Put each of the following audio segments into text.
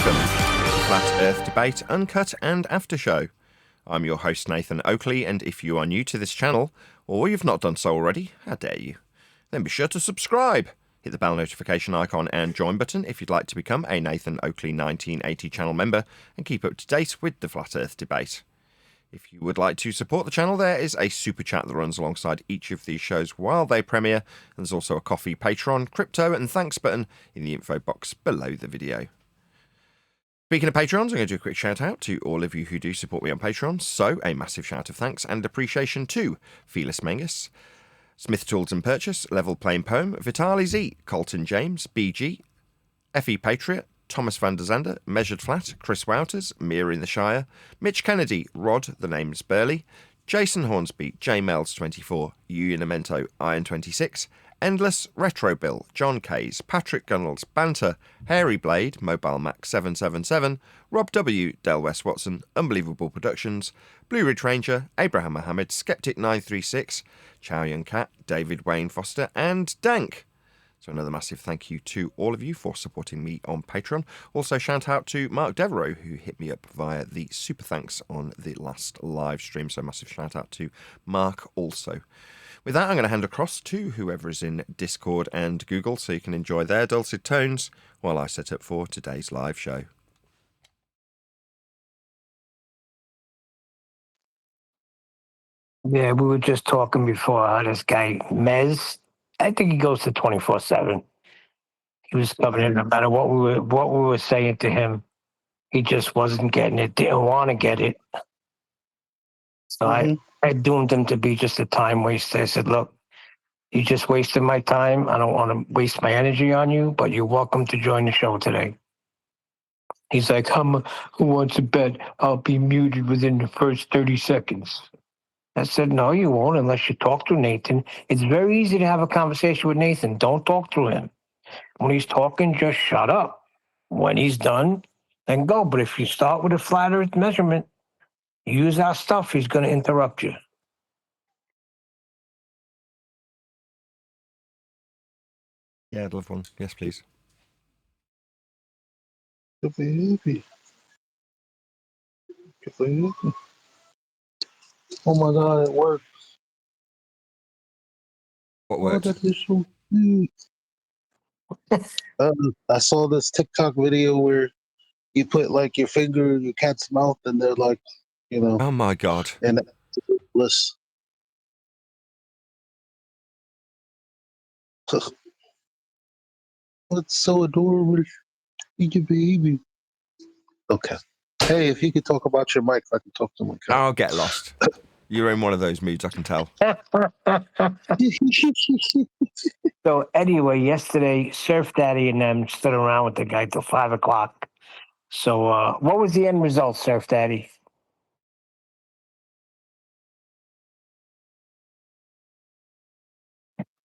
Welcome to the Flat Earth Debate Uncut and After Show. I'm your host Nathan Oakley, and if you are new to this channel, or you've not done so already, how dare you, then be sure to subscribe. Hit the bell notification icon and join button if you'd like to become a Nathan Oakley 1980 channel member and keep up to date with the Flat Earth Debate. If you would like to support the channel, there is a super chat that runs alongside each of these shows while they premiere, and there's also a coffee, Patreon, crypto and thanks button in the info box below the video. Speaking of Patrons, I'm going to do a quick shout out to all of you who do support me on Patreon. So, a massive shout of thanks and appreciation to Felis Mengus, Smith Tools and Purchase, Level Plain Poem, Vitali Z, Colton James, BG, FE Patriot, Thomas van der Zander, Measured Flat, Chris Wouters, Mira in the Shire, Mitch Kennedy, Rod, the name's Burley, Jason Hornsby, JMails24, Unimento, Iron26, Endless, Retro Bill, John Kays, Patrick Gunnels, Banter, Hairy Blade, Mobile Mac 777, Rob W, Del West Watson, Unbelievable Productions, Blue Ridge Ranger, Abraham Mohammed, Skeptic 936, Chow Yun Cat, David Wayne Foster, and Dank. So another massive thank you to all of you for supporting me on Patreon. Also shout out to Mark Devereaux, who hit me up via the super thanks on the last live stream. So massive shout out to Mark also. With that, I'm going to hand across to whoever is in Discord and Google so you can enjoy their dulcet tones while I set up for today's live show. Yeah, we were just talking before how this guy, Mez, I think he goes to 24/7. He was coming in no matter what we were saying to him. He just wasn't getting it, didn't want to get it. So I doomed him to be just a time waster. I said, look, you just wasted my time. I don't want to waste my energy on you, but you're welcome to join the show today. He's like, who wants to bet I'll be muted within the first 30 seconds? I said, no, you won't unless you talk to Nathan. It's very easy to have a conversation with Nathan. Don't talk to him. When he's talking, just shut up. When he's done, then go. But if you start with a flat earth measurement, use our stuff, he's going to interrupt you. Yeah, I'd love one. Yes, please. Oh my God, it works. What worked? Oh, that is so cute. I saw this TikTok video where you put like your finger in your cat's mouth and they're like, Oh my God. and it's bliss. That's so adorable. Eat your baby. Okay. Hey, if you could talk about your mic, I can talk to my cat. I'll get lost. You're in one of those moods, I can tell. So anyway, yesterday, Surf Daddy and them stood around with the guy till 5 o'clock. So what was the end result, Surf Daddy?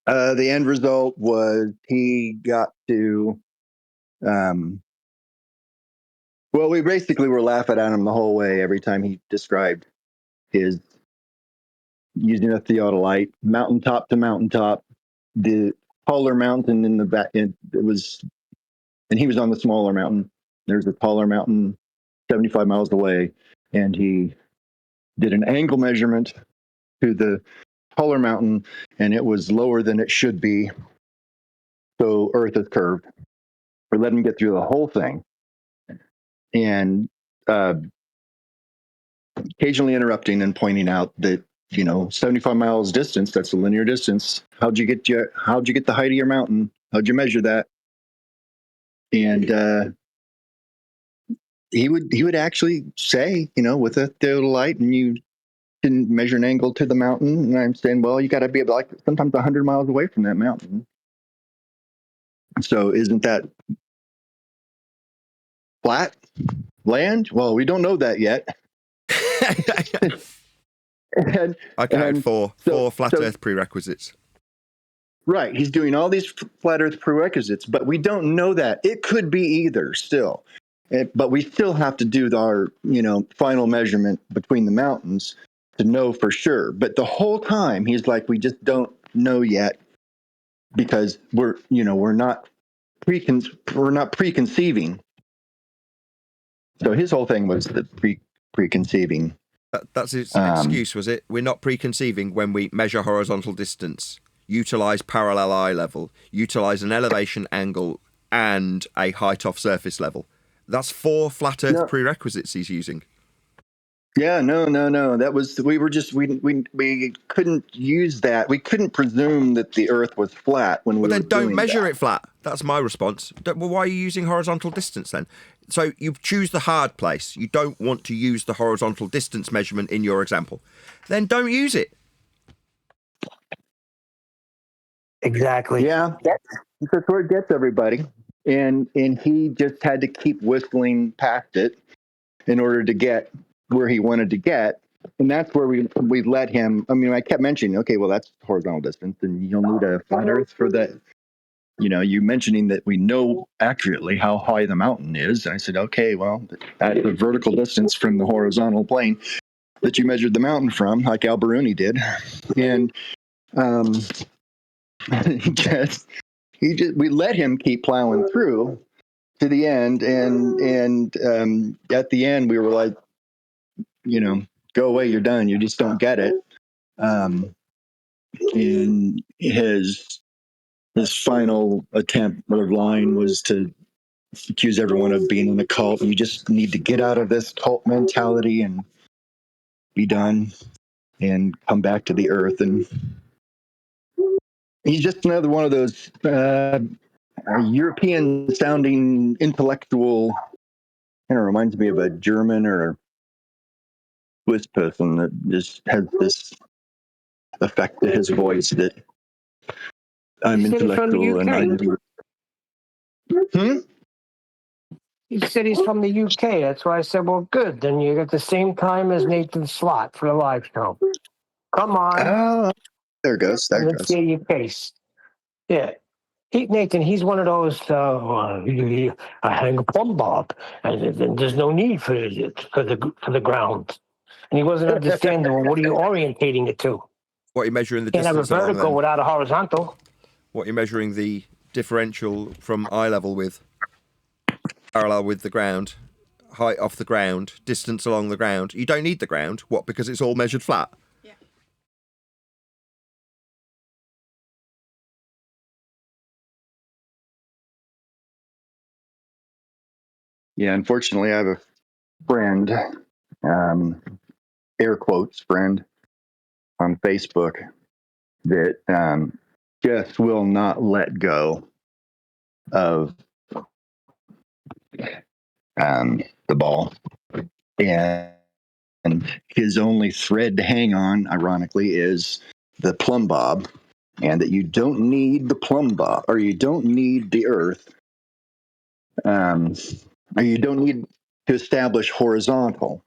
The end result was he got to, well, we basically were laughing at him the whole way every time he described his using a theodolite, mountaintop to mountaintop, the taller mountain in the back. It was, and he was on the smaller mountain. There's a taller mountain 75 miles away, and he did an angle measurement to the taller mountain, and it was lower than it should be. So Earth is curved. We let him get through the whole thing, and occasionally interrupting and pointing out that 75 miles distance, that's a linear distance. How'd you get the height of your mountain? How'd you measure that? And he would actually say, with a theodolite, and you didn't measure an angle to the mountain. And I'm saying, well, you got to be like sometimes 100 miles away from that mountain. So isn't that flat land? Well, we don't know that yet. Four flat Earth prerequisites. Right. He's doing all these flat Earth prerequisites, but we don't know that. It could be either still. But we still have to do our, final measurement between the mountains to know for sure. But the whole time he's like, we just don't know yet because we're not preconceiving So his whole thing was the preconceiving. That's his excuse, was it? We're not preconceiving when we measure horizontal distance, utilize parallel eye level, utilize an elevation angle, and a height off surface level. That's 4 flat Earth prerequisites he's using. Yeah, no. That was we couldn't use that. We couldn't presume that the Earth was flat when we were Well, then don't doing measure that. it flat. That's my response. Well, why are you using horizontal distance then? So you choose the hard place. You don't want to use the horizontal distance measurement in your example. Then don't use it. Exactly. Yeah, that's where it gets everybody. And he just had to keep whistling past it in order to get where he wanted to get. And that's where we let him. I mean, I kept mentioning, okay, well, that's horizontal distance, and you'll need a flat Earth for that. You mentioning that we know accurately how high the mountain is. And I said, okay, well, at the vertical distance from the horizontal plane that you measured the mountain from, like Alberuni did. And we let him keep plowing through to the end. And at the end, we were like, go away, you're done. You just don't get it. And his final attempt or line was to accuse everyone of being in a cult. You just need to get out of this cult mentality and be done and come back to the earth. And he's just another one of those European sounding intellectual. It reminds me of a German or a Swiss person that just has this effect to his voice that I'm You said he's from the intellectual and I UK. do. He said he's from the UK. That's why I said, well, good. Then you got the same time as Nathan Slot for the live show. Come on. Oh, there it goes. There it Let's goes. see your face. Yeah. Nathan, he's one of those, I hang a plumb bob, and there's no need for the ground. And he wasn't understanding, well, what are you orientating it to? What you're measuring the Can't have a distance along vertical then. without a horizontal. What you're measuring the differential from eye level with, parallel with the ground, height off the ground, distance along the ground. You don't need the ground. What? Because it's all measured flat. Yeah. Yeah, unfortunately, I have a friend, air quotes friend, on Facebook that just will not let go of the ball. And his only thread to hang on, ironically, is the plumb bob, and that you don't need the plumb bob, or you don't need the earth, or you don't need to establish horizontal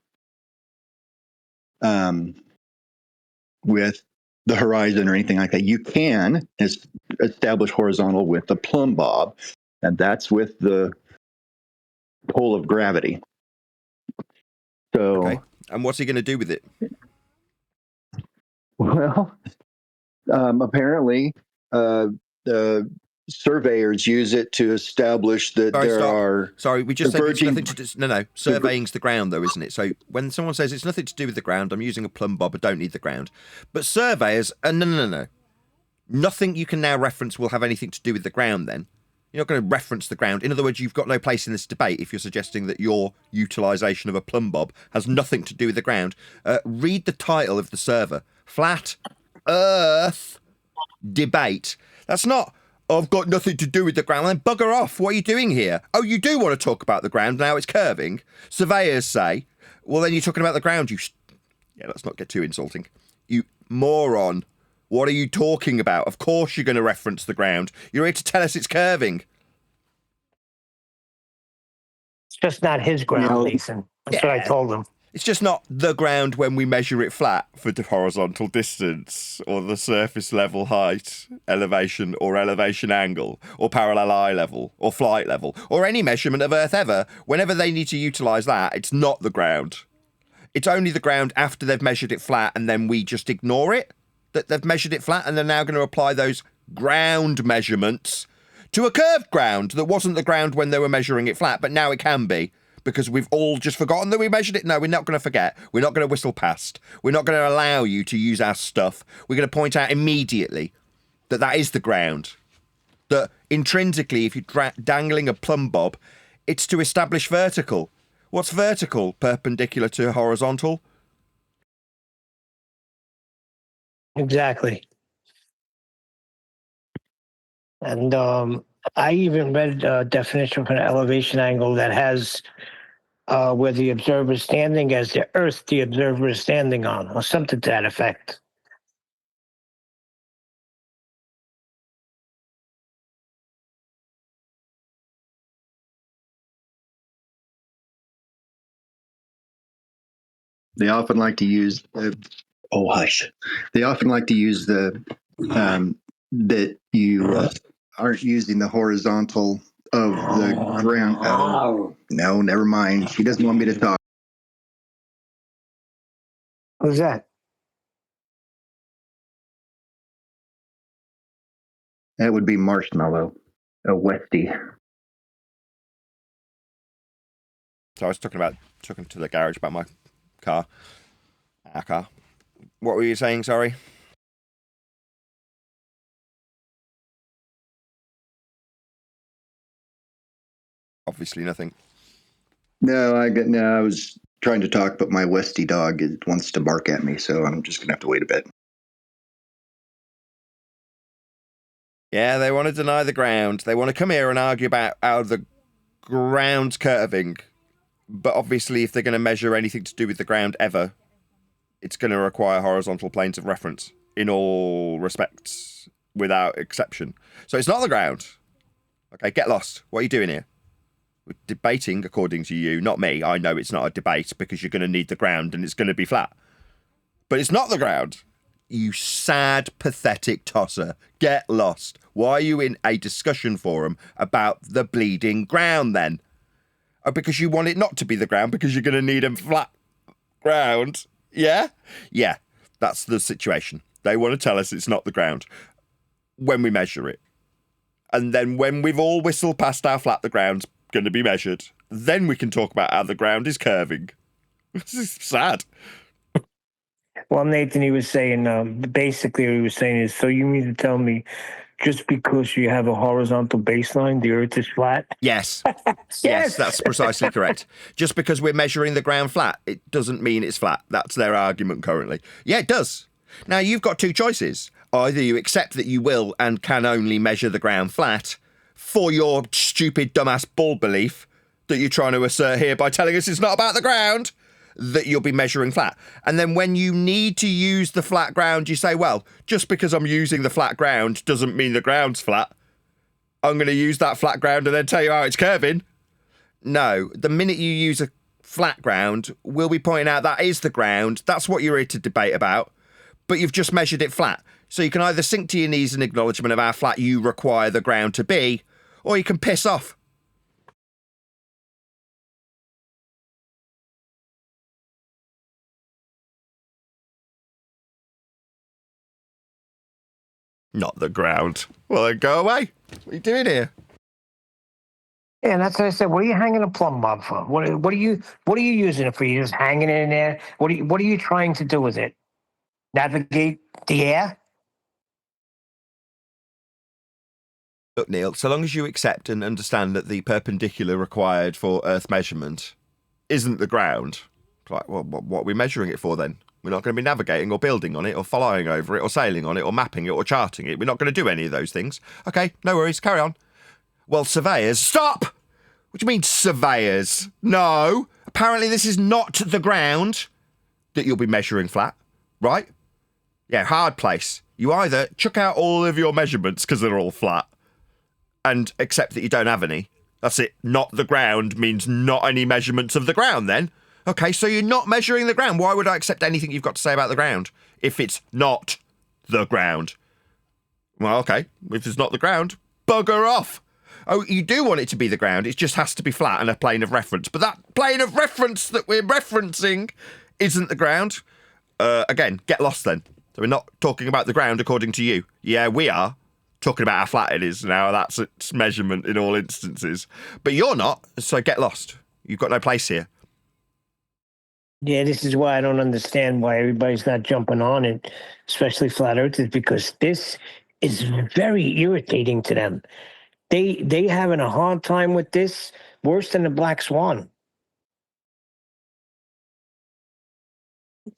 with the horizon or anything like that. You can establish horizontal with the plumb bob, and that's with the pull of gravity. So, Okay. And what's he going to do with it? well, apparently, the surveyors use it to establish that Sorry, there stop. are. Sorry, we just said it's diverging- nothing to do. No. Surveying's the ground, though, isn't it? So when someone says it's nothing to do with the ground, I'm using a plumb bob. I don't need the ground. But surveyors, no. Nothing you can now reference will have anything to do with the ground. Then you're not going to reference the ground. In other words, you've got no place in this debate if you're suggesting that your utilisation of a plumb bob has nothing to do with the ground. Read the title of the server: Flat Earth Debate. That's not. I've got nothing to do with the ground. Then bugger off. What are you doing here? Oh, you do want to talk about the ground. Now it's curving. Surveyors say, well, then you're talking about the ground. Yeah, let's not get too insulting. You moron. What are you talking about? Of course you're going to reference the ground. You're here to tell us it's curving. It's just not his ground, Nathan. That's what I told him. It's just not the ground when we measure it flat for the horizontal distance or the surface level height, elevation or elevation angle or parallel eye level or flight level or any measurement of Earth ever. Whenever they need to utilise that, it's not the ground. It's only the ground after they've measured it flat and then we just ignore it, that they've measured it flat and they're now going to apply those ground measurements to a curved ground that wasn't the ground when they were measuring it flat, but now it can be. because we've all just forgotten that we measured it? No, we're not going to forget. We're not going to whistle past. We're not going to allow you to use our stuff. We're going to point out immediately that that is the ground. That intrinsically, if you're dangling a plumb bob, it's to establish vertical. What's vertical? Perpendicular to horizontal? Exactly. And I even read a definition for an elevation angle that has where the observer is standing as the earth the observer is standing on, or something to that effect. They often like to use They often like to use the that you aren't using the horizontal of the ground. Oh, no, never mind. She doesn't want me to talk. Who's that? That would be Marshmallow, a Westie. So I was talking to the garage about my car. Our car. What were you saying, sorry? Obviously nothing. No, I was trying to talk, but my Westie dog wants to bark at me, so I'm just gonna have to wait a bit. Yeah, they want to deny the ground. They want to come here and argue about how the ground's curving. But obviously, if they're going to measure anything to do with the ground ever, it's going to require horizontal planes of reference in all respects, without exception. So it's not the ground. Okay, get lost. What are you doing here? We're debating, according to you, not me. I know it's not a debate because you're going to need the ground and it's going to be flat. But it's not the ground. You sad, pathetic tosser. Get lost. Why are you in a discussion forum about the bleeding ground then? Oh, because you want it not to be the ground because you're going to need a flat ground. Yeah? Yeah, that's the situation. They want to tell us it's not the ground when we measure it. And then when we've all whistled past how flat the ground's going to be measured, then we can talk about how the ground is curving. This is sad. Well, Nathan, he was saying, basically what he was saying is, so you mean to tell me just because you have a horizontal baseline, the earth is flat? Yes. Yes. Yes, that's precisely correct. Just because we're measuring the ground flat, it doesn't mean it's flat. That's their argument currently. Yeah, it does. Now, you've got two choices. Either you accept that you will and can only measure the ground flat for your stupid, dumbass bull belief that you're trying to assert here by telling us it's not about the ground, that you'll be measuring flat. And then when you need to use the flat ground, you say, well, just because I'm using the flat ground doesn't mean the ground's flat. I'm going to use that flat ground and then tell you how it's curving. No, the minute you use a flat ground, we'll be pointing out that is the ground. That's what you're here to debate about. But you've just measured it flat. So you can either sink to your knees in acknowledgement of how flat you require the ground to be, or you can piss off. Not the ground. Well, then go away. What are you doing here? Yeah, and that's what I said. What are you hanging a plumb bob for? What are you using it for? You just hanging it in there? What are you trying to do with it? Navigate the air? Look, Neil, so long as you accept and understand that the perpendicular required for Earth measurement isn't the ground, like, well, what are we measuring it for then? We're not going to be navigating or building on it or flying over it or sailing on it or mapping it or charting it. We're not going to do any of those things. Okay, no worries, carry on. Well, surveyors, stop! What do you mean, surveyors? No, apparently this is not the ground that you'll be measuring flat, right? Yeah, hard place. You either chuck out all of your measurements because they're all flat and accept that you don't have any. That's it. Not the ground means not any measurements of the ground then. Okay, so you're not measuring the ground. Why would I accept anything you've got to say about the ground if it's not the ground? Well, okay, if it's not the ground, bugger off. Oh, you do want it to be the ground. It just has to be flat and a plane of reference. But that plane of reference that we're referencing isn't the ground. Again, get lost then. So we're not talking about the ground according to you. Yeah, we are talking about how flat it is now. That's its measurement in all instances. But you're not, so get lost. You've got no place here. Yeah, this is why I don't understand why everybody's not jumping on it, especially flat earthers, because this is very irritating to them. They having a hard time with this, worse than the black swan.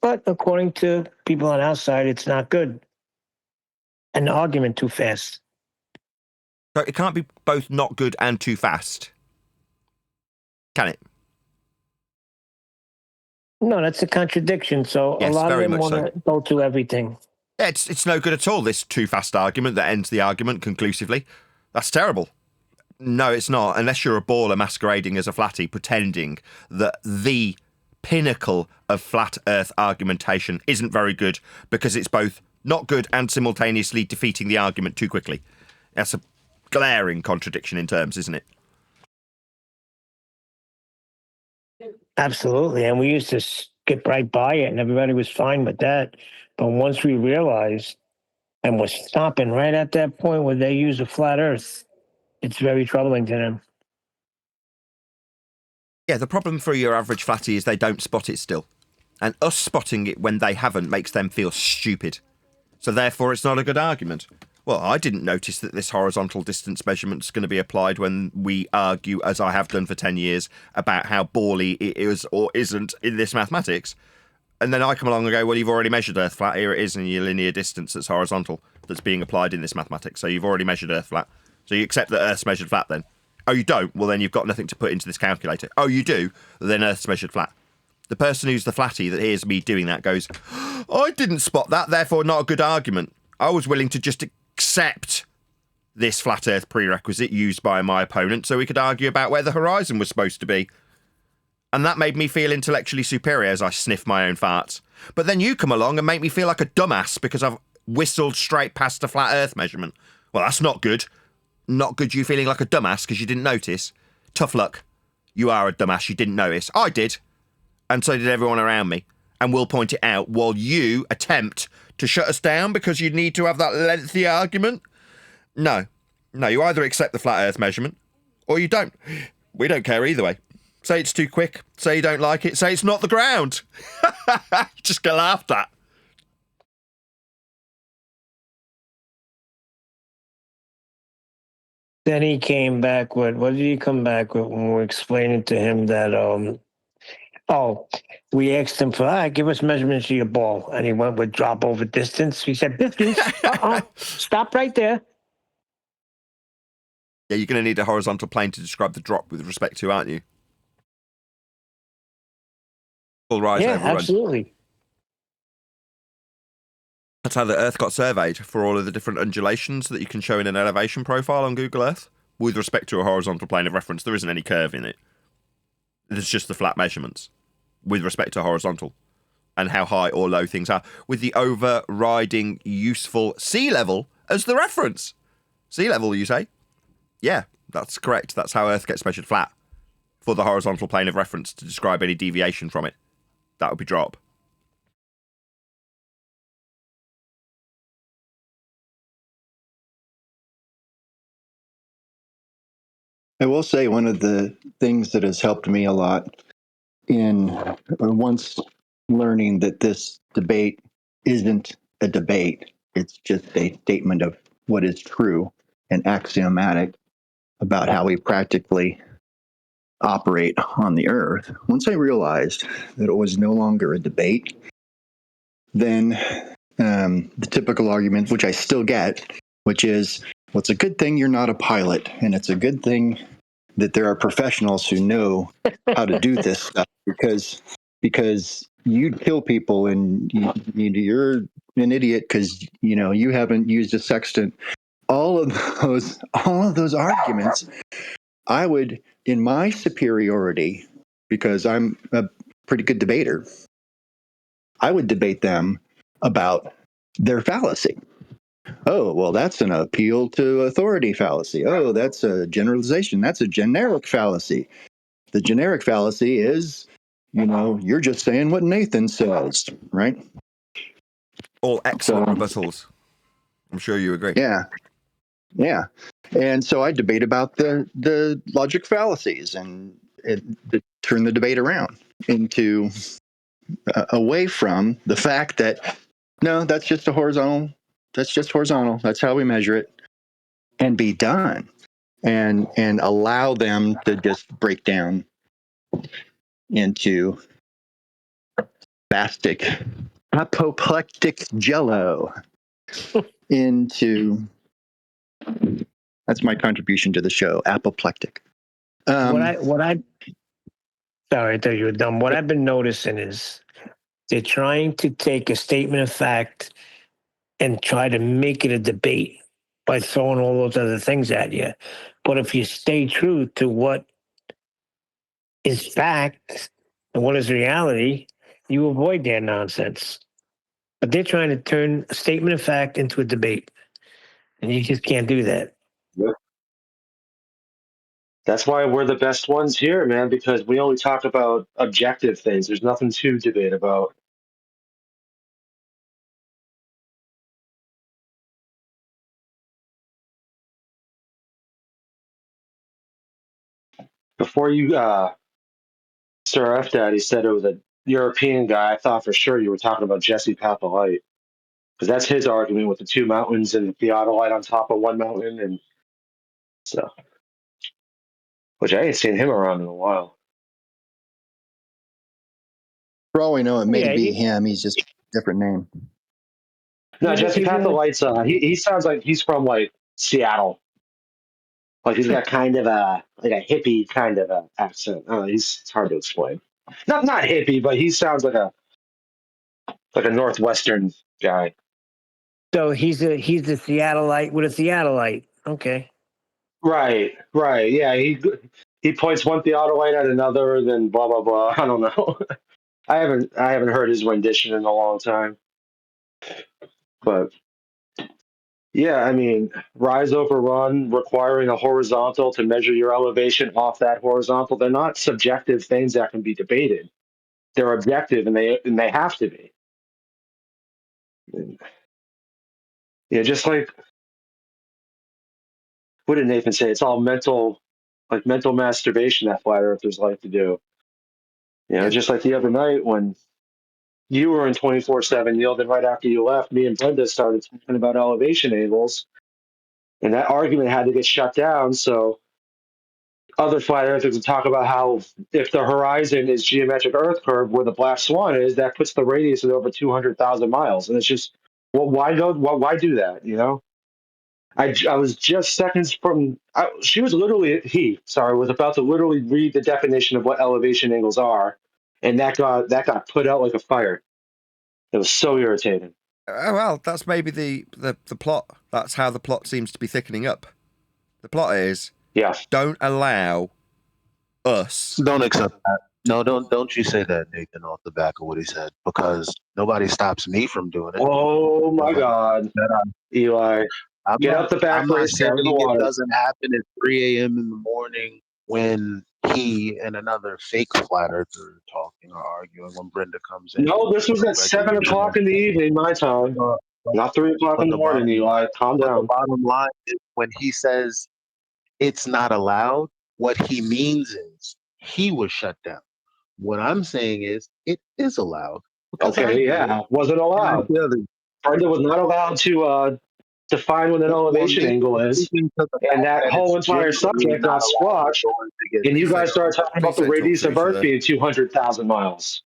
But according to people on our side, it's not good. An argument too fast. So it can't be both not good and too fast. Can it? No, that's a contradiction. So Yes, a lot of very them much want to go to everything. Yeah, it's no good at all, this too fast argument that ends the argument conclusively. That's terrible. No, it's not, unless you're a baller masquerading as a flatty, pretending that the pinnacle of flat earth argumentation isn't very good because it's both not good and simultaneously defeating the argument too quickly. That's a glaring contradiction in terms, isn't it? Absolutely. And we used to skip right by it and everybody was fine with that. But once we realized and was stopping right at that point where they use a flat earth, it's very troubling to them. Yeah, the problem for your average flatty is they don't spot it still. And us spotting it when they haven't makes them feel stupid. So therefore it's not a good argument. Well, I didn't notice that this horizontal distance measurement is going to be applied when we argue, as I have done for 10 years, about how bally it is or isn't in this mathematics. And then I come along and go, well, you've already measured Earth flat. Here it is in your linear distance that's horizontal that's being applied in this mathematics. So you've already measured Earth flat. So you accept that Earth's measured flat then. Oh, you don't? Well, then you've got nothing to put into this calculator. Oh, you do? Then Earth's measured flat. The person who's the flatty that hears me doing that goes, I didn't spot that, therefore not a good argument. I was willing to just accept this flat Earth prerequisite used by my opponent so we could argue about where the horizon was supposed to be. And that made me feel intellectually superior as I sniff my own farts. But then you come along and make me feel like a dumbass because I've whistled straight past a flat Earth measurement. Well, that's not good. Not good you feeling like a dumbass because you didn't notice. Tough luck. You are a dumbass, you didn't notice. I did. And so did everyone around me. And we'll point it out while you attempt to shut us down because you need to have that lengthy argument. No. No, you either accept the flat Earth measurement or you don't. We don't care either way. Say it's too quick. Say you don't like it. Say it's not the ground. Just get laughed at. Then he came back with, what did he come back with when we were explaining to him that, we asked him for, give us measurements of your ball. And he went with drop over distance. He said, distance, stop right there. Yeah, you're going to need a horizontal plane to describe the drop with respect to, aren't you? Full rise Yeah, overrun. absolutely. That's how the Earth got surveyed for all of the different undulations that you can show in an elevation profile on Google Earth. With respect to a horizontal plane of reference, there isn't any curve in it. It's just the flat measurements with respect to horizontal and how high or low things are, with the overriding useful sea level as the reference. Sea level, you say? Yeah, that's correct. That's how Earth gets measured flat for the horizontal plane of reference to describe any deviation from it. That would be drop. I will say one of the things that has helped me a lot in once learning that this debate isn't a debate, it's just a statement of what is true and axiomatic about how we practically operate on the earth. Once I realized that it was no longer a debate, then the typical argument, which I still get, which is, well, it's a good thing you're not a pilot, and it's a good thing that there are professionals who know how to do this stuff because you'd kill people and you're an idiot because you haven't used a sextant. All of those arguments, I would, in my superiority, because I'm a pretty good debater, I would debate them about their fallacy. Oh, well, that's an appeal to authority fallacy. Oh, that's a generalization. That's a generic fallacy. The generic fallacy is, you're just saying what Nathan says, right? All excellent rebuttals. I'm sure you agree. Yeah. And so I debate about the logic fallacies and the turn the debate around into away from the fact that no, that's just a horizontal. That's just horizontal. That's how we measure it, and be done, and allow them to just break down into spastic, apoplectic jello. Into that's my contribution to the show. Apoplectic. What I sorry, I thought you were done. What I've been noticing is they're trying to take a statement of fact and try to make it a debate by throwing all those other things at you. But if you stay true to what is fact and what is reality, you avoid their nonsense. But they're trying to turn a statement of fact into a debate. And you just can't do that. That's why we're the best ones here, man, because we only talk about objective things. There's nothing to debate about. Before you Sir F Daddy said it was a European guy, I thought for sure you were talking about Jesse Papalite. Because that's his argument with the two mountains and the theodolite on top of one mountain, and so, which I ain't seen him around in a while. For all we know, it may Yeah, be him. He's just a different name. No, He's a- Jesse he's a- Papalite's he sounds like he's from like Seattle. Like he's got kind of a like a hippie kind of a accent. It's hard to explain. Not hippie, but he sounds like a Northwestern guy. So he's a Seattleite with a Seattleite. Okay. Right. Yeah, he points one theodolite at another, then blah blah blah. I don't know. I haven't heard his rendition in a long time. But yeah, I mean, rise over run, requiring a horizontal to measure your elevation off that horizontal. They're not subjective things that can be debated. They're objective, and they have to be. Yeah, just like what did Nathan say? It's all mental, like mental masturbation that flat earthers like to do. You know, Yeah. just like the other night when you were in 24/7, Neil, then right after you left, me and Brenda started talking about elevation angles, and that argument had to get shut down. So other flat earthers would talk about how if the horizon is geometric Earth curve where the black swan is, that puts the radius at over 200,000 miles, and it's just, well, why go? Why do that? You know. I was just seconds from. She was literally was about to literally read the definition of what elevation angles are, and that got put out like a fire. It was so irritating. Well, that's maybe the plot. That's how the plot seems to be thickening up. The plot is Yeah. don't allow us. Don't accept that. No, don't you say that, Nathan, off the back of what he said, because nobody stops me from doing it. Oh my God, Eli, get out the back I'm not race, saying out of the it water. doesn't happen at 3 a.m. in the morning when he and another fake flat earther are talking or arguing when Brenda comes in. No, this was at 7:00 in the evening, my time. Not 3:00 in the morning, Eli. Calm But the down. bottom line is when he says it's not allowed, what he means is he was shut down. What I'm saying is it is allowed. Because I Okay, do yeah, it. wasn't allowed. And I feel Brenda was not allowed to define what an elevation angle is, speaking to the and fact that whole it's entire genuinely subject not got allowed, squashed. we're going to get And you Please guys don't- started talking about please the don't talk radius to of each Earth other. being 200,000 miles.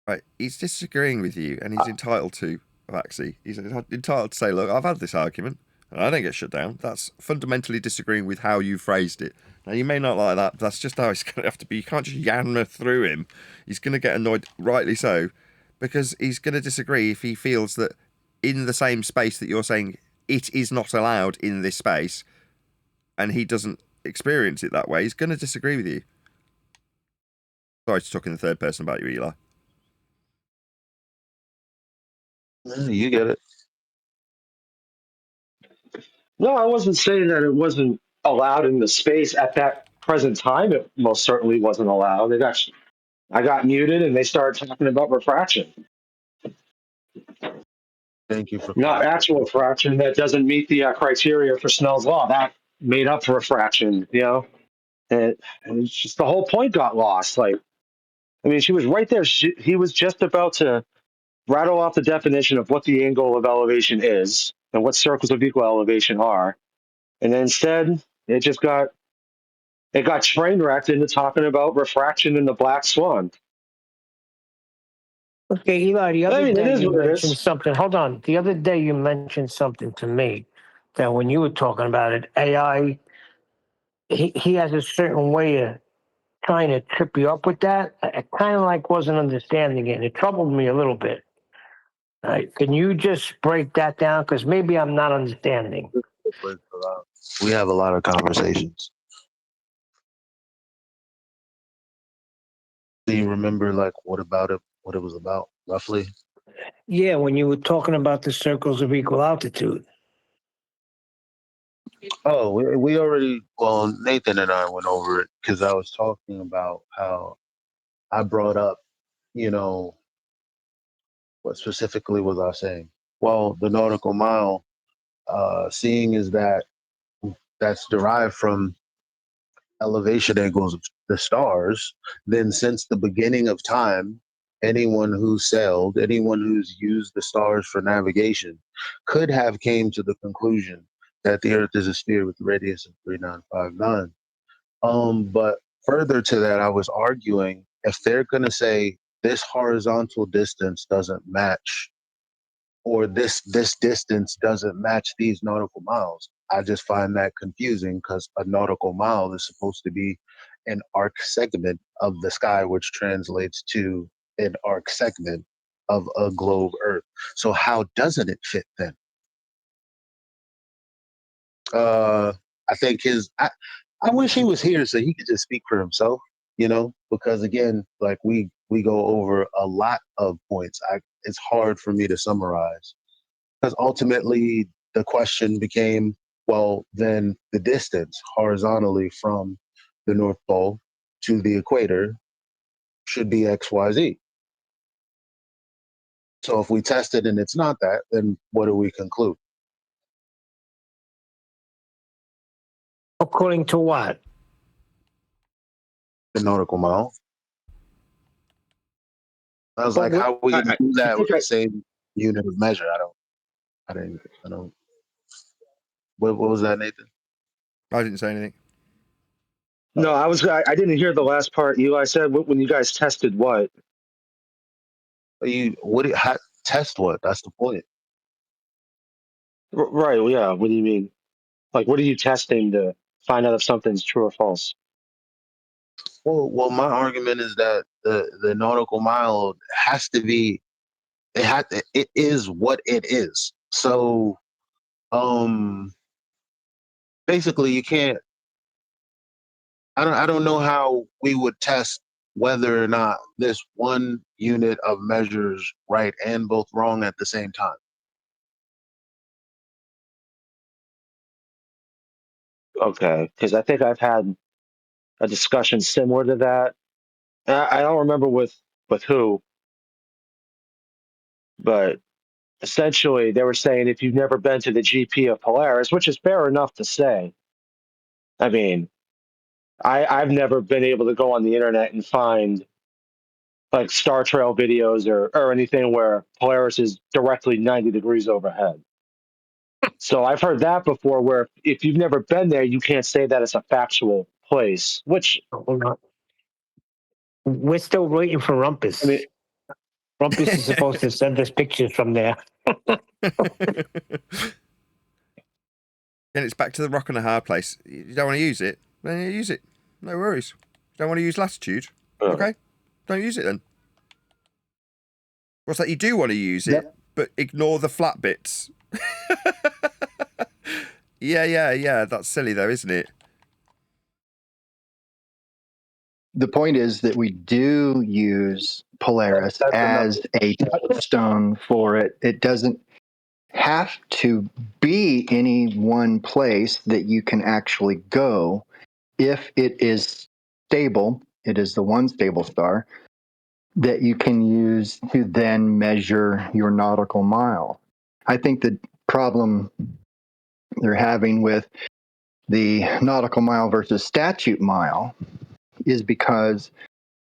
Right, he's disagreeing with you, and he's entitled to. Actually, he's entitled to say, "Look, I've had this argument, and I don't get shut down." That's fundamentally disagreeing with how you phrased it. Now, you may not like that, but that's just how it's going to have to be. You can't just yammer through him. He's going to get annoyed, rightly so, because he's going to disagree if he feels that in the same space that you're saying it is not allowed in this space, and he doesn't experience it that way. He's going to disagree with you. Sorry to talk in the third person about you, Eli. You get it. No, I wasn't saying that it wasn't allowed in the space at that present time. It most certainly wasn't allowed. I got muted, and they started talking about refraction, Thank you for not actual refraction that doesn't meet the criteria for Snell's law. That made up for refraction, you know. And it's just the whole point got lost. Like I mean, she was right there. He was just about to rattle off the definition of what the angle of elevation is and what circles of equal elevation are, and then instead it got train wrecked into talking about refraction and the black swan. Okay, Eli, the I other mean, it day is you what it mentioned is. something. Hold on. The other day you mentioned something to me that when you were talking about it, AI, he has a certain way of trying to trip you up with that. I kind of like wasn't understanding it, and it troubled me a little bit. All right, can you just break that down? Because maybe I'm not understanding. We have a lot of conversations. Do you remember like what about it? What it was about roughly? Yeah, when you were talking about the circles of equal altitude. Oh, we already. Well, Nathan and I went over it because I was talking about how I brought up, you know, what specifically was I saying? Well, the nautical mile, seeing is that that's derived from elevation angles of the stars, then since the beginning of time, anyone who sailed, anyone who's used the stars for navigation could have came to the conclusion that the earth is a sphere with a radius of 3959. But further to that, I was arguing if they're going to say this horizontal distance doesn't match or this distance doesn't match these nautical miles. I just find that confusing because a nautical mile is supposed to be an arc segment of the sky, which translates to an arc segment of a globe Earth. So how doesn't it fit then? I think I wish he was here so he could just speak for himself, because again, like we go over a lot of points. It's hard for me to summarize because ultimately the question became, well, then the distance horizontally from the North Pole to the equator should be XYZ. So if we test it and it's not that, then what do we conclude? According to what? The nautical mile. I was But like, what, how are we going to do I that with think the same unit of measure? I don't. What was that, Nathan? I didn't say anything. no, I didn't hear the last part. Eli said when you guys tested what? Test what? That's the point. Right. Well, yeah. What do you mean? Like, what are you testing to find out if something's true or false? Well, my argument is that the nautical mile has to be. It is what it is. So, um, basically, you can't. I don't know how we would test whether or not this one unit of measure is right and both wrong at the same time. Okay, because I think I've had a discussion similar to that. I don't remember with who, but essentially they were saying if you've never been to the GP of Polaris, which is fair enough to say. I mean, I've never been able to go on the internet and find like Star Trail videos or anything where Polaris is directly 90 degrees overhead. So I've heard that before where if you've never been there, you can't say that it's a factual place, which, hold on. We're still waiting for I mean, Rumpus. Rumpus is supposed to send us pictures from there. Then it's back to the rock and a hard place. You don't want to use it, then you use it. No worries. You don't want to use latitude, okay? Don't use it then. What's that? You do want to use it, Yep. but ignore the flat bits. Yeah. That's silly though, isn't it? The point is that we do use Polaris That's enough. as a touchstone for it. It doesn't have to be any one place that you can actually go if it is stable. It is the one stable star that you can use to then measure your nautical mile. I think the problem they're having with the nautical mile versus statute mile is because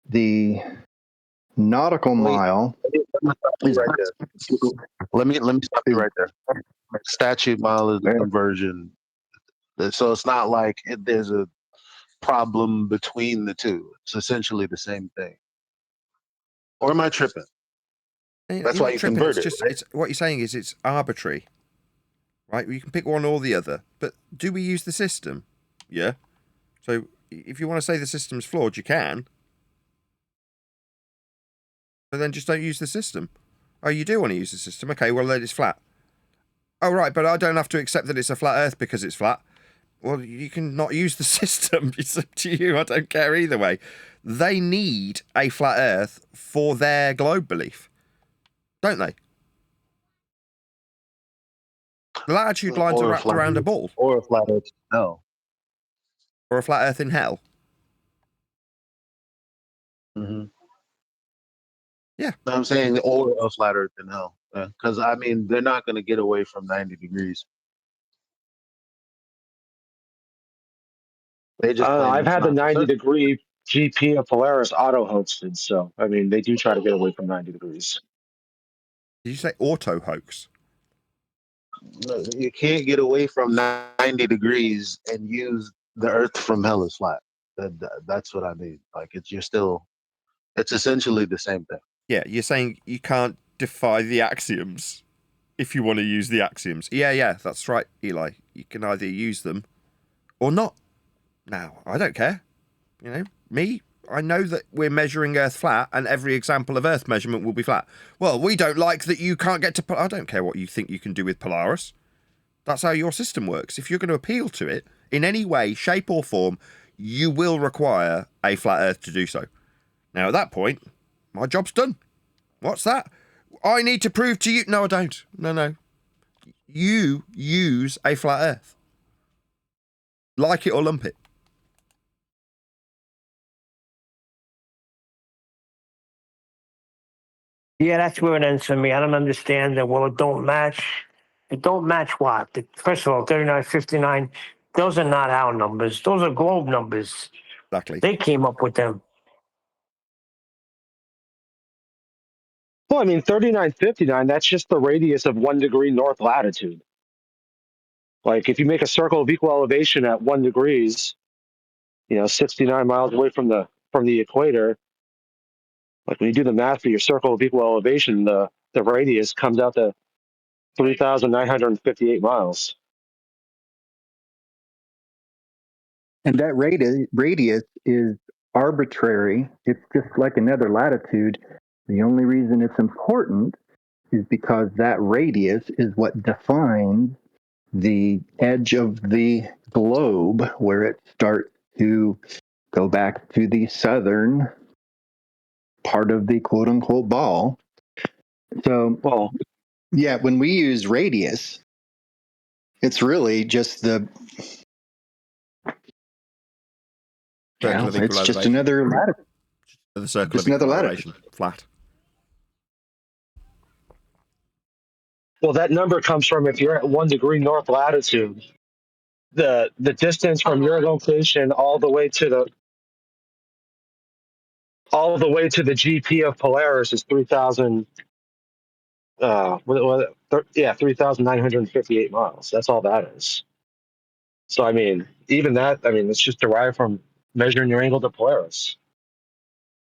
the nautical Wait, mile let me stop you is right there. Let me stop you right there. Statute mile is a conversion, so it's not like there's a problem between the two. It's essentially the same thing. Or am I tripping? That's You're why not you tripping. convert It's it, just right? it's what you're saying is it's arbitrary, right? You can pick one or the other. But do we use the system? Yeah. So if you want to say the system's flawed, you can. But then just don't use the system. Oh, you do want to use the system? Okay, well then it's flat. Oh right, but I don't have to accept that it's a flat Earth because it's flat. Well, you can not use the system. It's up to you. I don't care either way. They need a flat Earth for their globe belief, don't they? The latitude lines are Or a wrapped flat around a earth, ball, or a flat earth. No. or a flat Earth in hell. Mm-hmm. Yeah. I'm saying or a flat earth in hell. Because I mean, they're not going to get away from 90 degrees. They just claim I've it's had the not the 90 circle. degree GP of Polaris auto hosted, so I mean they do try to get away from 90 degrees. Did you say auto hoax? No, you can't get away from 90 degrees and use the earth from hell is flat. That's what I mean. Like it's essentially the same thing. Yeah, you're saying you can't defy the axioms if you want to use the axioms. Yeah, that's right, Eli. You can either use them or not. Now, I don't care. You know, me, I know that we're measuring Earth flat and every example of Earth measurement will be flat. Well, we don't like that you can't get to... I don't care what you think you can do with Polaris. That's how your system works. If you're going to appeal to it in any way, shape or form, you will require a flat Earth to do so. Now, at that point, my job's done. What's that? I need to prove to you... No, I don't. No. You use a flat Earth. Like it or lump it. Yeah, that's where it ends for me. I don't understand that. Well, it don't match. It don't match what? First of all, 39, 59, those are not our numbers. Those are globe numbers. Exactly. They came up with them. Well, I mean 3959, that's just the radius of 1 degree north latitude. Like if you make a circle of equal elevation at 1 degrees, 69 miles away from the equator, like when you do the math for your circle of equal elevation, the radius comes out to 3,958 miles. And that radius is arbitrary. It's just like another latitude. The only reason it's important is because that radius is what defines the edge of the globe where it starts to go back to the southern part of the quote unquote ball. So, Well, yeah, when we use radius, it's really just Circle of equal it's just elevation. another latitude. The circle Just of another equal latitude. elevation. Flat. well, that number comes from if you're at 1 degree north latitude, the distance from your location all the way to the GP of Polaris is 3,000. 3,958 miles. That's all that is. So I mean, even that, I mean, it's just derived from measuring your angle to Polaris.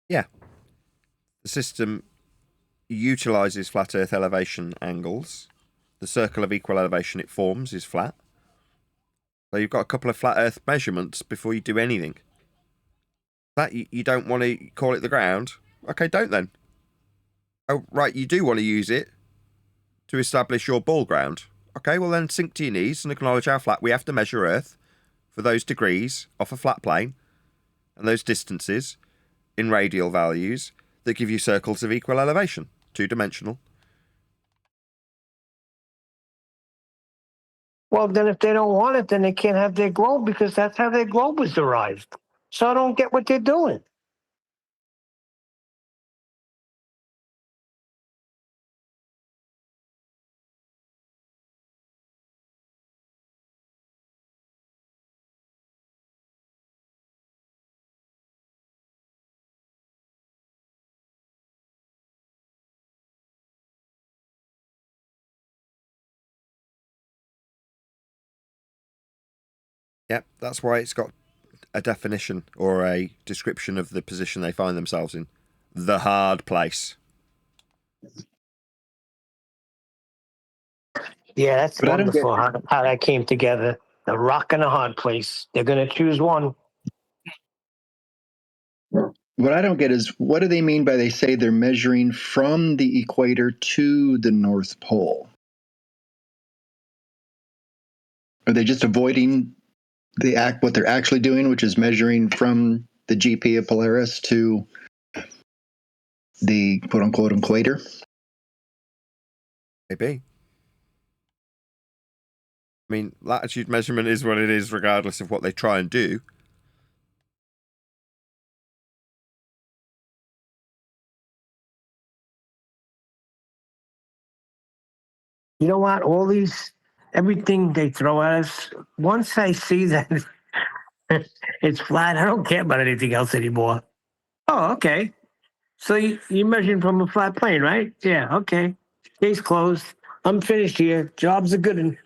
Yeah. The system utilizes flat Earth elevation angles. The circle of equal elevation it forms is flat. So you've got a couple of flat Earth measurements before you do anything. That you don't want to call it the ground. Okay, don't then. Oh, right, you do want to use it to establish your ball ground. Okay, well then sink to your knees and acknowledge how flat we have to measure Earth for those degrees off a flat plane and those distances in radial values that give you circles of equal elevation, two-dimensional. Well, then if they don't want it, then they can't have their globe because that's how their globe was derived. So I don't get what they're doing. Yep, that's why it's got a definition or a description of the position they find themselves in. The hard place. Yeah, that's But I don't get wonderful how that came together. The rock and a hard place. They're going to choose one. what I don't get is what do they mean by they say they're measuring from the equator to the North Pole? Are they just avoiding what they're actually doing, which is measuring from the GP of Polaris to the quote unquote equator? Maybe. I mean, latitude measurement is what it is, regardless of what they try and do. You know what? Everything they throw at us, once I see that it's flat, I don't care about anything else anymore. Oh, okay. So you're measuring from a flat plane, right? Yeah, okay. Case closed. I'm finished here. Job's a good one.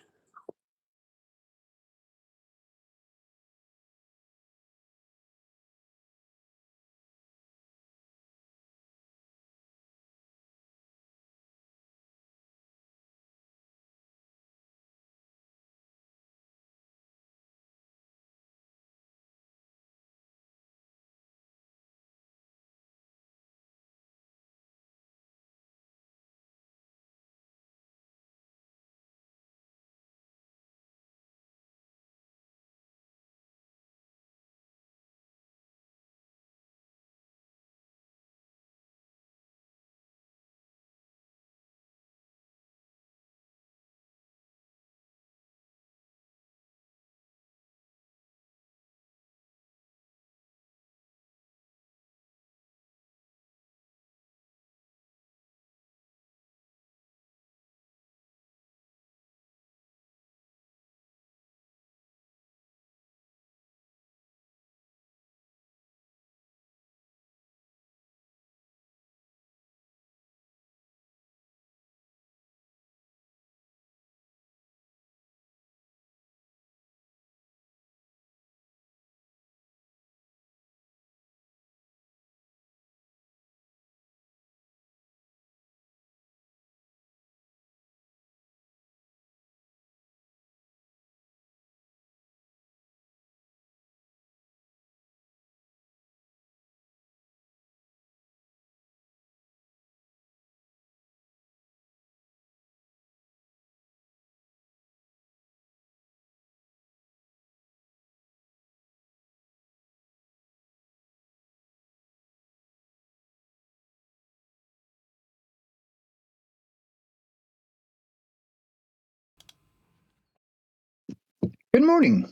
Good morning.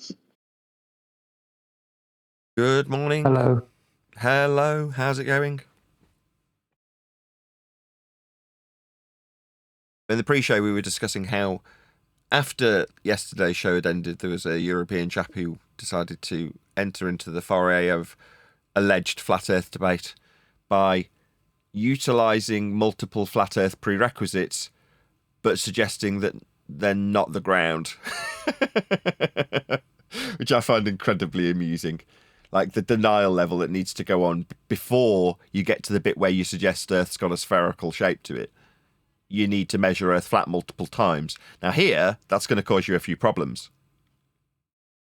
Good morning. Hello. Hello, how's it going? In the pre-show, we were discussing how after yesterday's show had ended, there was a European chap who decided to enter into the foray of alleged flat Earth debate by utilising multiple flat Earth prerequisites, but suggesting that they're not the ground, which I find incredibly amusing. Like the denial level that needs to go on before you get to the bit where you suggest Earth's got a spherical shape to it. You need to measure Earth flat multiple times. Now here, that's going to cause you a few problems.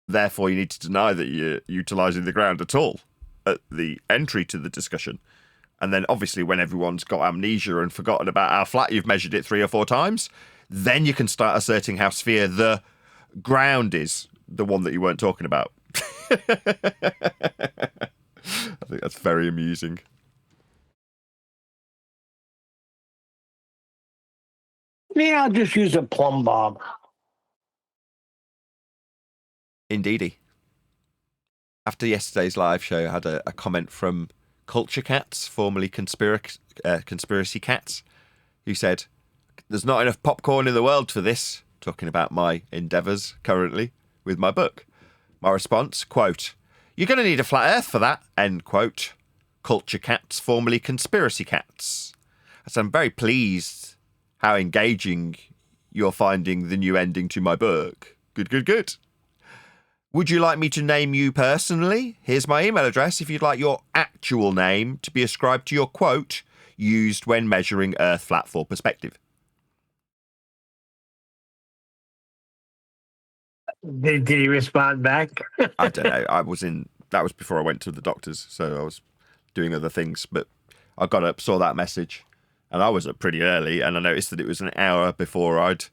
Therefore, you need to deny that you're utilising the ground at all at the entry to the discussion. And then obviously when everyone's got amnesia and forgotten about how flat you've measured it 3 or 4 times, then you can start asserting how sphere the ground is, the one that you weren't talking about. I think that's very amusing. Yeah, I'll just use a plumb bob. Indeedy. After yesterday's live show, I had a comment from Culture Cats, formerly Conspiracy Cats, who said, "There's not enough popcorn in the world for this," talking about my endeavours currently with my book. My response, quote, "You're going to need a flat earth for that," end quote. Culture Cats, formerly Conspiracy Cats. So I'm very pleased how engaging you're finding the new ending to my book. Good, good, good. Would you like me to name you personally? Here's my email address if you'd like your actual name to be ascribed to your quote used when measuring Earth flat for perspective. Did he respond back? I don't know. That was before I went to the doctors, so I was doing other things. But I got up, saw that message, and I was up pretty early, and I noticed that it was an hour before I'd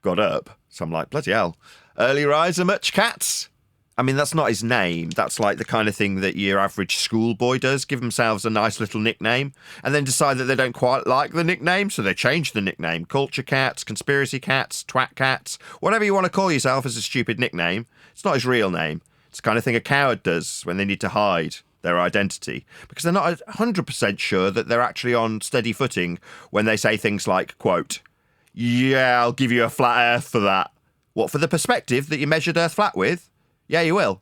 got up. So I'm like, bloody hell. Early riser much, cats? I mean, that's not his name. That's like the kind of thing that your average schoolboy does, give themselves a nice little nickname, and then decide that they don't quite like the nickname, so they change the nickname. Culture cats, conspiracy cats, twat cats, whatever you want to call yourself as a stupid nickname. It's not his real name. It's the kind of thing a coward does when they need to hide their identity, because they're not 100% sure that they're actually on steady footing when they say things like, quote, "Yeah, I'll give you a flat earth for that." What, for the perspective that you measured Earth flat with? Yeah, you will.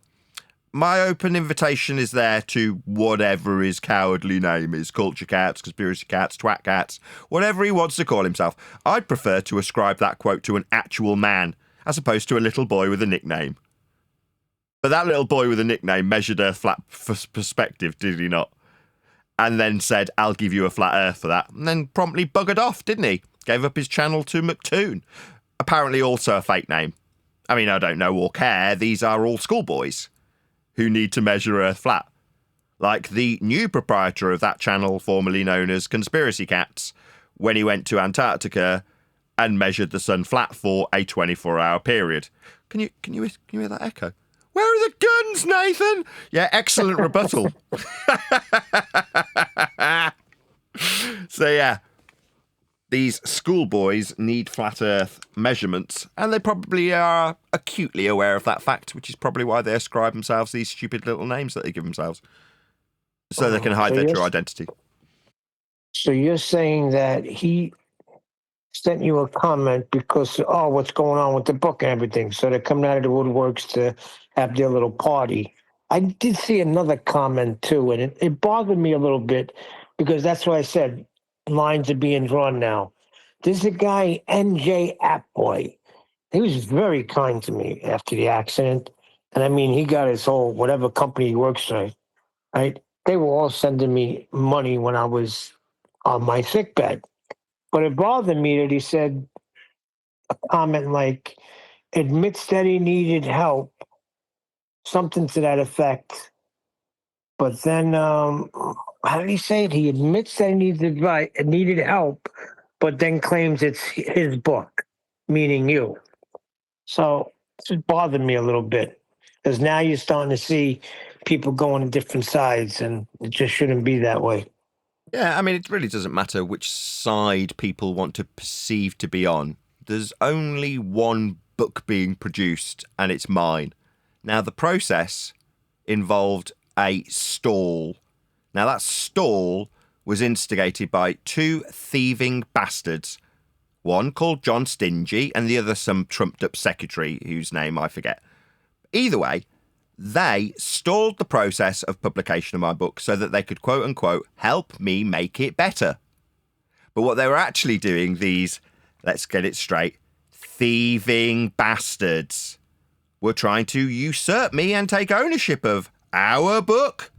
My open invitation is there to whatever his cowardly name is. Culture cats, conspiracy cats, twat cats, whatever he wants to call himself. I'd prefer to ascribe that quote to an actual man, as opposed to a little boy with a nickname. But that little boy with a nickname measured Earth flat for perspective, did he not? And then said, "I'll give you a flat Earth for that." And then promptly buggered off, didn't he? Gave up his channel to McToon. Apparently also a fake name. I mean, I don't know or care. These are all schoolboys who need to measure Earth flat. Like the new proprietor of that channel, formerly known as Conspiracy Cats, when he went to Antarctica and measured the sun flat for a 24-hour period. Can you hear that echo? Where are the guns, Nathan? Yeah, excellent rebuttal. So yeah, these schoolboys need flat Earth measurements, and they probably are acutely aware of that fact, which is probably why they ascribe themselves these stupid little names that they give themselves, so they can hide their true identity. So you're saying that he sent you a comment because, oh, what's going on with the book and everything? So they're coming out of the woodworks to have their little party. I did see another comment too, and it bothered me a little bit because that's what I said. Lines are being drawn now. There's a guy, NJ Appboy. He was very kind to me after the accident. And I mean, he got his whole, whatever company he works for, right? They were all sending me money when I was on my sickbed. But it bothered me that he said a comment like, admits that he needed help, something to that effect. But then, how did he say it? He admits that he needed help, but then claims it's his book, meaning you. So it bothered me a little bit because now you're starting to see people going to different sides, and it just shouldn't be that way. Yeah, I mean, it really doesn't matter which side people want to perceive to be on. There's only one book being produced, and it's mine. Now, the process involved a stall. Now, that stall was instigated by two thieving bastards. One called John Stingy, and the other some trumped-up secretary whose name I forget. Either way, they stalled the process of publication of my book so that they could, quote-unquote, help me make it better. But what they were actually doing, these, let's get it straight, thieving bastards, were trying to usurp me and take ownership of our book.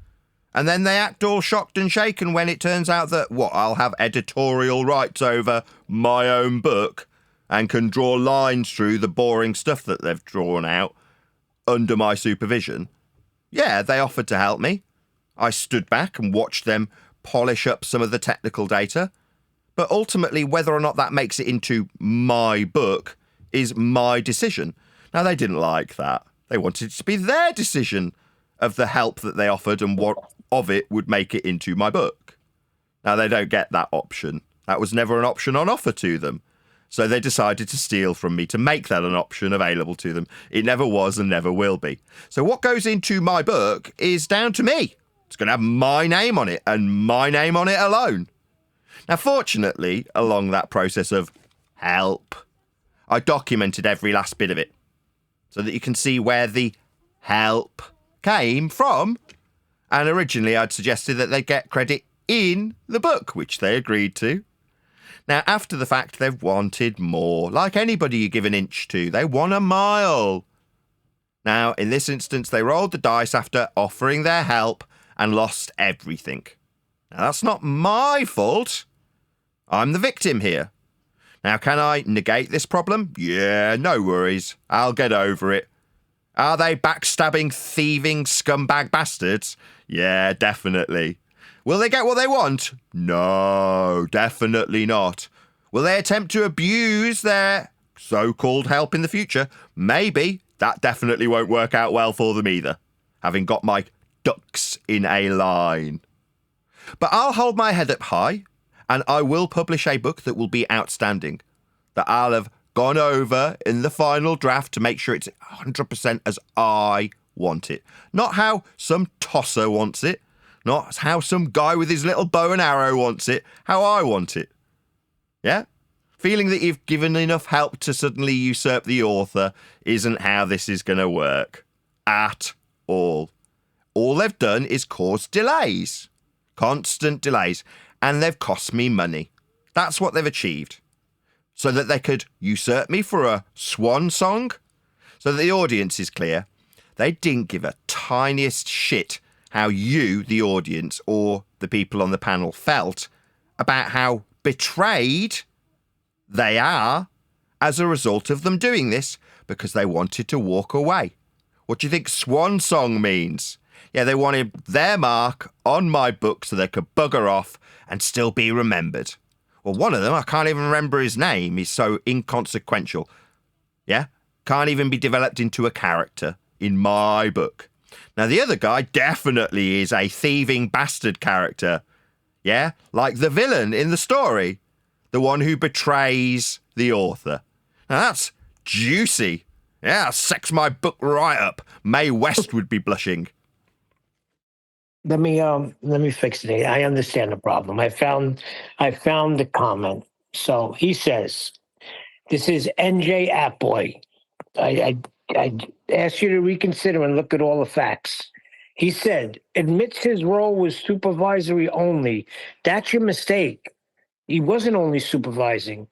And then they act all shocked and shaken when it turns out that, I'll have editorial rights over my own book and can draw lines through the boring stuff that they've drawn out under my supervision. Yeah, they offered to help me. I stood back and watched them polish up some of the technical data. But ultimately, whether or not that makes it into my book is my decision. Now, they didn't like that. They wanted it to be their decision of the help that they offered and what of it would make it into my book. Now, they don't get that option. That was never an option on offer to them. So they decided to steal from me to make that an option available to them. It never was and never will be. So what goes into my book is down to me. It's going to have my name on it and my name on it alone. Now, fortunately, along that process of help, I documented every last bit of it so that you can see where the help came from. And originally I'd suggested that they get credit in the book, which they agreed to. Now, after the fact, they've wanted more. Like anybody you give an inch to, they want a mile. Now, in this instance, they rolled the dice after offering their help and lost everything. Now, that's not my fault. I'm the victim here. Now, can I negate this problem? Yeah, no worries. I'll get over it. Are they backstabbing, thieving, scumbag bastards? Yeah, definitely. Will they get what they want? No, definitely not. Will they attempt to abuse their so-called help in the future? Maybe. That definitely won't work out well for them either, having got my ducks in a line. But I'll hold my head up high, and I will publish a book that will be outstanding, that I'll have gone over in the final draft to make sure it's 100% as I want it. Not how some tosser wants it, not how some guy with his little bow and arrow wants it, how I want it. Yeah? Feeling that you've given enough help to suddenly usurp the author isn't how this is going to work. At all. All they've done is cause delays. Constant delays. And they've cost me money. That's what they've achieved. So that they could usurp me for a swan song? So that the audience is clear. They didn't give a tiniest shit how you, the audience, or the people on the panel felt about how betrayed they are as a result of them doing this, because they wanted to walk away. What do you think swan song means? Yeah, they wanted their mark on my book so they could bugger off and still be remembered. Well, one of them, I can't even remember his name. He's so inconsequential. Yeah? Can't even be developed into a character in my book. Now, the other guy definitely is a thieving bastard character. Yeah? Like the villain in the story. The one who betrays the author. Now, that's juicy. Yeah, sex my book right up. Mae West would be blushing. Let me fix it. I understand the problem. I found the comment. So he says, "This is NJ Appboy. I asked you to reconsider and look at all the facts." He said, "Admits his role was supervisory only. That's your mistake. He wasn't only supervising,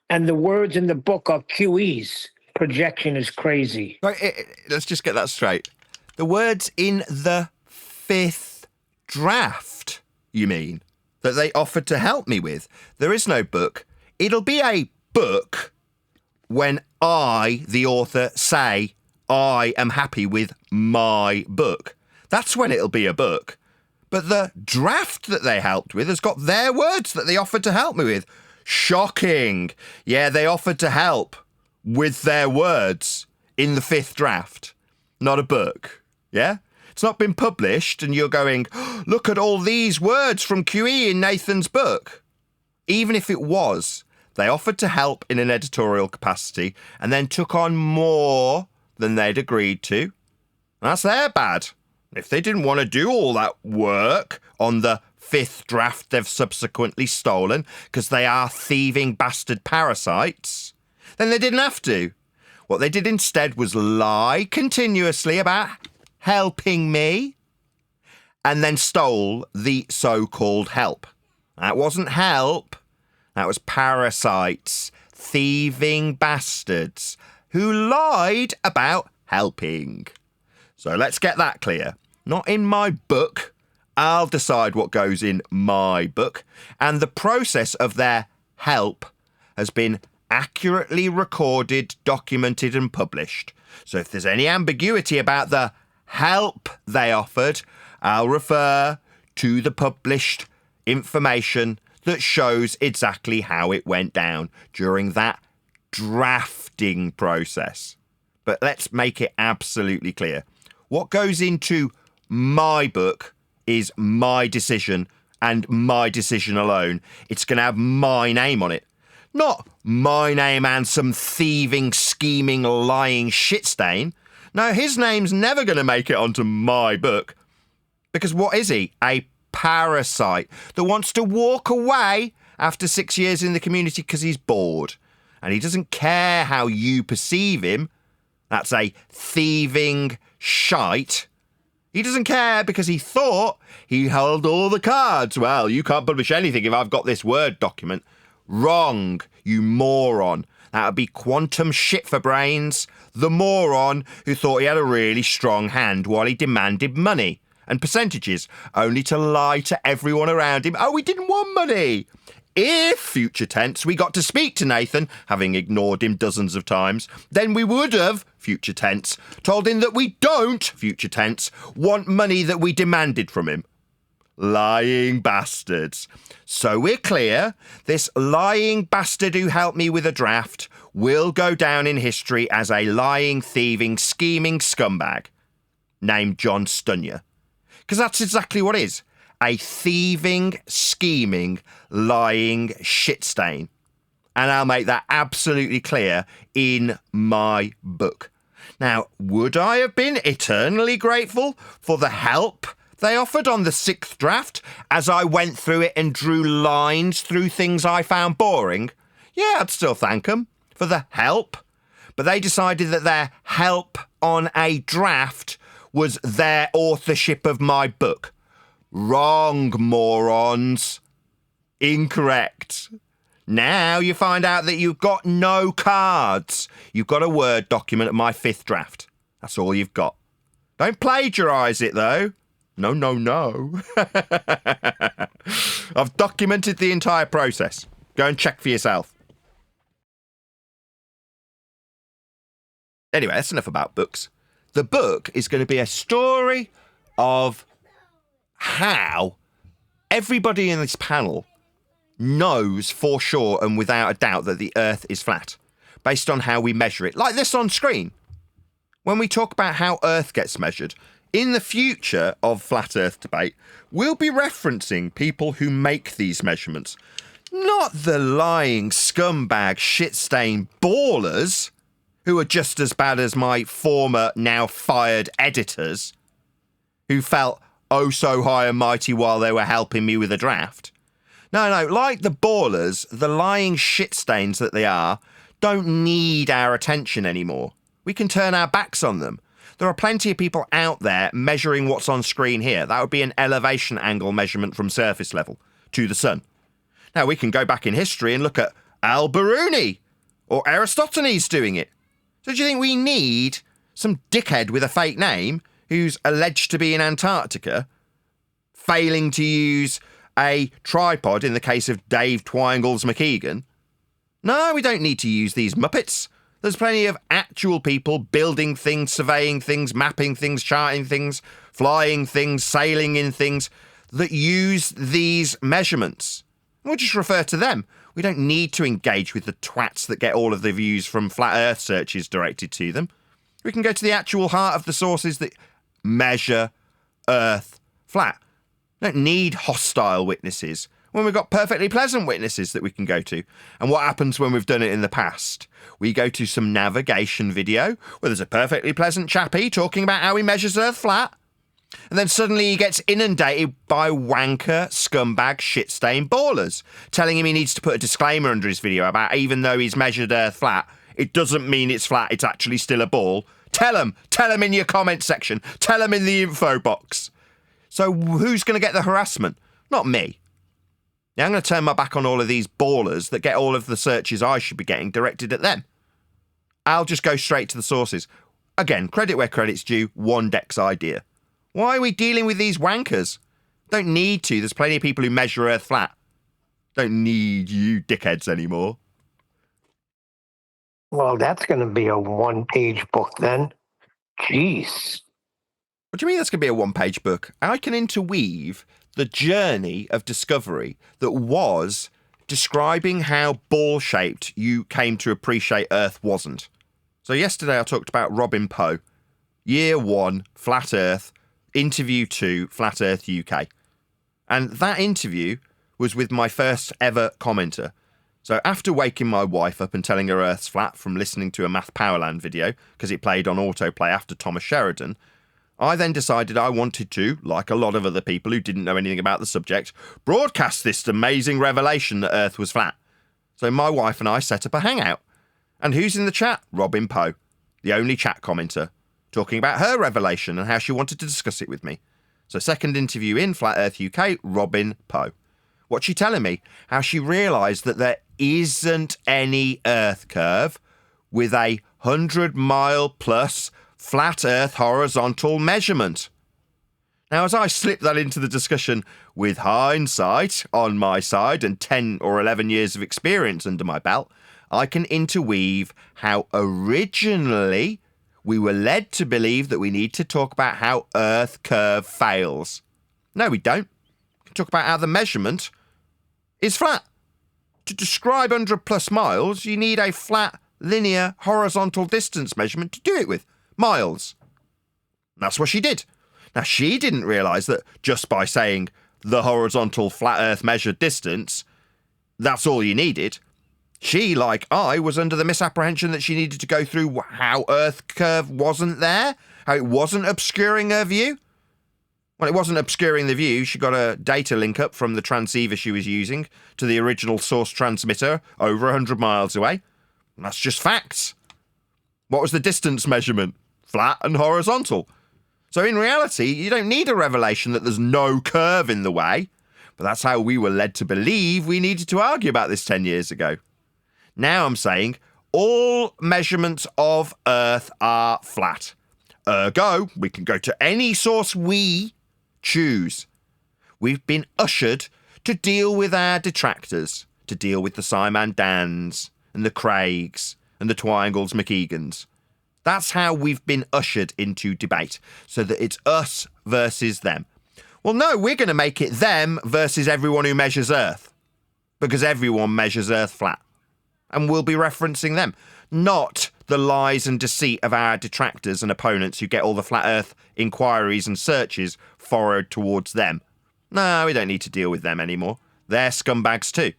and the words in the book are QEs. Projection is crazy." Right, let's just get that straight. The words in the 5th draft, you mean, that they offered to help me with. There is no book. It'll be a book when I, the author, say I am happy with my book. That's when it'll be a book. But the draft that they helped with has got their words that they offered to help me with. Shocking. Yeah, they offered to help with their words in the 5th draft. Not a book. Yeah? It's not been published and you're going, oh, look at all these words from QE in Nathan's book. Even if it was, they offered to help in an editorial capacity and then took on more than they'd agreed to. That's their bad. If they didn't want to do all that work on the 5th draft they've subsequently stolen because they are thieving bastard parasites, then they didn't have to. What they did instead was lie continuously about helping me and then stole the so-called help. That wasn't help. That was parasites, thieving bastards who lied about helping. So let's get that clear. Not in my book. I'll decide what goes in my book. And the process of their help has been accurately recorded, documented and published. So if there's any ambiguity about the help they offered, I'll refer to the published information that shows exactly how it went down during that drafting process. But let's make it absolutely clear. What goes into my book is my decision and my decision alone. It's going to have my name on it. Not my name and some thieving, scheming, lying shit stain. No, his name's never going to make it onto my book. Because what is he? A parasite that wants to walk away after 6 years in the community because he's bored. And he doesn't care how you perceive him. That's a thieving shite. He doesn't care because he thought he held all the cards. Well, you can't publish anything if I've got this Word document. Wrong, you moron. That would be quantum shit for brains. The moron who thought he had a really strong hand while he demanded money and percentages, only to lie to everyone around him. Oh, we didn't want money. If, future tense, we got to speak to Nathan, having ignored him dozens of times, then we would have, future tense, told him that we don't, future tense, want money that we demanded from him. Lying bastards. So we're clear, this lying bastard who helped me with a draft will go down in history as a lying, thieving, scheming scumbag named John Stunyer. Because that's exactly what it is. A thieving, scheming, lying shit stain. And I'll make that absolutely clear in my book. Now, would I have been eternally grateful for the help they offered on the 6th draft as I went through it and drew lines through things I found boring? Yeah, I'd still thank them for the help. But they decided that their help on a draft was their authorship of my book. Wrong, morons. Incorrect. Now you find out that you've got no cards. You've got a Word document of my 5th draft. That's all you've got. Don't plagiarise it, though. No, no, no. I've documented the entire process. Go and check for yourself. Anyway, that's enough about books. The book is going to be a story of how everybody in this panel knows for sure and without a doubt that the Earth is flat, based on how we measure it. Like this on screen. When we talk about how Earth gets measured, in the future of Flat Earth debate, we'll be referencing people who make these measurements. Not the lying scumbag shit-stained ballers who are just as bad as my former, now fired editors who felt oh so high and mighty while they were helping me with a draft. No, like the ballers, the lying shit stains that they are, don't need our attention anymore. We can turn our backs on them. There are plenty of people out there measuring what's on screen here. That would be an elevation angle measurement from surface level to the sun. Now, we can go back in history and look at Al-Biruni or Aristophanes doing it. So do you think we need some dickhead with a fake name who's alleged to be in Antarctica, failing to use a tripod in the case of Dave Twangles McKeegan? No, we don't need to use these Muppets. There's plenty of actual people building things, surveying things, mapping things, charting things, flying things, sailing in things that use these measurements. We'll just refer to them. We don't need to engage with the twats that get all of the views from flat Earth searches directed to them. We can go to the actual heart of the sources that measure Earth flat. We don't need hostile witnesses when we've got perfectly pleasant witnesses that we can go to. And what happens when we've done it in the past? We go to some navigation video where there's a perfectly pleasant chappie talking about how he measures Earth flat. And then suddenly he gets inundated by wanker, scumbag, shit-stained ballers, telling him he needs to put a disclaimer under his video about even though he's measured Earth flat, it doesn't mean it's flat, it's actually still a ball. Tell him in your comment section. Tell him in the info box. So who's going to get the harassment? Not me. Now I'm going to turn my back on all of these ballers that get all of the searches I should be getting directed at them. I'll just go straight to the sources. Again, credit where credit's due, one Deck's idea. Why are we dealing with these wankers? Don't need to. There's plenty of people who measure Earth flat. Don't need you dickheads anymore. Well, that's going to be a one-page book then. Jeez. What do you mean that's going to be a one-page book? I can interweave the journey of discovery that was describing how ball-shaped you came to appreciate Earth wasn't. So yesterday I talked about Robin Poe. Year 1, Flat Earth. Interview 2, Flat Earth UK. And that interview was with my first ever commenter. So after waking my wife up and telling her Earth's flat from listening to a Math Powerland video, because it played on autoplay after Thomas Sheridan, I then decided I wanted to, like a lot of other people who didn't know anything about the subject, broadcast this amazing revelation that Earth was flat. So my wife and I set up a hangout. And who's in the chat? Robin Poe, the only chat commenter, talking about her revelation and how she wanted to discuss it with me. So second interview in Flat Earth UK, Robin Poe. What's she telling me? How she realised that there isn't any Earth curve with a 100-mile plus flat Earth horizontal measurement. Now, as I slip that into the discussion with hindsight on my side and 10 or 11 years of experience under my belt, I can interweave how originally we were led to believe that we need to talk about how Earth curve fails. No, we don't. We can talk about how the measurement is flat. To describe 100 plus miles, you need a flat, linear, horizontal distance measurement to do it with. Miles. And that's what she did. Now, she didn't realise that just by saying the horizontal flat Earth measured distance, that's all you needed. She, like I, was under the misapprehension that she needed to go through how Earth curve wasn't there, how it wasn't obscuring her view. Well, it wasn't obscuring the view. She got a data link up from the transceiver she was using to the original source transmitter over 100 miles away. And that's just facts. What was the distance measurement? Flat and horizontal. So in reality, you don't need a revelation that there's no curve in the way, but that's how we were led to believe we needed to argue about this 10 years ago. Now I'm saying all measurements of Earth are flat. Ergo, we can go to any source we choose. We've been ushered to deal with our detractors, to deal with the Simon Dans and the Craigs and the Twangles McEgans. That's how we've been ushered into debate, so that it's us versus them. Well, no, we're going to make it them versus everyone who measures Earth, because everyone measures Earth flat. And we'll be referencing them, not the lies and deceit of our detractors and opponents who get all the flat Earth inquiries and searches forwarded towards them. No, we don't need to deal with them anymore. They're scumbags too.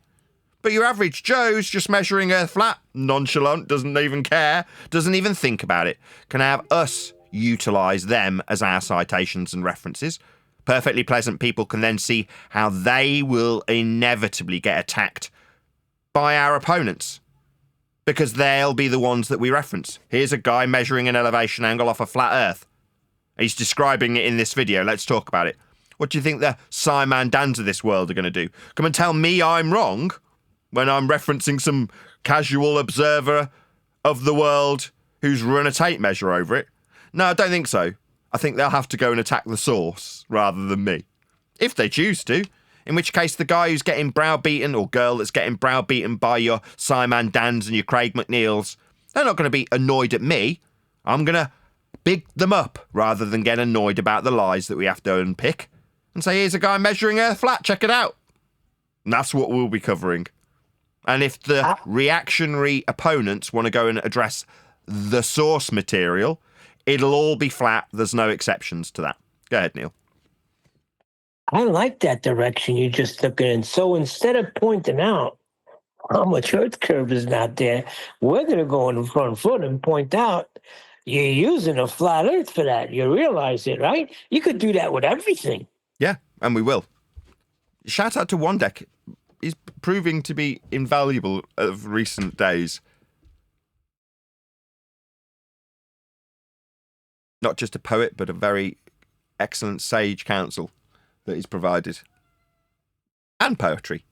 But your average Joe's just measuring Earth flat, nonchalant, doesn't even care, doesn't even think about it. Can have us utilise them as our citations and references. Perfectly pleasant people can then see how they will inevitably get attacked by our opponents, because they'll be the ones that we reference. Here's a guy measuring an elevation angle off a flat Earth. He's describing it in this video. Let's talk about it. What do you think the Simon Dans of this world are going to do? Come and tell me I'm wrong when I'm referencing some casual observer of the world who's run a tape measure over it? No, I don't think so. I think they'll have to go and attack the source rather than me, if they choose to. In which case, the guy who's getting browbeaten, or girl that's getting browbeaten by your Simon Dans and your Craig McNeils, they're not going to be annoyed at me. I'm going to big them up rather than get annoyed about the lies that we have to unpick and say, here's a guy measuring Earth flat, check it out. And that's what we'll be covering. And if the reactionary opponents want to go and address the source material, it'll all be flat. There's no exceptions to that. Go ahead, Neil. I like that direction you just took in. So instead of pointing out how much Earth curve is not there, we're going to go on the front foot and point out you're using a flat Earth for that. You realize it, right? You could do that with everything. Yeah, and we will. Shout out to One Deck. He's proving to be invaluable of recent days. Not just a poet, but a very excellent sage counsel that he's provided. And poetry.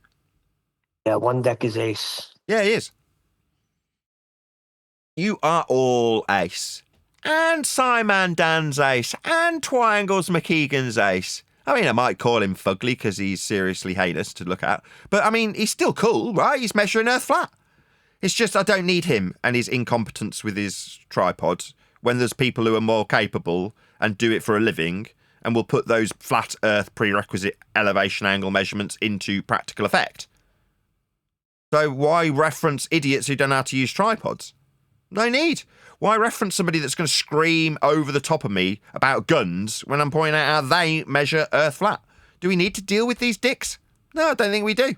Yeah, One Deck is ace. Yeah, he is. You are all ace. And Simon Dan's ace. And Twangles McEgan's ace. I mean, I might call him fugly because he's seriously heinous to look at. But, I mean, he's still cool, right? He's measuring Earth flat. It's just I don't need him and his incompetence with his tripod when there's people who are more capable and do it for a living and will put those flat Earth prerequisite elevation angle measurements into practical effect. So why reference idiots who don't know how to use tripods? No need. Why reference somebody that's going to scream over the top of me about guns when I'm pointing out how they measure Earth flat? Do we need to deal with these dicks? No, I don't think we do.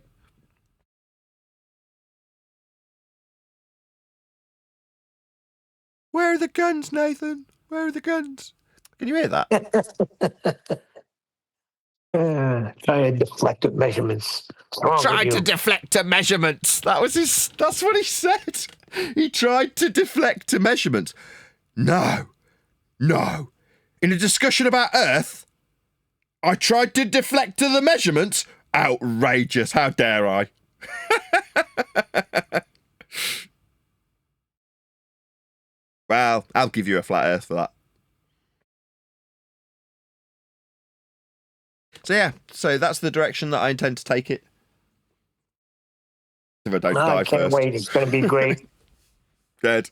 Where are the guns, Nathan? Where are the guns? Can you hear that? Try to deflect with measurements. Tried to deflect to measurements. That's what he said. He tried to deflect to measurements. No. In a discussion about Earth, I tried to deflect to the measurements. Outrageous. How dare I? Well, I'll give you a flat earth for that. So yeah, so that's the direction that I intend to take it. If I don't die I can't first. wait. It's going to be great. Dead.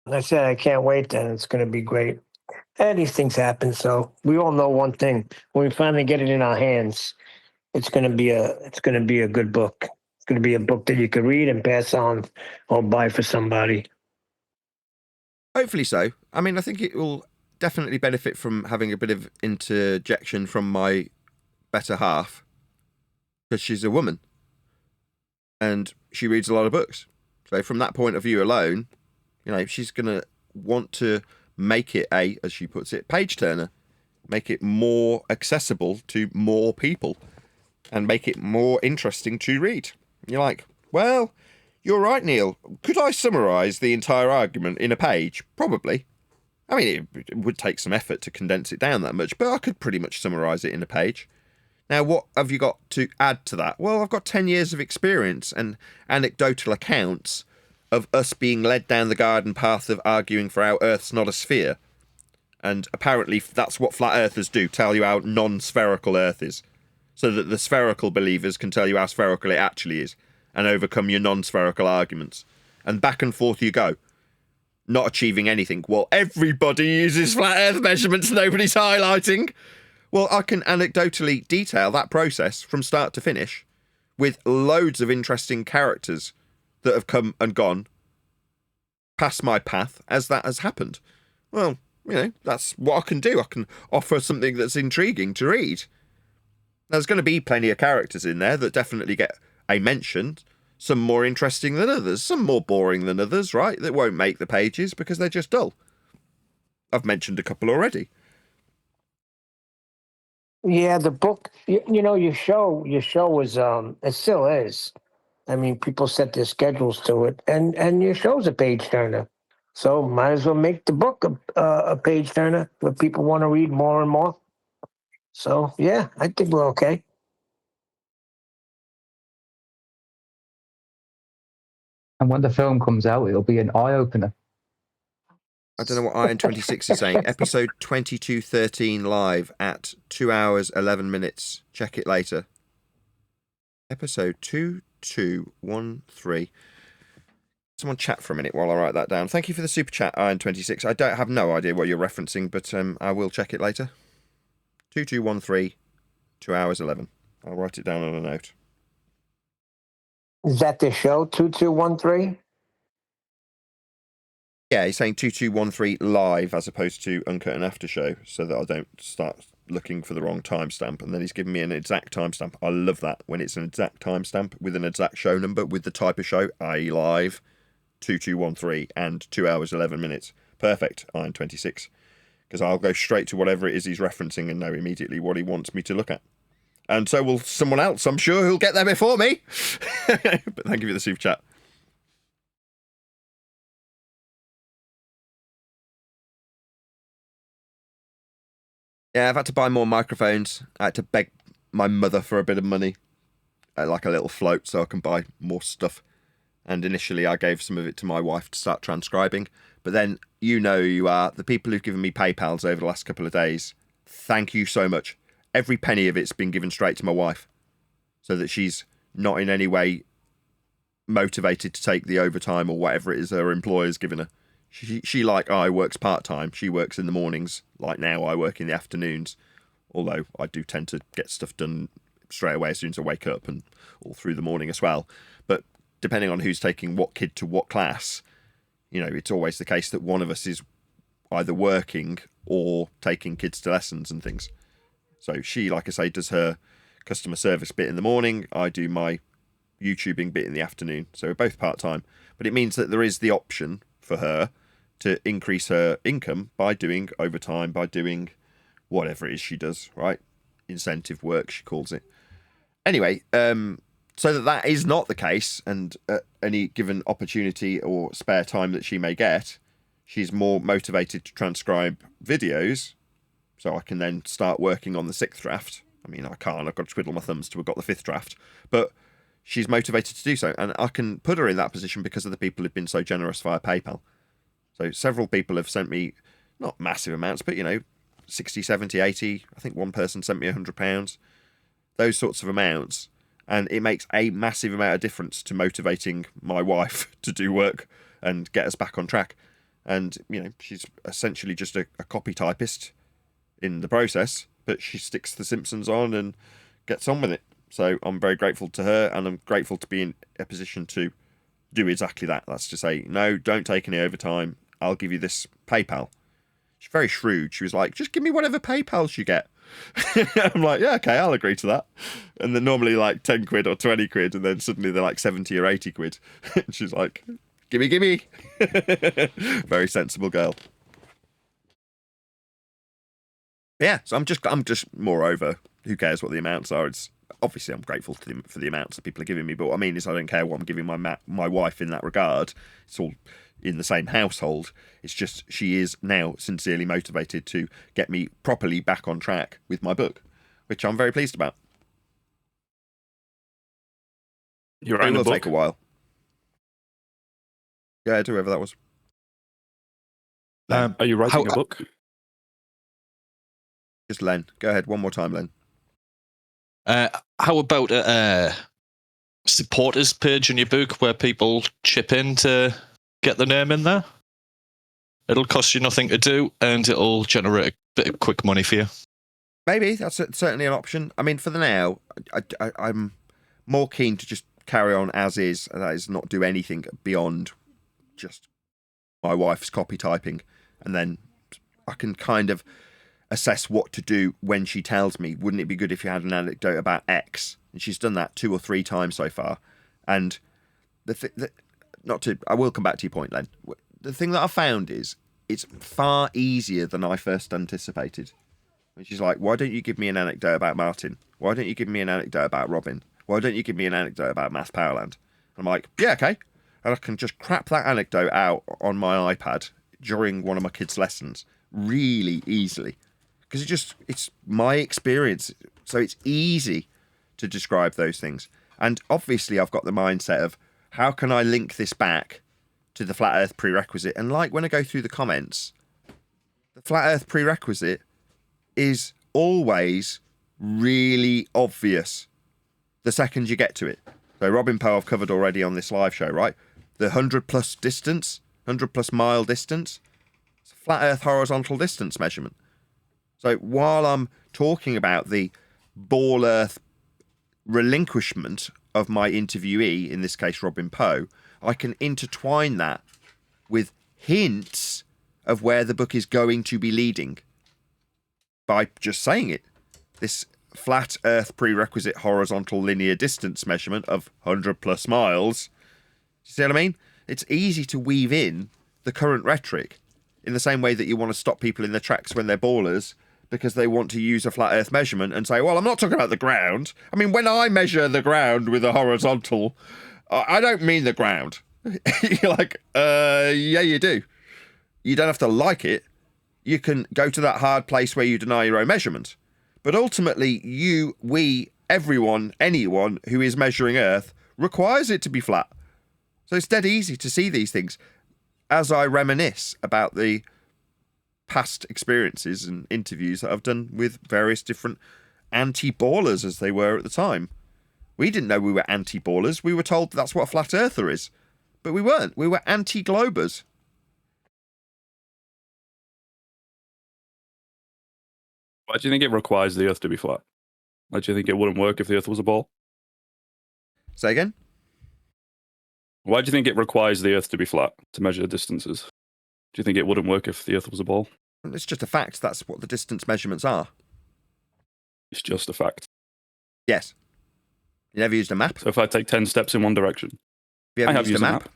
I said I can't wait. Then it's going to be great. And these things happen. So we all know one thing: when we finally get it in our hands, it's going to be a good book. It's going to be a book that you can read and pass on or buy for somebody. Hopefully so. I mean, I think it will definitely benefit from having a bit of interjection from my better half, because she's a woman and she reads a lot of books. So from that point of view alone, you know, she's going to want to make it a, as she puts it, page turner, make it more accessible to more people and make it more interesting to read. You're like, well, you're right, Neil. Could I summarise the entire argument in a page? Probably. I mean, it would take some effort to condense it down that much, but I could pretty much summarise it in a page. Now, what have you got to add to that? Well, I've got 10 years of experience and anecdotal accounts of us being led down the garden path of arguing for how Earth's not a sphere. And apparently that's what flat earthers do, tell you how non-spherical Earth is, so that the spherical believers can tell you how spherical it actually is and overcome your non-spherical arguments. And back and forth you go, not achieving anything. Well, everybody uses flat Earth measurements, nobody's highlighting. Well, I can anecdotally detail that process from start to finish with loads of interesting characters that have come and gone past my path as that has happened. Well, you know, that's what I can do. I can offer something that's intriguing to read. There's going to be plenty of characters in there that definitely get a mention. Some more interesting than others, some more boring than others, right? That won't make the pages because they're just dull. I've mentioned a couple already. Yeah, the book. Your show was it still is. I mean, people set their schedules to it, and your show's a page turner. So might as well make the book a page turner where people want to read more and more. So yeah, I think we're okay. And when the film comes out, it'll be an eye opener. I don't know what Iron 26 is saying. Episode 2213 live at 2 hours 11 minutes. Check it later. Episode 2213. Someone chat for a minute while I write that down. Thank you for the super chat, Iron 26. I don't have no idea what you're referencing, but I will check it later. 2213, 2 hours 11. I'll write it down on a note. Is that the show 2213? Yeah, he's saying 2213 live as opposed to Uncut and After Show, so that I don't start looking for the wrong timestamp. And then he's given me an exact timestamp. I love that when it's an exact timestamp with an exact show number with the type of show, i.e. live, 2213 and 2 hours 11 minutes. Perfect, Iron 26. Because I'll go straight to whatever it is he's referencing and know immediately what he wants me to look at. And so will someone else, I'm sure, who'll get there before me. But thank you for the super chat. Yeah, I've had to buy more microphones. I had to beg my mother for a bit of money, like a little float, so I can buy more stuff. And initially I gave some of it to my wife to start transcribing. But then, you know who you are, the people who've given me PayPals over the last couple of days, thank you so much. Every penny of it's been given straight to my wife, so that she's not in any way motivated to take the overtime or whatever it is her employer's given her. She like I, works part-time. She works in the mornings. Like now, I work in the afternoons. Although I do tend to get stuff done straight away as soon as I wake up and all through the morning as well. But depending on who's taking what kid to what class, you know, it's always the case that one of us is either working or taking kids to lessons and things. So she, like I say, does her customer service bit in the morning. I do my YouTubing bit in the afternoon. So we're both part-time. But it means that there is the option for her to increase her income by doing overtime, by doing whatever it is she does, right? Incentive work, she calls it. Anyway, so that is not the case, and at any given opportunity or spare time that she may get, she's more motivated to transcribe videos, so I can then start working on the 6th draft. I mean, I can't, I've got to twiddle my thumbs till we've got the 5th draft, but she's motivated to do so. And I can put her in that position because of the people who've been so generous via PayPal. So several people have sent me, not massive amounts, but, 60, 70, 80. I think one person sent me £100. Those sorts of amounts. And it makes a massive amount of difference to motivating my wife to do work and get us back on track. And, she's essentially just a copy typist in the process, but she sticks The Simpsons on and gets on with it. So I'm very grateful to her, and I'm grateful to be in a position to do exactly that. That's to say, no, don't take any overtime. I'll give you this PayPal. She's very shrewd. She was like, just give me whatever PayPals you get. I'm like, yeah, okay, I'll agree to that. And they're normally like 10 quid or 20 quid, and then suddenly they're like 70 or 80 quid. And she's like, gimme. Very sensible girl. Yeah, so I'm just moreover, who cares what the amounts are? It's obviously I'm grateful to them for the amounts that people are giving me, but what I mean is I don't care what I'm giving my wife in that regard. It's all in the same household. It's just she is now sincerely motivated to get me properly back on track with my book, which I'm very pleased about. You're It writing a will book? take a while. Yeah, whoever that was. Are you writing a book? Just Len. Go ahead, one more time, Len. How about a supporters page on your book where people chip in to get the name in there? It'll cost you nothing to do, and it'll generate a bit of quick money for you. Maybe that's certainly an option. I mean, for the now, I'm more keen to just carry on as is, and that is not do anything beyond just my wife's copy typing, and then I can kind of assess what to do when she tells me, wouldn't it be good if you had an anecdote about X? And she's done that 2 or 3 times so far. And I will come back to your point, Len. The thing that I found is it's far easier than I first anticipated. And she's like, why don't you give me an anecdote about Martin? Why don't you give me an anecdote about Robin? Why don't you give me an anecdote about Mass Powerland? I'm like, yeah, okay. And I can just crap that anecdote out on my iPad during one of my kids' lessons really easily. Because it's my experience. So it's easy to describe those things. And obviously I've got the mindset of how can I link this back to the Flat Earth prerequisite? And like when I go through the comments, the Flat Earth prerequisite is always really obvious the second you get to it. So Robin Poe I've covered already on this live show, right? The 100 plus mile distance. It's a Flat Earth horizontal distance measurement. So while I'm talking about the ball Earth relinquishment of my interviewee, in this case Robin Poe, I can intertwine that with hints of where the book is going to be leading by just saying it. This Flat Earth prerequisite horizontal linear distance measurement of 100 plus miles. You see what I mean? It's easy to weave in the current rhetoric in the same way that you want to stop people in their tracks when they're ballers because they want to use a flat earth measurement and say, well, I'm not talking about the ground. I mean, when I measure the ground with a horizontal, I don't mean the ground. You're like, yeah, you do. You don't have to like it. You can go to that hard place where you deny your own measurement. But ultimately, you, we, everyone, anyone who is measuring Earth requires it to be flat. So it's dead easy to see these things. As I reminisce about the past experiences and interviews that I've done with various different anti-ballers as they were at the time. We didn't know we were anti-ballers. We were told that's what a flat earther is. But we weren't. We were anti-globers. Why do you think it requires the Earth to be flat? Why do you think it wouldn't work if the Earth was a ball? Say again? Why do you think it requires the Earth to be flat to measure distances? Do you think it wouldn't work if the Earth was a ball? It's just a fact. That's what the distance measurements are. It's just a fact. Yes. You never used a map? So if I take 10 steps in one direction, I have used a map.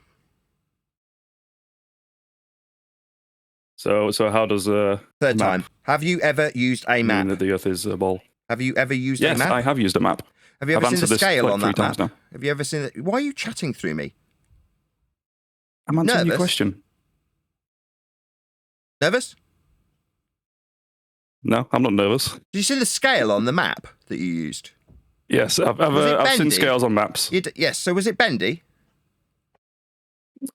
So how does Third time. Have you ever used a map? mean that the Earth is a ball? Have you ever used a Yes, map? I have used a map. Have you ever I've seen the answered this scale like on 3 that times map? now. Have you ever seen it? Why are you chatting through me? I'm answering your Nervous? question. Nervous? No, I'm not nervous. Did you see the scale on the map that you used? Yes, I've Was it seen bendy? scales on maps. Yes, so was it bendy?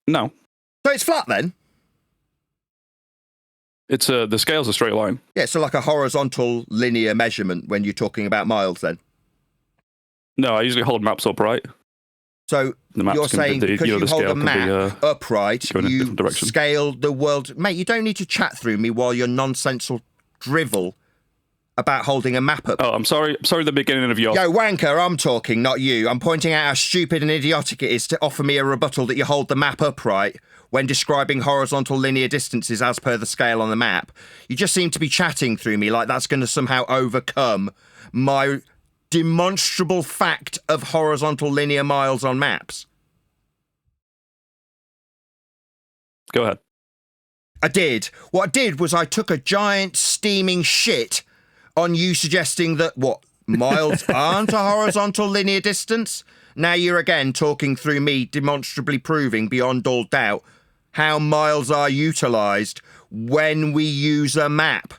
No, So it's flat then? it's the scale's a straight line. Yeah, so like a horizontal linear measurement when you're talking about miles then. No, I usually hold maps upright. So The maps you're can saying be, because the you hold scale the can map be, upright, go in a you different direction. scale the world. Mate, you don't need to chat through me while you're nonsensical drivel about holding a map up. Oh, I'm sorry. The beginning of your. Yo, wanker, I'm talking, not you. I'm pointing out how stupid and idiotic it is to offer me a rebuttal that you hold the map upright when describing horizontal linear distances as per the scale on the map. You just seem to be chatting through me like that's going to somehow overcome my demonstrable fact of horizontal linear miles on maps. Go ahead. I did. What I did was I took a giant steaming shit on you suggesting that, what, miles aren't a horizontal linear distance? Now you're again talking through me, demonstrably proving beyond all doubt how miles are utilised when we use a map.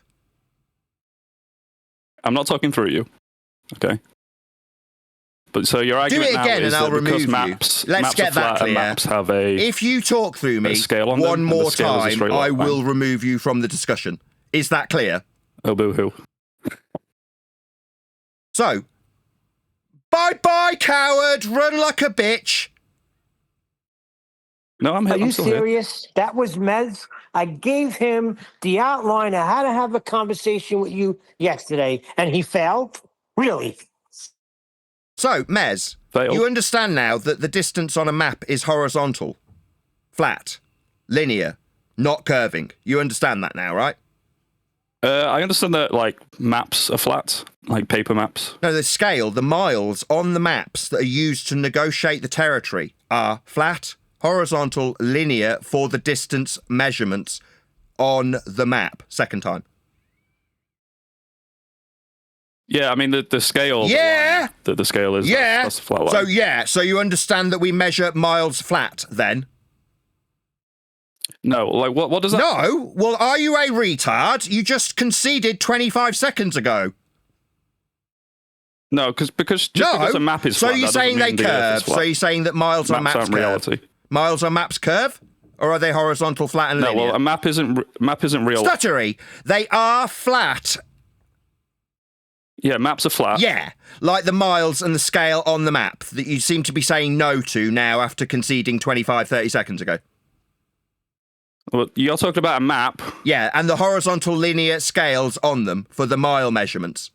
I'm not talking through you. Okay. But so your Do argument it again now is and I'll that because remove maps, you. Let's maps get are that flat and clear. maps have a. If you talk through me scale on them, one and the more scale is a time, straight I line. will remove you from the discussion. Is that clear? Oh, boo-hoo. So, bye-bye, coward. Run like a bitch. No, I'm here. Are you I'm still here. serious? That was Mez. I gave him the outline of how to have a conversation with you yesterday, and he failed? Really? So, Mez, Failed. you understand now that the distance on a map is horizontal, flat, linear, not curving. You understand that now, right? I understand that like maps are flat, like paper maps. No, the scale, the miles on the maps that are used to negotiate the territory are flat, horizontal, linear for the distance measurements on the map. Second time. Yeah, I mean the scale. Yeah. The scale is. Yeah. That's a flat line. So you understand that we measure miles flat then? No, like what does that? No. Well, are you a retard? You just conceded 25 seconds ago. No, because a map is so flat. you're that saying doesn't they mean the Earth curve. is flat. So you're saying that miles on maps aren't curve. reality. Miles on maps curve, or are they horizontal, flat, and linear? No, well, a map isn't real. Stuttery. They are flat. Yeah, maps are flat. Yeah, like the miles and the scale on the map that you seem to be saying no to now after conceding 25, 30 seconds ago. Well, you're talking about a map. Yeah, and the horizontal linear scales on them for the mile measurements.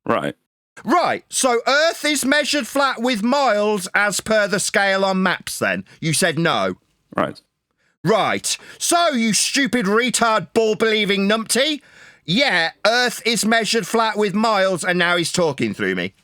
Right. Right, so Earth is measured flat with miles as per the scale on maps then. You said no. Right. Right, so you stupid retard ball-believing numpty. Yeah, Earth is measured flat with miles and now he's talking through me.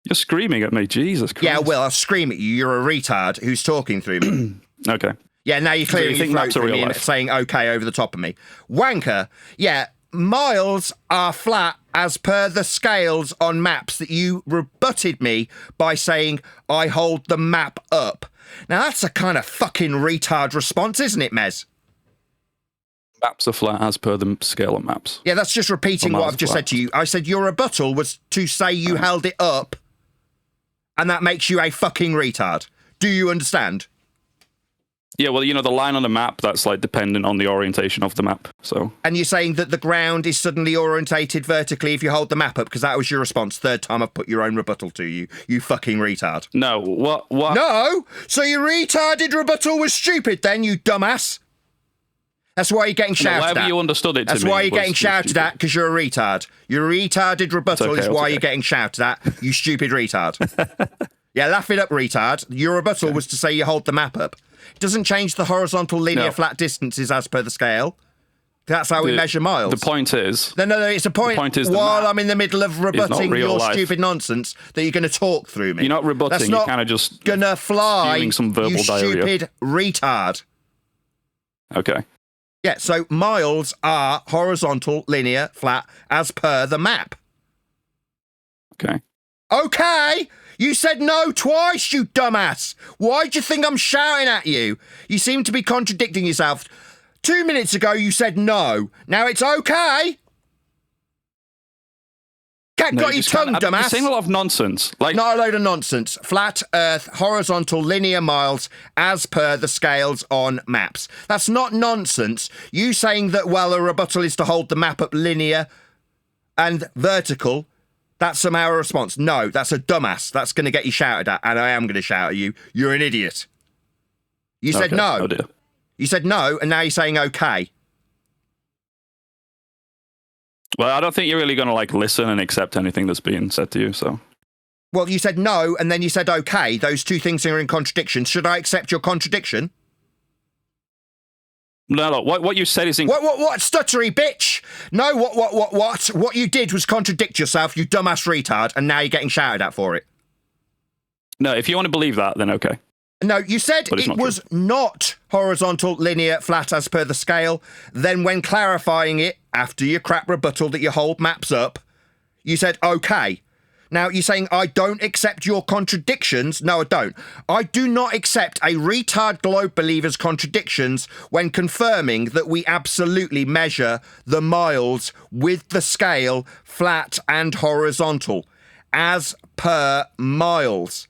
You're screaming at me, Jesus Christ. Yeah, well, I'll scream at you. You're a retard who's talking through me. Okay. Yeah, now you're clearing So you think your throat maps are through real me and life? saying okay over the top of me. Wanker, yeah, miles are flat as per the scales on maps that you rebutted me by saying I hold the map up. Now that's a kind of fucking retard response, isn't it, Mez? Maps are flat as per the scale on maps. Yeah, that's just repeating Well, what miles I've just flat. said to you. I said your rebuttal was to say you held it up, and that makes you a fucking retard. Do you understand? Yeah, well, you know, the line on the map, that's like dependent on the orientation of the map. So, And you're saying that the ground is suddenly orientated vertically if you hold the map up, because that was your response. Third time I've put your own rebuttal to you, you fucking retard. no, what? No! So your retarded rebuttal was stupid then, you dumbass. That's why you're getting No, shouted however at. you understood it to That's me why you're was- getting was shouted stupid. at, because you're a retard. Your retarded rebuttal okay, is why okay. you're getting shouted at, you stupid retard. Yeah, laugh it up, retard. Your rebuttal was to say you hold the map up. It doesn't change the horizontal linear No. flat distances as per the scale. That's how we measure miles. The point is, No, it's a point. The point is the while map I'm in the middle of rebutting real your life. stupid nonsense that you're going to talk through me. you're not rebutting, That's you're not kind of just gonna fly, spewing some verbal you diarrhea. stupid retard. Okay. Yeah, so miles are horizontal, linear, flat, as per the map. Okay. Okay, you said no twice, you dumbass. Why do you think I'm shouting at you? You seem to be contradicting yourself. 2 minutes ago, you said no. Now it's okay. Got your just tongue, can't- You're dumbass. saying a lot of nonsense. Like, Not a load of nonsense. Flat Earth, horizontal, linear miles as per the scales on maps. That's not nonsense. You saying that, well, a rebuttal is to hold the map up linear and vertical, that's somehow a response. No, that's a dumbass. That's going to get you shouted at, and I am going to shout at you. You're an idiot. You said okay. no. Oh dear. You said no, and now you're saying okay. Well, I don't think you're really going to like listen and accept anything that's being said to you. So, Well, you said no, and then you said okay. Those two things are in contradiction. Should I accept your contradiction? no. What you said is What, stuttery bitch? No, what? What you did was contradict yourself, you dumbass retard, and now you're getting shouted at for it. no. If you want to believe that, then okay. No, you said But it's it not was not horizontal, linear, flat as per the scale. Then when clarifying it, after your crap rebuttal that you hold maps up, you said okay. Now, you're saying I don't accept your contradictions. No, I don't. I do not accept a retard globe believer's contradictions when confirming that we absolutely measure the miles with the scale flat and horizontal as per miles.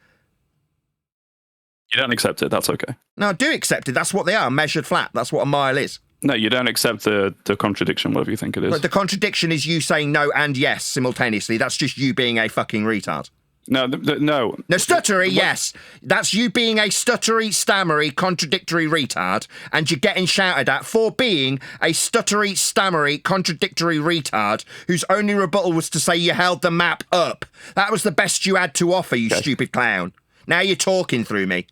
You don't accept it. That's okay. No, I do accept it. That's what they are, measured flat. That's what a mile is. No, you don't accept the contradiction, whatever you think it is. But the contradiction is you saying no and yes simultaneously. That's just you being a fucking retard. No, no. No, stuttery, yes. That's you being a stuttery, stammery, contradictory retard, and you're getting shouted at for being a stuttery, stammery, contradictory retard whose only rebuttal was to say you held the map up. That was the best you had to offer, you stupid clown. Now you're talking through me.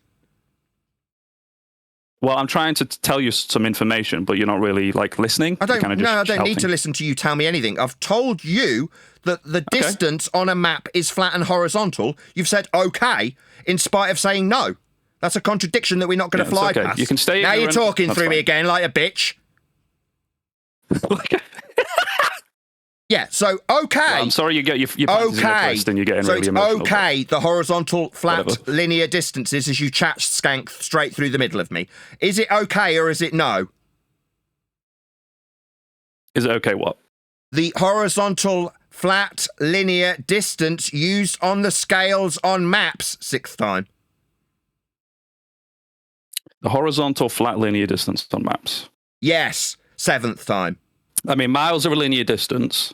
Well, I'm trying to tell you some information, but you're not really like listening. I don't need to listen to you tell me anything. I've told you that the distance on a map is flat and horizontal. You've said okay, in spite of saying no. That's a contradiction that we're not going to fly past. You can stay now ignorant. You're talking That's through me fine. again like a bitch. Yeah, so okay. Well, I'm sorry you get your panties in a twist and you're getting so really it's emotional. okay, the horizontal, flat, Whatever. linear distances as you chat skank straight through the middle of me. Is it okay or is it no? Is it okay what? The horizontal, flat, linear distance used on the scales on maps, 6th time. The horizontal flat linear distance on maps. Yes, 7th time. I mean, miles are a linear distance.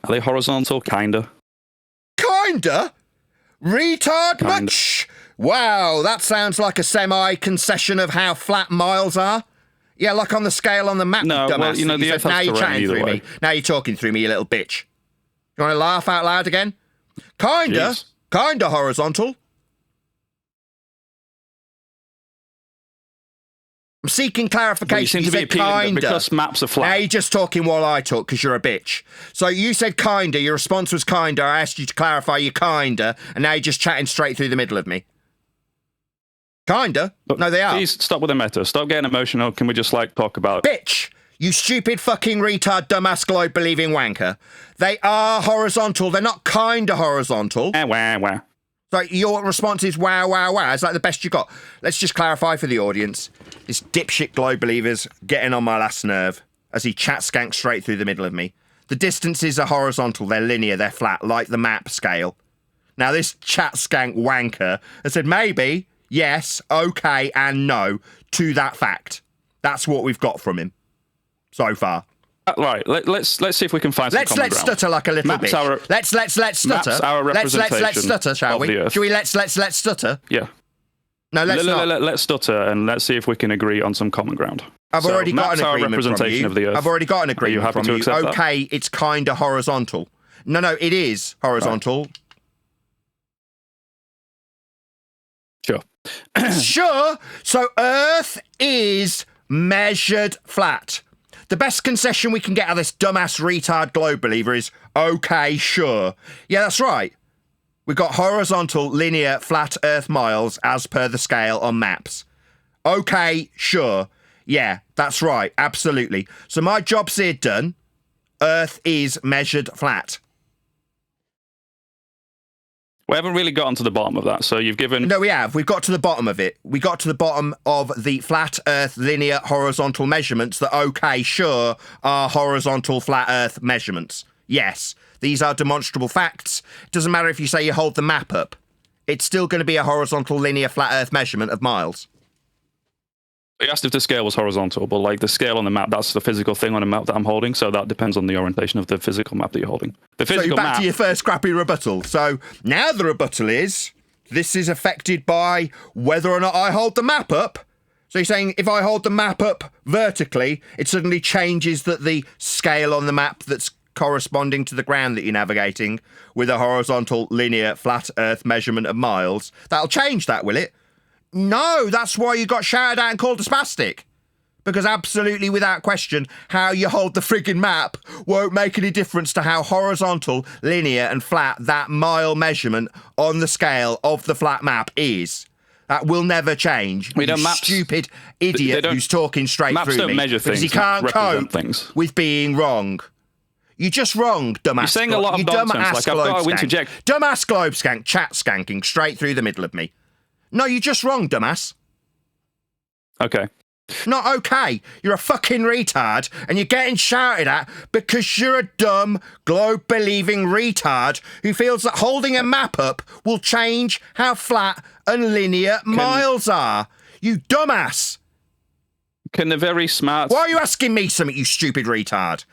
Are they horizontal? Kinda. Kinda? Retard Kinda. much? Wow, that sounds like a semi-concession of how flat miles are. Yeah, like on the scale on the map, No, you dumbass. well, you know, that the Earth said. Now has you're terrain chatting either through way. me. Now you're talking through me, you little bitch. You want to laugh out loud again? Kinda. Jeez. Kinda horizontal. I'm seeking clarification. Well, you seem to be said appealing that kinda. because maps are flat. Now you're just talking while I talk because you're a bitch. So you said kinda, your response was kinda, I asked you to clarify your kinda, and now you're just chatting straight through the middle of me. Kinda? No, they are. Please stop with the meta. Stop getting emotional. Can we just like talk about Bitch! You stupid fucking retard, dumbass, globe-believing wanker. They are horizontal, they're not kinda horizontal. Wah, wah. So your response is wow, wow, wow. Is that the best you got? Let's just clarify for the audience. This dipshit globe believer's getting on my last nerve as he chat skanks straight through the middle of me. The distances are horizontal, they're linear, they're flat, like the map scale. Now this chat skank wanker has said maybe, yes, okay, and no to that fact. That's what we've got from him so far. Right, let's see if we can find some Let's common ground. stutter like a little Maps bitch. Are, let's stutter. Maps are a let's representation stutter, shall of we? the Earth. Shall we let's stutter? Yeah. No, let's not. Let's stutter and let's see if we can agree on some common ground. I've already got maps an are a agreement from representation you. of the Earth. I've already got an Are you agreement happy from to you. accept that? Okay, it's kind of horizontal. No, it is horizontal. Sure. Sure. So Earth is measured flat. The best concession we can get out of this dumbass retard globe believer is okay, sure. Yeah, that's right. We've got horizontal, linear, flat Earth miles as per the scale on maps. Okay, sure. Yeah, that's right. Absolutely. So my job's here done. Earth is measured flat. We haven't really gotten to the bottom of that. So you've given... No, we have. We've got to the bottom of it. We got to the bottom of the flat Earth linear horizontal measurements that, okay, sure, are horizontal flat Earth measurements. Yes, these are demonstrable facts. It doesn't matter if you say you hold the map up. It's still going to be a horizontal linear flat Earth measurement of miles. You asked if the scale was horizontal, but like the scale on the map, that's the physical thing on a map that I'm holding, so that depends on the orientation of the physical map that you're holding. The So physical you're back map, to your first crappy rebuttal. So now the rebuttal is, this is affected by whether or not I hold the map up. So you're saying if I hold the map up vertically, it suddenly changes that the scale on the map that's corresponding to the ground that you're navigating with a horizontal linear flat Earth measurement of miles. That'll change that, will it? No, that's why you got shouted at and called a spastic. Because absolutely without question, how you hold the friggin' map won't make any difference to how horizontal, linear and flat that mile measurement on the scale of the flat map is. That will never change. We know You maps- stupid idiot who's talking straight maps through don't me. measure because he things, can't maps represent cope things. with being wrong. You're just wrong, dumbass. You're saying a lot of you nonsense, dumbass like I've got to globe interject. skank. Dumbass globe skank, chat skanking straight through the middle of me. No, you're just wrong, dumbass. okay. Not okay. You're a fucking retard and you're getting shouted at because you're a dumb, globe-believing retard who feels that holding a map up will change how flat and linear miles are. You dumbass. Can the very smart... Why are you asking me something, you stupid retard?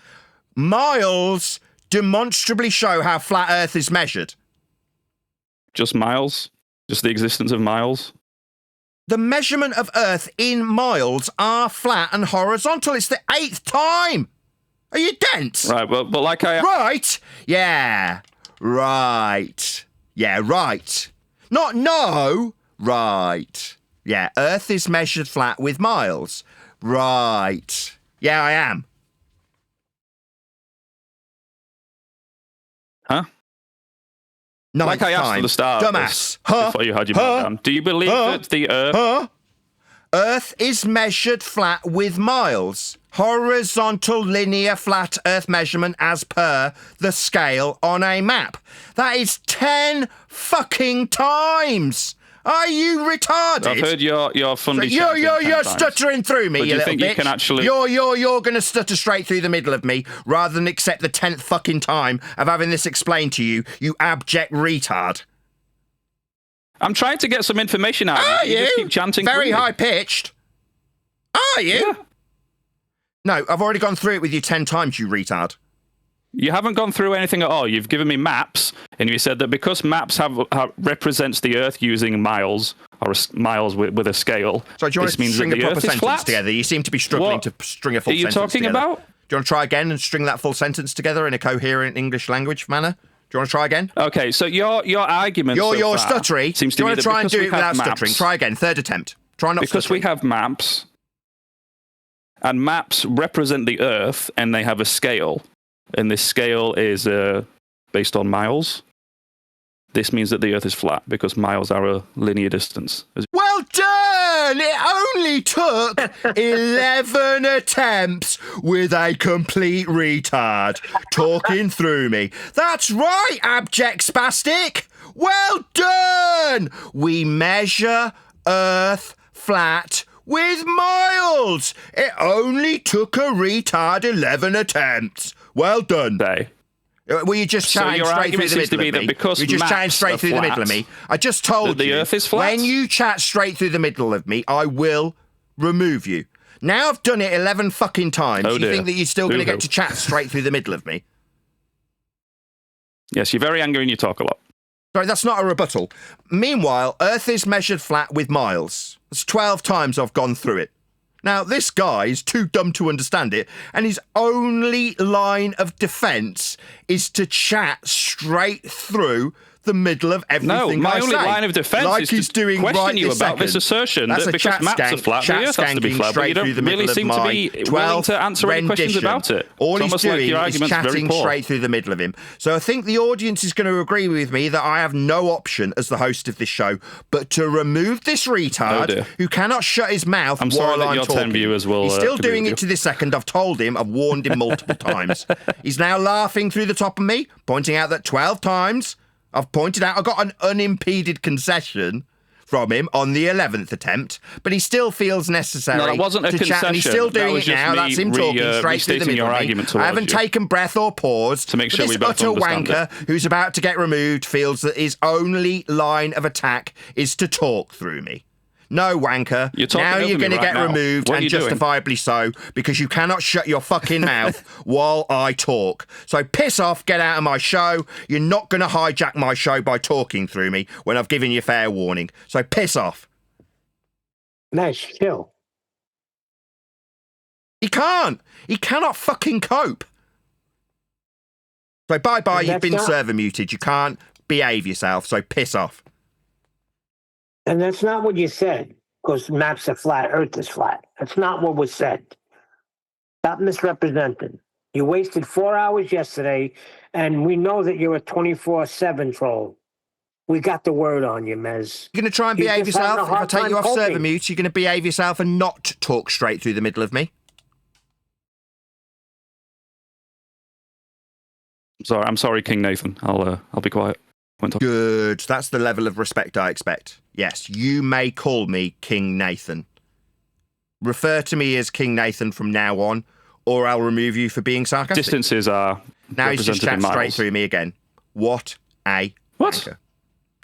Miles demonstrably show how flat Earth is measured. Just miles? Just the existence of miles? The measurement of Earth in miles are flat and horizontal. It's the 8th time. Are you dense? Right, but like I... Right. Yeah. Right. Yeah, right. Not no. Right. Yeah, Earth is measured flat with miles. Right. Yeah, I am. Huh? Ninth Like I asked time. at the start of Dumbass. this, Huh? before you had your Huh? meltdown, do you believe Huh? that the Earth... Huh? Earth is measured flat with miles. Horizontal linear flat Earth measurement as per the scale on a map. That is 10 fucking times. Are you retarded? I've heard your funny... You're stuttering through me, But do you you little think bitch. you can actually... You're going to stutter straight through the middle of me rather than accept the 10th fucking time of having this explained to you, you abject retard. I'm trying to get some information out of Are you. You you? just keep chanting... Very through me. high-pitched. Are you? Yeah. No, I've already gone through it with you 10 times, you retard. You haven't gone through anything at all. You've given me maps, and you said that because maps have represents the Earth using miles, or miles with a scale, So do you want this to means string that a the proper Earth is sentence flat? together? You seem to be struggling What to string a full are you sentence talking together. about? Do you want to try again and string that full sentence together in a coherent English language manner? Do you want to try again? Okay, so your argument You're so far stuttery. seems Do to you be want that to try and because do we it without have stuttering? maps, Try again. Third attempt. Try not because we stuttering. have maps, and maps represent the Earth, and they have a scale, and this scale is based on miles. This means that the Earth is flat because miles are a linear distance. Well done! It only took 11 attempts with a complete retard talking through me. That's right, abject spastic! Well done! We measure Earth flat with miles. It only took a retard 11 attempts. Well done. Day. Were you just So chatting your straight through argument the seems to middle be of that me? because You're just chatting maps straight are through the middle of flat, me. I just told that the you, Earth is flat? when you chat straight through the middle of me, I will remove you. Now I've done it 11 fucking times. Oh You dear. think that you're still going to Boo-hoo. get to chat straight through the middle of me? Yes, you're very angry and you talk a lot. Sorry, that's not a rebuttal. Meanwhile, Earth is measured flat with miles. That's 12 times I've gone through it. Now, this guy is too dumb to understand it, and his only line of defence is to chat straight through the middle of everything No, my I only say. line of defence Like is he's to doing question right you this about this second. assertion That's that a because chat maps are skank, flat, the chat Earth has to be skanking flat, but straight you through don't the really middle seem of to my be willing 12th to answer any questions rendition. about it. All It's he's almost like doing your is argument's very chatting poor. straight through the middle of him. So I think the audience is going to agree with me that I have no option as the host of this show but to remove this Oh, retard dear. who cannot shut his mouth I'm sorry while that I'm your 10 talking. viewers will, He's still agree doing with it you. to this second. I've told him. I've warned him multiple times. He's now laughing through the top of me, pointing out that 12 times I've pointed out I got an unimpeded concession from him on the 11th attempt, but he still feels necessary No, that wasn't a to chat, and he's still concession. That doing was it just now. me That's him talking straight through the restating middle your of me. argument I towards haven't you. taken breath or pause. To make sure but we this both utter understand wanker who's about to get removed feels that his only line of attack is to talk through me. No, wanker. You're talking now over you're me going to right get now. removed, What are and you doing? justifiably so, because you cannot shut your fucking mouth while I talk. So piss off, get out of my show. You're not going to hijack my show by talking through me when I've given you fair warning. So piss off. Nice, chill. He can't. He cannot fucking cope. So bye-bye, you've been server muted. You can't behave yourself, so piss off. And that's not what you said, because maps are flat, Earth is flat. That's not what was said. Stop misrepresenting. You wasted 4 hours yesterday, and we know that you're a 24/7 troll. We got the word on you, Mez. You're going to try and You're behave just having yourself? a If I hard take time you off server coping. mute, you're going to behave yourself and not talk straight through the middle of me? I'm sorry, King Nathan. I'll be quiet. Won't talk. Good. That's the level of respect I expect. Yes, you may call me King Nathan. Refer to me as King Nathan from now on, or I'll remove you for being sarcastic. Distances are Now he's just represented in chatting straight miles. through me again. What a What? wanker.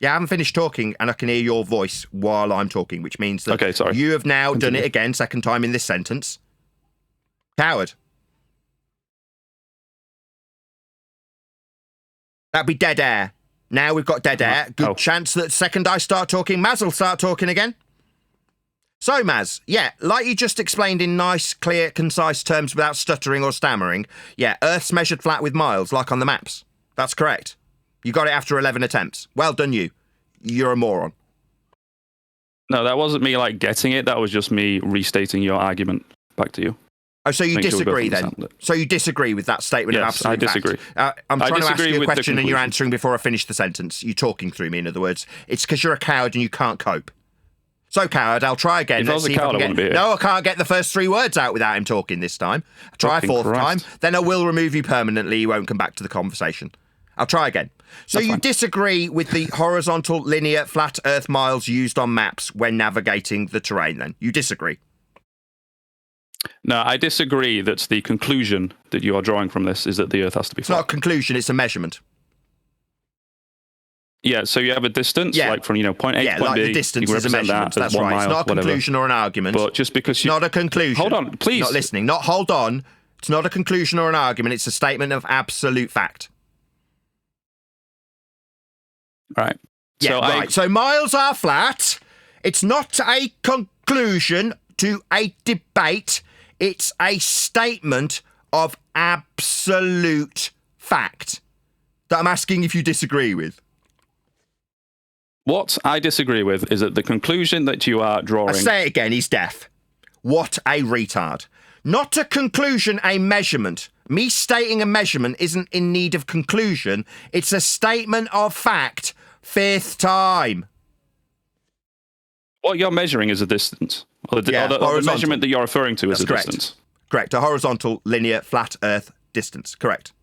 Yeah, I haven't finished talking, and I can hear your voice while I'm talking, which means that Okay, sorry. you have now done Continue. it again, second time in this sentence. Coward. That'd be dead air. Now we've got dead air. Good Oh. chance that second I start talking, Maz will start talking again. So, Maz, yeah, like you just explained in nice, clear, concise terms without stuttering or stammering, yeah, Earth's measured flat with miles, like on the maps. That's correct. You got it after 11 attempts. Well done, you. You're a moron. No, that wasn't me getting it. That was just me restating your argument back to you. Oh, so you Make sure we both disagree then? understand it. So you disagree with that statement of Yes, absolute I disagree. fact? I'm I trying to ask disagree you a with the question and you're conclusion. answering before I finish the sentence. You're talking through me, in other words. It's because you're a coward and you can't cope. So, coward, I'll try again. If I was a see if I coward, can I wouldn't be here. No, I can't get the first 3 words out without him talking this time. I'll try a Fucking fourth Christ. time, then I will remove you permanently. You won't come back to the conversation. I'll try again. So That's you fine. disagree with the horizontal, linear, flat Earth miles used on maps when navigating the terrain, then? You disagree? No, I disagree that the conclusion that you are drawing from this is that the Earth has to be It's not a flat. conclusion, it's a measurement. Yeah, so you have a distance, Yeah. from point A Yeah, to point like B. the distance you is a represent measurement. that as That's 1 right. mile, It's not a whatever. conclusion or an argument. But just because It's you... not a conclusion. Hold on, please. Not listening. Not hold on. It's not a conclusion or an argument. It's a statement of absolute fact. Right. Yeah, so right. So miles are flat. It's not a conclusion to a debate. It's a statement of absolute fact that I'm asking if you disagree with. What I disagree with is that the conclusion that you are drawing... I say it again, he's deaf. What a retard. Not a conclusion, a measurement. Me stating a measurement isn't in need of conclusion. It's a statement of fact. 5th time. What you're measuring is a distance. Or the, Yeah, or the horizontal. measurement that you're referring to is That's a correct. distance. Correct. A horizontal, linear, flat Earth distance. Correct.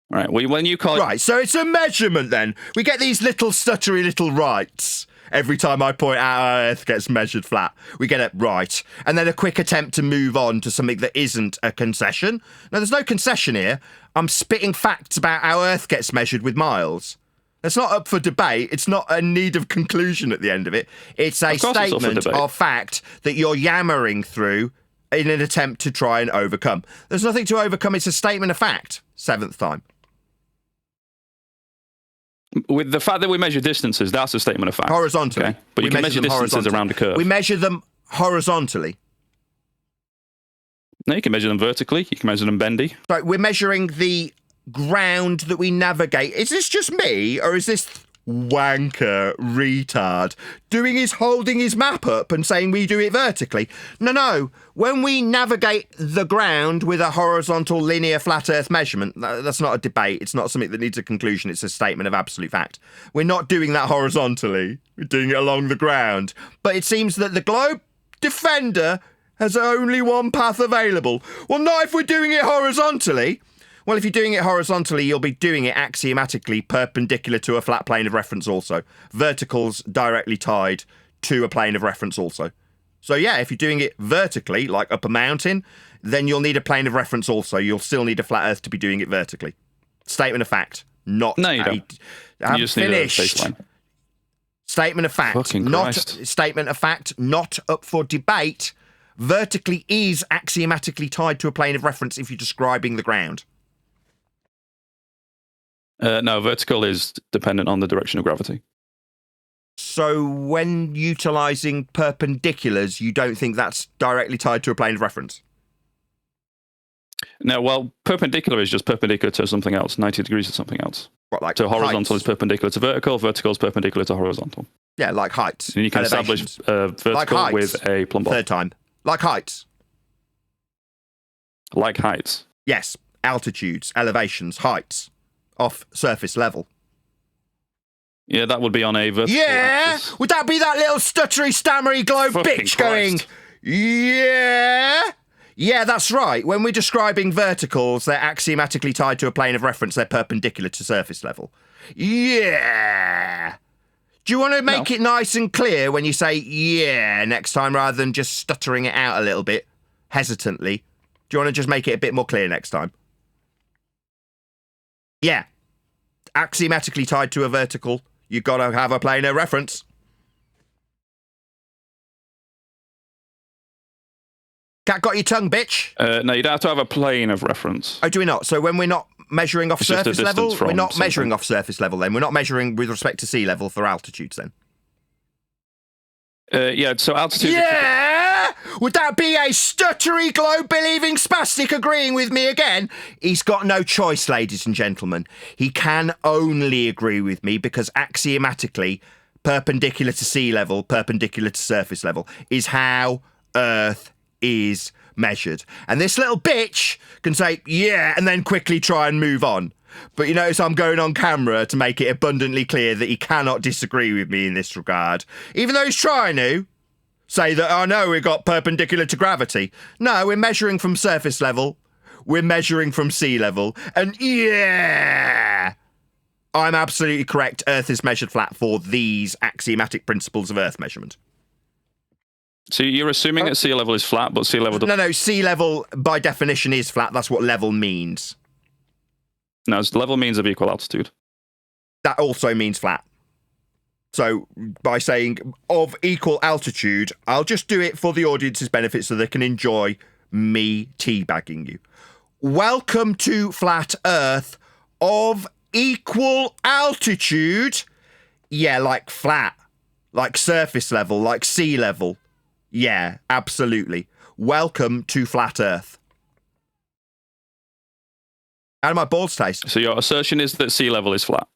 Right. Well, when you call it... Right, so it's a measurement then. We get these little stuttery little rights every time I point out how Earth gets measured flat. We get it right. And then a quick attempt to move on to something that isn't a concession. Now, there's no concession here. I'm spitting facts about how Earth gets measured with miles. It's not up for debate. It's not a need of conclusion at the end of it. It's a Of course it's up for statement debate. of fact that you're yammering through in an attempt to try and overcome. There's nothing to overcome. It's a statement of fact. 7th time. With the fact that we measure distances, that's a statement of fact. Horizontally. Okay? But you can measure them distances horizontally. around a curve. We measure them horizontally. No, you can measure them vertically. You can measure them bendy. So we're measuring the ground that we navigate. Is this just me, or is this wanker retard holding his map up and saying we do it vertically? No. When we navigate the ground with a horizontal, linear, flat Earth measurement, that's not a debate. It's not something that needs a conclusion. It's a statement of absolute fact. We're not doing that horizontally. We're doing it along the ground. But it seems that the globe defender has only one path available. Well, not if we're doing it horizontally. Well, if you're doing it horizontally, you'll be doing it axiomatically perpendicular to a flat plane of reference also. Vertical's directly tied to a plane of reference also. So yeah, if you're doing it vertically, like up a mountain, then you'll need a plane of reference also. You'll still need a flat Earth to be doing it vertically. Statement of fact, not... No, you don't. I'm You just finished. need a baseline. Statement of fact, Fucking not Christ. statement of fact, not up for debate. Vertically is axiomatically tied to a plane of reference if you're describing the ground. No, vertical is dependent on the direction of gravity. So when utilising perpendiculars, you don't think that's directly tied to a plane of reference? No, well, perpendicular is just perpendicular to something else. 90 degrees is something else. What, like So horizontal heights? is perpendicular to vertical. Vertical is perpendicular to horizontal. Yeah, like heights. And you can elevations. establish vertical heights. with a plumb bob. Third time. Like heights. Like heights. Yes. Altitudes, elevations, heights. Off surface level. Yeah, that would be on a vertical Yeah! axis. Would that be that little stuttery, stammery, glow Fucking bitch going, Christ. yeah? Yeah, that's right. When we're describing verticals, they're axiomatically tied to a plane of reference. They're perpendicular to surface level. Yeah! Do you want to make it nice and clear when you say yeah next time rather than just stuttering it out a little bit hesitantly? Do you want to just make it a bit more clear next time? Yeah. Axiomatically tied to a vertical. You've got to have a plane of reference. Cat got your tongue, bitch. No, you don't have to have a plane of reference. Oh, do we not? So when we're not measuring off It's just a surface level, distance we're from not measuring something. off surface level then. We're not measuring with respect to sea level for altitudes then. Yeah, so altitude... Yeah! Would that be a stuttery, globe-believing spastic agreeing with me again? He's got no choice, ladies and gentlemen. He can only agree with me because axiomatically, perpendicular to sea level, perpendicular to surface level, is how Earth is measured. And this little bitch can say, yeah, and then quickly try and move on. But you notice I'm going on camera to make it abundantly clear that he cannot disagree with me in this regard. Even though he's trying to say that, oh no, we've got perpendicular to gravity. No, we're measuring from surface level. We're measuring from sea level. And yeah, I'm absolutely correct. Earth is measured flat for these axiomatic principles of Earth measurement. So you're assuming that sea level is flat, but sea level... No, sea level by definition is flat. That's what level means. No, level means of equal altitude. That also means flat. So by saying of equal altitude, I'll just do it for the audience's benefit so they can enjoy me teabagging you. Welcome to flat Earth of equal altitude. Yeah, like flat, like surface level, like sea level. Yeah, absolutely. Welcome to flat Earth. How do my balls taste? So your assertion is that sea level is flat.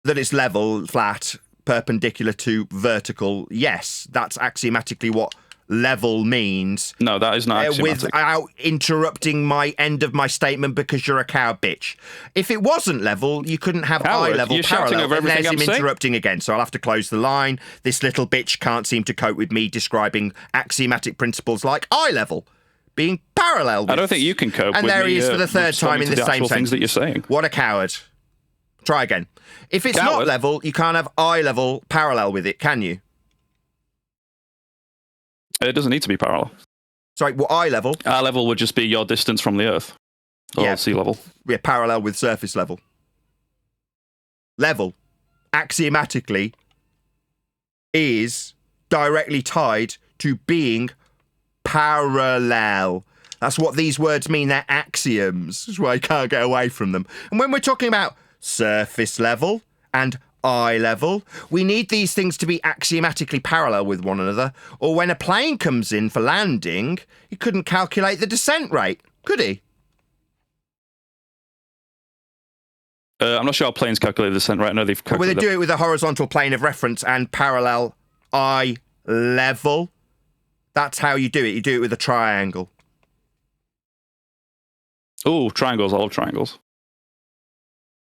That it's level, flat, perpendicular to vertical. Yes, that's axiomatically what level means. No, that is not axiomatic. Without interrupting my end of my statement because you're a cow bitch. If it wasn't level, you couldn't have eye level You're shouting parallel. over And there's everything him I'm saying. interrupting again, so I'll have to close the line. This little bitch can't seem to cope with me describing axiomatic principles like eye level being parallel with. I don't think you can cope And with there me, he is for the third responding time in to the the same actual things sentence. that you're saying. What a coward. Try again. If it's not Coward? level, you can't have eye level parallel with it, can you? It doesn't need to be parallel. Sorry, what eye level? Our level would just be your distance from the Earth. Or Yeah. sea level. Yeah, parallel with surface level. Level, axiomatically, is directly tied to being parallel. That's what these words mean. They're axioms. That's why I can't get away from them. And when we're talking about surface level and eye level, we need these things to be axiomatically parallel with one another. Or when a plane comes in for landing, he couldn't calculate the descent rate, could he? I'm not sure how planes calculate the descent right now. They've Well, they calculated do it with a horizontal plane of reference and parallel eye level. That's how you do it. You do it with a triangle. Oh, triangles. I love triangles.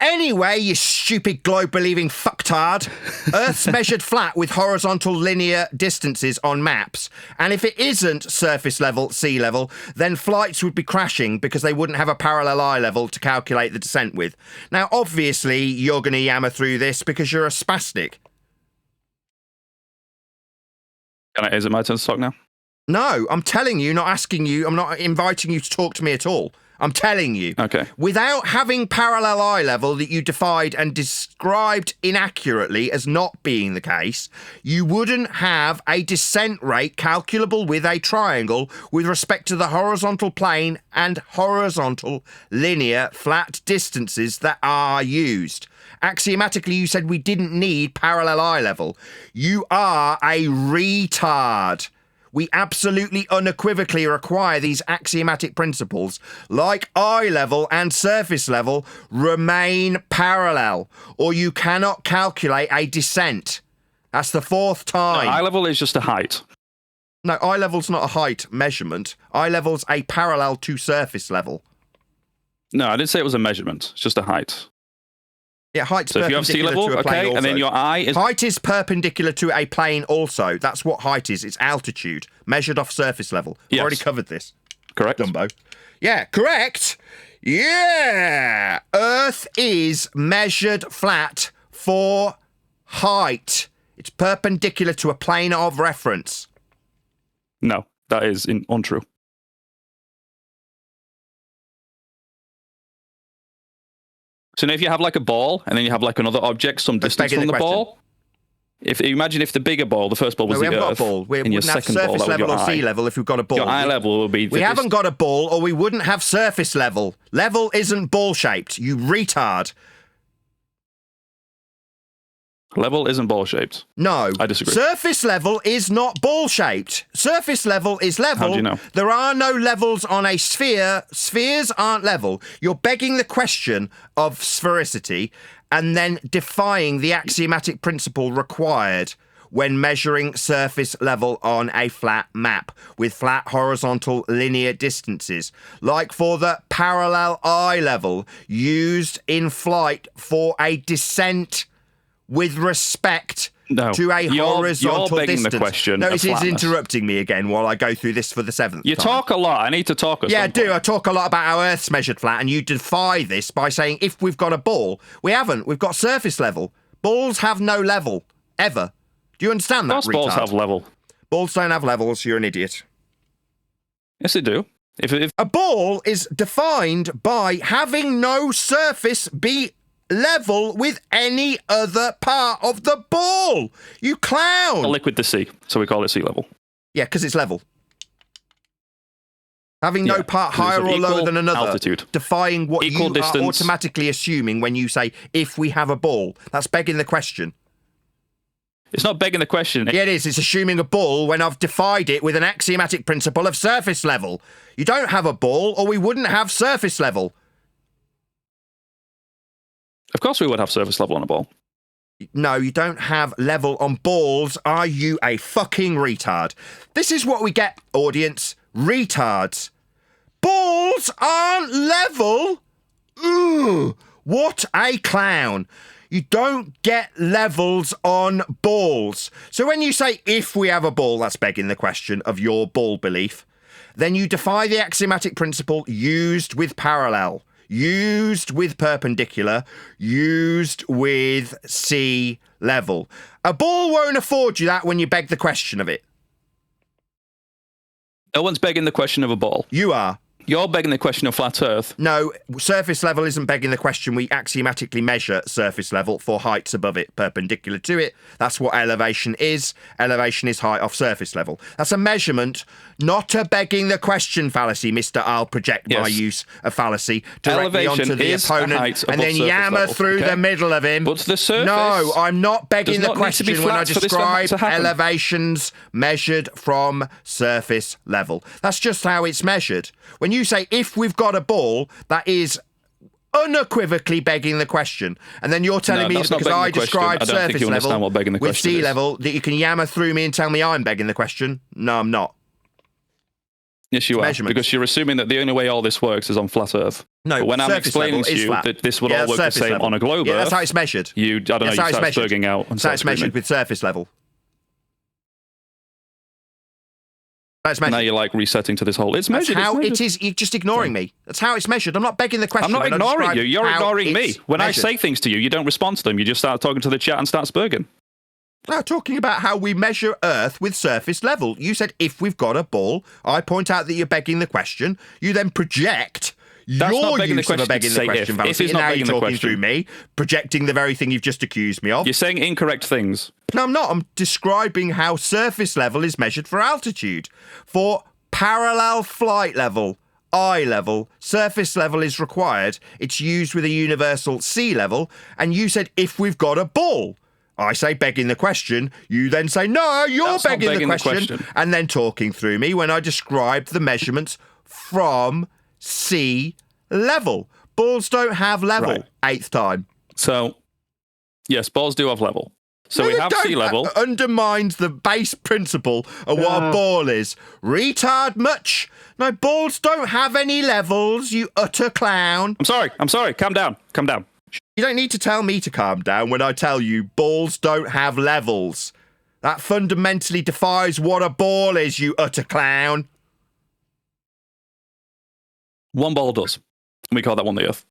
Anyway, you stupid globe-believing fucktard, Earth's measured flat with horizontal linear distances on maps, and if it isn't surface level, sea level, then flights would be crashing because they wouldn't have a parallel eye level to calculate the descent with. Now, obviously, you're going to yammer through this because you're a spastic. Is it my turn to talk now? No, I'm telling you, not asking you, I'm not inviting you to talk to me at all. I'm telling you. Okay. Without having parallel eye level that you defied and described inaccurately as not being the case, you wouldn't have a descent rate calculable with a triangle with respect to the horizontal plane and horizontal linear flat distances that are used. Axiomatically, you said we didn't need parallel eye level. You are a retard. We absolutely unequivocally require these axiomatic principles, like eye level and surface level, remain parallel, or you cannot calculate a descent. That's the fourth time. No, eye level is just a height. No, eye level's not a height measurement. Eye level's a parallel to surface level. No, I didn't say it was a measurement. It's just a height. Yeah, height's So if you have sea perpendicular level, to a plane okay, also. and then your eye is... Height is perpendicular to a plane also. That's what height is. It's altitude, measured off surface level. I've Yes. already covered this. Correct. Dumbo. Yeah, correct. Yeah. Earth is measured flat for height. It's perpendicular to a plane of reference. No, that is untrue. So now if you have like a ball, and then you have like another object some Let's distance beg from the the question. ball, imagine if the bigger ball, the first ball was No, we the haven't Earth, got a ball. We and your wouldn't have second ball, surface that was level your or sea eye. level if we've got a ball. Your eye level will be... We haven't got a ball, or we wouldn't have surface level. Level isn't ball-shaped, you retard. Level isn't ball-shaped. No. I disagree. Surface level is not ball-shaped. Surface level is level. How do you know? There are no levels on a sphere. Spheres aren't level. You're begging the question of sphericity and then defying the axiomatic principle required when measuring surface level on a flat map with flat horizontal linear distances, like for the parallel eye level used in flight for a descent with respect to a horizontal you're begging distance. the question No, of it's flatness. interrupting me again while I go through this for the seventh You time. talk a lot. I need to talk. Yeah, I do. I talk a lot about how Earth's measured flat, and you defy this by saying if we've got a ball. We haven't. We've got surface level. Balls have no level, ever. Do you understand that, Most retard? balls have level. Balls don't have levels. You're an idiot. Yes, they do. If A ball is defined by having no surface be level with any other part of the ball. You clown. a liquid to sea, so we call it sea level. Yeah, because it's level. Having no Yeah, part 'cause it's higher of or lower equal than another. altitude. Defying what Equal you distance. are automatically assuming when you say, if we have a ball. That's begging the question. It's not begging the question. Yeah, it is. It's assuming a ball when I've defied it with an axiomatic principle of surface level. You don't have a ball, or we wouldn't have surface level. Of course we would have surface level on a ball. No, you don't have level on balls. Are you a fucking retard? This is what we get, audience. Retards. Balls aren't level? Ooh, what a clown. You don't get levels on balls. So when you say, if we have a ball, that's begging the question of your ball belief, then you defy the axiomatic principle used with parallel, used with perpendicular, used with sea level. A ball won't afford you that when you beg the question of it. No one's begging the question of a ball. You are. You're begging the question of flat Earth. No, surface level isn't begging the question. We axiomatically measure surface level for heights above it, perpendicular to it. That's what elevation is. Elevation is height off surface level. That's a measurement, not a begging the question fallacy, Mr. I'll project my Yes. use of fallacy directly Elevation onto the is a opponent height and above then surface yammer level, through okay? the middle of him. But the surface No, I'm not begging does the not need to be question when I flat for this describe to happen. elevations measured from surface level. That's just how it's measured. When you say, if we've got a ball, that is unequivocally begging the question. And then you're telling No, me that's not because begging I the question. describe I don't think surface you understand level what begging the with question sea is. level that you can yammer through me and tell me I'm begging the question. No, I'm not. Yes, you are. measurements. Because you're assuming that the only way all this works is on flat Earth. No, But when I'm surface explaining level to is you flat. that this would Yeah, all work the surface same level. on a globe Yeah, Earth, that's how it's measured. you, I don't know, you That's how it's start measured. spurging out and That's how start it's measured screaming. with surface level. That's Now measured. you're like resetting to this whole. It's That's measured. how it's it measured. is. You're just ignoring me. That's how it's measured. I'm not begging the question. I'm not when I ignoring describe you. You're how ignoring me. it's When measured. I say things to you, you don't respond to them. You just start talking to the chat and start spurging. No, talking about how we measure Earth with surface level. You said if we've got a ball, I point out that you're begging the question. You then project That's your not begging the use of a question, begging say the question if. fallacy. If is And not now you're begging the talking question. through me, projecting the very thing you've just accused me of. You're saying incorrect things. No, I'm not. I'm describing how surface level is measured for altitude. For parallel flight level, eye level, surface level is required. It's used with a universal sea level. And you said if we've got a ball. I say begging the question. You then say, no, you're That's not begging, begging the the question. question. And then talking through me when I described the measurements from sea level. Balls don't have level. Right. Eighth time. So, yes, balls do have level. So No, we they have don't. sea level. Undermines the base principle of what a ball is. Retard much? No, balls don't have any levels, you utter clown. I'm sorry. Calm down. Calm down. You don't need to tell me to calm down when I tell you balls don't have levels. That fundamentally defies what a ball is, you utter clown. One ball does. And we call that one the Earth.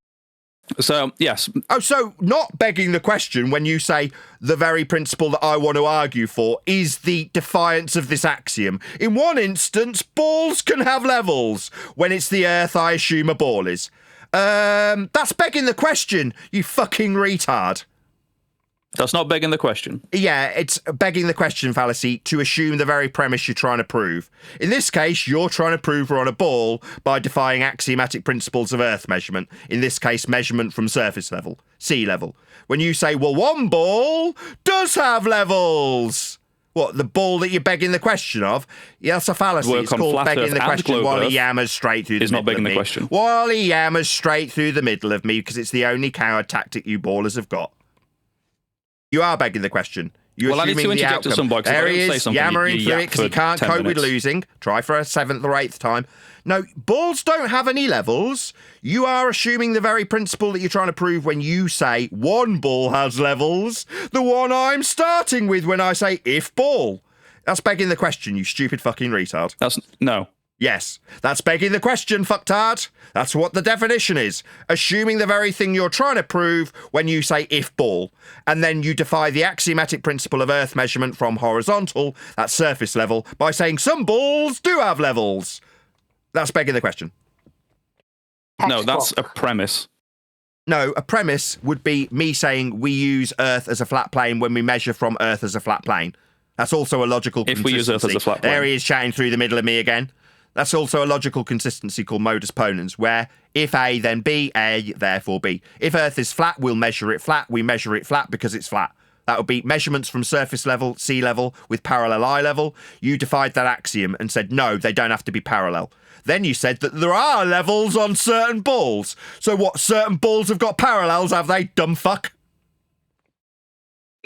So, yes. Oh, so not begging the question when you say the very principle that I want to argue for is the defiance of this axiom. In one instance, balls can have levels. When it's the Earth, I assume a ball is. That's begging the question, you fucking retard. That's not begging the question. Yeah, it's begging the question fallacy to assume the very premise you're trying to prove. In this case, you're trying to prove we're on a ball by defying axiomatic principles of Earth measurement. In this case, measurement from surface level, sea level. When you say, well, one ball does have levels. What, the ball that you're begging the question of? Yeah, that's a fallacy. Work It's on called flat begging Earth the and question globe while he Earth yammers straight through the is not middle begging of the me. question. While he yammers straight through the middle of me because it's the only coward tactic you ballers have got. You are begging the question. You're Well, I need to assuming the interject at outcome. some point, 'cause if I There he don't say is, something, yammering you through yap it because he for can't 10 cope with minutes. losing. Try for a 7th or 8th time. No, balls don't have any levels. You are assuming the very principle that you're trying to prove when you say one ball has levels. The one I'm starting with when I say if ball. That's begging the question, you stupid fucking retard. No. Yes, that's begging the question, fucktard. That's what the definition is. Assuming the very thing you're trying to prove when you say if ball. And then you defy the axiomatic principle of Earth measurement from horizontal, that's surface level, by saying some balls do have levels. That's begging the question. No, that's a premise. No, a premise would be me saying we use Earth as a flat plane when we measure from Earth as a flat plane. That's also a logical If consistency. we use Earth as a flat plane. There he is chatting through the middle of me again. That's also a logical consistency called modus ponens, where if A, then B, A, therefore B. If Earth is flat, we'll measure it flat. We measure it flat because it's flat. That would be measurements from surface level, sea level, with parallel eye level. You defied that axiom and said, no, they don't have to be parallel. Then you said that there are levels on certain balls. So what, certain balls have got parallels, have they, dumb fuck?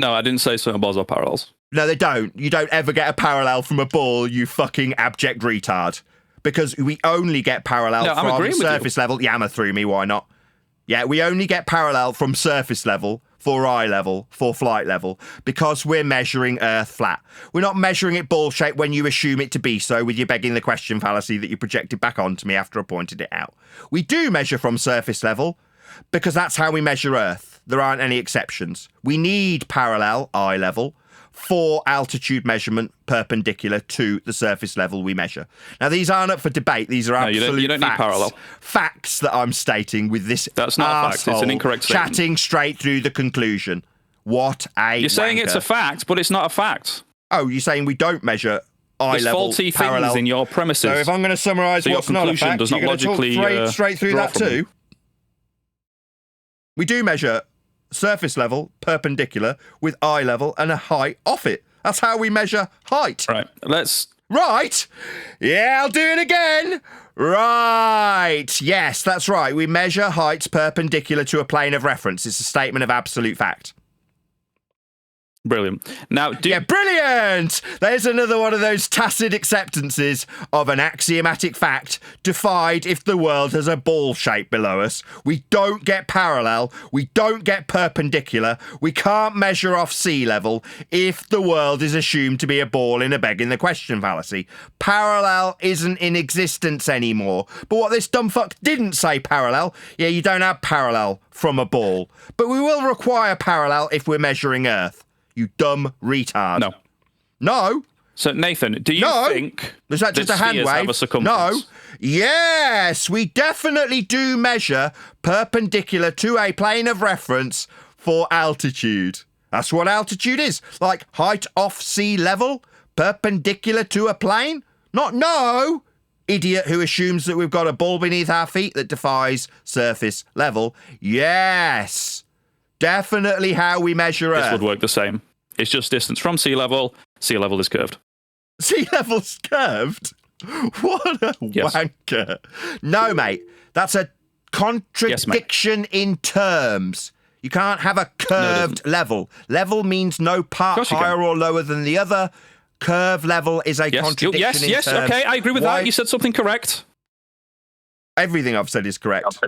No, I didn't say certain balls are parallels. No, they don't. You don't ever get a parallel from a ball, you fucking abject retard. Because we only get parallel No, I'm from agreeing with surface level. Yammer through me, why not? Yeah, we only get parallel from surface level, for eye level, for flight level, because we're measuring Earth flat. We're not measuring it ball shaped when you assume it to be so with your begging the question fallacy that you projected back onto me after I pointed it out. We do measure from surface level because that's how we measure Earth. There aren't any exceptions. We need parallel eye level for altitude measurement perpendicular to the surface level we measure. Now, these aren't up for debate. These are absolute you don't need facts. parallel. Facts that I'm stating with this That's not a fact. It's an arsehole incorrect statement. chatting straight through the conclusion. What a You're saying wanker. it's a fact, but it's not a fact. Oh, you're saying we don't measure eye There's level faulty parallel. things in your premises. So if I'm going to summarise So your what's not a conclusion fact, does you're not going to talk logically, straight through draw that from too. We do measure surface level perpendicular with eye level and a height off it. That's how we measure height. Right. Let's. Right. Yeah, I'll do it again. Right. Yes, that's right. We measure heights perpendicular to a plane of reference. It's a statement of absolute fact. Brilliant. Now, Yeah, brilliant! There's another one of those tacit acceptances of an axiomatic fact defied if the world has a ball shape below us. We don't get parallel. We don't get perpendicular. We can't measure off sea level if the world is assumed to be a ball in a begging the question fallacy. Parallel isn't in existence anymore. But what this dumb fuck didn't say parallel, yeah, you don't have parallel from a ball. But we will require parallel if we're measuring Earth. You dumb retard. No. No. So, Nathan, do you think is that just a hand spheres have wave? a circumference? No. Yes, we definitely do measure perpendicular to a plane of reference for altitude. That's what altitude is. Like height off sea level, perpendicular to a plane. Not no. Idiot who assumes that we've got a ball beneath our feet that defies surface level. Yes. Definitely how we measure Earth. This would work the same. It's just distance from sea level. Sea level is curved. Sea level's curved? What a wanker. No, mate. That's a contradiction in terms. You can't have a curved level. Level means no part higher or lower than the other. Curve level is a contradiction in terms. Okay, I agree with that. You said something correct. Everything I've said is correct.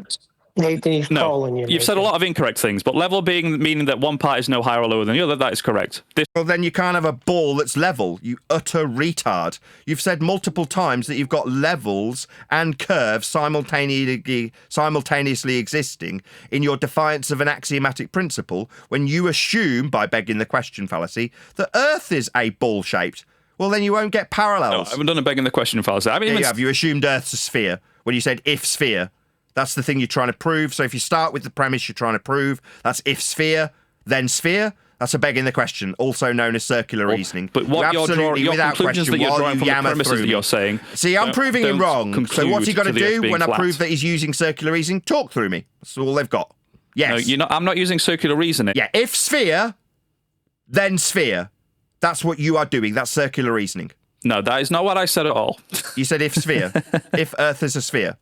Nathan, he's calling you. You've said a lot of incorrect things, but level meaning that one part is no higher or lower than the other, that is correct. Well, then you can't have a ball that's level, you utter retard. You've said multiple times that you've got levels and curves simultaneously existing in your defiance of an axiomatic principle when you assume, by begging the question fallacy, that Earth is a ball-shaped. Well, then you won't get parallels. No, I haven't done a begging the question fallacy. I mean, yeah, you have. You assumed Earth's a sphere when you said if sphere. That's the thing you're trying to prove. So if you start with the premise you're trying to prove, that's if sphere, then sphere. That's a begging the question, also known as circular reasoning. But what your conclusions that you're drawing from the premises that you're saying... See, I'm proving him wrong. So what's he got to do when I prove that he's using circular reasoning? Talk through me. That's all they've got. Yes. No, I'm not using circular reasoning. Yeah, if sphere, then sphere. That's what you are doing. That's circular reasoning. No, that is not what I said at all. You said if sphere. If Earth is a sphere.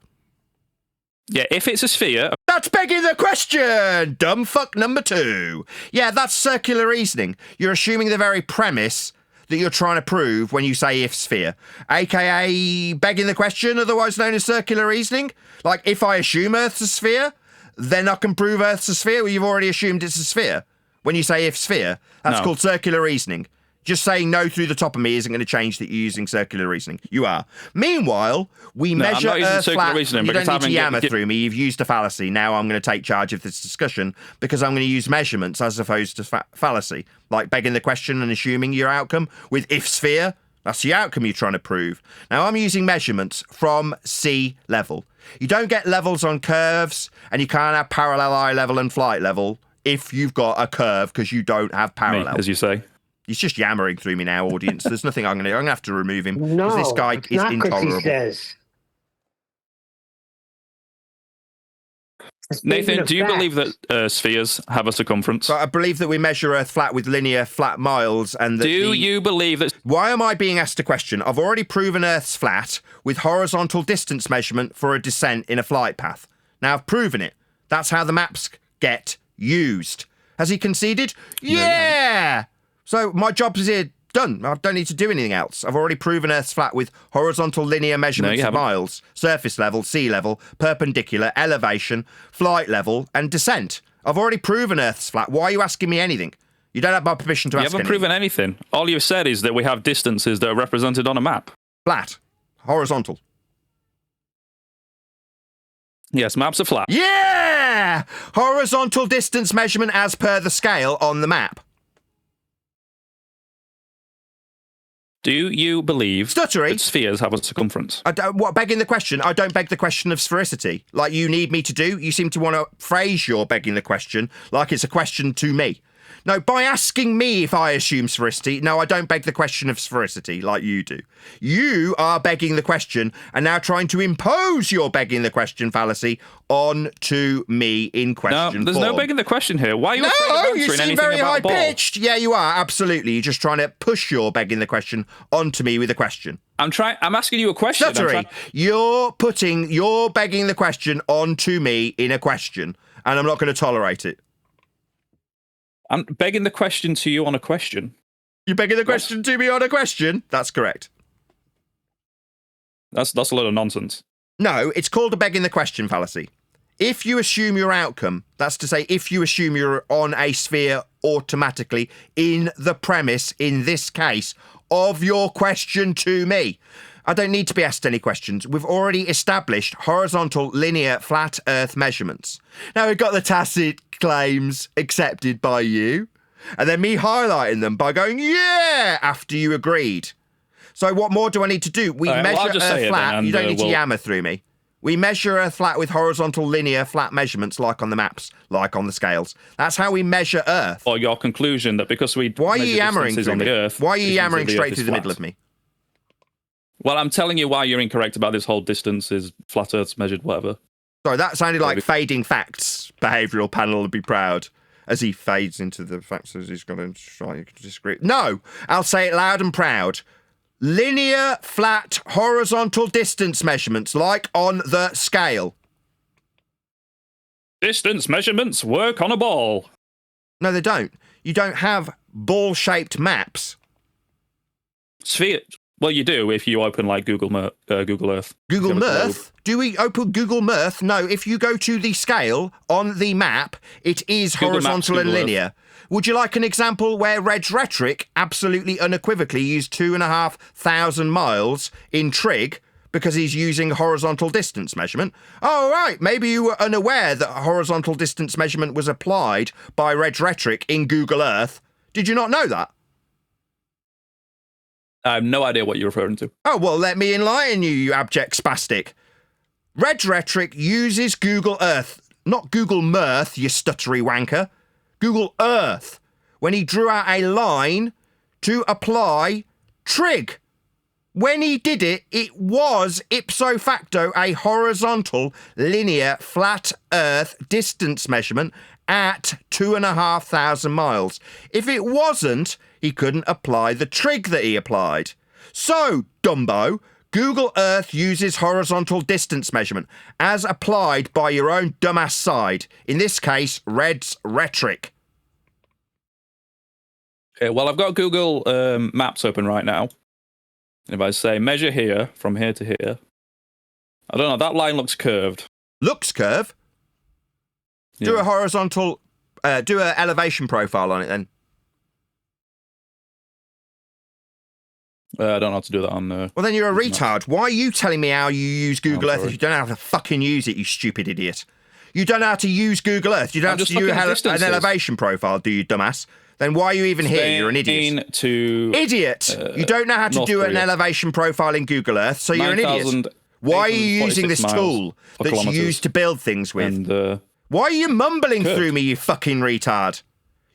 Yeah, if it's a sphere... That's begging the question! Dumb fuck number 2. Yeah, that's circular reasoning. You're assuming the very premise that you're trying to prove when you say if sphere. AKA begging the question, otherwise known as circular reasoning. Like, if I assume Earth's a sphere, then I can prove Earth's a sphere. Well, you've already assumed it's a sphere. When you say if sphere, that's called circular reasoning. Just saying no through the top of me isn't going to change that you're using circular reasoning. You are. Meanwhile, we measure Earth flat. You don't need to yammer through me. You've used a fallacy. Now I'm going to take charge of this discussion because I'm going to use measurements as opposed to fallacy. Like begging the question and assuming your outcome with if sphere. That's the outcome you're trying to prove. Now I'm using measurements from sea level. You don't get levels on curves and you can't have parallel eye level and flight level if you've got a curve because you don't have parallel. Me, as you say. He's just yammering through me now, audience. There's nothing I'm going to have to remove him. No, this guy is not intolerable. He says. Nathan, do you believe that spheres have a circumference? So I believe that we measure Earth flat with linear flat miles. And that do you believe that... Why am I being asked a question? I've already proven Earth's flat with horizontal distance measurement for a descent in a flight path. Now I've proven it. That's how the maps get used. Has he conceded? Yeah! So my job is here done. I don't need to do anything else. I've already proven Earth's flat with horizontal linear measurements of miles, surface level, sea level, perpendicular, elevation, flight level, and descent. I've already proven Earth's flat. Why are you asking me anything? You don't have my permission to ask anything. You haven't proven anything. All you've said is that we have distances that are represented on a map. Flat. Horizontal. Yes, maps are flat. Yeah! Horizontal distance measurement as per the scale on the map. Do you believe that spheres have a circumference? Begging the question? I don't beg the question of sphericity, like you need me to do. You seem to want to phrase your begging the question like it's a question to me. No, by asking me if I assume sphericity, no, I don't beg the question of sphericity like you do. You are begging the question and now trying to impose your begging the question fallacy onto me in question No, there's form. no begging the question here. Why are you afraid of answering you seem anything very about high-pitched. Yeah, you are, absolutely. You're just trying to push your begging the question onto me with a question. I'm asking you a question. Stuttery, you're putting your begging the question onto me in a question, and I'm not going to tolerate it. I'm begging the question to you on a question. You're begging the question to me on a question? That's correct. That's a lot of nonsense. No, it's called a begging the question fallacy. If you assume your outcome, that's to say, if you assume you're on a sphere automatically in the premise, in this case, of your question to me, I don't need to be asked any questions. We've already established horizontal, linear, flat Earth measurements. Now we've got the tacit claims accepted by you, and then me highlighting them by going, yeah, after you agreed. So what more do I need to do? We measure Earth flat. You don't need to yammer through me. We measure Earth flat with horizontal, linear, flat measurements, like on the maps, like on the scales. That's how we measure Earth. Or your conclusion that because we why are you yammering on the Earth, why are you yammering straight through the middle of me? Well, I'm telling you why you're incorrect about this whole distance is flat Earth's measured, whatever. Sorry, that sounded like fading facts. Behavioural panel would be proud. As he fades into the facts as he's going to try to disagree. No, I'll say it loud and proud. Linear, flat, horizontal distance measurements, like on the scale. Distance measurements work on a ball. No, they don't. You don't have ball-shaped maps. Sphere. Well, you do if you open like Google Earth. Google Mirth? Do we open Google Mirth? No, if you go to the scale on the map, it is Google horizontal Maps, and Google linear. Earth. Would you like an example where Red's rhetoric absolutely unequivocally used 2,500 miles in trig because he's using horizontal distance measurement? Oh, right. Maybe you were unaware that horizontal distance measurement was applied by Red's rhetoric in Google Earth. Did you not know that? I have no idea what you're referring to. Oh, well, let me enlighten you, you abject spastic. Red's rhetoric uses Google Earth, not Google Mirth, you stuttery wanker. Google Earth, when he drew out a line to apply trig. When he did it, it was ipso facto a horizontal, linear, flat Earth distance measurement at 2,500 miles. If it wasn't, he couldn't apply the trig that he applied. So, Dumbo, Google Earth uses horizontal distance measurement as applied by your own dumbass side. In this case, Red's rhetoric. Okay, well, I've got Google Maps open right now. If I say measure here, from here to here, I don't know, that line looks curved. Looks curved? Yeah. Do a horizontal, do an elevation profile on it then. I don't know how to do that on... well, then you're a retard. Why are you telling me how you use Google Earth if you don't know how to fucking use it, you stupid idiot? You don't know how to use Google Earth. You don't have to do an elevation profile, do you, dumbass? Then why are you even here? You're an idiot. Idiot! You don't know how to do an elevation profile in Google Earth, so you're an idiot. Why are you using this tool that's used to build things with? And, why are you mumbling through me, you fucking retard?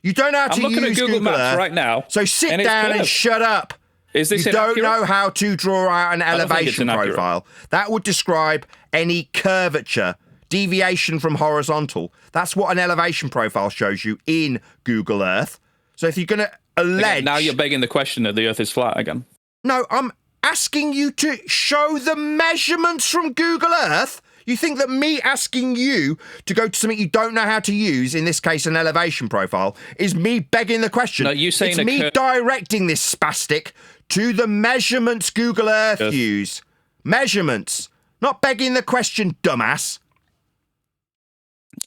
You don't know how to use Google Maps Earth right now. So sit down and shut up. Is this you don't know how to draw out an elevation profile. That would describe any curvature, deviation from horizontal. That's what an elevation profile shows you in Google Earth. So if you're going to allege... Again, now you're begging the question that the Earth is flat again. No, I'm asking you to show the measurements from Google Earth. You think that me asking you to go to something you don't know how to use, in this case an elevation profile, is me begging the question? No, you saying it's me directing this spastic to the measurements Google Earth use. Measurements. Not begging the question, dumbass.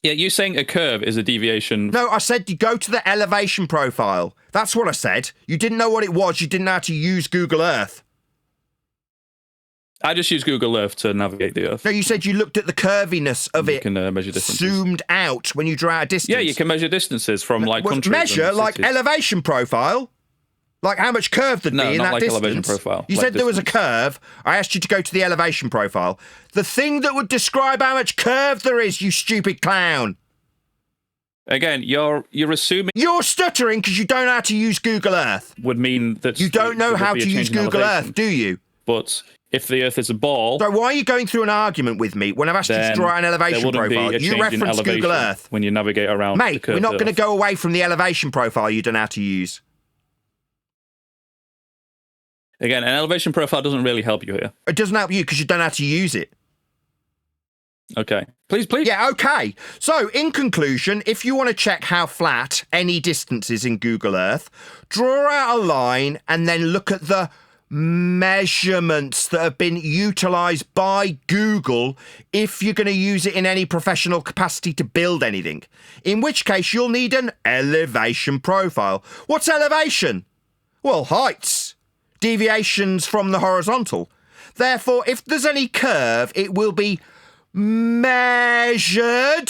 Yeah, you saying a curve is a deviation. No, I said you go to the elevation profile. That's what I said. You didn't know what it was. You didn't know how to use Google Earth. I just use Google Earth to navigate the Earth. No, you said you looked at the curviness of it. You can measure distances. Zoomed out when you draw out a distance. Yeah, you can measure distances from like countries. Measure like elevation profile. Like how much curve there'd be in that distance. Elevation profile. You said there was a curve. I asked you to go to the elevation profile. The thing that would describe how much curve there is, you stupid clown. Again, you're assuming... You're stuttering because you don't know how to use Google Earth. Would mean that... You don't know how to use Google Earth, do you? But if the Earth is a ball... So why are you going through an argument with me when I've asked you to draw out an elevation profile? You reference Google Earth. When you navigate around... Mate, we're not going to go away from the elevation profile you don't know how to use. Again, an elevation profile doesn't really help you here. It doesn't help you because you don't know how to use it. Okay. Please. Yeah, okay. So, in conclusion, if you want to check how flat any distance is in Google Earth, draw out a line and then look at the measurements that have been utilised by Google if you're going to use it in any professional capacity to build anything. In which case, you'll need an elevation profile. What's elevation? Well, heights. Deviations from the horizontal. Therefore, if there's any curve, it will be measured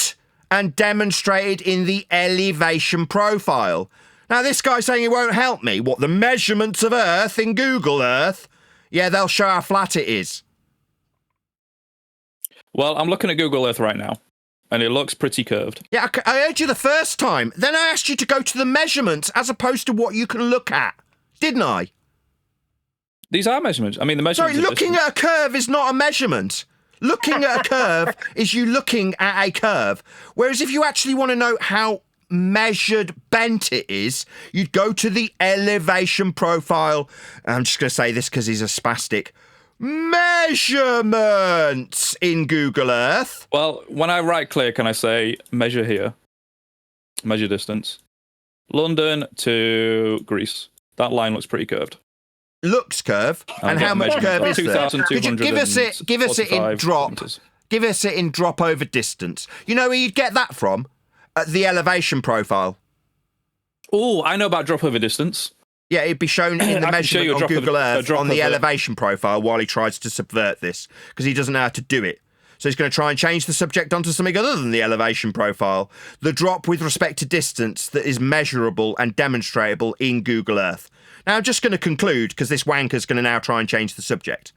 and demonstrated in the elevation profile. Now, this guy's saying it won't help me. What, the measurements of Earth in Google Earth? Yeah, they'll show how flat it is. Well, I'm looking at Google Earth right now, and it looks pretty curved. Yeah, I heard you the first time. Then I asked you to go to the measurements as opposed to what you can look at. Didn't I? These are measurements. I mean, the measurements... Sorry, looking at a curve is not a measurement. Looking at a curve is you looking at a curve. Whereas if you actually want to know how measured bent it is, you'd go to the elevation profile. I'm just going to say this because he's a spastic. Measurements in Google Earth. Well, when I right-click and I say measure here, measure distance, London to Greece, that line looks pretty curved. Looks curve, and how much curve is there? Could you give us it in drop? Meters. Give us it in drop over distance. You know where you'd get that from? At the elevation profile. Oh, I know about drop over distance. Yeah, it'd be shown in the measurement on Google Earth on the elevation profile while he tries to subvert this, because he doesn't know how to do it. So he's going to try and change the subject onto something other than the elevation profile. The drop with respect to distance that is measurable and demonstrable in Google Earth. Now, I'm just going to conclude, because this wanker's going to now try and change the subject.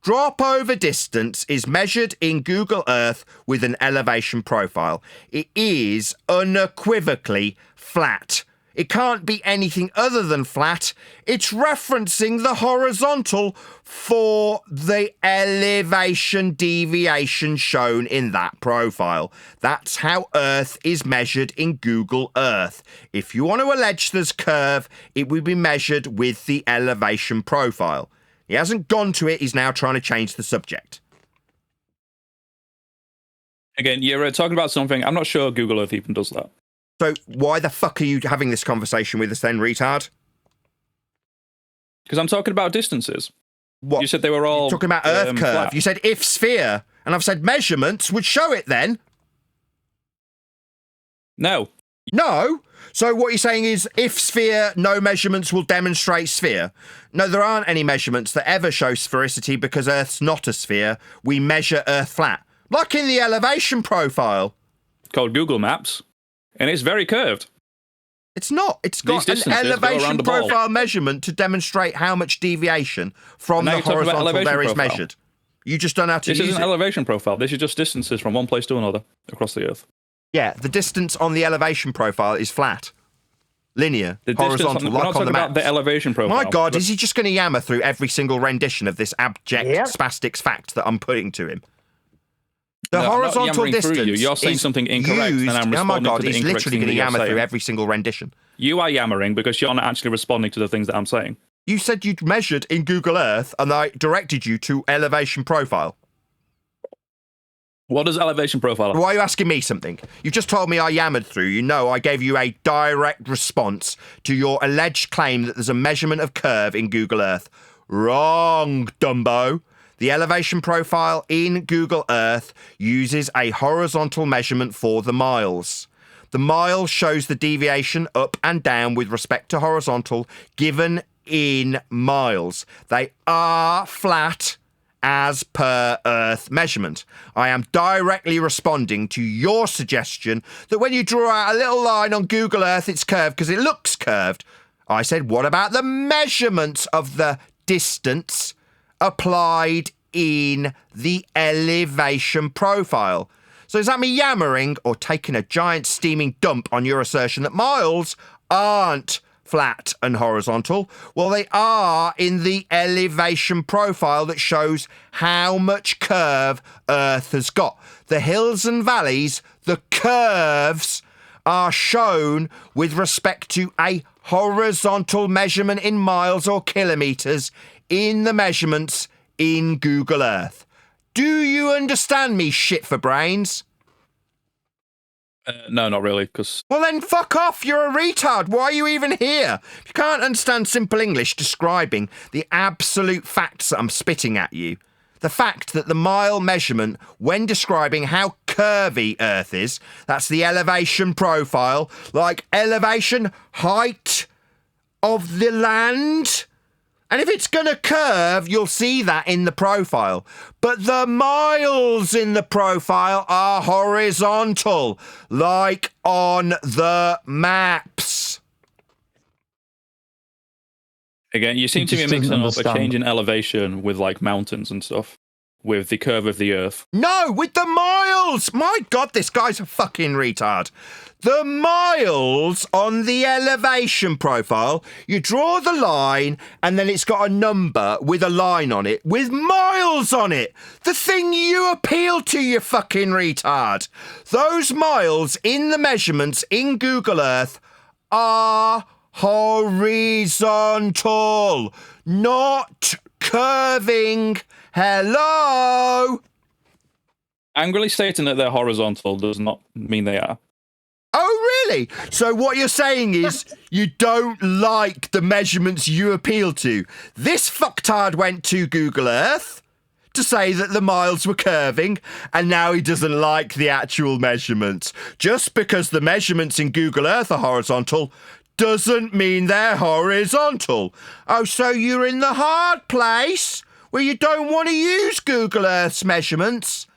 Drop over distance is measured in Google Earth with an elevation profile. It is unequivocally flat. It can't be anything other than flat. It's referencing the horizontal for the elevation deviation shown in that profile. That's how Earth is measured in Google Earth. If you want to allege there's curve, it will be measured with the elevation profile. He hasn't gone to it, he's now trying to change the subject. Again, you're talking about something, I'm not sure Google Earth even does that. So why the fuck are you having this conversation with us then, retard? Because I'm talking about distances. What? You said they were all... You're talking about Earth curve. Flat. You said if sphere, and I've said measurements would show it then. No. No. So what you're saying is if sphere, no measurements will demonstrate sphere. No, there aren't any measurements that ever show sphericity because Earth's not a sphere. We measure Earth flat. Like in the elevation profile. Called Google Maps. And it's very curved. It's not. It's got an elevation profile measurement to demonstrate how much deviation from the horizontal there is measured. You just don't know how to use it. This isn't elevation profile. This is just distances from one place to another across the Earth. Yeah, the distance on the elevation profile is flat. Linear, horizontal, like on the map. The elevation profile. My God, is he just going to yammer through every single rendition of this abject spastics fact that I'm putting to him? The horizontal distance. You're saying something incorrect, and I'm responding to the incorrect thing. Oh my God, he's literally going to yammer through every single rendition. You are yammering because you're not actually responding to the things that I'm saying. You said you'd measured in Google Earth, and I directed you to elevation profile. What does elevation profile? Why are you asking me something? You've just told me I yammered through. You know I gave you a direct response to your alleged claim that there's a measurement of curve in Google Earth. Wrong, Dumbo. The elevation profile in Google Earth uses a horizontal measurement for the miles. The mile shows the deviation up and down with respect to horizontal given in miles. They are flat as per Earth measurement. I am directly responding to your suggestion that when you draw out a little line on Google Earth, it's curved because it looks curved. I said, what about the measurements of the distance applied in the elevation profile? So is that me yammering or taking a giant steaming dump on your assertion that miles aren't flat and horizontal? Well, they are in the elevation profile that shows how much curve Earth has got. The hills and valleys, the curves are shown with respect to a horizontal measurement in miles or kilometres in the measurements in Google Earth. Do you understand me, shit for brains? No, not really, because Well then fuck off, you're a retard. Why are you even here? If you can't understand simple English describing the absolute facts that I'm spitting at you, the fact that the mile measurement when describing how curvy Earth is, that's the elevation profile, like elevation, height of the land. And if it's going to curve, you'll see that in the profile. But the miles in the profile are horizontal, like on the maps. again, you seem to be just mixing doesn't up a understand. change in elevation with like mountains and stuff, with the curve of the Earth. No, with the miles! My God, this guy's a fucking retard. The miles on the elevation profile, you draw the line and then it's got a number with a line on it, with miles on it. The thing you appeal to, you fucking retard. Those miles in the measurements in Google Earth are horizontal, not curving. Hello? Angrily stating that they're horizontal does not mean they are. Oh, really? So what you're saying is you don't like the measurements you appeal to. This fucktard went to Google Earth to say that the miles were curving, and now he doesn't like the actual measurements. Just because the measurements in Google Earth are horizontal doesn't mean they're horizontal. Oh, so you're in the hard place where you don't want to use Google Earth's measurements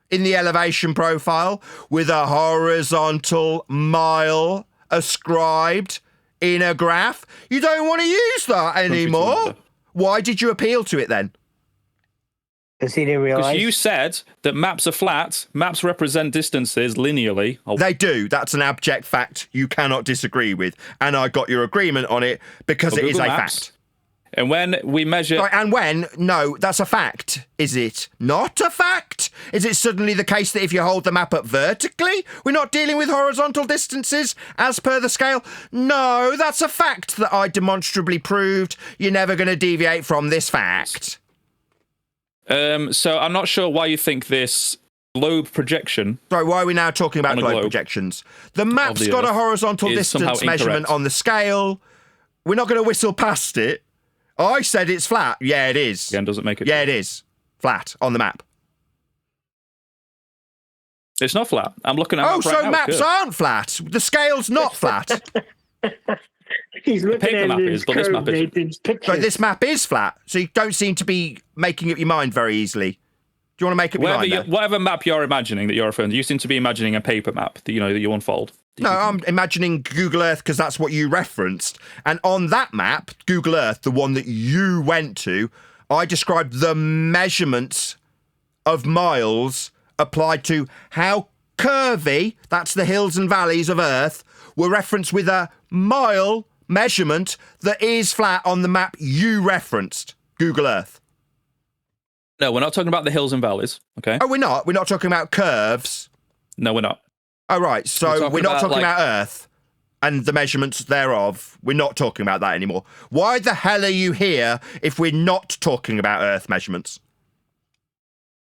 in the elevation profile with a horizontal mile ascribed in a graph. You don't want to use that anymore. Why did you appeal to it then? Because he didn't realize. Because you said that maps are flat, maps represent distances linearly. They do. That's an abject fact you cannot disagree with. And I got your agreement on it because it is a fact. And when we measure... Right, and when? No, that's a fact. Is it not a fact? Is it suddenly the case that if you hold the map up vertically, we're not dealing with horizontal distances as per the scale? No, that's a fact that I demonstrably proved. You're never going to deviate from this fact. So I'm not sure why you think this globe projection... Sorry, why are we now talking about On a globe globe projections? The map's the got a Earth horizontal is somehow distance measurement incorrect. on the scale. We're not going to whistle past it. I said it's flat. Yeah, it is. Again, doesn't make it... Yeah, it is. Flat on the map. It's not flat. I'm looking at Oh, maps so right now. maps Good. aren't flat. The scale's not flat. He's looking paper at map his is, but this curve, map isn't. Nathan's picture. So this map is flat. So you don't seem to be making up your mind very easily. Do you want to make up your mind? Whatever map you're imagining that you're referring to, you seem to be imagining a paper map that you unfold. No, I'm imagining Google Earth because that's what you referenced. And on that map, Google Earth, the one that you went to, I described the measurements of miles applied to how curvy, that's the hills and valleys of Earth, were referenced with a mile measurement that is flat on the map you referenced, Google Earth. No, we're not talking about the hills and valleys, okay? Oh, we're not? We're not talking about curves? No, we're not. Oh, right. So we're not talking like- about Earth and the measurements thereof. We're not talking about that anymore. Why the hell are you here if we're not talking about Earth measurements?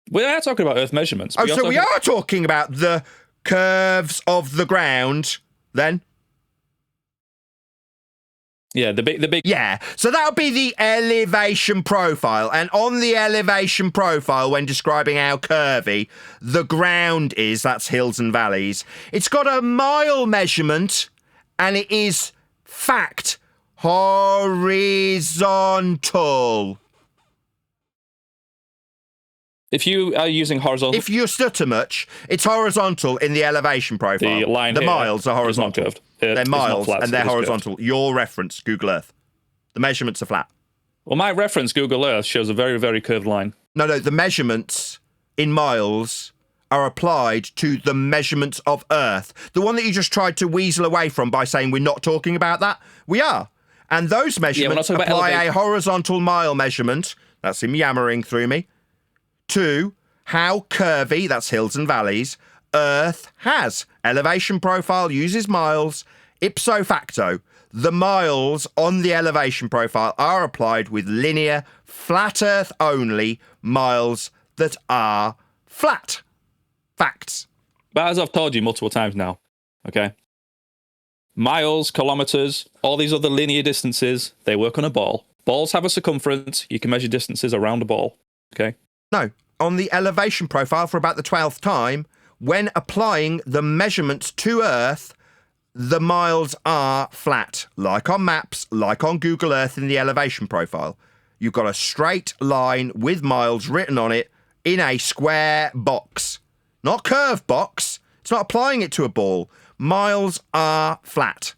We are talking about Earth measurements. Oh, so we are talking about the curves of the ground, then? Yeah, the big. Yeah, so that would be the elevation profile. And on the elevation profile, when describing how curvy the ground is, that's hills and valleys, it's got a mile measurement, and it is fact horizontal. If you are using horizontal, If you stutter much, it's horizontal in the elevation profile. the line the here miles are is not horizontal. curved. They're It's not miles flat, and they're it is curved. horizontal. Your reference, Google Earth. The measurements are flat. Well, my reference, Google Earth, shows a very, very curved line. No, the measurements in miles are applied to the measurements of Earth. The one that you just tried to weasel away from by saying we're not talking about that. We are. And those measurements talking about apply a elevation. horizontal mile measurement, that's him yammering through me, to how curvy, that's hills and valleys, Earth has. Elevation profile uses miles. Ipso facto, the miles on the elevation profile are applied with linear, flat Earth only miles that are flat. Facts. But as I've told you multiple times now, okay? Miles, kilometers, all these other linear distances, they work on a ball. Balls have a circumference. You can measure distances around a ball, okay? No, on the elevation profile for about the 12th time, when applying the measurements to Earth, the miles are flat, like on maps, like on Google Earth in the elevation profile. You've got a straight line with miles written on it in a square box. Not curved box. It's not applying it to a ball. Miles are flat.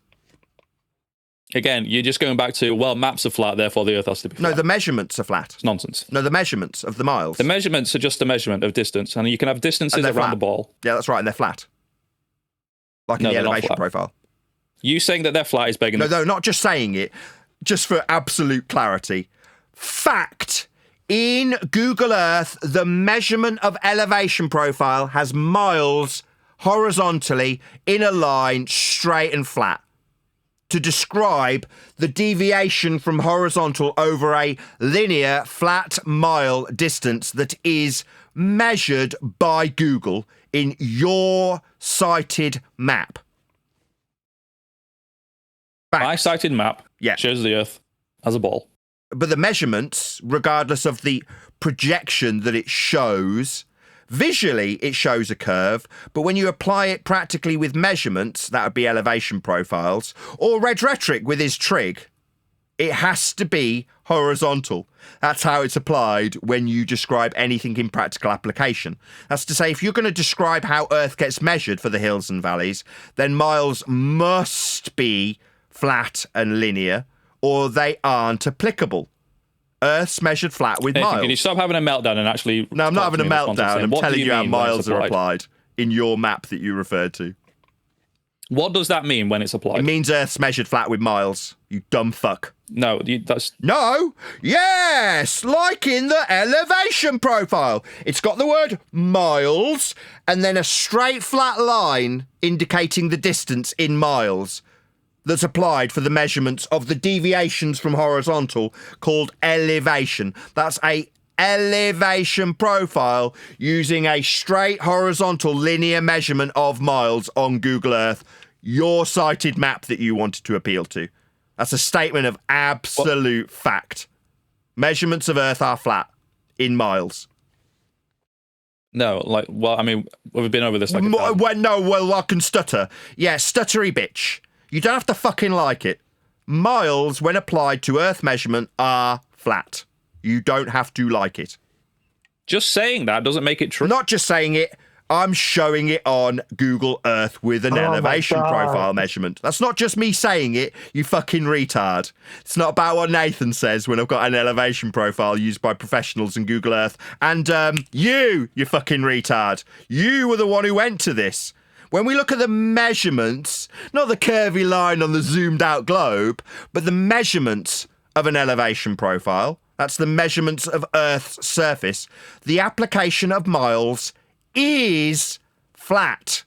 Again, you're just going back to, well, maps are flat, therefore the Earth has to be flat. No, the measurements are flat. It's nonsense. No, the measurements of the miles. The measurements are just a measurement of distance, and you can have distances around flat. the ball. Yeah, that's right, and they're flat. Like in No, the they're not elevation flat. profile. You saying that they're flat is begging. No, not just saying it, just for absolute clarity. Fact. In Google Earth, the measurement of elevation profile has miles horizontally in a line, straight and flat, to describe the deviation from horizontal over a linear flat mile distance that is measured by Google in your cited map. Fact. My cited map shows the Earth as a ball. But the measurements, regardless of the projection that it shows, visually it shows a curve, but when you apply it practically with measurements, that would be elevation profiles, or Red Rhetoric with his trig, it has to be horizontal. That's how it's applied when you describe anything in practical application. That's to say, if you're going to describe how Earth gets measured for the hills and valleys, then miles must be flat and linear, or they aren't applicable. Earth's measured flat with Nathan, miles. Can you stop having a meltdown and actually... No, I'm not having a meltdown. I'm telling you how miles are applied applied in your map that you referred to. What does that mean when it's applied? It means Earth's measured flat with miles, you dumb fuck. No, that's... No! Yes! Like in the elevation profile. It's got the word miles and then a straight flat line indicating the distance in miles that's applied for the measurements of the deviations from horizontal called elevation. That's a elevation profile using a straight horizontal linear measurement of miles on Google Earth, your cited map that you wanted to appeal to. That's a statement of absolute fact. Measurements of Earth are flat in miles. No, I mean, we've been over this like I can stutter. Yeah, stuttery bitch. You don't have to fucking like it. Miles, when applied to Earth measurement, are flat. You don't have to like it. Just saying that doesn't make it true. Not just saying it. I'm showing it on Google Earth with an elevation profile measurement. That's not just me saying it, you fucking retard. It's not about what Nathan says when I've got an elevation profile used by professionals in Google Earth. And you fucking retard. You were the one who went to this. When we look at the measurements, not the curvy line on the zoomed out globe, but the measurements of an elevation profile, that's the measurements of Earth's surface, the application of miles is flat.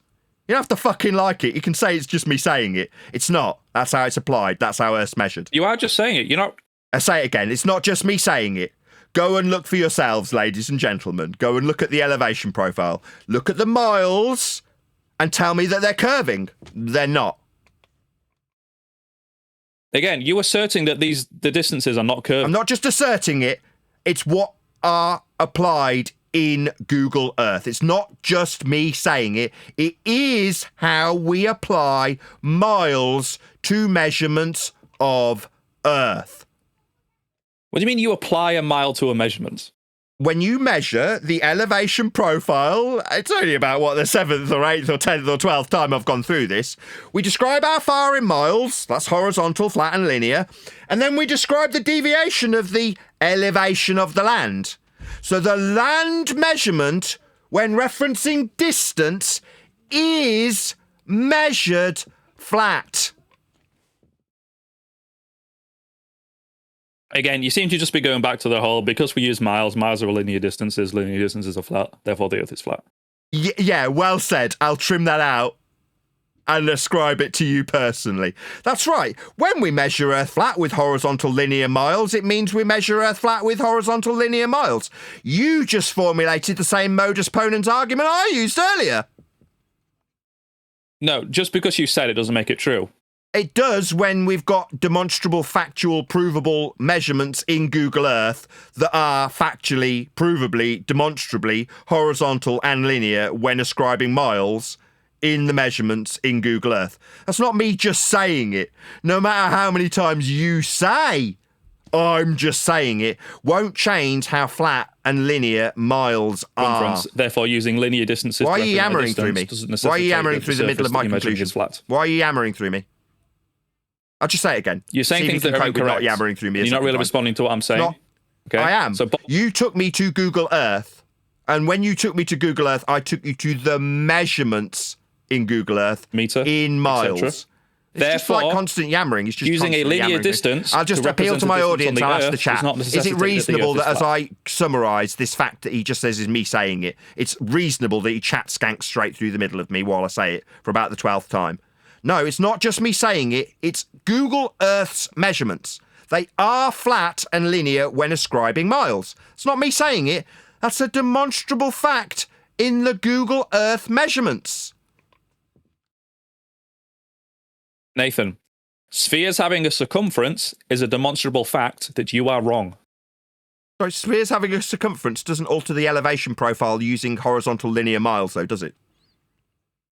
You don't have to fucking like it. You can say it's just me saying it. It's not. That's how it's applied. That's how Earth's measured. You are just saying it. You're not... I say it again. It's not just me saying it. Go and look for yourselves, ladies and gentlemen. Go and look at the elevation profile. Look at the miles and tell me that they're curving. They're not. Again, you asserting that the distances are not curved. I'm not just asserting it. It's what are applied in Google Earth. It's not just me saying it. It is how we apply miles to measurements of Earth. What do you mean you apply a mile to a measurement? When you measure the elevation profile, it's only about, the 7th or 8th or 10th or 12th time I've gone through this. We describe how far in miles, that's horizontal, flat and linear, and then we describe the deviation of the elevation of the land. So the land measurement, when referencing distance, is measured flat. Again, you seem to just be going back to the whole, because we use miles are linear distances are flat, therefore the Earth is flat. Yeah, well said. I'll trim that out. and ascribe it to you personally. That's right. When we measure Earth flat with horizontal linear miles, it means we measure Earth flat with horizontal linear miles. You just formulated the same modus ponens argument I used earlier. No, just because you said it doesn't make it true. It does when we've got demonstrable, factual, provable measurements in Google Earth that are factually, provably, demonstrably horizontal and linear when ascribing miles in the measurements in Google Earth. That's not me just saying it. No matter how many times you say I'm just saying it, won't change how flat and linear miles are. Therefore, using linear distances. Why are you yammering through me? Why are you yammering through the middle of my conclusion? Why are you yammering through me? I'll just say it again. You're saying things that are incorrect. Not yammering through me. You're not really responding to what I'm saying. Okay. I am. So you took me to Google Earth, and when you took me to Google Earth, I took you to the measurements in Google Earth meter in miles. It's Therefore, just like constant yammering. It's just using a linear distance. I'll just appeal to my audience. I'll ask the chat. Is it reasonable that as I summarise this fact that he just says is me saying it, it's reasonable that he chat skanks straight through the middle of me while I say it for about the 12th time? No, it's not just me saying it. It's Google Earth's measurements. They are flat and linear when ascribing miles. It's not me saying it. That's a demonstrable fact in the Google Earth measurements. Nathan, spheres having a circumference is a demonstrable fact that you are wrong. Sorry, spheres having a circumference doesn't alter the elevation profile using horizontal linear miles, though, does it?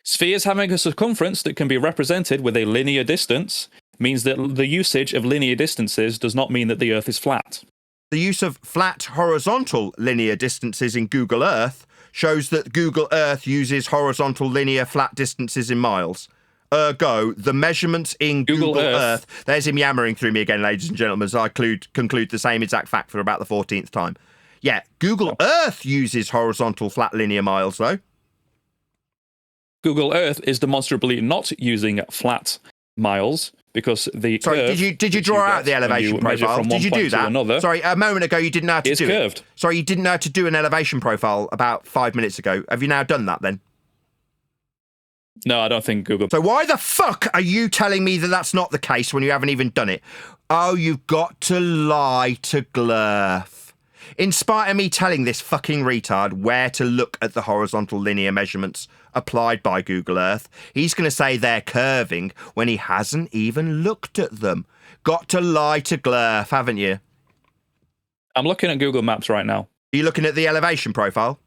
Spheres having a circumference that can be represented with a linear distance means that the usage of linear distances does not mean that the Earth is flat. The use of flat horizontal linear distances in Google Earth shows that Google Earth uses horizontal linear flat distances in miles. Ergo, the measurements in Google Earth... There's him yammering through me again, ladies and gentlemen, as I conclude the same exact fact for about the 14th time. Yeah, Google Earth uses horizontal flat linear miles, though. Google Earth is demonstrably not using flat miles because the Sorry, curve did you draw out the elevation profile? Did you do that? Sorry, a moment ago you didn't know how to do it. Curved. Sorry, you didn't know how to do an elevation profile about 5 minutes ago. Have you now done that then? No, I don't think Google... So why the fuck are you telling me that that's not the case when you haven't even done it? Oh, you've got to lie to Glurf. In spite of me telling this fucking retard where to look at the horizontal linear measurements applied by Google Earth, he's going to say they're curving when he hasn't even looked at them. Got to lie to Glurf, haven't you? I'm looking at Google Maps right now. Are you looking at the elevation profile?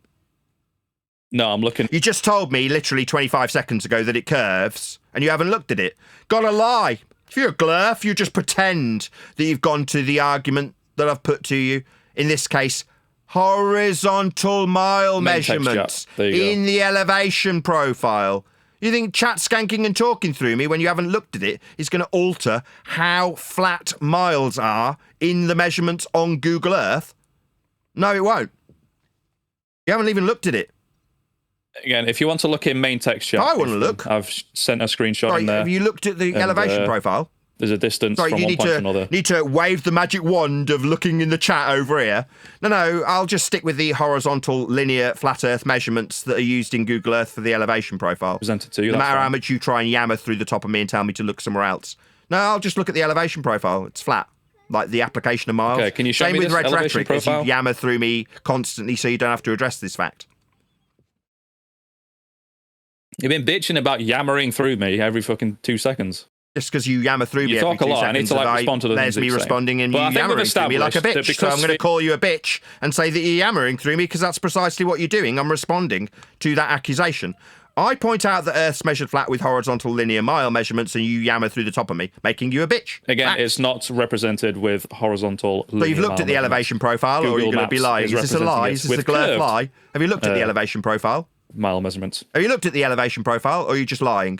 No, I'm looking... You just told me literally 25 seconds ago that it curves, and you haven't looked at it. Gotta lie. If you're a Glurf, you just pretend that you've gone to the argument that I've put to you. In this case, horizontal mile measurements in the elevation profile. You think chat skanking and talking through me when you haven't looked at it is going to alter how flat miles are in the measurements on Google Earth? No, it won't. You haven't even looked at it. Again, if you want to look in main text chat, I want to look. I've sent a screenshot in there. Have you looked at the elevation profile? There's a distance from one point to another. Need to wave the magic wand of looking in the chat over here. No, I'll just stick with the horizontal linear flat Earth measurements that are used in Google Earth for the elevation profile. Presented to you. No matter how much you try and yammer through the top of me and tell me to look somewhere else. No, I'll just look at the elevation profile. It's flat. Like the application of miles. Okay, can you show Same me with this red elevation rhetoric, profile? as you yammer through me constantly so you don't have to address this fact. You've been bitching about yammering through me every fucking 2 seconds. Just because you yammer through me you every talk 2 a lot. I need seconds, to respond to the there's things me responding and you yammering through me like a bitch. So I'm going to call you a bitch and say that you're yammering through me because that's precisely what you're doing. I'm responding to that accusation. I point out that Earth's measured flat with horizontal linear mile measurements and you yammer through the top of me, making you a bitch. Again, it's not represented with horizontal linear. So you've looked at the elevation profile, or are you going to be lying? Is this a lie? Is this a Glurf lie? Have you looked at the elevation profile? Mile measurements. Have you looked at the elevation profile, or are you just lying?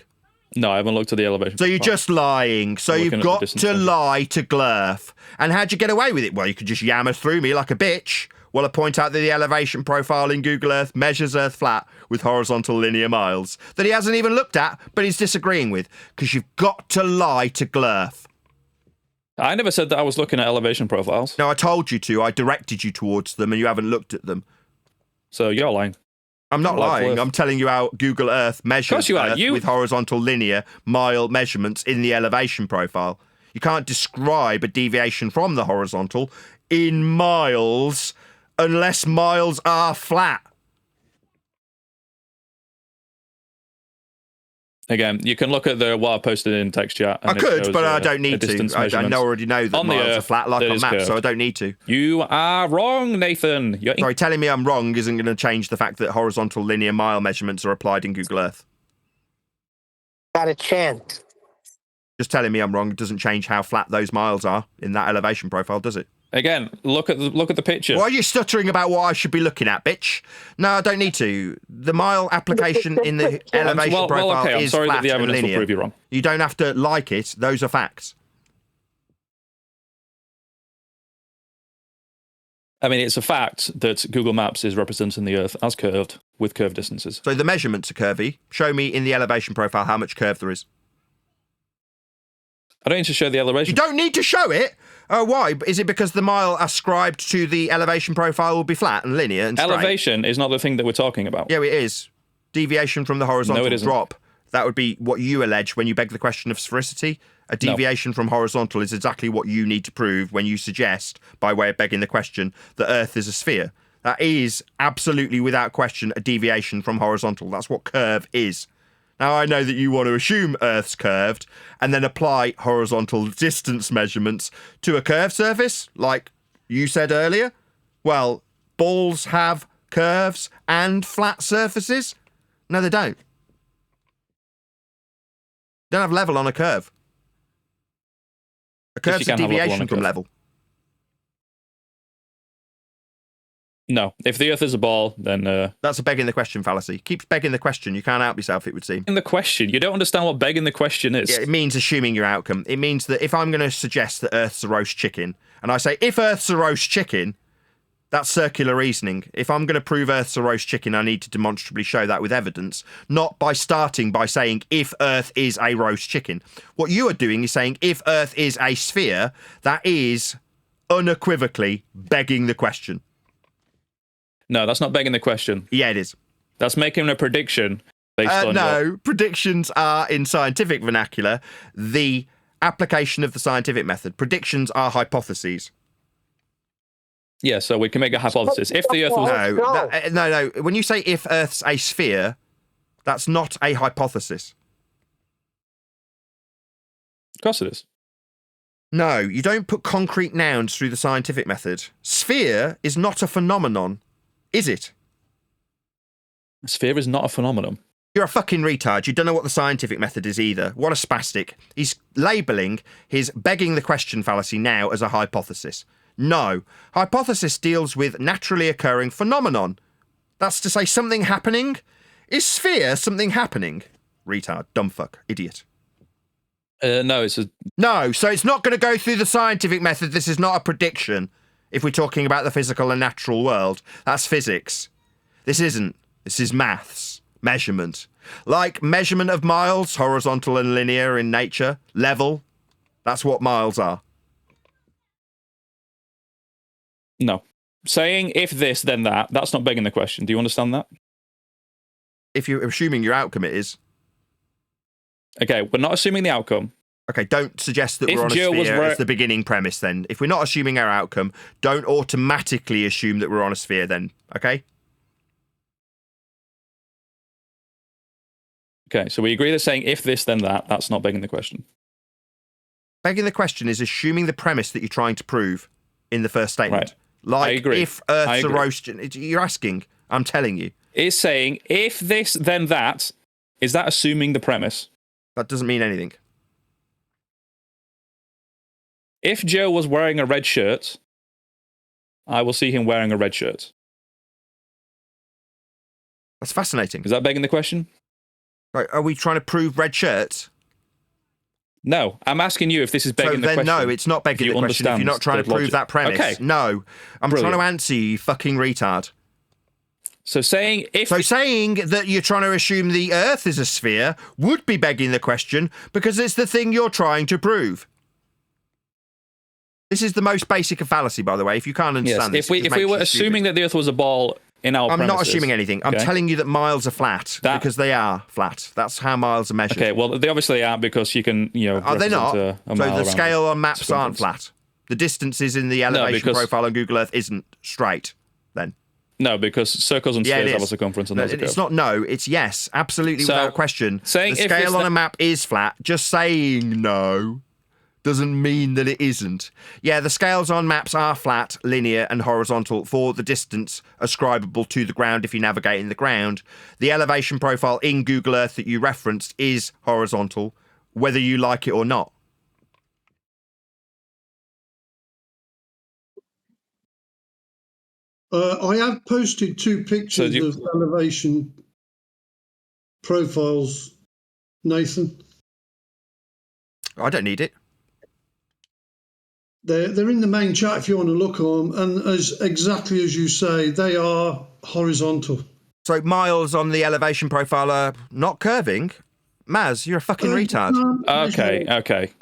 No, I haven't looked at the elevation. So you're just lying. So you've got to lie to Glurf. And how'd you get away with it? Well, you could just yammer through me like a bitch. Well, I point out that the elevation profile in Google Earth measures Earth flat with horizontal linear miles that he hasn't even looked at, but he's disagreeing with, because you've got to lie to Glurf. I never said that I was looking at elevation profiles. No, I told you to. I directed you towards them, and you haven't looked at them. So you're lying. I'm not Like lying. Earth. I'm telling you how Google Earth measures you are. Earth with horizontal linear mile measurements in the elevation profile. You can't describe a deviation from the horizontal in miles unless miles are flat. Again, you can look at what I posted in text chat. And I could, shows, but I don't need distance to. I measurements. already know that On the miles are Earth, flat like that on is maps, so curved. I don't need to. You are wrong, Nathan. You're Sorry, telling me I'm wrong isn't going to change the fact that horizontal linear mile measurements are applied in Google Earth. Got a chance. Just telling me I'm wrong doesn't change how flat those miles are in that elevation profile, does it? Again, look at the picture. Why are you stuttering about what I should be looking at, bitch? No, I don't need to. The mile application in the elevation profile okay, I'm is sorry flat that the and evidence will linear. prove you wrong. You don't have to like it. Those are facts. I mean, it's a fact that Google Maps is representing the Earth as curved with curved distances. So the measurements are curvy. Show me in the elevation profile how much curve there is. I don't need to show the elevation. You don't need to show it. Oh, why? Is it because the mile ascribed to the elevation profile will be flat and linear and straight? Elevation is not the thing that we're talking about. Yeah, it is. Deviation from the horizontal No, it isn't. drop. That would be what you allege when you beg the question of sphericity. A deviation from horizontal is exactly what you need to prove when you suggest, by way of begging the question, that Earth is a sphere. That is absolutely, without question, a deviation from horizontal. That's what curve is. Now, I know that you want to assume Earth's curved and then apply horizontal distance measurements to a curved surface, like you said earlier. Well, balls have curves and flat surfaces? No, they don't. They don't have level on a curve. A curve's a deviation from level. No. If the Earth is a ball, then... That's a begging the question fallacy. Keep begging the question. You can't help yourself, it would seem. In the question. You don't understand what begging the question is. Yeah, it means assuming your outcome. It means that if I'm going to suggest that Earth's a roast chicken, and I say, if Earth's a roast chicken, that's circular reasoning. If I'm going to prove Earth's a roast chicken, I need to demonstrably show that with evidence, not by starting by saying, if Earth is a roast chicken. What you are doing is saying, if Earth is a sphere, that is unequivocally begging the question. No, that's not begging the question. Yeah, it is. That's making a prediction based on... No, predictions are, in scientific vernacular, the application of the scientific method. Predictions are hypotheses. Yeah, so we can make a hypothesis. If the Earth was... No. When you say if Earth's a sphere, that's not a hypothesis. Of course it is. No, you don't put concrete nouns through the scientific method. Sphere is not a phenomenon, is it? A sphere is not a phenomenon. You're a fucking retard. You don't know what the scientific method is either. What a spastic. He's labelling his begging the question fallacy now as a hypothesis. No. Hypothesis deals with naturally occurring phenomenon. That's to say something happening. Is sphere something happening? Retard. Dumbfuck. Idiot. No, it's a... No, so it's not going to go through the scientific method. This is not a prediction. If we're talking about the physical and natural world, that's physics. This isn't. This is maths. Measurement. Like measurement of miles, horizontal and linear in nature. Level. That's what miles are. No. Saying if this, then that, that's not begging the question. Do you understand that? If you're assuming your outcome, it is. Okay, we're not assuming the outcome. Okay, don't suggest that If we're on a Joe was sphere as the beginning premise then. If we're not assuming our outcome, don't automatically assume that we're on a sphere then, okay? Okay, so we agree that saying if this, then that, that's not begging the question. Begging the question is assuming the premise that you're trying to prove in the first statement. Right. Like, I agree. if Earth's I a agree. roast... You're asking. I'm telling you. Is saying if this, then that, is that assuming the premise? That doesn't mean anything. If Joe was wearing a red shirt, I will see him wearing a red shirt. That's fascinating. Is that begging the question? Right, are we trying to prove red shirts? No, I'm asking you if this is begging the then question. no, it's not begging the question if you're not trying to prove that premise. Okay. No, I'm Brilliant. trying to answer you, you fucking retard. So saying if... So saying that you're trying to assume the Earth is a sphere would be begging the question because it's the thing you're trying to prove. This is the most basic of fallacy, by the way. If you can't understand yes, this, if we were assuming that the Earth was a ball in our I'm not premises, assuming anything. I'm okay? telling you that miles are flat because they are flat. That's how miles are measured. Okay, well, they obviously aren't because you can, Are they not? A So mile the around scale on maps aren't circumference. flat. The distances in the elevation because- profile on Google Earth isn't straight. Then No, because circles and yeah, it spheres have a is. circumference and No, those are it's curved. not no. It's yes, absolutely So, without question. saying The if it's scale on the- a map is flat. Just saying no doesn't mean that it isn't. Yeah, the scales on maps are flat, linear, and horizontal for the distance ascribable to the ground if you navigate in the ground. The elevation profile in Google Earth that you referenced is horizontal, whether you like it or not. I have posted 2 pictures of elevation profiles, Nathan. I don't need it. They're in the main chat if you want to look at them, and exactly as you say, they are horizontal. So miles on the elevation profile are not curving. Maz, you're a fucking retard. Okay.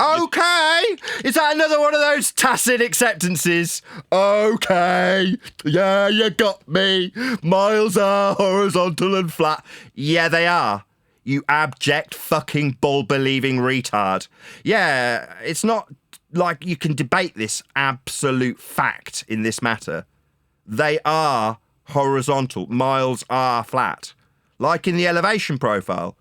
Okay! Is that another one of those tacit acceptances? Okay. Yeah, you got me. Miles are horizontal and flat. Yeah, they are. You abject fucking bull-believing retard. Yeah, it's not like you can debate this absolute fact in this matter. They are horizontal. Miles are flat. Like in the elevation profile.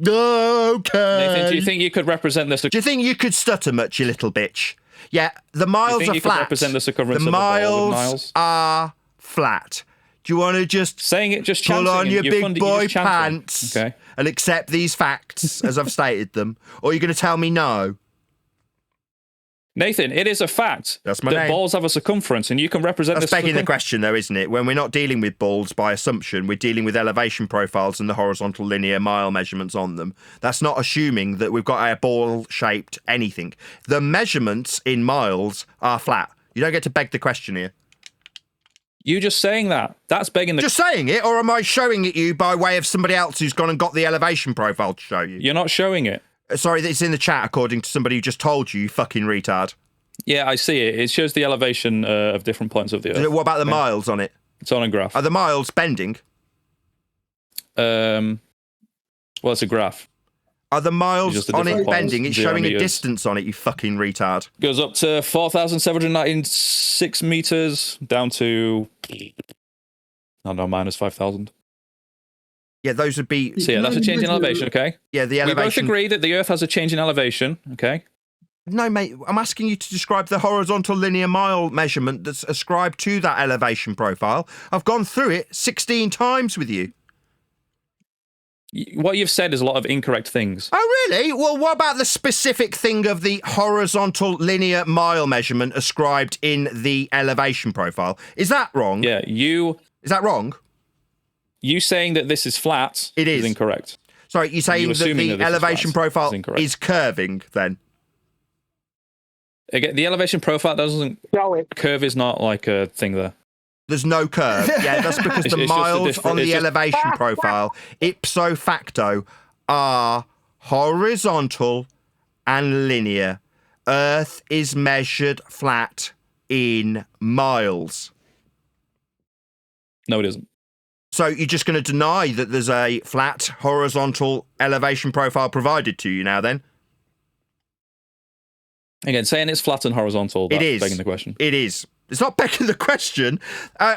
Okay. Nathan, do you think you could represent this? Do you think you could stutter much, you little bitch? Yeah, the miles you are could flat. represent the circumference the of a ball with miles miles? are flat. Do you want to just Saying it, just pull chanting on it. your You're big funding- you're boy just chanting. pants Okay. and accept these facts as I've stated them? Or are you going to tell me no? Nathan, it is a fact That's my that name. balls have a circumference, and you can represent That's this begging the circumference. question, though, isn't it? When we're not dealing with balls by assumption, we're dealing with elevation profiles and the horizontal linear mile measurements on them. That's not assuming that we've got a ball-shaped anything. The measurements in miles are flat. You don't get to beg the question here. You just saying that. That's begging the... Just saying it, or am I showing it you by way of somebody else who's gone and got the elevation profile to show you? You're not showing it. Sorry, it's in the chat according to somebody who just told you, you fucking retard. Yeah, I see it. It shows the elevation of different points of the Earth. What about the miles on it? It's on a graph. Are the miles bending? Well, it's a graph. Are the miles Just the on it different points, bending? It's the showing a meters. distance on it, you fucking retard. Goes up to 4,796 meters, down to, I don't know, minus 5,000. Yeah, those would be... So yeah, that's a change in elevation, okay? Yeah, the We both elevation... agree that the Earth has a change in elevation, okay? No, mate, I'm asking you to describe the horizontal linear mile measurement that's ascribed to that elevation profile. I've gone through it 16 times with you. What you've said is a lot of incorrect things. Oh, really? Well, what about the specific thing of the horizontal linear mile measurement ascribed in the elevation profile? Is that wrong? Yeah, Is that wrong? you saying that this is flat It is. incorrect. Sorry, you're saying that assuming the that this is elevation flat profile is incorrect. is curving, then? Again, the elevation profile doesn't... Show it. Curve is not like a thing there. There's no curve. Yeah, that's because It's the just a miles different- on the it's just- elevation profile, ipso facto, are horizontal and linear. Earth is measured flat in miles. No, it isn't. So you're just going to deny that there's a flat horizontal elevation profile provided to you now, then? Again, saying it's flat and horizontal, that's It is. begging the question. It is. It's not begging the question.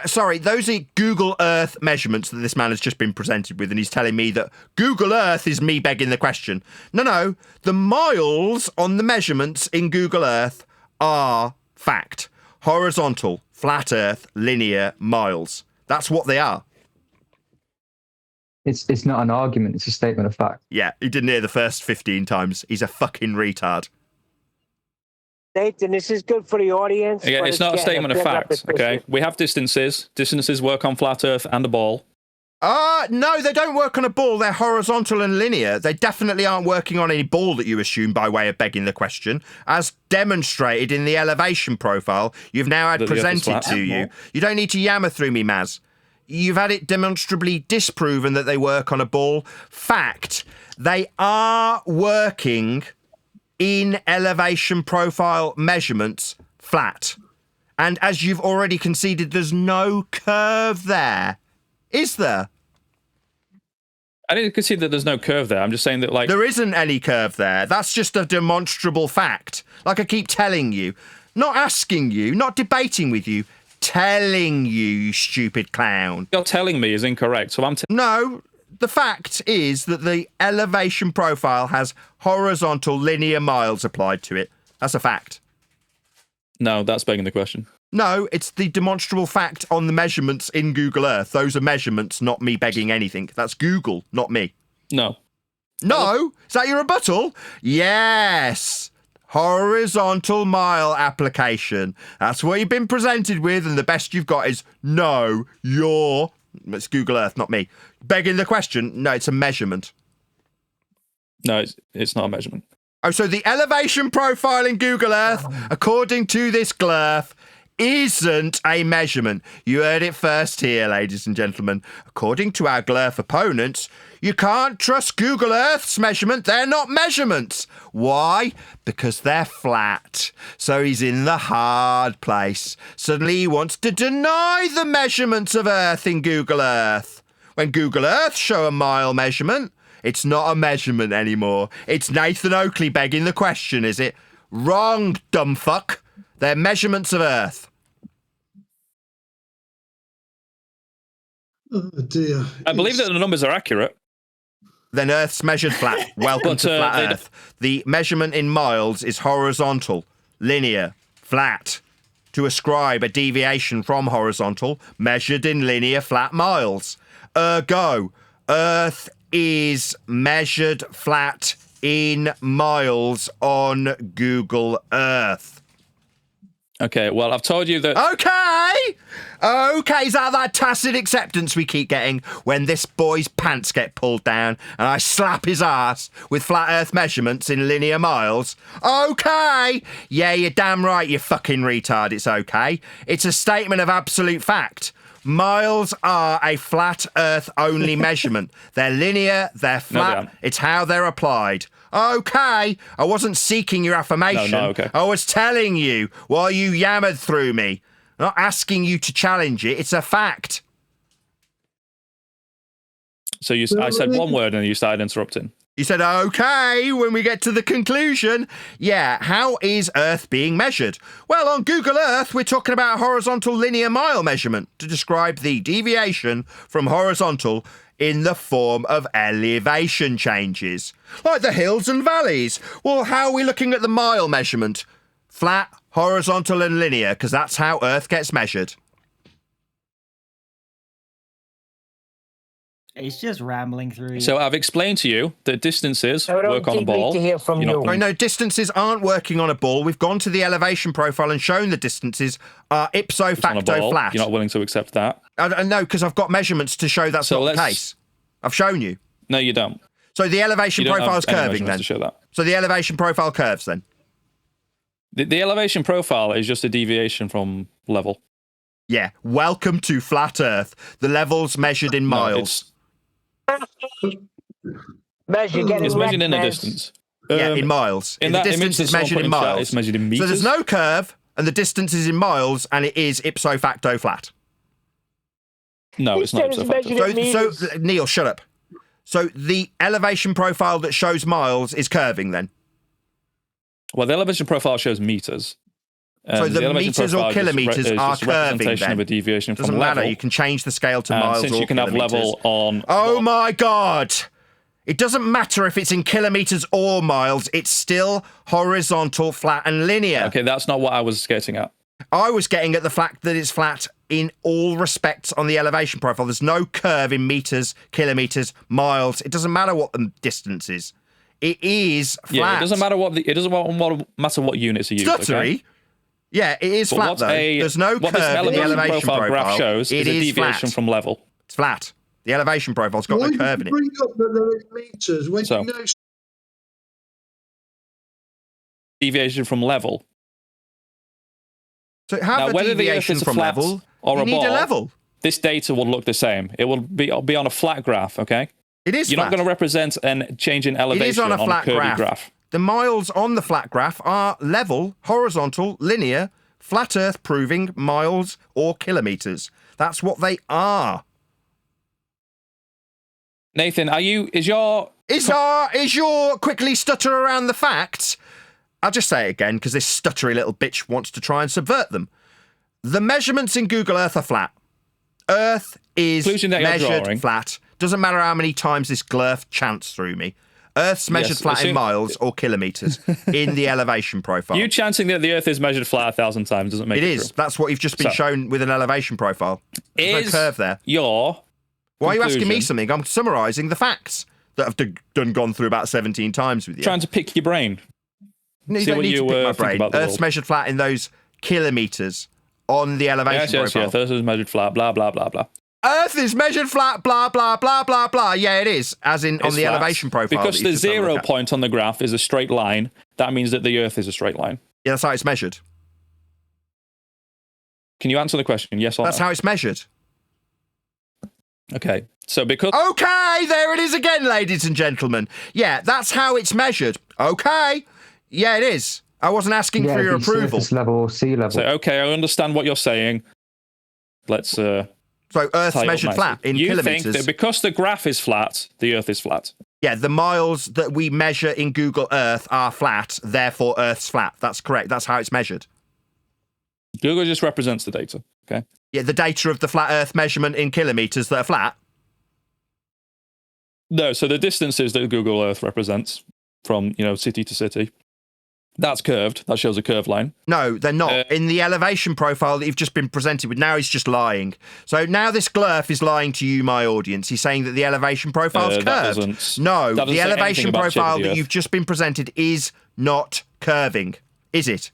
Sorry, those are Google Earth measurements that this man has just been presented with, and he's telling me that Google Earth is me begging the question. No. The miles on the measurements in Google Earth are fact. Horizontal, flat Earth, linear, miles. That's what they are. It's not an argument. It's a statement of fact. Yeah, he didn't hear the first 15 times. He's a fucking retard. Nathan, this is good for the audience. Again, but it's not a getting statement of bit fact, okay? repetition. We have distances. Distances work on flat Earth and a ball. No, they don't work on a ball. They're horizontal and linear. They definitely aren't working on any ball that you assume by way of begging the question. As demonstrated in the elevation profile you've now had That the Earth is presented flat. to you. You don't need to yammer through me, Maz. You've had it demonstrably disproven that they work on a ball. Fact, they are working in elevation profile measurements flat. And as you've already conceded, there's no curve there. Is there? I didn't concede that there's no curve there. I'm just saying that, like, There isn't any curve there. That's just a demonstrable fact. Like I keep telling you, not asking you, not debating with you, telling you, you stupid clown. you're telling me is incorrect. So I'm No, the fact is that the elevation profile has horizontal linear miles applied to it. That's a fact. no, that's begging the question. No, it's the demonstrable fact on the measurements in Google Earth. Those are measurements, not me begging anything. That's Google, not me. No. No? Is that your rebuttal? Yes. Horizontal mile application. That's what you've been presented with, and the best you've got is no, you're... It's Google Earth, not me. Begging the question, no, it's a measurement. No, it's not a measurement. Oh, so the elevation profile in Google Earth, according to this glurf, isn't a measurement. You heard it first here, ladies and gentlemen. According to our glurf opponents, you can't trust Google Earth's measurement. They're not measurements. Why? Because they're flat. So he's in the hard place. Suddenly he wants to deny the measurements of Earth in Google Earth. When Google Earth show a mile measurement, it's not a measurement anymore. It's Nathan Oakley begging the question, is it? Wrong, dumb fuck. They're measurements of Earth. Oh dear. I believe that the numbers are accurate. Then Earth's measured flat. Welcome But, to flat they Earth. The measurement in miles is horizontal, linear, flat. To ascribe a deviation from horizontal, measured in linear flat miles. Ergo, Earth is measured flat in miles on Google Earth. Okay, well, I've told you that... Okay, is that tacit acceptance we keep getting when this boy's pants get pulled down and I slap his ass with flat earth measurements in linear miles? Okay! Yeah, you're damn right, you fucking retard, it's okay. It's a statement of absolute fact. Miles are a flat earth only measurement. They're linear, they're flat, it's how they're applied. Okay, I wasn't seeking your affirmation. No, okay. I was telling you while you yammered through me. Not asking you to challenge it. It's a fact. So I said one word and you started interrupting. You said, okay, when we get to the conclusion. Yeah, how is Earth being measured? Well, on Google Earth, we're talking about horizontal linear mile measurement to describe the deviation from horizontal in the form of elevation changes, like the hills and valleys. Well, how are we looking at the mile measurement? Flat, horizontal and linear, because that's how Earth gets measured. It's just rambling through. So I've explained to you that distances I don't work on a think ball. we can hear from you. No, distances aren't working on a ball. We've gone to the elevation profile and shown the distances are ipso It's on a facto ball. flat. You're not willing to accept that. I know, because I've got measurements to show that's So not the let's- case. I've shown you. No, you don't. So the elevation You don't profile's have any curving measurements then. to show that. So the elevation profile curves then. The elevation profile is just a deviation from level. Yeah. Welcome to flat Earth. The levels measured in No, miles. Measure, get It's it measured in a Mez. distance. Yeah, in miles. in the that image distance that is someone measured put in in chat, miles. it's measured in So meters. there's no curve, and the distance is in miles, and it is ipso facto flat. No, it's not. He said ipso it's facto. measured in meters. So Neil, shut up. So the elevation profile that shows miles is curving then. Well, the elevation profile shows meters. So the elevation meters or profile kilometers is are just a curving representation then. of a deviation Doesn't from matter. level. You can change the scale to And miles since or you can have kilometers. level on... Oh my God! It doesn't matter if it's in kilometers or miles. It's still horizontal, flat, and linear. Okay, that's not what I was getting at. I was getting at the fact that it's flat in all respects on the elevation profile. There's no curve in meters, kilometers, miles. It doesn't matter what the distance is. It is flat. Yeah, it doesn't matter what matter what units are used. Stuttery. Okay? Yeah, it is But flat what though. There's no what this curve in the elevation elevation profile graph shows It is a is deviation flat. from level. It's flat. The elevation profile's got Why no do curve you in it. bring up that they're in meters when So- you know Deviation from level. So have Now, a whether the Earth deviation is a from flat level. or You a need ball, a level. this data will look the same. It will be on a flat graph, okay? It is You're flat. not going to represent a change in It elevation is on a flat curvy graph. The miles on the flat graph are level, horizontal, linear, flat Earth proving miles or kilometers. That's what they are. Nathan, is your quickly stutter around the facts? I'll just say it again because this stuttery little bitch wants to try and subvert them. The measurements in Google Earth are flat. Earth is measured flat. Doesn't matter how many times this glurf chants through me. Earth's measured flat in miles or kilometres in the elevation profile. You chanting that the Earth is measured flat 1,000 times doesn't make it is. True. That's what you've just been shown with an elevation profile. There's no curve there. Why are you asking me something? I'm summarising the facts that I've gone through about 17 times with you. Trying to pick your brain. No, you don't need to pick my brain. Earth's measured flat in those kilometres on the elevation profile. Yes, Earth is measured flat, blah, blah, blah, blah. Earth is measured flat, blah, blah, blah, blah, blah. Yeah, it is, as in on the elevation profile. Because the 0 point on the graph is a straight line, that means that the Earth is a straight line. Yeah, that's how it's measured. Can you answer the question, yes or no? That's how it's measured. Okay, so because... Okay, there it is again, ladies and gentlemen. Yeah, that's how it's measured. Okay. Yeah, it is. I wasn't asking for your approval. Surface level or sea level. So, okay, I understand what you're saying. Let's... So Earth's measured flat in kilometres. You think that because the graph is flat, the Earth is flat? Yeah, the miles that we measure in Google Earth are flat, therefore Earth's flat. That's correct. That's how it's measured. Google just represents the data, okay? Yeah, the data of the flat Earth measurement in kilometres that are flat? No, so the distances that Google Earth represents from, city to city, that's curved. That shows a curved line. No, they're not. In the elevation profile that you've just been presented with, now he's just lying. So now this glurf is lying to you, my audience. He's saying that the elevation profile is curved. No, the elevation profile that you've just been presented is not curving, is it?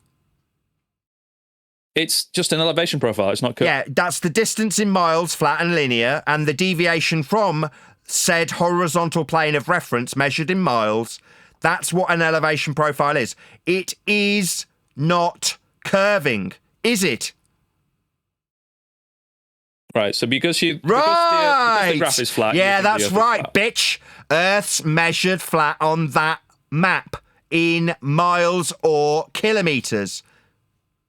It's just an elevation profile. It's not curved. Yeah, that's the distance in miles, flat and linear, and the deviation from said horizontal plane of reference measured in miles. That's what an elevation profile is. It is not curving, is it? Right, so because the graph is flat... Yeah, that's right, bitch. Earth's measured flat on that map in miles or kilometres.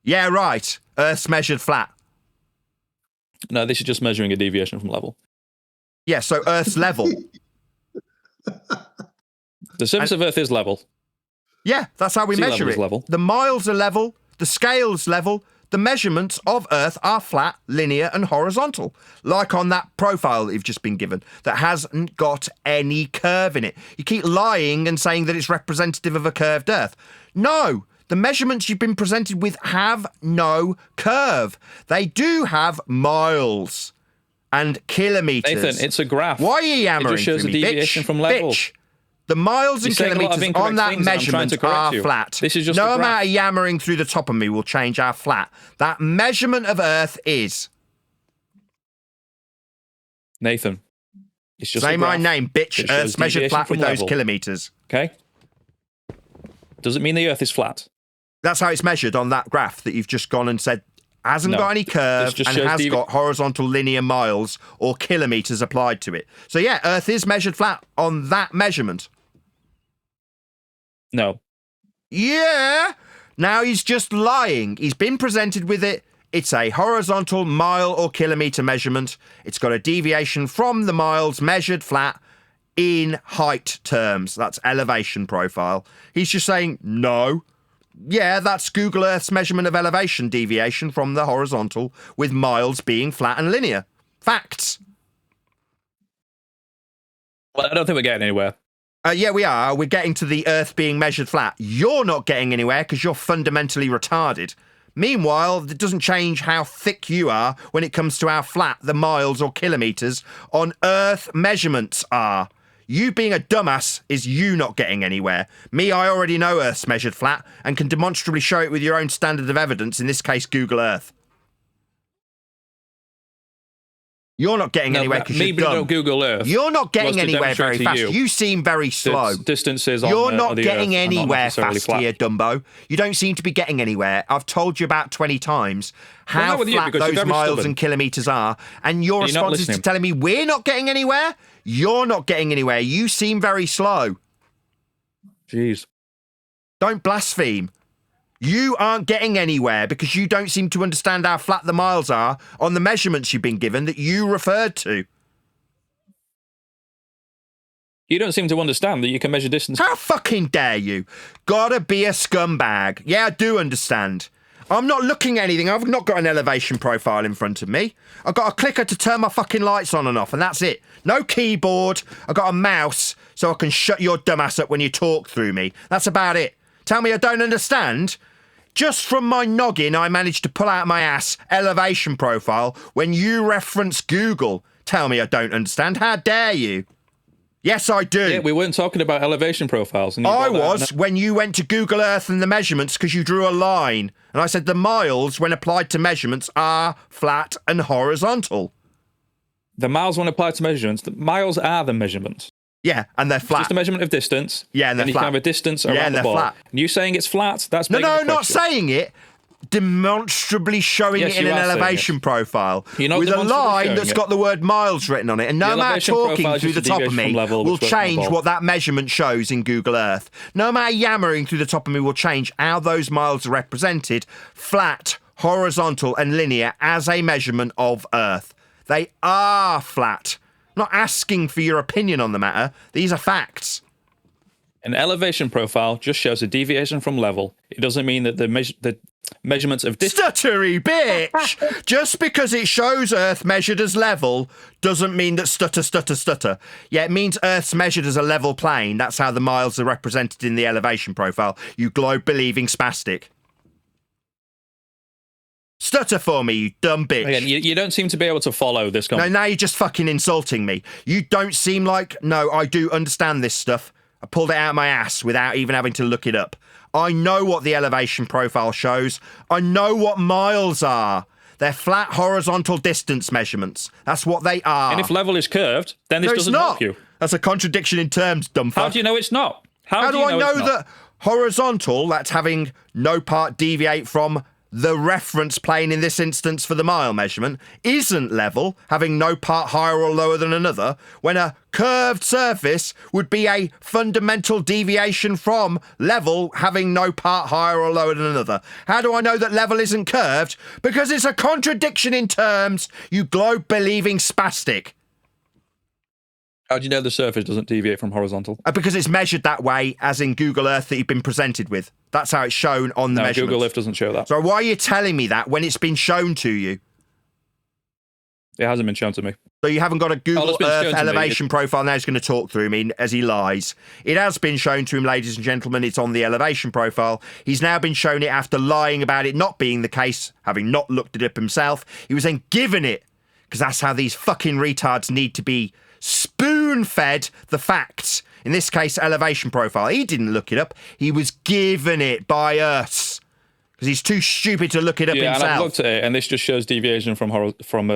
Yeah, right. Earth's measured flat. No, this is just measuring a deviation from level. Yeah, so Earth's level. The surface of Earth is level. Yeah, that's how we measure it. Level. The miles are level, the scale's level, the measurements of Earth are flat, linear, and horizontal, like on that profile that you've just been given, that hasn't got any curve in it. You keep lying and saying that it's representative of a curved Earth. No, the measurements you've been presented with have no curve. They do have miles and kilometres. Nathan, it's a graph. Why are you yammering? It just shows a deviation from level. Bitch. The miles and kilometres on that measurement are flat. This is just no amount of yammering through the top of me will change our flat. That measurement of Earth is... Nathan, it's just say my name, bitch. Earth's measured flat with those kilometres. Okay? Does it mean the Earth is flat? That's how it's measured on that graph that you've just gone and said hasn't got any curve and has got horizontal linear miles or kilometres applied to it. So yeah, Earth is measured flat on that measurement. No. Yeah. Now he's just lying. He's been presented with it. It's a horizontal mile or kilometre measurement. It's got a deviation from the miles measured flat in height terms. That's elevation profile. He's just saying, no. Yeah, that's Google Earth's measurement of elevation deviation from the horizontal with miles being flat and linear. Facts. Well, I don't think we're getting anywhere. Yeah, we are. We're getting to the Earth being measured flat. You're not getting anywhere because you're fundamentally retarded. Meanwhile, it doesn't change how thick you are when it comes to how flat the miles or kilometres on Earth measurements are. You being a dumbass is you not getting anywhere. Me, I already know Earth's measured flat and can demonstrably show it with your own standard of evidence, in this case, Google Earth. You're not getting anywhere because you're dumb. Don't Google Earth. You're not getting anywhere very fast. You seem very slow. Distances You're not getting anywhere fast here, Dumbo. You don't seem to be getting anywhere. I've told you about 20 times how flat those miles and kilometres are, and your response is to telling me we're not getting anywhere? You're not getting anywhere. You seem very slow. Jeez. Don't blaspheme. You aren't getting anywhere because you don't seem to understand how flat the miles are on the measurements you've been given that you referred to. You don't seem to understand that you can measure distance. How fucking dare you? Gotta be a scumbag. Yeah, I do understand. I'm not looking at anything. I've not got an elevation profile in front of me. I've got a clicker to turn my fucking lights on and off, and that's it. No keyboard. I've got a mouse so I can shut your dumbass up when you talk through me. That's about it. Tell me I don't understand? Just from my noggin, I managed to pull out my ass elevation profile when you reference Google. Tell me I don't understand. How dare you? Yes, I do. Yeah, we weren't talking about elevation profiles. And I was when you went to Google Earth and the measurements because you drew a line. And I said the miles, when applied to measurements, are flat and horizontal. The miles when applied to measurements, the miles are the measurements. Yeah, and they're flat. It's just a measurement of distance. Yeah, and they're you flat. can have a distance around and the they're ball. flat. And you saying it's flat, that's No, begging the not question. saying it. Demonstrably showing Yes, it in you an are saying elevation it. profile You're not with a demonstrably line showing that's it. got the word miles written on it. And no The matter elevation talking profile is through just the a top of deviation me from level will which works on the change ball. what that measurement shows in Google Earth. No matter yammering through the top of me will change how those miles are represented, flat, horizontal and linear as a measurement of Earth. They are flat. I'm not asking for your opinion on the matter. These are facts. An elevation profile just shows a deviation from level. It doesn't mean that the measurements of distance... Stuttery bitch! Just because it shows Earth measured as level doesn't mean that stutter. Yeah, it means Earth's measured as a level plane. That's how the miles are represented in the elevation profile. You globe-believing spastic. Stutter for me, you dumb bitch. Again, you don't seem to be able to follow this No, conversation. now you're just fucking insulting me. You don't seem like... No, I do understand this stuff. I pulled it out of my ass without even having to look it up. I know what the elevation profile shows. I know what miles are. They're flat horizontal distance measurements. That's what they are. And if level is curved, then this No, it's doesn't not. help you. That's a contradiction in terms, dumb fuck. How do you know it's not? How do I know it's not? that horizontal, that's having no part deviate from the reference plane in this instance for the mile measurement, isn't level, having no part higher or lower than another, when a curved surface would be a fundamental deviation from level, having no part higher or lower than another? How do I know that level isn't curved? Because it's a contradiction in terms, you globe-believing spastic. How do you know the surface doesn't deviate from horizontal? Because it's measured that way, as in Google Earth that you've been presented with. That's how it's shown on the No, measurements. Google Earth doesn't show that. So why are you telling me that when it's been shown to you? It hasn't been shown to me. So you haven't got a it's Google been shown Earth to me. elevation profile. Now he's going to talk through me as he lies. It has been shown to him, ladies and gentlemen. It's on the elevation profile. He's now been shown it after lying about it not being the case, having not looked it up himself. He was then given it, because that's how these fucking retards need to be spoon-fed the facts. In this case, elevation profile. He didn't look it up. He was given it by us. Because he's too stupid to look it up Yeah, himself. and I've looked at it, and this just shows deviation from level. From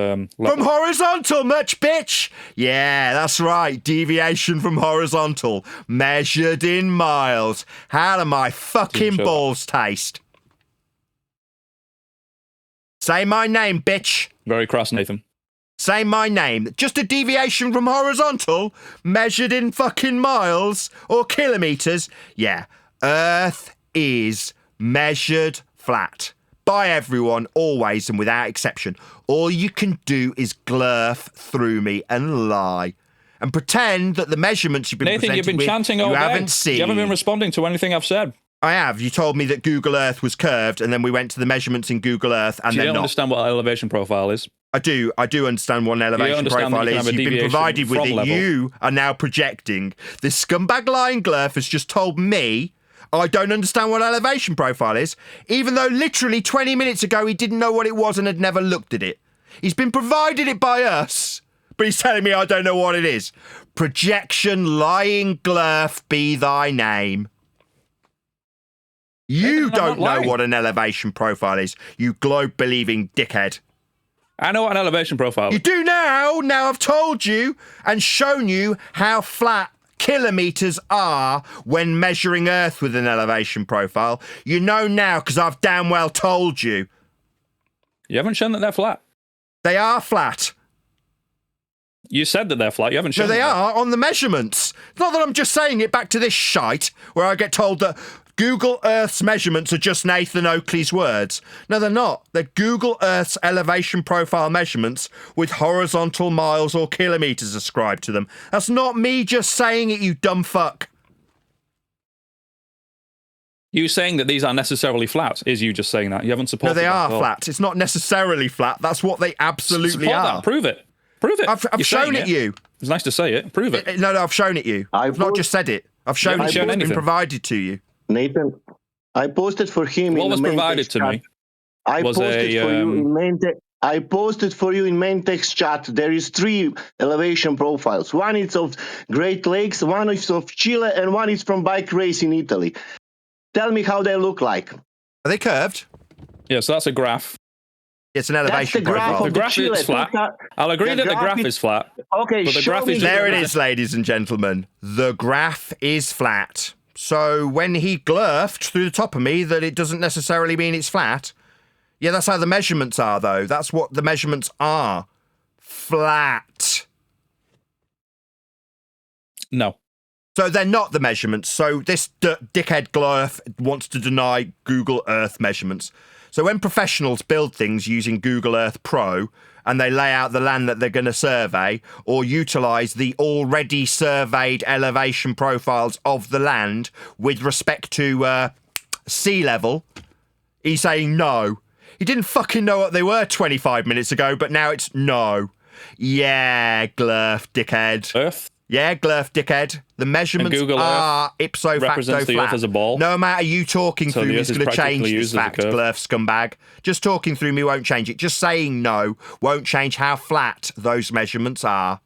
horizontal, much, bitch! Yeah, that's right. Deviation from horizontal. Measured in miles. How do my fucking Didn't show balls taste? Say my name, bitch. Very cross, Nathan. Say my name. Just a deviation from horizontal, measured in fucking miles or kilometres. Yeah, Earth is measured flat. By everyone, always and without exception. All you can do is glurf through me and lie. And pretend that the measurements you've been Nathan, presented you've been with, chanting all you day. haven't seen. You haven't been responding to anything I've said. I have. You told me that Google Earth was curved, and then we went to the measurements in Google Earth, and So you they're don't not. understand what elevation profile is. I do understand what an elevation understand profile that you can is. have a You've been deviation provided with from it. level. You are now projecting. This scumbag lying glurf has just told me I don't understand what elevation profile is, even though literally 20 minutes ago he didn't know what it was and had never looked at it. He's been provided it by us, but he's telling me I don't know what it is. Projection lying glurf be thy name. You Nathan, I'm not don't know lying. what an elevation profile is, you globe-believing dickhead. I know what an elevation profile You is. do now. Now I've told you and shown you how flat kilometres are when measuring Earth with an elevation profile. You know now because I've damn well told you. You haven't shown that they're flat. They are flat. You said that they're flat. You haven't So shown they that. are on the measurements. It's not that I'm just saying it back to this shite where I get told that Google Earth's measurements are just Nathan Oakley's words. No, they're not. They're Google Earth's elevation profile measurements with horizontal miles or kilometres ascribed to them. That's not me just saying it, you dumb fuck. You saying that these are necessarily flat is you just saying that. You haven't supported No, they that are at all. flat. It's not necessarily flat. That's what they absolutely Support are. that. Prove it. Prove it. I've You're shown saying it you. It's nice to say it. Prove it. No, I've shown it you. I've not just said it. I've shown haven't it. shown It's been anything. provided to you. Nathan, I posted for him What in was the main provided text to chat. me? I was posted a, for you in main text. I posted for you in main text chat. There is 3 elevation profiles. One is of Great Lakes, one is of Chile, and one is from bike race in Italy. Tell me how they look like. Are they curved? Yeah, so that's a graph. It's an That's elevation the graph profile. of The graph Chile. is flat. I'll agree that the graph is flat. Okay, But the show graph me is- There it is, ladies and gentlemen. The graph is flat. So when he glurfed through the top of me that it doesn't necessarily mean it's flat. Yeah, that's how the measurements are, though. That's what the measurements are. Flat. No. So they're not the measurements. So this dickhead glurf wants to deny Google Earth measurements. So when professionals build things using Google Earth Pro and they lay out the land that they're going to survey or utilise the already surveyed elevation profiles of the land with respect to sea level, he's saying no. He didn't fucking know what they were 25 minutes ago, but now it's no. Yeah, glurf, dickhead. Earth Yeah, glurf, dickhead. The measurements Google Earth are ipso facto represents the flat. Earth as a ball. No matter you talking So through the me Earth is is going to change practically this used as a fact, curve. glurf scumbag. Just talking through me won't change it. Just saying no won't change how flat those measurements are.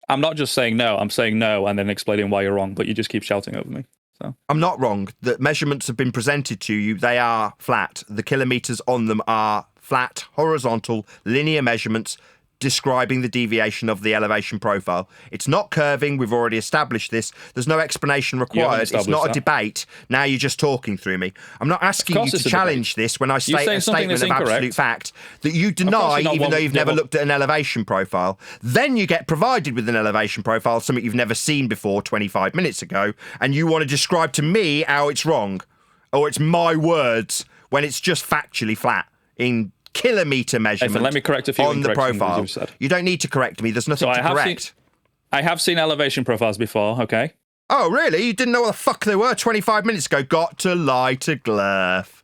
I'm not just saying no. I'm saying no and then explaining why you're wrong, but you just keep shouting over me. So I'm not wrong. The measurements have been presented to you. They are flat. The kilometres on them are flat, horizontal, linear measurements describing the deviation of the elevation profile. It's not curving. We've already established this. There's no explanation required. It's not established a that. debate. Now you're just talking through me. I'm not asking you course to it's a challenge this when I state saying a something statement that's of absolute incorrect. fact that you course deny, you're not even though one- you've never one- looked at an elevation profile. Then you get provided with an elevation profile, something you've never seen before 25 minutes ago, and you want to describe to me how it's wrong, or it's my words, when it's just factually flat in kilometre measurement let me correct a few on the incorrect things profile. you've said. You don't need to correct me. There's nothing So to correct. I have seen elevation profiles before, okay? Oh, really? You didn't know what the fuck they were 25 minutes ago? Got to lie to glurf.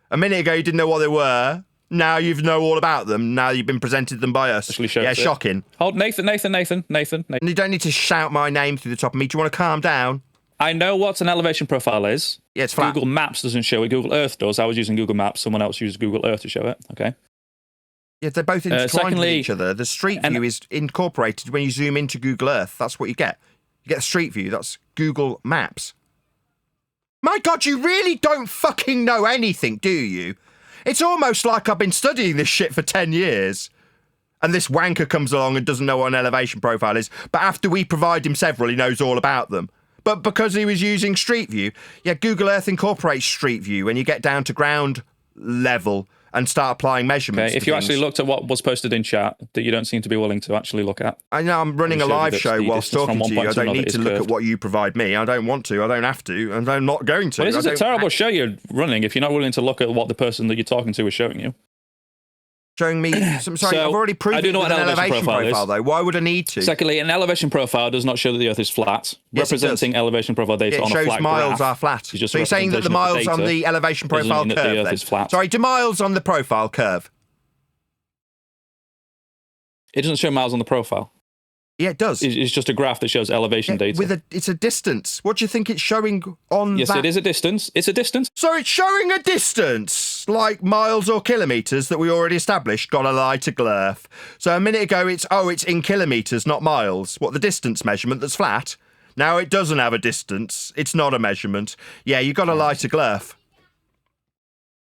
A minute ago, you didn't know what they were. Now you know all about them. Now you've been presented them by us. Actually shows Yeah, it. shocking. Hold, Nathan. And you don't need to shout my name through the top of me. Do you want to calm down? I know what an elevation profile is. Yeah, it's flat. Google Maps doesn't show it. Google Earth does. I was using Google Maps. Someone else used Google Earth to show it. Okay. Yeah, they're both intertwined with secondly- each other. The street view is incorporated when you zoom into Google Earth. That's what you get. You get a street view. That's Google Maps. My God, you really don't fucking know anything, do you? It's almost like I've been studying this shit for 10 years. And this wanker comes along and doesn't know what an elevation profile is. But after we provide him several, he knows all about them. But because he was using Street View, yeah, Google Earth incorporates Street View when you get down to ground level and start applying measurements. Okay. If to you things. actually looked at what was posted in chat that you don't seem to be willing to actually look at. I know I'm running a Let me show you live that show the whilst distance from talking one to you. point I to don't another need is to look curved. at what you provide me. I don't want to. I don't have to. And I'm not going to. Well, this I is a don't- terrible show you're running if you're not willing to look at what the person that you're talking to is showing you. Showing me. I'm sorry, So, I've already I proven do it know with what an an elevation elevation profile profile, is. though. Why would I need to? Secondly, an elevation profile does not show that the Earth is flat. Yes, it does. Representing elevation profile data It on a shows flat miles graph are flat. is just So a you're saying that the representation miles of on data. the elevation Doesn't profile mean that the curve Earth then? is flat. Sorry, do miles on the profile curve? It doesn't show miles on the profile. Yeah, it does. It's just a graph that shows elevation Yeah, data. it's a distance. What do you think it's showing on Yes, that? it is a distance. It's a distance. So it's showing a distance, like miles or kilometres that we already established. Gotta lie to glurf. So a minute ago it's in kilometres, not miles. What, the distance measurement that's flat? Now it doesn't have a distance. It's not a measurement. Yeah, you gotta lie to glurf.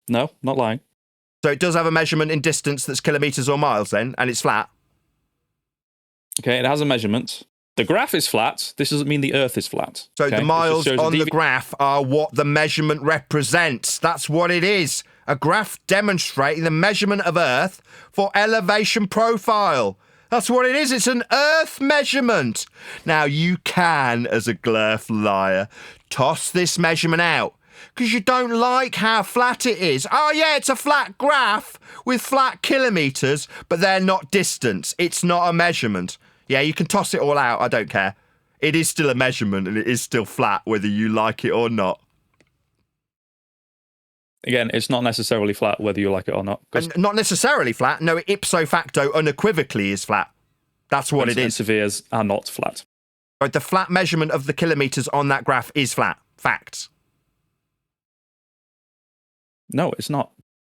No, not lying. So it does have a measurement in distance that's kilometres or miles then, and it's flat. Okay, it has a measurement. The graph is flat. This doesn't mean the Earth is flat. So okay? the It miles just shows on the graph are what the measurement represents. That's what it is. A graph demonstrating the measurement of Earth for elevation profile. That's what it is. It's an Earth measurement. Now, you can, as a glurf liar, toss this measurement out because you don't like how flat it is. Oh, yeah, it's a flat graph with flat kilometres, but they're not distance. It's not a measurement. Yeah, you can toss it all out. I don't care. It is still a measurement and it is still flat, whether you like it or not. Again, it's not necessarily flat whether you like it or not. And not necessarily flat. No, ipso facto, unequivocally is flat. That's what it is. Spheres are not flat. Right, the flat measurement of the kilometres on that graph is flat. Facts. No, it's not.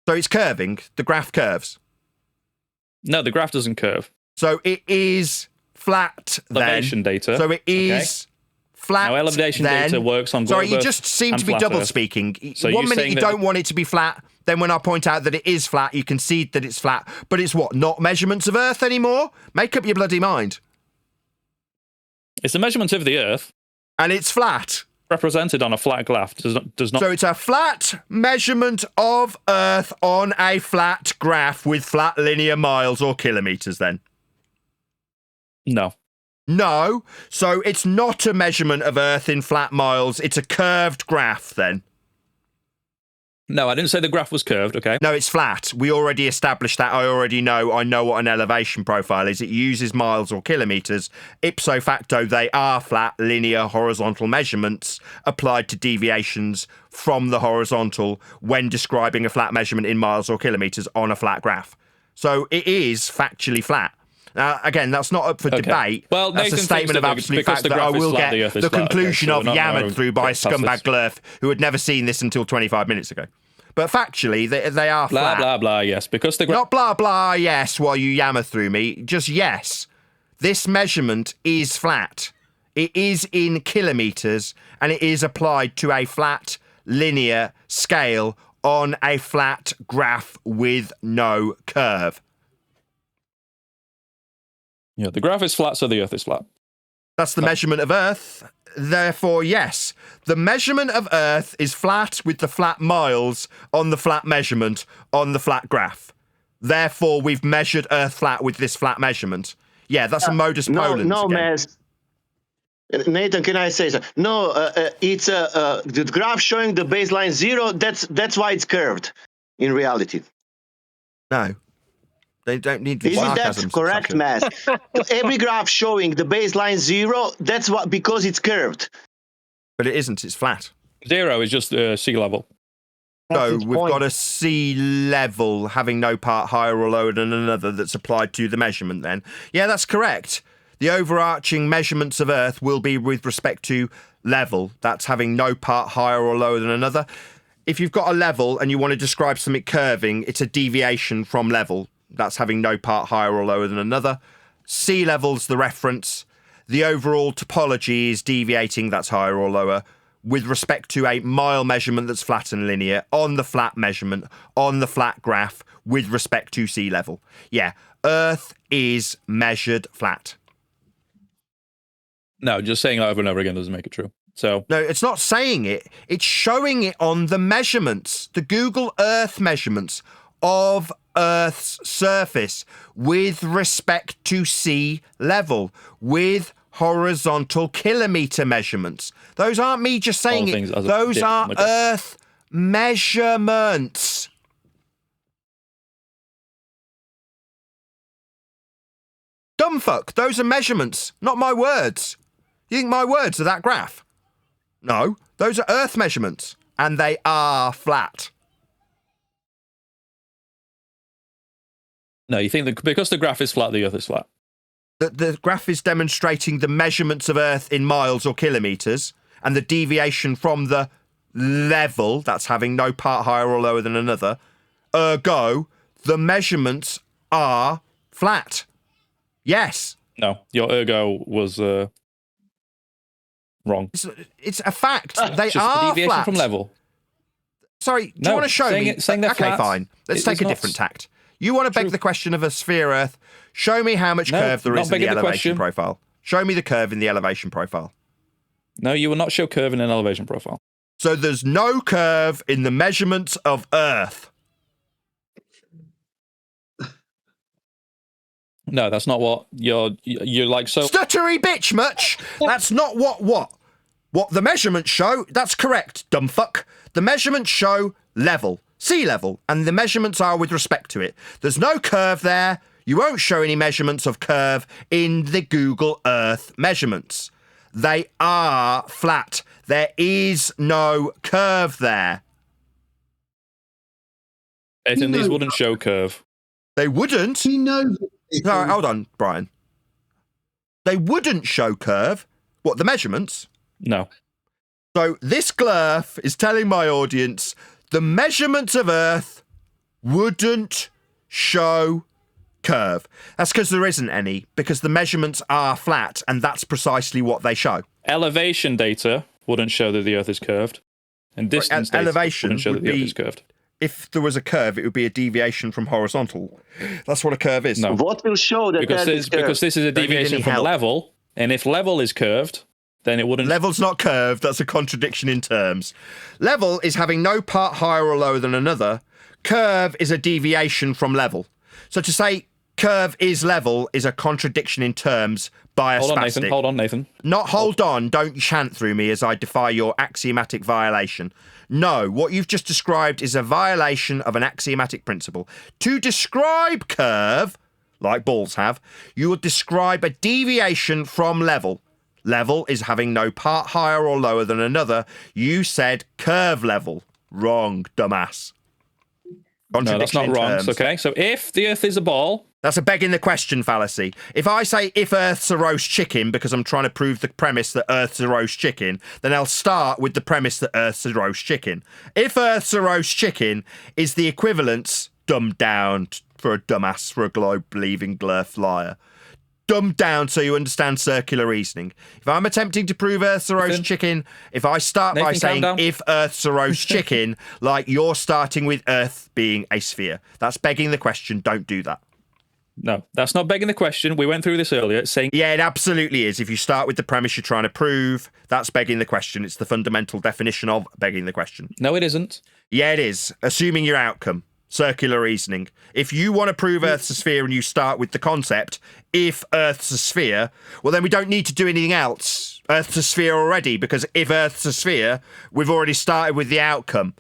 So it's curving. The graph curves. No, the graph doesn't curve. So it is flat Elevation then. data. So it is flat. Now, elevation then. data works on Sorry, you Earth just seem and to be flat double Earth. speaking. So 1 you're minute saying you that don't want it to be flat, then when I point out that it is flat, you concede that it's flat. But it's what? Not measurements of Earth anymore? Make up your bloody mind. It's the measurement of the Earth. And it's flat. Represented on a flat graph does not. So it's a flat measurement of Earth on a flat graph with flat linear miles or kilometres then? No. No. So it's not a measurement of Earth in flat miles. It's a curved graph then? No, I didn't say the graph was curved, okay? No, it's flat. We already established that. I already know. I know what an elevation profile is. It uses miles or kilometres. Ipso facto, they are flat, linear, horizontal measurements applied to deviations from the horizontal when describing a flat measurement in miles or kilometres on a flat graph. So it is factually flat. Again, that's not up for debate. Well, that's Nathan a statement of absolute fact that I will get the conclusion of yammered through by a scumbag glurf who had never seen this until 25 minutes ago. But factually, they are blah, flat. Blah, blah, yes. Because the Not blah, blah, yes, while you yammer through me. Just yes. This measurement is flat. It is in kilometres, and it is applied to a flat, linear scale on a flat graph with no curve. Yeah, the graph is flat, so the Earth is flat. That's the measurement of Earth. Therefore, yes, the measurement of Earth is flat with the flat miles on the flat measurement on the flat graph. Therefore, we've measured Earth flat with this flat measurement. Yeah, that's a modus ponens. No, again. Mez. Nathan, can I say something? No, it's the graph showing the baseline 0. That's why it's curved in reality. No. They don't need the Isn't that sarcasm. correct, Maz? Every graph showing the baseline 0, that's what because it's curved. But it isn't, it's flat. 0 is just sea level. So we've got a sea level having no part higher or lower than another that's applied to the measurement then. Yeah, that's correct. The overarching measurements of Earth will be with respect to level. That's having no part higher or lower than another. If you've got a level and you want to describe something curving, it's a deviation from level. That's having no part higher or lower than another. Sea level's the reference. The overall topology is deviating, that's higher or lower, with respect to a mile measurement that's flat and linear on the flat measurement, on the flat graph, with respect to sea level. Yeah, Earth is measured flat. No, just saying it over and over again doesn't make it true. So no, it's not saying it. It's showing it on the measurements, the Google Earth measurements of Earth's surface with respect to sea level, with horizontal kilometre measurements. Those aren't me just saying it. Those are Earth measurements. Dumbfuck, those are measurements, not my words. You think my words are that graph? No, those are Earth measurements, and they are flat. no, you think that because the graph is flat, the Earth is flat. The graph is demonstrating the measurements of Earth in miles or kilometres, and the deviation from the level, that's having no part higher or lower than another. Ergo, the measurements are flat. Yes. No, your ergo was wrong. It's a fact. They Just are the deviation flat. from level. Sorry, do No, you want to show me? saying they're Okay, flat, fine. Let's it take is a not different tact. You want to beg the question of a sphere Earth. Show me how much No, curve there not is in the begging the elevation question. profile. Show me the curve in the elevation profile. No, you will not show curve in an elevation profile. So there's no curve in the measurements of Earth. No, that's not what you're like. So Stuttery bitch much. That's not what the measurements show. That's correct, dumb fuck. The measurements show level, sea level, and the measurements are with respect to it. There's no curve there. You won't show any measurements of curve in the Google Earth measurements. They are flat. There is no curve there. Nathan, these wouldn't show curve. They wouldn't. He knows it. No, hold on, Brian. They wouldn't show curve. What, the measurements? No. So this glurf is telling my audience the measurements of Earth wouldn't show curve. That's because there isn't any, because the measurements are flat, and that's precisely what they show. Elevation data wouldn't show that the Earth is curved, and distance data elevation wouldn't show that would the Earth be- is curved. If there was a curve, it would be a deviation from horizontal. That's what a curve is. No. What will show that Because Earth is because this is a Don't need deviation any from help. level, and if level is curved, then it wouldn't. Level's not curved. That's a contradiction in terms. Level is having no part higher or lower than another. Curve is a deviation from level. So to say curve is level is a contradiction in terms by a Hold on, spastic. Nathan. Hold on, Nathan. Not hold on. Don't chant through me as I defy your axiomatic violation. No, what you've just described is a violation of an axiomatic principle. To describe curve, like balls have, you would describe a deviation from level. Level is having no part higher or lower than another. You said curve level. Wrong, dumbass. No, that's Contradiction not in wrong. terms. Okay, so if the Earth is a ball, That's a begging the question fallacy. If I say if Earth's a roast chicken because I'm trying to prove the premise that Earth's a roast chicken, then I'll start with the premise that Earth's a roast chicken. If Earth's a roast chicken is the equivalence, dumbed down for a dumbass, for a globe-believing glurf liar, dumbed down so you understand circular reasoning. If I'm attempting to prove Earth's a roast Nathan? chicken, if I start by Nathan, calm saying down. if Earth's a roast chicken, like you're starting with Earth being a sphere, that's begging the question. Don't do that. no, that's not begging the question. We went through this earlier. It's saying Yeah, it absolutely is. If you start with the premise you're trying to prove, that's begging the question. It's the fundamental definition of begging the question. no, it isn't. Yeah, it is. Assuming your outcome. Circular reasoning. If you want to prove Earth's a sphere and you start with the concept, if Earth's a sphere, well, then we don't need to do anything else. Earth's a sphere already, because if Earth's a sphere, we've already started with the outcome.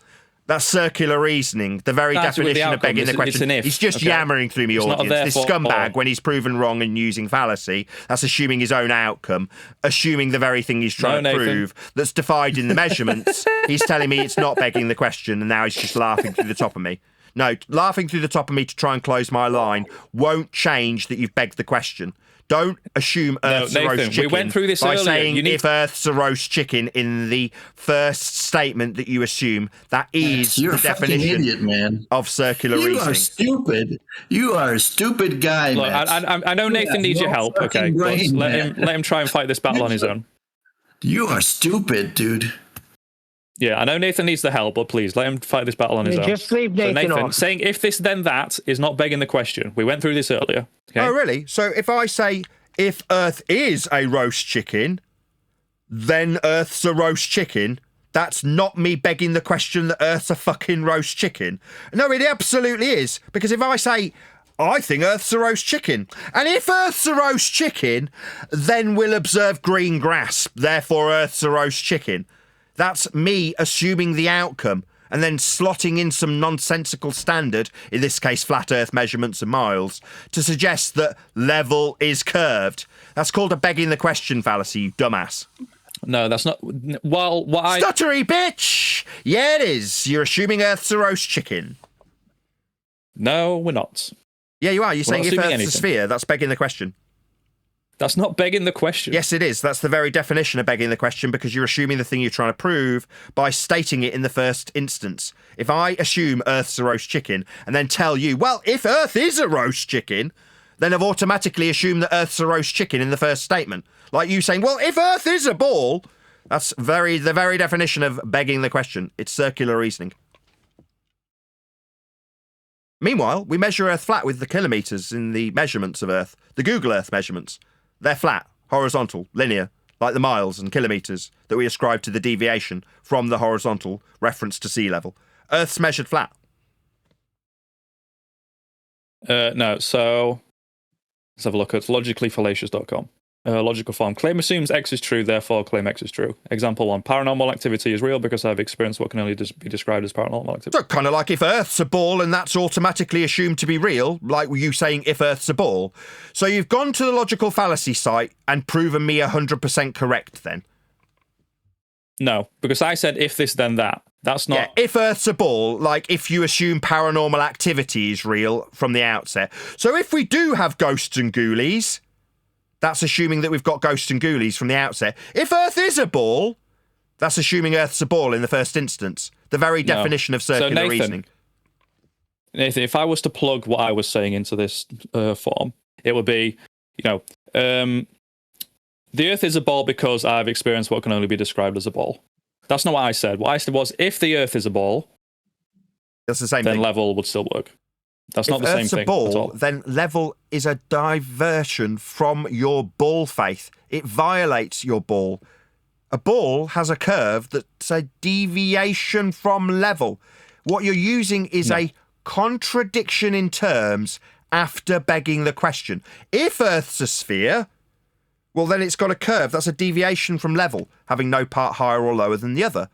That's circular reasoning, the very Started with the definition of begging the outcome. It's question. an if, He's just okay? yammering through me, It's not a audience. This therefore scumbag, or. when he's proven wrong and using fallacy, that's assuming his own outcome, assuming the very thing he's trying No, to Nathan. prove that's defied in the measurements. He's telling me it's not begging the question, and now he's just laughing through the top of me. No, laughing through the top of me to try and close my line won't change that you've begged the question. Don't assume Earth's a Nathan, roast we chicken went through this by earlier. saying You need- if Earth's a roast chicken in the first statement that you assume. That is You're the a fucking definition idiot, man. of circular You reasoning. are stupid. You are a stupid guy, Look, man. I know Nathan needs your help. fucking Okay, but brain, let man. him try and fight this battle on his own. You are stupid, dude. Yeah, I know Nathan needs the help, but please let him fight this battle on his own. Just leave So Nathan Nathan, off. saying if this then that is not begging the question. We went through this earlier. Okay? Oh, really? So if I say if Earth is a roast chicken, then Earth's a roast chicken, that's not me begging the question that Earth's a fucking roast chicken. No, it absolutely is. Because if I say, I think Earth's a roast chicken, and if Earth's a roast chicken, then we'll observe green grass, therefore Earth's a roast chicken. That's me assuming the outcome and then slotting in some nonsensical standard, in this case flat Earth measurements and miles, to suggest that level is curved. That's called a begging the question fallacy, you dumbass. No, that's not. Well, what I Stuttery bitch! Yeah, it is. You're assuming Earth's a roast chicken. no, we're not. Yeah, you are. You're saying not if Earth's assuming a anything. sphere, that's begging the question. That's not begging the question. Yes, it is. That's the very definition of begging the question, because you're assuming the thing you're trying to prove by stating it in the first instance. If I assume Earth's a roast chicken and then tell you, well, if Earth is a roast chicken, then I've automatically assumed that Earth's a roast chicken in the first statement. Like you saying, well, if Earth is a ball, that's the very definition of begging the question. It's circular reasoning. Meanwhile, we measure Earth flat with the kilometres in the measurements of Earth, the Google Earth measurements. They're flat, horizontal, linear, like the miles and kilometres that we ascribe to the deviation from the horizontal reference to sea level. Earth's measured flat. No, so Let's have a look at logicallyfallacious.com. Logical form. Claim assumes X is true, therefore claim X is true. Example 1. Paranormal activity is real because I've experienced what can only be described as paranormal activity. So kind of like if Earth's a ball and that's automatically assumed to be real, like you saying if Earth's a ball. So you've gone to the logical fallacy site and proven me 100% correct then? No, because I said if this, then that. That's not... Yeah, if Earth's a ball, like if you assume paranormal activity is real from the outset. So if we do have ghosts and ghoulies... That's assuming that we've got ghosts and ghoulies from the outset. If Earth is a ball, that's assuming Earth's a ball in the first instance. The very definition of circular reasoning. Nathan, if I was to plug what I was saying into this form, it would be, the Earth is a ball because I've experienced what can only be described as a ball. That's not what I said. What I said was, if the Earth is a ball, that's the same then thing. level would still work. That's not the Earth's same a thing ball, at all. then level is a diversion from your ball faith. It violates your ball. A ball has a curve that's a deviation from level. What you're using is a contradiction in terms after begging the question. If Earth's a sphere, well, then it's got a curve. That's a deviation from level, having no part higher or lower than the other.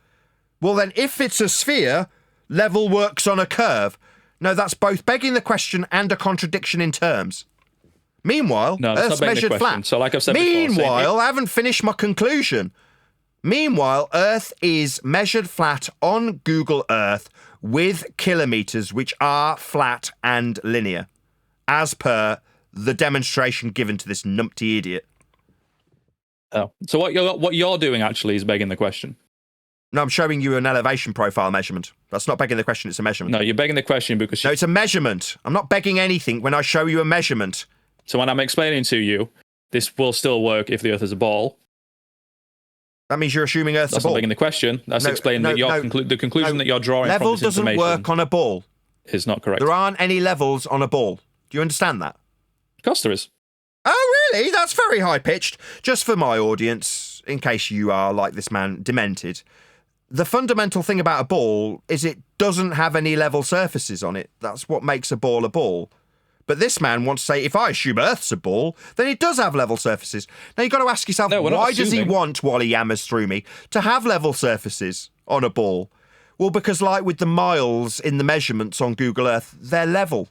Well, then if it's a sphere, level works on a curve. No, that's both begging the question and a contradiction in terms. Meanwhile, Earth's measured flat. So like I've said Meanwhile, I haven't finished my conclusion. Meanwhile, Earth is measured flat on Google Earth with kilometres, which are flat and linear, as per the demonstration given to this numpty idiot. Oh, so what you're doing actually is begging the question. No, I'm showing you an elevation profile measurement. That's not begging the question, it's a measurement. No, you're begging the question because... No, it's a measurement. I'm not begging anything when I show you a measurement. So when I'm explaining to you, this will still work if the Earth is a ball. That means you're assuming Earth's a ball. That's not begging the question. That's explaining that the conclusion that you're drawing level from this doesn't information work on a ball. Is not correct. There aren't any levels on a ball. Do you understand that? Of course there is. Oh, really? That's very high-pitched. Just for my audience, in case you are, like this man, demented... The fundamental thing about a ball is it doesn't have any level surfaces on it. That's what makes a ball a ball. But this man wants to say, if I assume Earth's a ball, then it does have level surfaces. Now, you've got to ask yourself, why does he want, while he yammers through me, to have level surfaces on a ball? Well, because like with the miles in the measurements on Google Earth, they're level.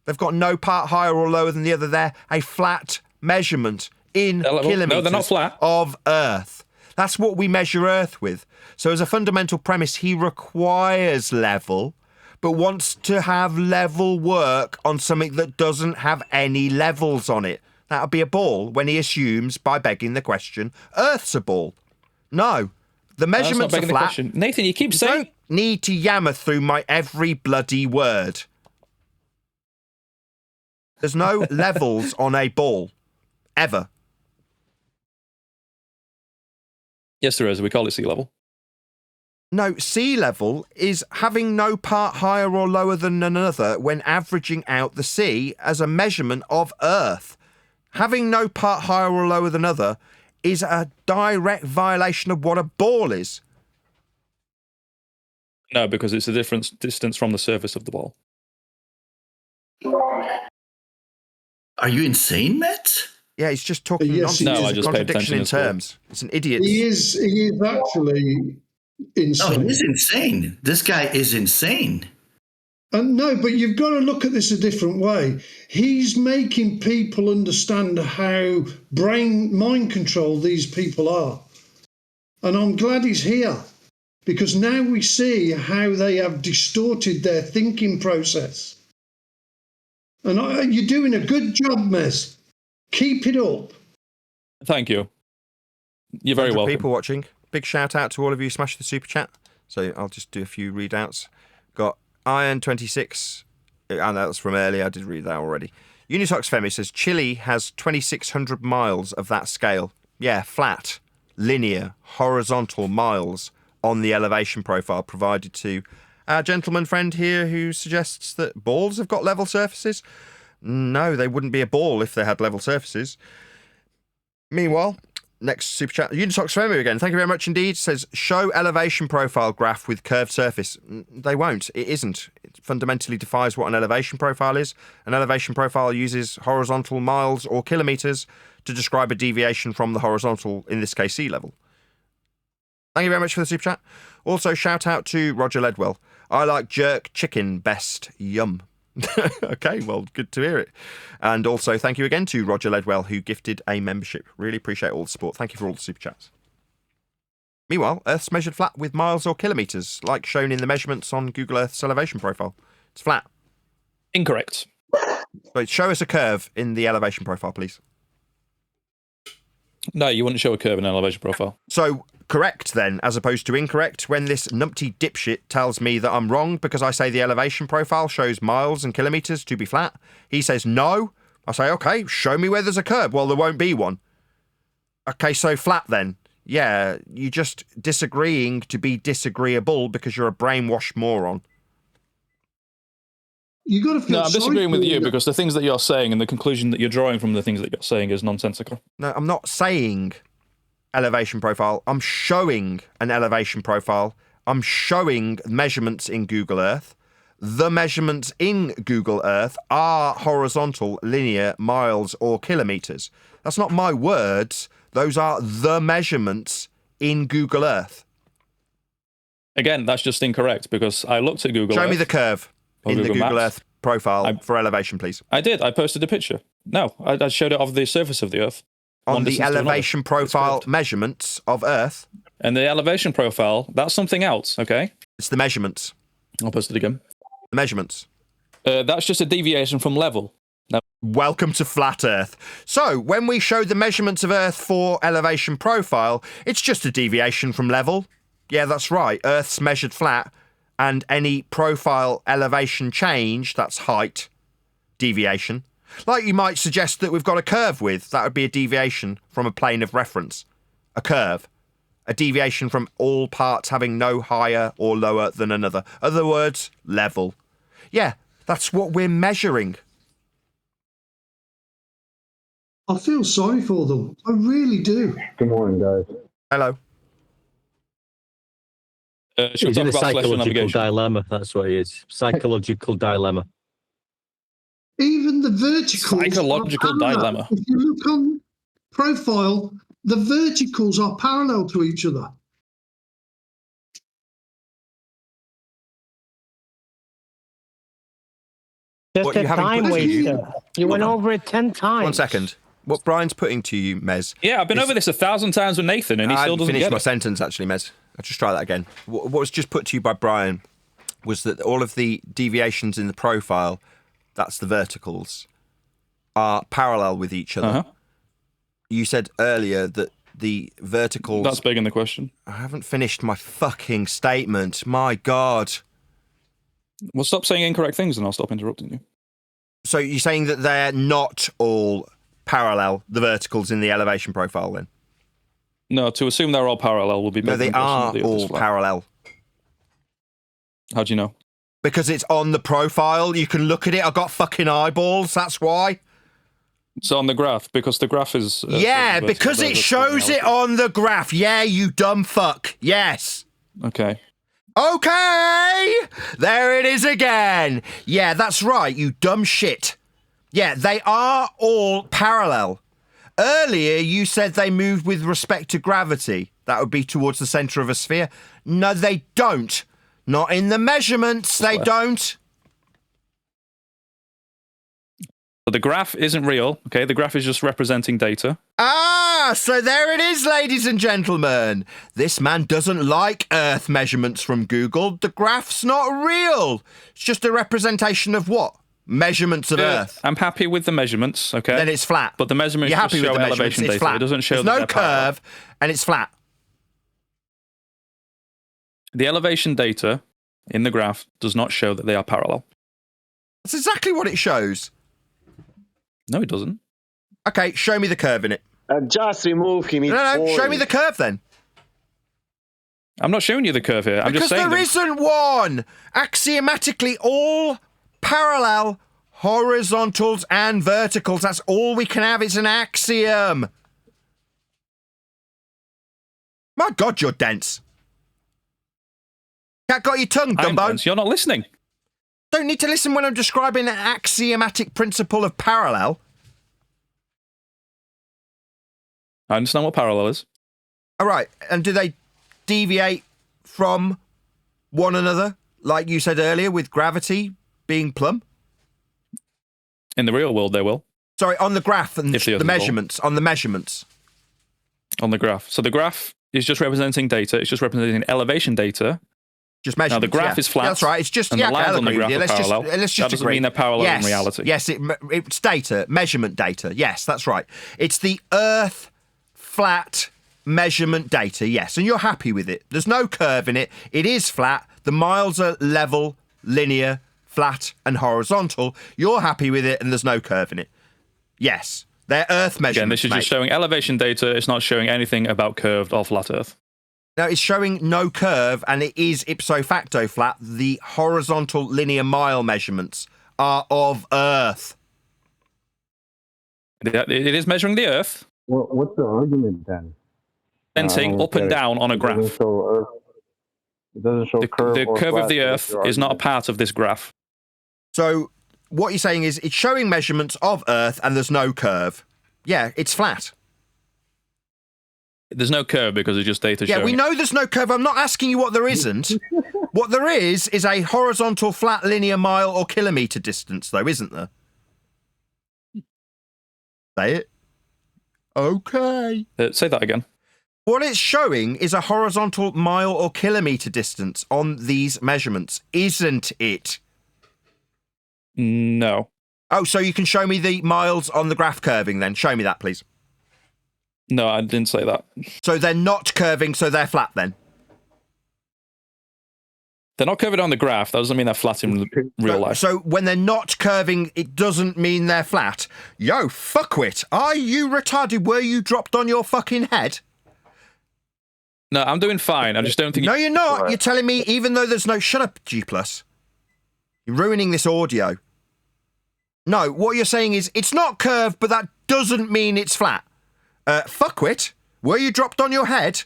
They've got no part higher or lower than the other. They're a flat measurement in kilometres no, they're not flat. Of Earth. That's what we measure Earth with. So as a fundamental premise, he requires level, but wants to have level work on something that doesn't have any levels on it. That would be a ball when he assumes, by begging the question, Earth's a ball. No, the measurements are flat. Nathan, you keep saying... You don't need to yammer through my every bloody word. There's no levels on a ball. Ever. Yes, there is. We call it sea level. No, sea level is having no part higher or lower than another when averaging out the sea as a measurement of Earth. Having no part higher or lower than other is a direct violation of what a ball is. No, because it's a different distance from the surface of the ball. Are you insane, Matt? Yeah, he's just talking Yes, nonsense. No, I It's a just paid contradiction attention in as well. terms. It's an idiot. He is actually insane. No, he's insane. This guy is insane. No, but you've got to look at this a different way. He's making people understand how mind control these people are. And I'm glad he's here, because now we see how they have distorted their thinking process. And you're doing a good job, Mez. Keep it up. Thank you. You're very welcome. People watching. Big shout out to all of you. Smash the super chat. So I'll just do a few readouts. Got Iron26. I know that's from earlier. I did read that already. Unitox Femi says Chile has 2,600 miles of that scale. Yeah, flat, linear, horizontal miles on the elevation profile provided to our gentleman friend here who suggests that balls have got level surfaces. No, they wouldn't be a ball if they had level surfaces. Meanwhile, Next super chat. Unitox Femu again. Thank you very much indeed. Says, show elevation profile graph with curved surface. They won't. It isn't. It fundamentally defies what an elevation profile is. An elevation profile uses horizontal miles or kilometres to describe a deviation from the horizontal, in this case, sea level. Thank you very much for the super chat. Also, shout out to Roger Ledwell. I like jerk chicken best. Yum. Okay, well, good to hear it. And also, thank you again to Roger Ledwell, who gifted a membership. Really appreciate all the support. Thank you for all the super chats. Meanwhile, Earth's measured flat with miles or kilometres, like shown in the measurements on Google Earth's elevation profile. It's flat. Incorrect. But show us a curve in the elevation profile, please. No, you wouldn't show a curve in an elevation profile. So, correct then, as opposed to incorrect, when this numpty dipshit tells me that I'm wrong because I say the elevation profile shows miles and kilometres to be flat. He says no. I say, okay, show me where there's a curve. Well, there won't be one. Okay, so flat then. Yeah, you're just disagreeing to be disagreeable because you're a brainwashed moron. You got to feel. No, I'm disagreeing with you because the things that you're saying and the conclusion that you're drawing from the things that you're saying is nonsensical. No, I'm not saying elevation profile. I'm showing an elevation profile. I'm showing measurements in Google Earth. The measurements in Google Earth are horizontal, linear, miles, or kilometres. That's not my words. Those are the measurements in Google Earth. Again, that's just incorrect because I looked at Google Earth. Show me the curve in the Google Maps. Earth profile for elevation, please. I did. I posted a picture. No, I showed it of the surface of the Earth. On the elevation profile measurements of Earth. And the elevation profile, that's something else, okay? It's the measurements. I'll post it again. The measurements. That's just a deviation from level. No. Welcome to Flat Earth. So, when we show the measurements of Earth for elevation profile, it's just a deviation from level. Yeah, that's right. Earth's measured flat, and any profile elevation change, that's height, deviation. Like you might suggest that we've got a curve with, that would be a deviation from a plane of reference. A curve. A deviation from all parts having no higher or lower than another. Other words, level. Yeah, that's what we're measuring. I feel sorry for them. I really do. Good morning, guys. Hello. He's in a psychological dilemma. That's what he is. Psychological dilemma. Even the verticals. Psychological dilemma. If you look on profile, the verticals are parallel to each other. Just a time waster. You went over it 10 times. 1 second. What Brian's putting to you, Mez. Yeah, I've been over this 1,000 times with Nathan, and he still doesn't finished get my it. sentence, actually, Mez. I'll just try that again. What was just put to you by Brian was that all of the deviations in the profile, that's the verticals, are parallel with each other. Uh-huh. You said earlier that the verticals... That's begging the question. I haven't finished my fucking statement. My God. Well, stop saying incorrect things and I'll stop interrupting you. So you're saying that they're not all parallel, the verticals in the elevation profile, then? No, to assume they're all parallel will be... No, they are all parallel. How do you know? Because it's on the profile. You can look at it. I've got fucking eyeballs. That's why. It's on the graph, because the graph is... yeah, because it shows it on the graph. Yeah, you dumb fuck. Yes. Okay. Okay! There it is again. Yeah, that's right, you dumb shit. Yeah, they are all parallel. Earlier, you said they moved with respect to gravity. That would be towards the centre of a sphere. No, they don't. Not in the measurements, they don't. But the graph isn't real, okay? The graph is just representing data. Ah, so there it is, ladies and gentlemen. This man doesn't like Earth measurements from Google. The graph's not real. It's just a representation of what? Measurements of Earth. I'm happy with the measurements, okay? Then it's flat. But the measurements You're happy just with show the measurements, elevation it's data. flat. It doesn't show There's that no they're parallel. curve, and it's flat. The elevation data in the graph does not show that they are parallel. That's exactly what it shows. No, it doesn't. Okay, show me the curve in it. Just remove him. No, show me the curve then. I'm not showing you the curve here. I'm because just saying there isn't one. Axiomatically, all parallel horizontals and verticals. That's all we can have. It's an axiom. My God, you're dense. Cat got your tongue, I'm Dumbo. dense. You're not listening. Don't need to listen when I'm describing an axiomatic principle of parallel. I understand what parallel is. All right, and do they deviate from one another, like you said earlier, with gravity being plumb? In the real world, they will. Sorry, on the graph and If the Earth the is measurements, on the measurements. On the graph. So the graph is just representing data. It's just representing elevation data. Just measurements. Now the graph yeah. is flat. Yeah, that's right. It's just and the lines on the graph are parallel. Let's just that doesn't agree. mean they're parallel yes, in reality. Yes, it's data, measurement data. Yes, that's right. It's the Earth flat measurement data. Yes, and you're happy with it. There's no curve in it. It is flat. The miles are level, linear, flat, and horizontal. You're happy with it, and there's no curve in it. Yes, they're Earth measurements. Again, this is just showing elevation data. It's not showing anything about curved or flat Earth. Now, it's showing no curve, and it is ipso facto flat. The horizontal linear mile measurements are of Earth. It is measuring the Earth. Well, what's the argument then? Bending up and down on a graph. It doesn't show curve. The curve of the Earth is not a part of this graph. So what you're saying is it's showing measurements of Earth, and there's no curve. Yeah, it's flat. There's no curve because it's just data showing. Yeah, we know there's no curve. I'm not asking you what there isn't. What there is a horizontal flat linear mile or kilometre distance, though, isn't there? Say it. Okay. Say that again. What it's showing is a horizontal mile or kilometre distance on these measurements, isn't it? No. Oh, so you can show me the miles on the graph curving then. Show me that, please. No, I didn't say that. So they're not curving, so they're flat then? They're not curving on the graph. That doesn't mean they're flat in real life. So when they're not curving, it doesn't mean they're flat. Yo, fuckwit. Are you retarded? Were you dropped on your fucking head? No, I'm doing fine. I just don't think... No, you're not. You're telling me even though there's no... Shut up, G+. You're ruining this audio. No, what you're saying is it's not curved, but that doesn't mean it's flat. Fuckwit. Were you dropped on your head?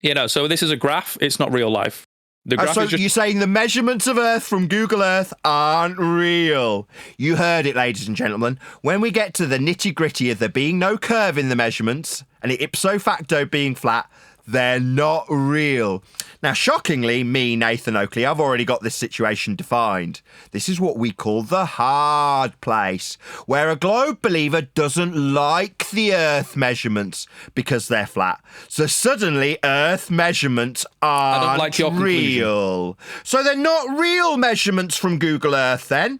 You know, so this is a graph. It's not real life. The graph So is just... you're saying the measurements of Earth from Google Earth aren't real. You heard it, ladies and gentlemen. When we get to the nitty-gritty of there being no curve in the measurements and it ipso facto being flat, they're not real. Now, shockingly, me, Nathan Oakley, I've already got this situation defined. This is what we call the hard place, where a globe believer doesn't like the Earth measurements because they're flat. So suddenly, Earth measurements aren't real. So they're not real measurements from Google Earth, then?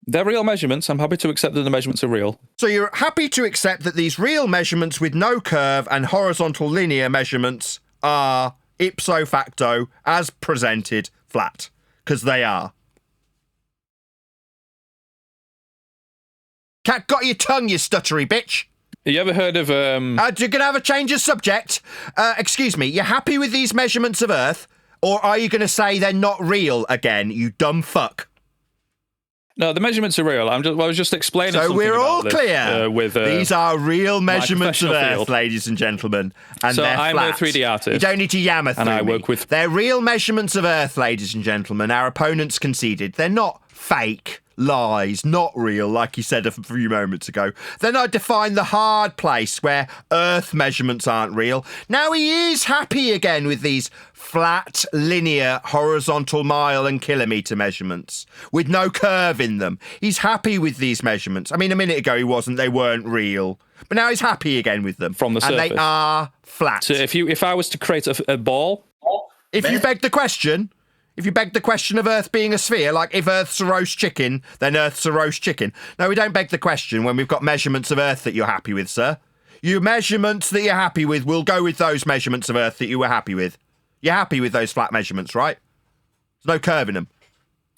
They're real measurements. I'm happy to accept that the measurements are real. So you're happy to accept that these real measurements with no curve and horizontal linear measurements are ipso facto, as presented, flat. Because they are. Cat got your tongue, you stuttery bitch. You ever heard of... You're going to have a change of subject? Excuse me, you're happy with these measurements of Earth? Or are you going to say they're not real again, you dumb fuck? No, the measurements are real. I was just explaining. So we're all this, clear. These are real measurements of Earth, field. ladies and gentlemen, and so they're I'm flat. a 3D artist. You don't need to yammer through and I me. work with. They're real measurements of Earth, ladies and gentlemen. Our opponents conceded. They're not fake lies, not real, like you said a few moments ago. Then I define the hard place where Earth measurements aren't real. Now he is happy again with these flat, linear, horizontal mile and kilometre measurements with no curve in them. He's happy with these measurements. I mean, a minute ago he wasn't. They weren't real. But now he's happy again with them. From the surface. And they are flat. So if I was to create a ball... If you beg the question of Earth being a sphere, like if Earth's a roast chicken, then Earth's a roast chicken. No, we don't beg the question when we've got measurements of Earth that you're happy with, sir. Your measurements that you're happy with, we'll go with those measurements of Earth that you were happy with. You're happy with those flat measurements, right? There's no curve in them.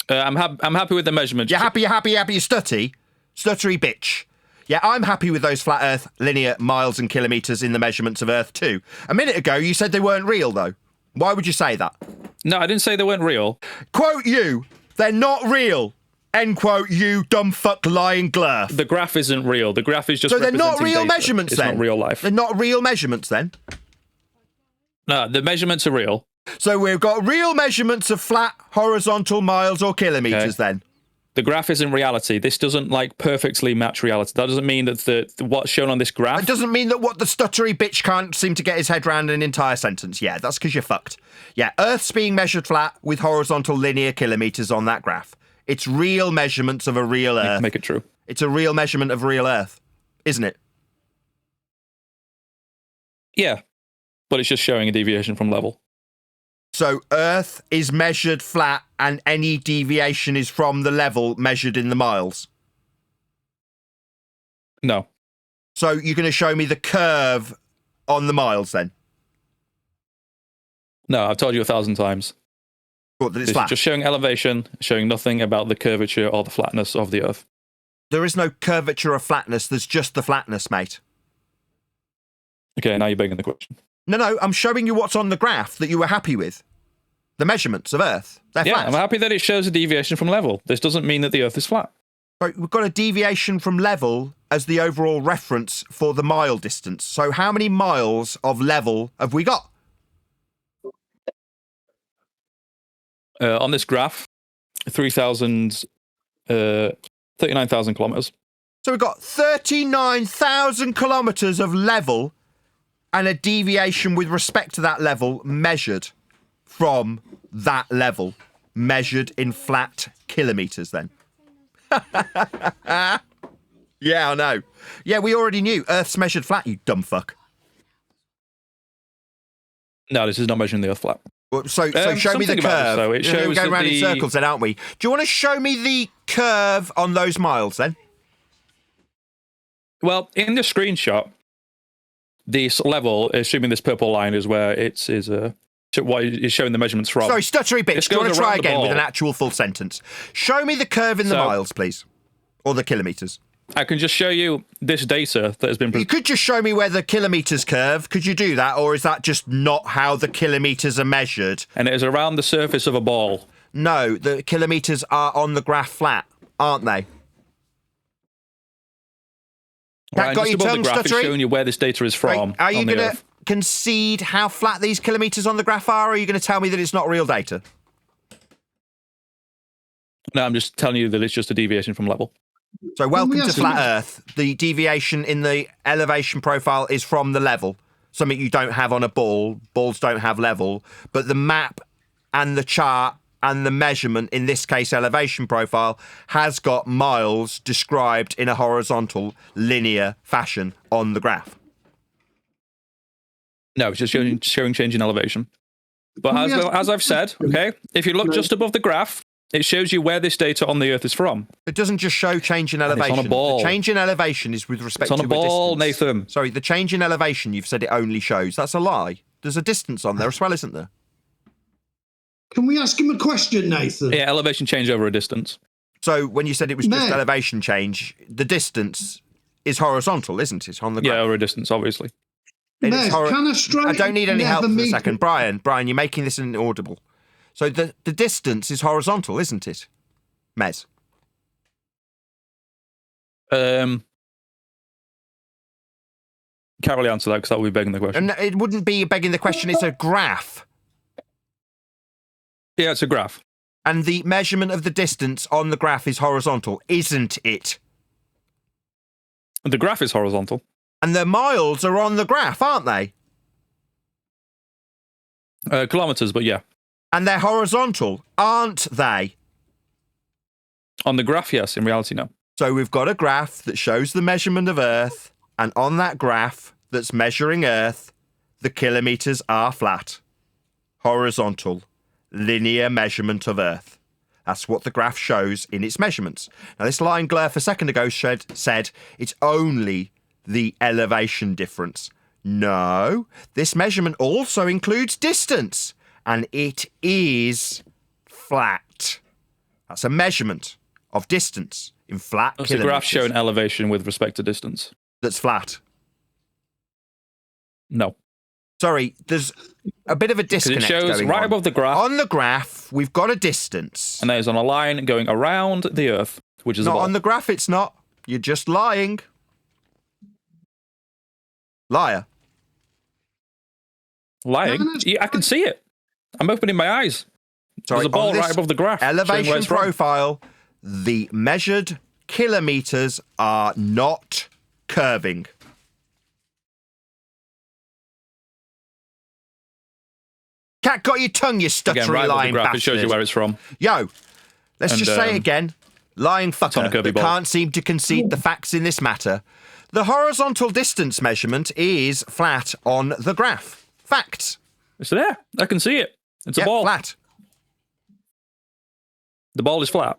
I'm happy with the measurements. You're happy, you stuttery bitch. Yeah, I'm happy with those flat Earth linear miles and kilometres in the measurements of Earth too. A minute ago, you said they weren't real, though. Why would you say that? No, I didn't say they weren't real. Quote you, they're not real. End quote, you dumb fuck lying glurf. The graph isn't real. The graph is just So they're not representing real data. measurements It's then? not real life. They're not real measurements then? No, the measurements are real. So we've got real measurements of flat, horizontal, miles or kilometres then? The graph isn't reality. This doesn't like perfectly match reality. That doesn't mean that what's shown on this graph... It doesn't mean that what the stuttery bitch can't seem to get his head around an entire sentence. Yeah, that's because you're fucked. Yeah, Earth's being measured flat with horizontal linear kilometres on that graph. It's real measurements of a real Earth. Make it true. It's a real measurement of real Earth, isn't it? Yeah, but it's just showing a deviation from level. So Earth is measured flat and any deviation is from the level measured in the miles? No. So you're going to show me the curve on the miles then? No, I've told you 1,000 times. What, that it's It's flat? just showing elevation, showing nothing about the curvature or the flatness of the Earth. There is no curvature or flatness, there's just the flatness, mate. Okay, now you're begging the question. No, I'm showing you what's on the graph that you were happy with. The measurements of Earth. They're Yeah, flat. I'm happy that it shows a deviation from level. This doesn't mean that the Earth is flat. Right, we've got a deviation from level as the overall reference for the mile distance. So how many miles of level have we got? On this graph, 39,000 kilometers. So we've got 39,000 kilometres of level and a deviation with respect to that level measured from that level, measured in flat kilometres then. Yeah, I know. Yeah, we already knew. Earth's measured flat, you dumb fuck. No, this is not measuring the Earth flat. Well, so show me the something about curve. this, though. It We're shows going that around in circles then, aren't we? Do you want to show me the curve on those miles then? Well, in the screenshot, this level, assuming this purple line is where what is showing the measurements from. Sorry, stuttery bitch. Do you want to try around the again with ball. an actual full sentence? Show me the curve in the miles, please. Or the kilometres. I can just show you this data that has been... You could just show me where the kilometres curve. Could you do that? Or is that just not how the kilometres are measured? And it is around the surface of a ball. No, the kilometres are on the graph flat, aren't they? Right, got just your above tongue, the graph is stuttery? showing you where this data is from. Right, are you on the going to Earth. concede how flat these kilometres on the graph are, or are you going to tell me that it's not real data? No, I'm just telling you that it's just a deviation from level. So welcome to Flat Earth. The deviation in the elevation profile is from the level, something you don't have on a ball. Balls don't have level, but the map and the chart and the measurement, in this case elevation profile, has got miles described in a horizontal linear fashion on the graph. No, it's just showing change in elevation. But as I've said, okay, if you look just above the graph, it shows you where this data on the Earth is from. It doesn't just show change in And elevation. it's on a ball. The change in elevation is with respect It's on to a ball, distance. Nathan. Sorry, the change in elevation you've said it only shows. That's a lie. There's a distance on there as well, isn't there? Can we ask him a question, Nathan? Yeah, elevation change over a distance. So when you said it was just No. elevation change, the distance is horizontal, isn't it? On the graph. Yeah, over a distance, obviously. It Mez, is can a straight I don't need any help for never a meet- second. Brian, you're making this inaudible. So the distance is horizontal, isn't it? Mez. Can't really answer that because that would be begging the question. And it wouldn't be begging the question, it's a graph. Yeah, it's a graph. And the measurement of the distance on the graph is horizontal, isn't it? The graph is horizontal. And the miles are on the graph, aren't they? Kilometers, but yeah. And they're horizontal, aren't they? On the graph, yes. In reality, no. So we've got a graph that shows the measurement of Earth, and on that graph that's measuring Earth, the kilometres are flat. Horizontal, linear measurement of Earth. That's what the graph shows in its measurements. Now, this line Glurf a second ago said it's only the elevation difference. No, this measurement also includes distance, and it is flat. That's a measurement of distance in flat It's kilometres. a graph showing elevation with respect to distance. That's flat. No. Sorry, there's a bit of a disconnect it shows going right on. above the graph. On the graph, we've got a distance. And that is on a line going around the Earth, which is not a ball. on the graph, it's not. You're just lying. Liar. Lying? Yeah, I can see it. I'm opening my eyes. Sorry, There's a ball on this right above the graph. showing where elevation it's from. profile, the measured kilometers are not curving. Cat, got your tongue, you stuttery Again, right above the lying graph, bastard. it shows you where it's from. Yo, let's And, just say it again. Lying on a fucker curvy that ball. can't seem to concede the facts in this matter. The horizontal distance measurement is flat on the graph. Facts. It's there. I can see it. It's a Yeah, ball. flat. The ball is flat.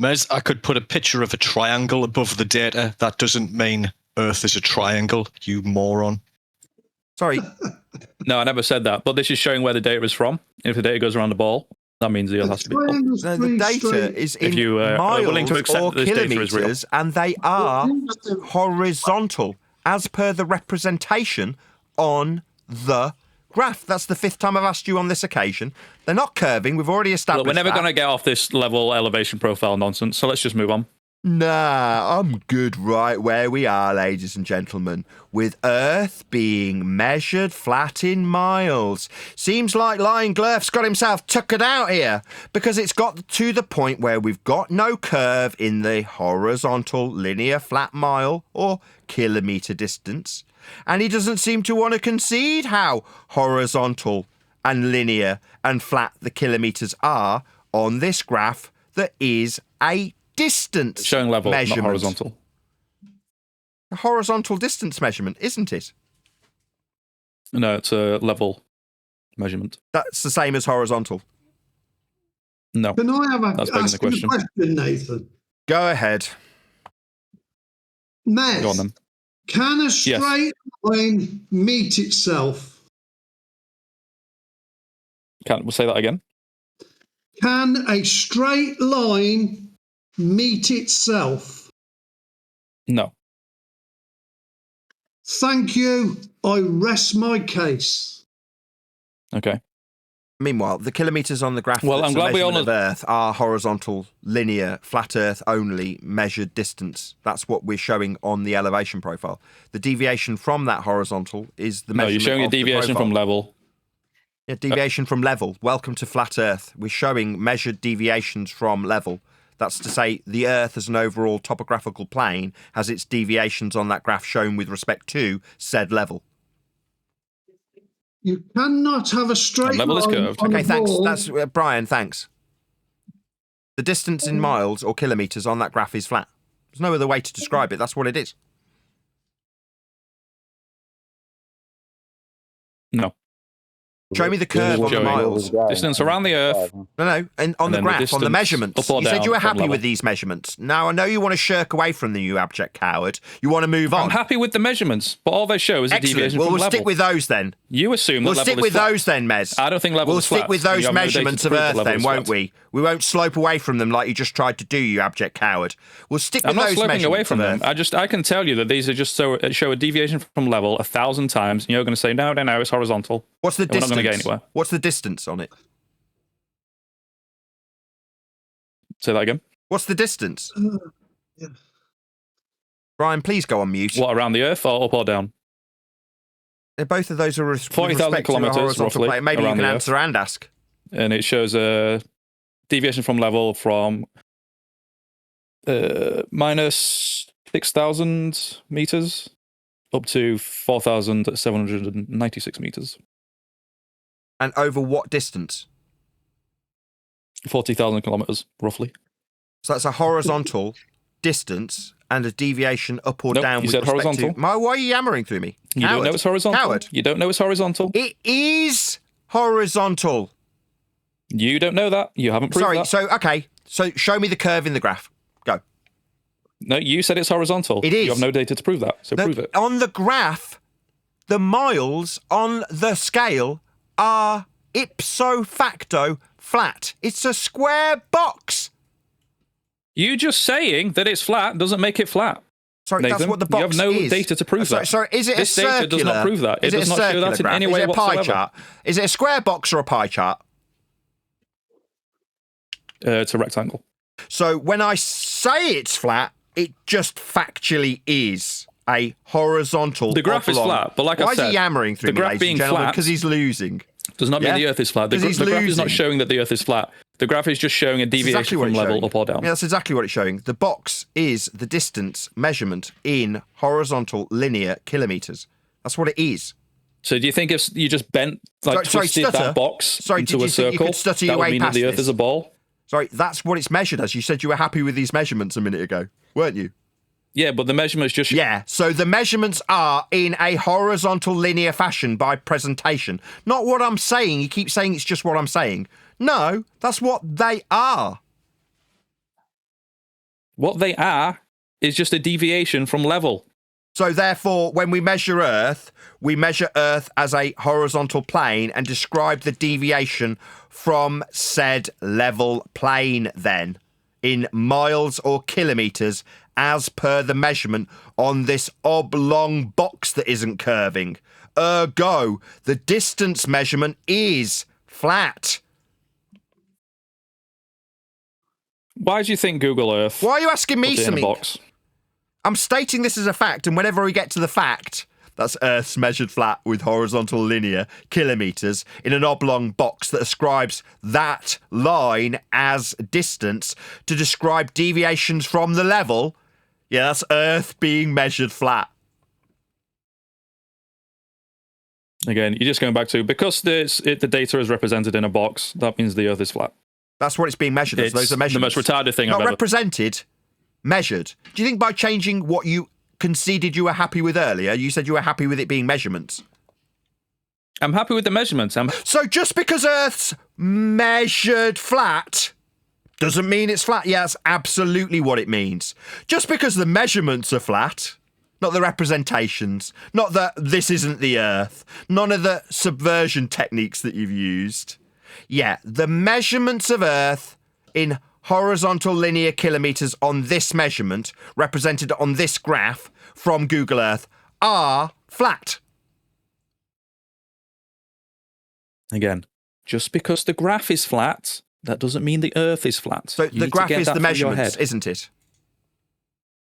Mez, I could put a picture of a triangle above the data. That doesn't mean Earth is a triangle, you moron. Sorry. No, I never said that. But this is showing where the data is from. If the data goes around the ball, that means the Earth has to be a ball. No, the data is in If you are willing to miles accept or that this data is real. kilometers, and they are horizontal, as per the representation on the graph. That's the 5th time I've asked you on this occasion. They're not curving. We've already established Look, we're never that. going to get off this level elevation profile nonsense, so let's just move on. Nah, I'm good right where we are, ladies and gentlemen, with Earth being measured flat in miles. Seems like Lying Glurf's got himself tuckered out here, because it's got to the point where we've got no curve in the horizontal linear flat mile or kilometre distance, and he doesn't seem to want to concede how horizontal and linear and flat the kilometres are on this graph that is a distance Showing level, measurement. not horizontal. A horizontal distance measurement, isn't it? No, it's a level measurement. That's the same as horizontal. No. Can I have That's a, begging ask the you a question, Nathan? Go ahead. Mez, Go on then. can a straight line meet itself? We'll say that again. Can a straight line meet itself? No. Thank you. I rest my case. Okay. Meanwhile, the kilometres on the graph Well, that's I'm a glad we all measurement of Earth are horizontal, linear, flat Earth only measured distance. That's what we're showing on the elevation profile. The deviation from that horizontal is the No, measurement you're showing a of the deviation profile. from level. Yeah, deviation from level. Welcome to flat Earth. We're showing measured deviations from level. That's to say the Earth as an overall topographical plane has its deviations on that graph shown with respect to said level. You cannot have a straight And level is line. curved. on Okay, a thanks. ball. That's Brian, thanks. The distance in miles or kilometres on that graph is flat. There's no other way to describe it. That's what it is. No. Show me the curve on the Showing miles. distance around the Earth. No, and on And the then the graph, on the distance measurements. up or You said down you were from happy level. with these measurements. Now, I know you want to shirk away from them, you abject coward. You want to move on. I'm happy with the measurements, but all they show is a Excellent. deviation Well, from we'll level. stick with those then. You assume that We'll level stick is with flat. those then, Mez. I don't think level We'll is stick flat. with You those have no data to measurements of prove that Earth level then, is won't flat. we? We won't slope away from them like you just tried to do, you abject coward. We'll stick with I'm not those sloping away measurements from of them. Earth. I can tell you that these are just show a deviation from level 1,000 times, and you're going to say, no, it's horizontal. What's the And we're not distance? going to get anywhere. What's the distance on it? Say that again. What's the distance? Brian, please go on mute. What, around the Earth or up or down? Both of those are with 40,000 respect to a kilometres, horizontal roughly, plane. Maybe you around can the answer and ask. And it shows a deviation from level from minus 6,000 meters up to 4,796 meters. And over what distance? 40,000 kilometers, roughly. So that's a horizontal distance and a deviation up or Nope, down you with said respect horizontal. to... Why are you yammering through me? You don't know it's horizontal. Coward. You don't know it's horizontal. It is horizontal. You don't know that. You haven't proved Sorry, that. so show me the curve in the graph. Go. No, you said it's horizontal. It is. You have no data to prove that, so prove it. On the graph, the miles on the scale are ipso facto flat. It's a square box. You just saying that it's flat doesn't make it flat. Sorry, Nathan, that's what the box you have no is. data to prove that. Sorry, is it this a circular? data does not prove that. It does not show that in any way whatsoever. Is it a pie whatsoever. chart? Is it a square box or a pie chart? It's a rectangle. So when I say it's flat, it just factually is a horizontal. The graph is flat, but like I said, why is he yammering through the me, graph ladies being and gentlemen? flat Because he's losing. Does not mean the Earth is flat. The graph is not showing that the Earth is flat. The graph is just showing a deviation from level up or down. Yeah, that's exactly what it's showing. The box is the distance measurement in horizontal linear kilometers. That's what it is. So do you think if you just bent, twisted that box into a circle, that would mean that the Earth is a ball? Sorry, that's what it's measured as. You said you were happy with these measurements a minute ago, weren't you? Yeah, but the measurements just... Yeah, so the measurements are in a horizontal linear fashion by presentation. Not what I'm saying. You keep saying it's just what I'm saying. No, that's what they are. What they are is just a deviation from level. So therefore, when we measure Earth as a horizontal plane and describe the deviation from said level plane then in miles or kilometres as per the measurement on this oblong box that isn't curving. Ergo, the distance measurement is flat. Why do you think Google Earth... Why are you asking me something? Box? I'm stating this as a fact, and whenever we get to the fact, that's Earth's measured flat with horizontal linear kilometres in an oblong box that ascribes that line as distance to describe deviations from the level. Yeah, that's Earth being measured flat. Again, you're just going back to, because the data is represented in a box, that means the Earth is flat. That's what it's being measured as. Those are measurements. The most retarded thing Not I've ever... represented, measured. Do you think by changing what you conceded you were happy with earlier, you said you were happy with it being measurements? I'm happy with the measurements. So just because Earth's measured flat doesn't mean it's flat. Yeah, that's absolutely what it means. Just because the measurements are flat, not the representations, not that this isn't the Earth, none of the subversion techniques that you've used. Yeah, the measurements of Earth in horizontal linear kilometres on this measurement, represented on this graph from Google Earth, are flat. Again, just because the graph is flat, that doesn't mean the Earth is flat. So the graph is the measurements, isn't it?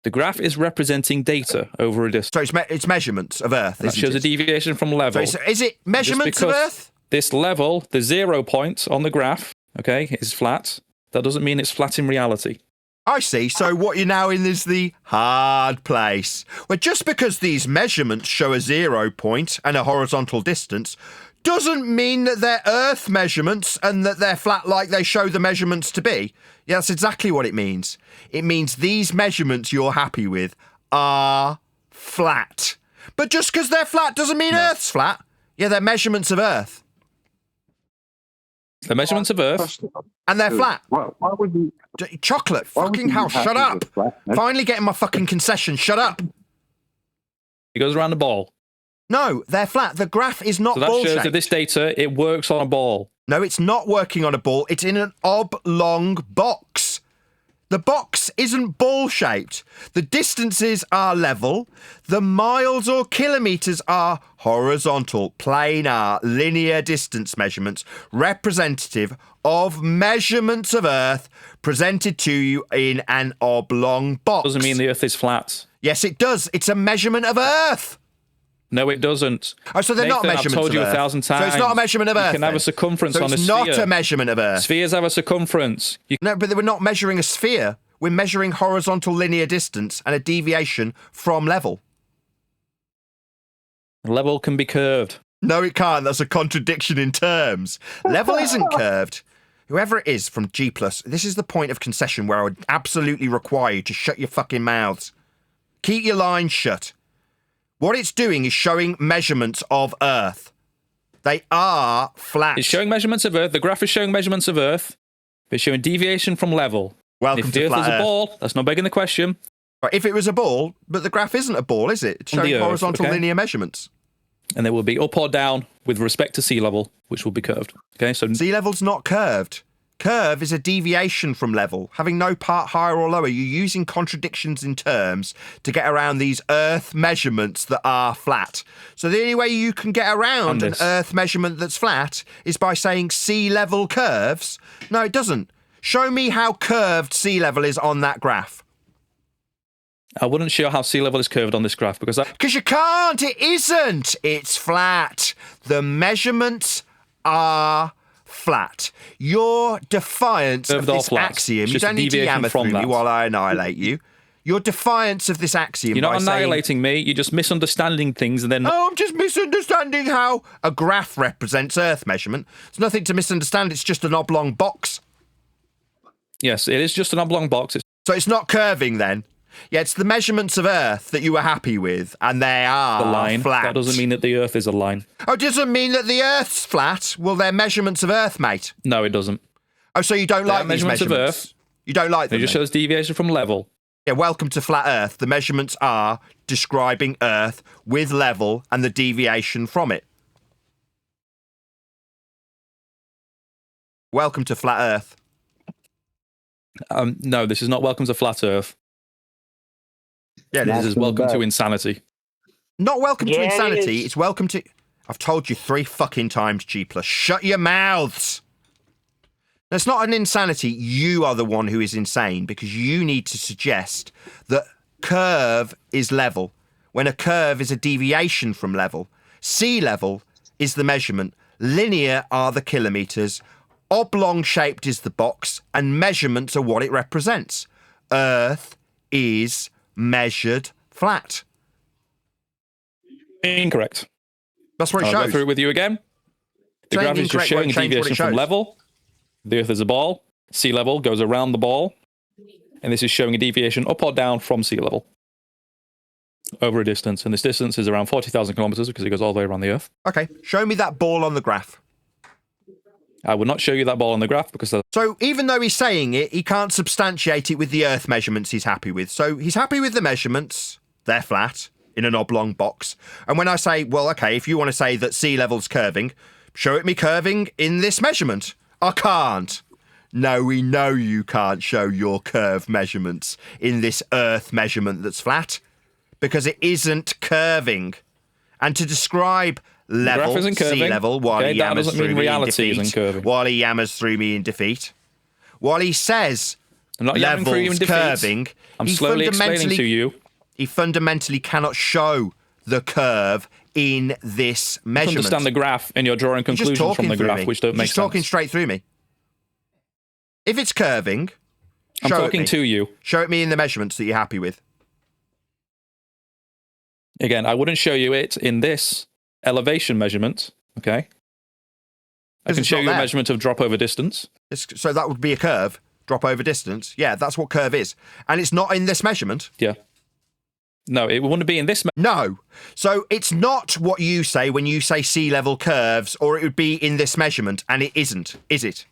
The graph is representing data over a distance. So it's measurements of Earth, that shows a deviation from level. So is it measurements of Earth? This level, the 0 point on the graph, okay, is flat. That doesn't mean it's flat in reality. I see. So what you're now in is the hard place. Well, just because these measurements show a 0 point and a horizontal distance doesn't mean that they're Earth measurements and that they're flat like they show the measurements to be. Yeah, that's exactly what it means. It means these measurements you're happy with are flat. But just because they're flat doesn't mean Earth's flat. Yeah, they're measurements of Earth. The measurements of Earth. And they're flat. Why would you... Chocolate, fucking hell, shut up. Finally getting my fucking concession, shut up. It goes around the ball. No, they're flat. The graph is not ball-shaped. So that shows that this data, it works on a ball. No, it's not working on a ball. It's in an oblong box. The box isn't ball-shaped. The distances are level. The miles or kilometres are horizontal, planar, linear distance measurements representative of measurements of Earth presented to you in an oblong box. Doesn't mean the Earth is flat. Yes, it does. It's a measurement of Earth. No, it doesn't. Oh, so they're not measurements of Earth. I've told you 1,000 times. So it's not a measurement of Earth. You can have a circumference on a sphere. So it's not a measurement of Earth. Spheres have a circumference. No, but we're not measuring a sphere. We're measuring horizontal linear distance and a deviation from level. Level can be curved. No, it can't. That's a contradiction in terms. Level isn't curved. Whoever it is from G+, this is the point of concession where I would absolutely require you to shut your fucking mouths. Keep your lines shut. What it's doing is showing measurements of Earth. They are flat. It's showing measurements of Earth. The graph is showing measurements of Earth. It's showing deviation from level. Welcome if to the Earth flat is a Earth. ball, that's not begging the question. Right, if it was a ball, but the graph isn't a ball, is it? It's showing horizontal linear measurements. And there will be up or down with respect to sea level, which will be curved. Okay, so sea level's not curved. Curve is a deviation from level, having no part higher or lower. You're using contradictions in terms to get around these Earth measurements that are flat. So the only way you can get around an Earth measurement that's flat is by saying sea level curves. No, it doesn't. Show me how curved sea level is on that graph. I wouldn't show how sea level is curved on this graph because you can't. It isn't. It's flat. The measurements are flat. Your defiance of this axiom, you don't need to yammer through me while I annihilate you. Your defiance of this axiom. You're not annihilating me, you're just misunderstanding things and then... Oh, I'm just misunderstanding how a graph represents Earth measurement. There's nothing to misunderstand, it's just an oblong box. Yes, it is just an oblong box. So it's not curving then? Yeah, it's the measurements of Earth that you were happy with, and they are the line. Flat. That doesn't mean that the Earth is a line. Oh, it doesn't mean that the Earth's flat? Well, they're measurements of Earth, mate. No, it doesn't. Oh, so you don't like these measurements? Of Earth. You don't like them? It just shows deviation from level. Yeah, welcome to Flat Earth. The measurements are describing Earth with level and the deviation from it. Welcome to Flat Earth. No, this is not welcome to Flat Earth. Yeah, this is welcome to insanity. Not welcome to insanity. It's welcome to... I've told you 3 fucking times, G+. Shut your mouths! That's not an insanity. You are the one who is insane because you need to suggest that curve is level when a curve is a deviation from level. Sea level is the measurement. Linear are the kilometres. Oblong-shaped is the box. And measurements are what it represents. Earth is measured flat. Incorrect. That's what it shows. I'll go through it with you again. The graph is just showing deviation from level. The Earth is a ball. Sea level goes around the ball. And this is showing a deviation up or down from sea level over a distance. And this distance is around 40,000 kilometers because it goes all the way around the Earth. Okay, show me that ball on the graph. I will not show you that ball on the graph because... So even though he's saying it, he can't substantiate it with the Earth measurements he's happy with. So he's happy with the measurements. They're flat in an oblong box. And when I say, well, okay, if you want to say that sea level's curving, show it me curving in this measurement. I can't. No, we know you can't show your curve measurements in this Earth measurement that's flat because it isn't curving. And to describe level, sea level, while he yammers through me in defeat, while he yammers through me in defeat, while he says level's curving, I'm slowly explaining to you. He fundamentally cannot show the curve in this measurement. You understand the graph and you're drawing conclusions from the graph which don't make sense. Just talking straight through me. If it's curving, I'm talking to you. Show it me in the measurements that you're happy with. Again, I wouldn't show you it in this elevation measurement, okay? I can show you a measurement of drop over distance. So that would be a curve, drop over distance. Yeah, that's what curve is. And it's not in this measurement. Yeah. No, it wouldn't be in this. No. So it's not what you say when you say sea level curves, or it would be in this measurement, and it isn't, is it?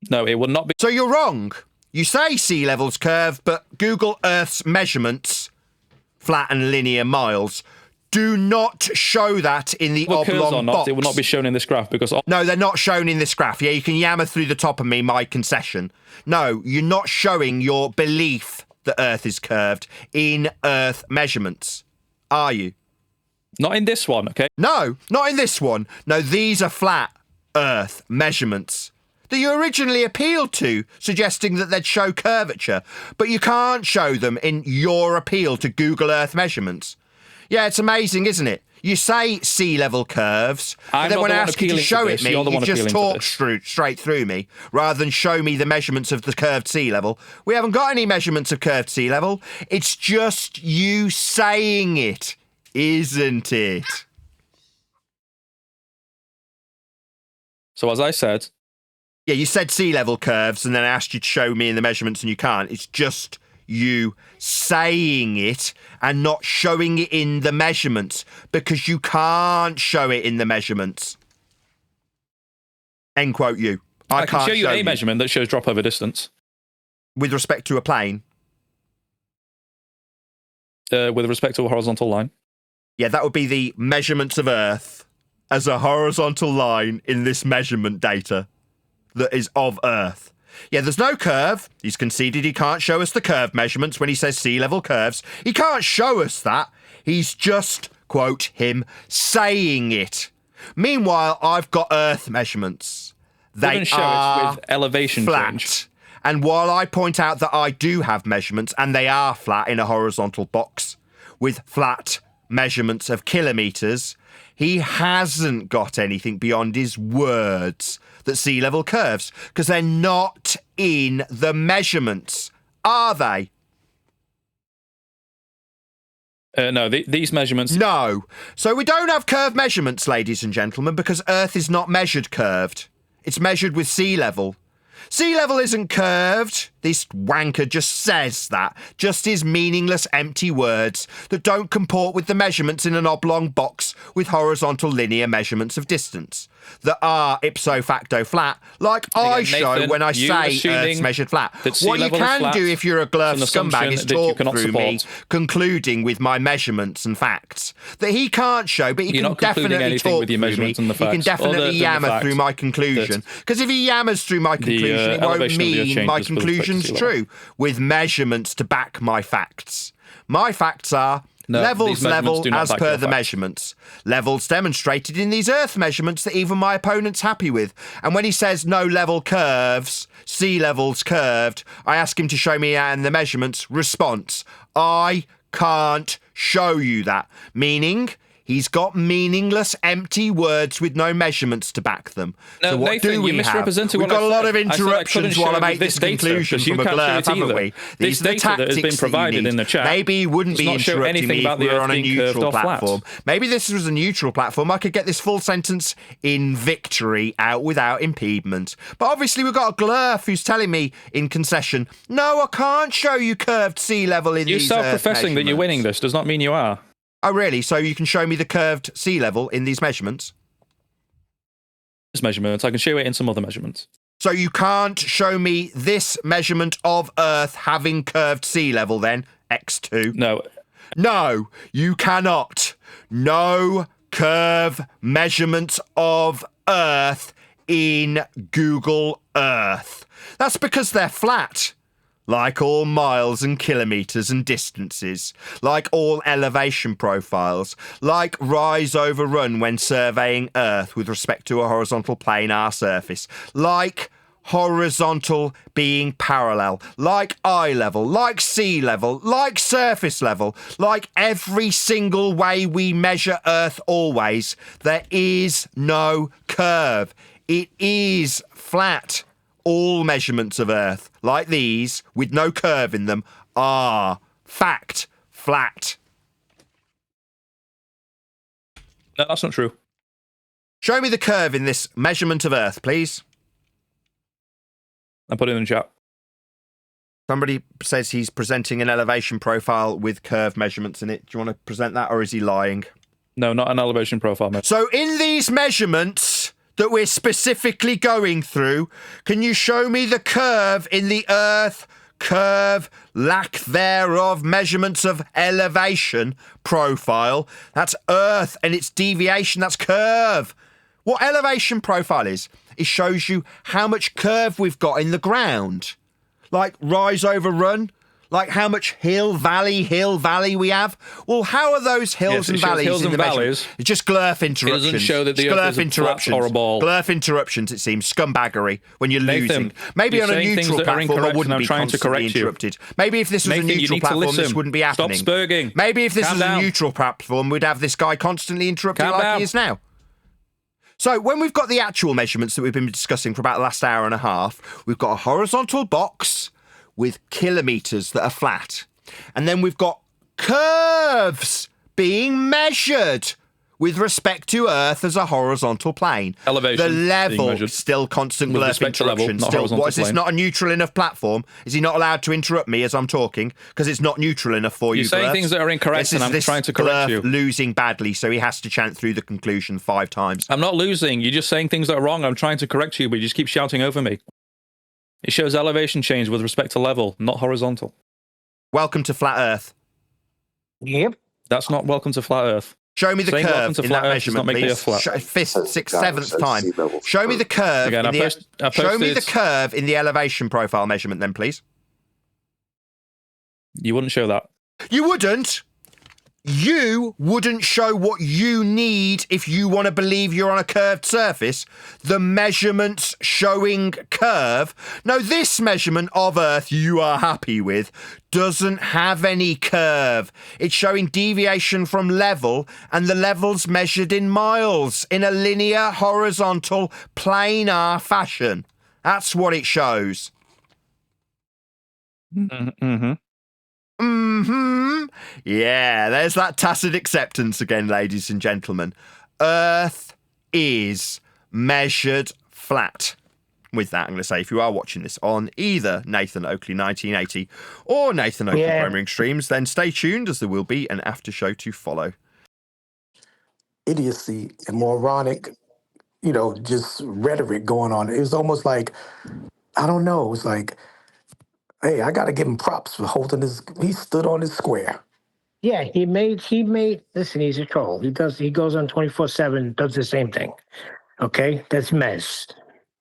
No, it would not be. So you're wrong. You say sea level's curve, but Google Earth's measurements, flat and linear miles, do not show that in the oblong box. It will not be shown in this graph because... No, they're not shown in this graph. Yeah, you can yammer through the top of me, my concession. No, you're not showing your belief that Earth is curved in Earth measurements, are you? Not in this one, okay? No, not in this one. No, these are flat Earth measurements that you originally appealed to, suggesting that they'd show curvature, but you can't show them in your appeal to Google Earth measurements. Yeah, it's amazing, isn't it? You say sea level curves, but then when I ask you to show it me, you just talk straight through me, rather than show me the measurements of the curved sea level. We haven't got any measurements of curved sea level. It's just you saying it, isn't it? So as I said... Yeah, you said sea level curves, and then I asked you to show me in the measurements, and you can't. It's just you saying it and not showing it in the measurements because you can't show it in the measurements. End quote you. I can show you a measurement that shows drop over distance. With respect to a plane? With respect to a horizontal line. Yeah, that would be the measurements of Earth as a horizontal line in this measurement data. that is of Earth. Yeah, there's no curve. He's conceded he can't show us the curve measurements when he says sea level curves. He can't show us that. He's just, quote, him saying it. Meanwhile, I've got Earth measurements. They show are it with elevation flat. change. And while I point out that I do have measurements, and they are flat in a horizontal box with flat measurements of kilometres, he hasn't got anything beyond his words that sea level curves, because they're not in the measurements, are they? No, these measurements... No. So we don't have curved measurements, ladies and gentlemen, because Earth is not measured curved. It's measured with sea level. Sea level isn't curved. This wanker just says that. Just his meaningless, empty words that don't comport with the measurements in an oblong box with horizontal linear measurements of distance that are ipso facto flat, like I show Nathan, when I say Earth's measured flat. What you can do if you're a glurf scumbag is talk through me, concluding with my measurements and facts that he can't show, but he can definitely talk through me. He can definitely yammer through my conclusion. Because if he yammers through my conclusion, it won't mean my conclusion's true, with measurements to back my facts. My facts are levels level as per the measurements. Levels demonstrated in these Earth measurements that even my opponent's happy with. And when he says no level curves, sea levels curved, I ask him to show me in the measurements. Response: I can't show you that. Meaning, he's got meaningless, empty words with no measurements to back them. No, so what Nathan, do we you misrepresented have? We've what got a lot of I said. interruptions while I make this conclusion from a glurf, haven't we? This data that has been provided in the chat Maybe he wouldn't be interrupting me if we were on a neutral platform. Maybe this was a neutral platform. I could get this full sentence in victory out without impediment. But obviously we've got a glurf who's telling me in concession, no, I can't show you curved sea level in these Earth measurements. You self-professing that you're winning this does not mean you are. Oh, really? So you can show me the curved sea level in these measurements? This measurement. I can show it in some other measurements. So you can't show me this measurement of Earth having curved sea level then? X2? No. No, you cannot. No curve measurements of Earth in Google Earth. That's because they're flat. Like all miles and kilometres and distances, like all elevation profiles, like rise over run when surveying Earth with respect to a horizontal planar surface, like horizontal being parallel, like eye level, like sea level, like surface level, like every single way we measure Earth always, there is no curve. It is flat. All measurements of Earth, like these, with no curve in them, are fact flat. No, that's not true. Show me the curve in this measurement of Earth, please. I put it in the chat. Somebody says he's presenting an elevation profile with curve measurements in it. Do you want to present that, or is he lying? No, not an elevation profile. So in these measurements that we're specifically going through, can you show me the curve in the Earth curve, lack thereof, measurements of elevation profile? That's Earth and its deviation, that's curve. What elevation profile is, it shows you how much curve we've got in the ground. Like rise over run, like how much hill valley we have. Well, how are those hills and valleys hills in and the valleys. It's just glurf interruptions. It doesn't show that the Earth is a flat or a ball. Glurf interruptions, it seems. Scumbaggery when you're Nathan, losing. Maybe on a neutral platform I wouldn't be constantly interrupted. Maybe if this was Nathan, a neutral platform this wouldn't be happening. Stop spurging. Maybe if this Calm was down. a neutral platform we'd have this guy constantly interrupting Calm like down. he is now. So when we've got the actual measurements that we've been discussing for about the last hour and a half, we've got a horizontal box with kilometres that are flat. And then we've got curves being measured with respect to Earth as a horizontal plane. Elevation. The level, still constant With glurf respect to level, interruption. not Still, horizontal what, is this plane. not a neutral enough platform? Is he not allowed to interrupt me as I'm talking? Because it's not neutral enough for you, You're saying glurfs. things that are incorrect and I'm trying to correct you. Losing badly, so he has to chant through the conclusion 5 times. I'm not losing. You're just saying things that are wrong. I'm trying to correct you, but you just keep shouting over me. It shows elevation change with respect to level, not horizontal. Welcome to Flat Earth. Yep. That's not welcome to Flat Earth. Show me the Saying welcome curve to in flat that Earth does not measurement, make the Earth please. flat. Fifth, sixth, seventh time. Show me the curve. Again, Show me the curve in the elevation profile measurement, then, please. You wouldn't show that. You wouldn't. You wouldn't show what you need if you want to believe you're on a curved surface. The measurements showing curve. No, this measurement of Earth you are happy with doesn't have any curve. It's showing deviation from level, and the level's measured in miles in a linear, horizontal, planar fashion. That's what it shows. Mm-hmm. Mm-hmm. Yeah, there's that tacit acceptance again, ladies and gentlemen. Earth is measured flat. With that, I'm going to say, if you are watching this on either Nathan Oakley 1980 or Nathan Oakley Primering Streams, then stay tuned, as there will be an after show to follow. Idiocy and moronic, just rhetoric going on. It was almost like, I don't know, it was like, hey, I got to give him props for holding he stood on his square. Yeah, he made, listen, he's a troll. He goes on 24/7, does the same thing. Okay, that's mess.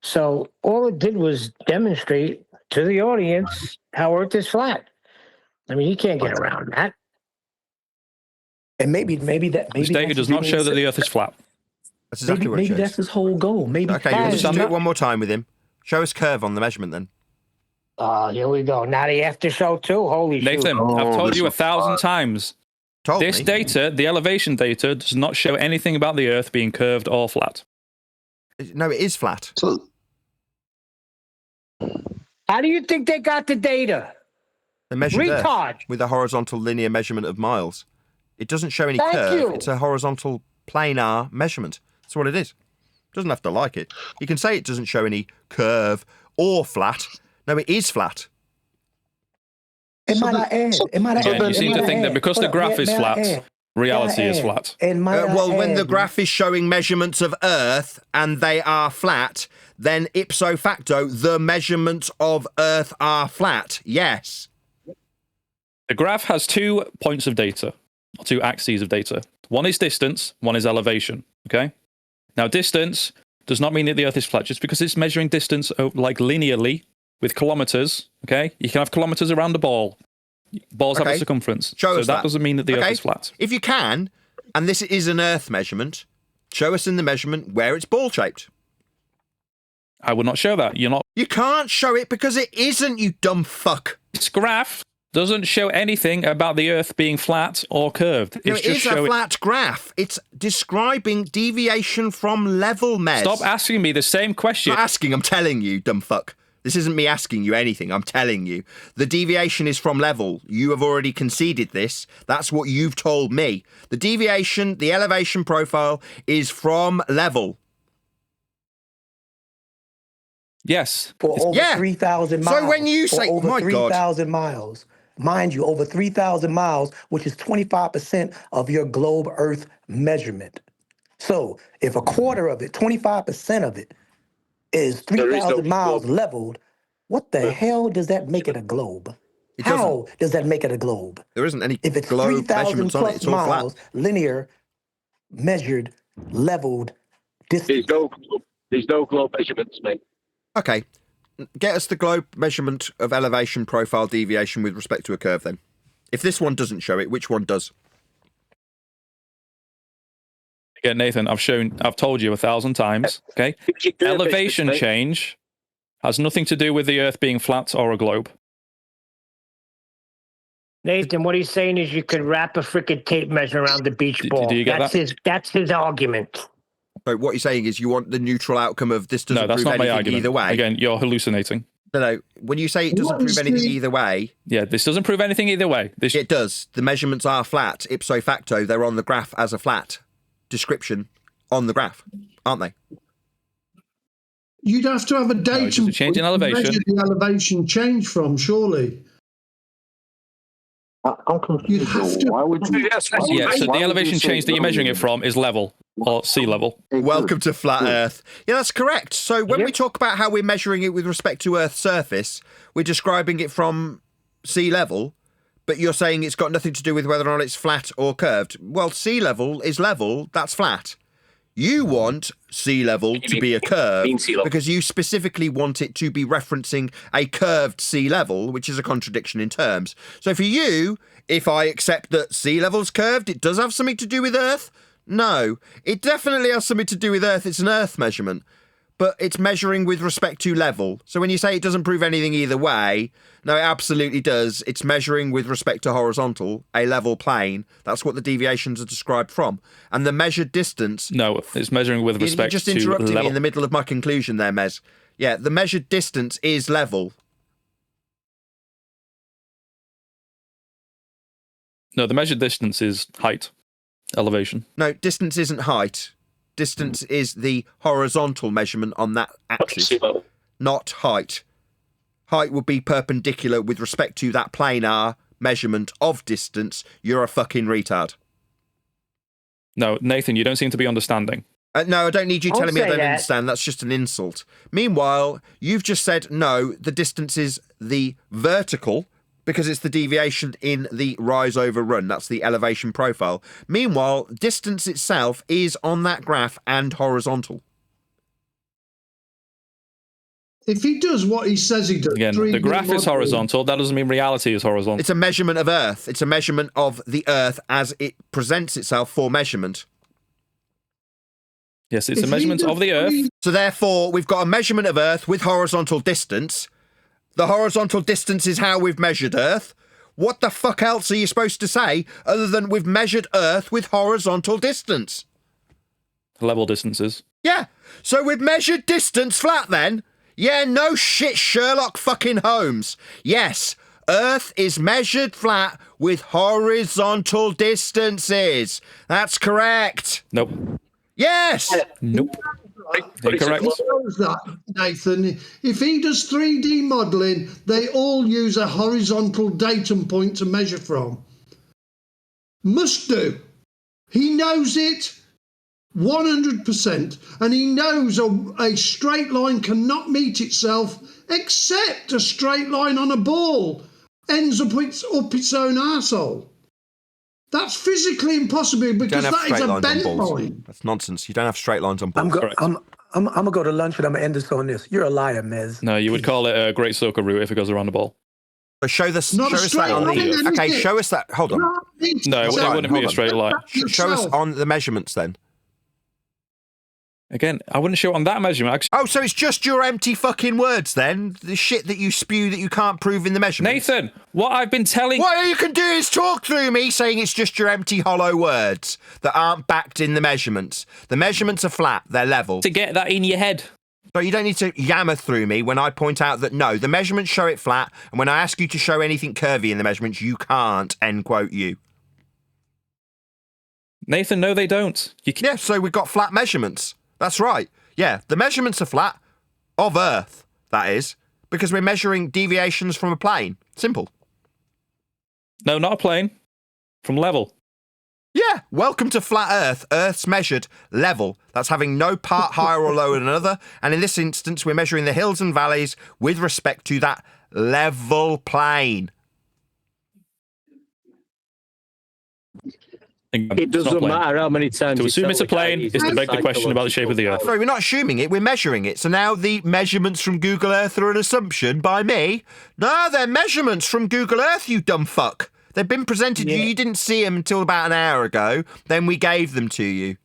So all it did was demonstrate to the audience how Earth is flat. I mean, you can't get around that. And maybe This data does not show that the Earth is flat. That's exactly what it maybe shows. that's his whole goal. Maybe Okay, let's just do it one more time with him. Show us curve on the measurement then. Here we go. Now the after show too. Holy shit. Nathan, I've told you 1,000 times. This data, the elevation data, does not show anything about the Earth being curved or flat. No, it is flat. How do you think they got the data? They measured Retard. Earth with a horizontal linear measurement of miles. It doesn't show any Thank curve. you. It's a horizontal planar measurement. That's what it is. Doesn't have to like it. You can say it doesn't show any curve or flat. No, it is flat. It might not add. Again, you seem to think that because the graph is flat, reality is flat. Well, when the graph is showing measurements of Earth and they are flat, then ipso facto, the measurements of Earth are flat. Yes. The graph has 2 points of data, or 2 axes of data. One is distance, one is elevation. Okay? Now, distance does not mean that the Earth is flat, just because it's measuring distance like linearly with kilometers. Okay? You can have kilometers around a ball. Balls have a circumference. Show us that doesn't mean that the Earth is flat. If you can, and this is an Earth measurement, show us in the measurement where it's ball-shaped. I would not show that. You can't show it because it isn't, you dumb fuck. This graph doesn't show anything about the Earth being flat or curved. No, it is a flat graph. It's describing deviation from level, Mez. Stop asking me the same question. I'm not asking, I'm telling you, dumb fuck. This isn't me asking you anything, I'm telling you. The deviation is from level. You have already conceded this. That's what you've told me. The deviation, the elevation profile is from level. Yes. For over 3,000 miles. So when you say, over my God. 3,000 miles, mind you, over 3,000 miles, which is 25% of your globe Earth measurement. So if a quarter of it, 25% of it, is 3,000 miles leveled, what the hell does that make it a globe? How does that make it a globe? There isn't any if it's globe 3,000 measurements on it. plus It's all miles, flat. linear, measured, leveled, distance. There's no globe measurements, mate. Okay. Get us the globe measurement of elevation profile deviation with respect to a curve then. If this one doesn't show it, which one does? Again, Nathan, I've told you 1,000 times. Okay, elevation change has nothing to do with the Earth being flat or a globe. Nathan, what he's saying is you could wrap a freaking tape measure around the beach ball. do you get that? That's his argument. So what you're saying is you want the neutral outcome of this doesn't No, that's prove not my anything argument. either way. Again, you're hallucinating. No. When you say it doesn't prove anything either way... Yeah, this doesn't prove anything either way. It does. The measurements are flat. Ipso facto, they're on the graph as a flat description on the graph, aren't they? You'd have to have a datum change in elevation. measure the elevation change from, surely. I'm confused. You'd have to. Why would you? Yeah, so the elevation change that you're measuring it from is level or sea level. Welcome to flat Earth. Yeah, that's correct. So when we talk about how we're measuring it with respect to Earth's surface, we're describing it from sea level, But you're saying it's got nothing to do with whether or not it's flat or curved. Well, sea level is level, that's flat. You want sea level to be a curve because you specifically want it to be referencing a curved sea level, which is a contradiction in terms. So for you, if I accept that sea level's curved, it does have something to do with Earth? No, it definitely has something to do with Earth. It's an Earth measurement, but it's measuring with respect to level. So when you say it doesn't prove anything either way, no, it absolutely does. It's measuring with respect to horizontal, a level plane. That's what the deviations are described from. And the measured distance... No, it's measuring with respect to level. You just interrupted me in the middle of my conclusion there, Mez. Yeah, the measured distance is level. No, the measured distance is height, elevation. No, distance isn't height. Distance is the horizontal measurement on that axis, not height. Height would be perpendicular with respect to that planar measurement of distance. You're a fucking retard. No, Nathan, you don't seem to be understanding. No, I don't need you telling me I don't understand. That's just an insult. Meanwhile, you've just said, no, the distance is the vertical because it's the deviation in the rise over run. That's the elevation profile. Meanwhile, distance itself is on that graph and horizontal. If he does what he says he does... Again, the graph is horizontal. That doesn't mean reality is horizontal. It's a measurement of Earth. It's a measurement of the Earth as it presents itself for measurement. Yes, it's a measurement of the Earth. So therefore, we've got a measurement of Earth with horizontal distance. The horizontal distance is how we've measured Earth. What the fuck else are you supposed to say other than we've measured Earth with horizontal distance? Level distances. Yeah. So we've measured distance flat then? Yeah, no shit, Sherlock fucking Holmes. Yes, Earth is measured flat with horizontal distances. That's correct. Nope. Yes. Nope. Incorrect. He knows that, Nathan. If he does 3D modelling, they all use a horizontal datum point to measure from. Must do. He knows it 100%, and he knows a straight line cannot meet itself except a straight line on a ball ends up its own arsehole. That's physically impossible because that is a bent line. That's nonsense. You don't have straight lines on balls. I'm going to go to lunch, but I'm going to end this on this. You're a liar, Mez. No, you would call it a great circle route if it goes around the ball. So show us that on the... Okay, show us that. Hold on. No, it wouldn't be a straight line. Show us on the measurements then. Again, I wouldn't show it on that measurement. Oh, so it's just your empty fucking words then? The shit that you spew that you can't prove in the measurements? Nathan, what I've been telling... What you can do is talk through me saying it's just your empty hollow words that aren't backed in the measurements. The measurements are flat, they're level. To get that in your head. So you don't need to yammer through me when I point out that no, the measurements show it flat, and when I ask you to show anything curvy in the measurements, you can't, end quote you. Nathan, no they don't. Yeah, so we've got flat measurements. That's right. Yeah, the measurements are flat, of Earth, that is, because we're measuring deviations from a plane. Simple. No, not a plane. From level. Yeah, welcome to flat Earth. Earth's measured level. That's having no part higher or lower than another. And in this instance, we're measuring the hills and valleys with respect to that level plane. It doesn't matter how many times. To assume it's a plane is to beg the question about the shape of the Earth. Sorry, we're not assuming it, we're measuring it. So now the measurements from Google Earth are an assumption by me? No, they're measurements from Google Earth, you dumb fuck. They've been presented to you. You didn't see them until about an hour ago. Then we gave them to you.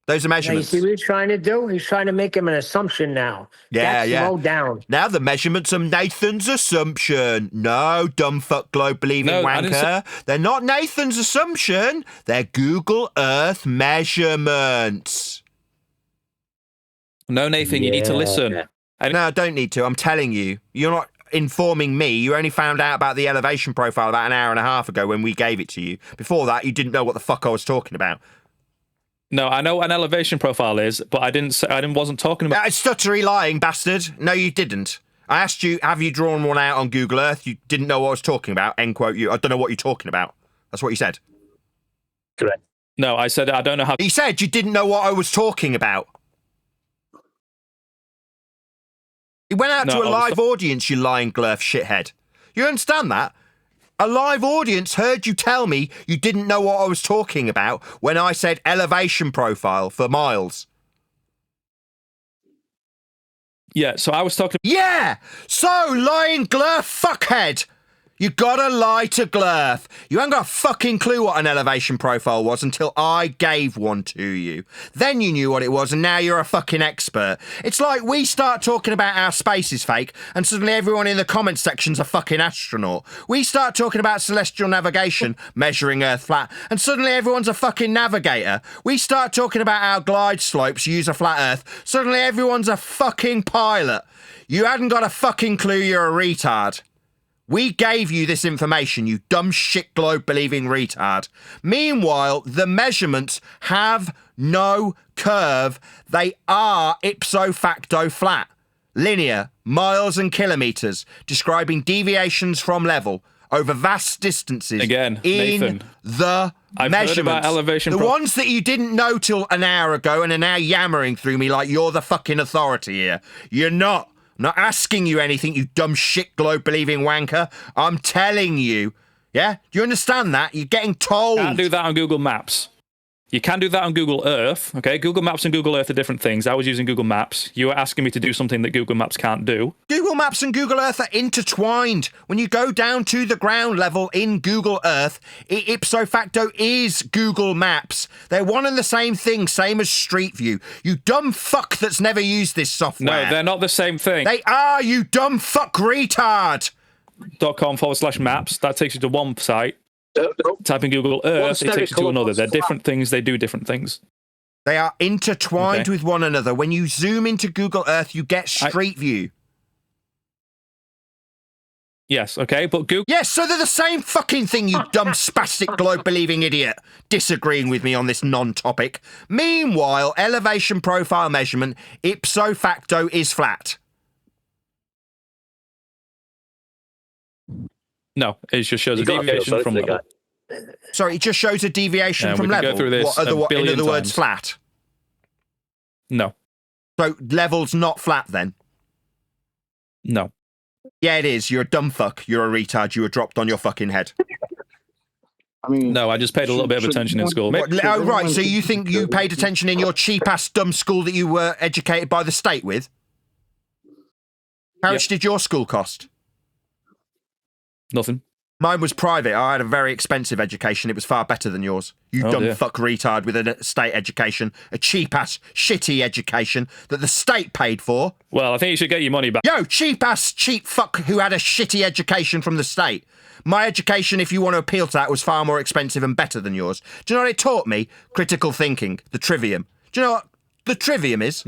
Those are measurements. You see what he's trying to do? He's trying to make him an assumption now. Yeah, Slow down. Now the measurements are Nathan's assumption. No, dumb fuck globe believing wanker. They're not Nathan's assumption. They're Google Earth measurements. No, Nathan, you need to listen. No, I don't need to. I'm telling you. You're not informing me. You only found out about the elevation profile about an hour and a half ago when we gave it to you. Before that, you didn't know what the fuck I was talking about. No, I know what an elevation profile is, but I wasn't talking about... Stuttery lying bastard. No, you didn't. I asked you, have you drawn one out on Google Earth? You didn't know what I was talking about. End quote you. I don't know what you're talking about. That's what you said. Correct. No, I said I don't know how... He said you didn't know what I was talking about. He went out to a live audience, you lying glurf shithead. You understand that? A live audience heard you tell me you didn't know what I was talking about when I said elevation profile for miles. Yeah, so I was talking... Yeah! So, lying glurf fuckhead! You gotta lie to glurf. You ain't got a fucking clue what an elevation profile was until I gave one to you. Then you knew what it was and now you're a fucking expert. It's like we start talking about our space is fake and suddenly everyone in the comments section's a fucking astronaut. We start talking about celestial navigation, measuring Earth flat, and suddenly everyone's a fucking navigator. We start talking about our glide slopes, use a flat Earth, suddenly everyone's a fucking pilot. You hadn't got a fucking clue, you're a retard. We gave you this information, you dumb shit globe-believing retard. Meanwhile, the measurements have no curve. They are ipso facto flat. Linear, miles and kilometres, describing deviations from level over vast distances. Again, in Nathan, the I've measurements. heard about elevation the ones that you didn't know till an hour ago and are now yammering through me like you're the fucking authority here. You're not. I'm not asking you anything, you dumb shit globe-believing wanker. I'm telling you. Yeah? Do you understand that? You're getting told. You can't do that on Google Maps. You can do that on Google Earth, okay? Google Maps and Google Earth are different things. I was using Google Maps. You were asking me to do something that Google Maps can't do. Google Maps and Google Earth are intertwined. When you go down to the ground level in Google Earth, it ipso facto is Google Maps. They're one and the same thing, same as Street View. You dumb fuck that's never used this software. No, they're not the same thing. They are, you dumb fuck retard. .com/maps. That takes you to one site. Type in Google Earth, it takes you to another. They're different things, they do different things. They are intertwined with one another. When you zoom into Google Earth, you get Street View. Yes, okay, but Google... Yes, so they're the same fucking thing, you dumb spastic globe-believing idiot, disagreeing with me on this non-topic. Meanwhile, elevation profile measurement, ipso facto, is flat. No, it just shows a deviation from level. Sorry, it just shows a deviation from we can level. go through this in billion other words, times. flat. No. So level's not flat then? No. Yeah, it is. You're a dumb fuck. You're a retard. You were dropped on your fucking head. I mean, no, I just paid a little bit of attention in school. Oh, right. So you think you paid attention in your cheap-ass dumb school that you were educated by the state with? How much did your school cost? Nothing. Mine was private. I had a very expensive education. It was far better than yours. You dumb fuck retard with a state education. A cheap-ass, shitty education that the state paid for. Well, I think you should get your money back. Yo, cheap-ass, cheap fuck who had a shitty education from the state. My education, if you want to appeal to that, was far more expensive and better than yours. Do you know what it taught me? Critical thinking. The trivium. Do you know what the trivium is?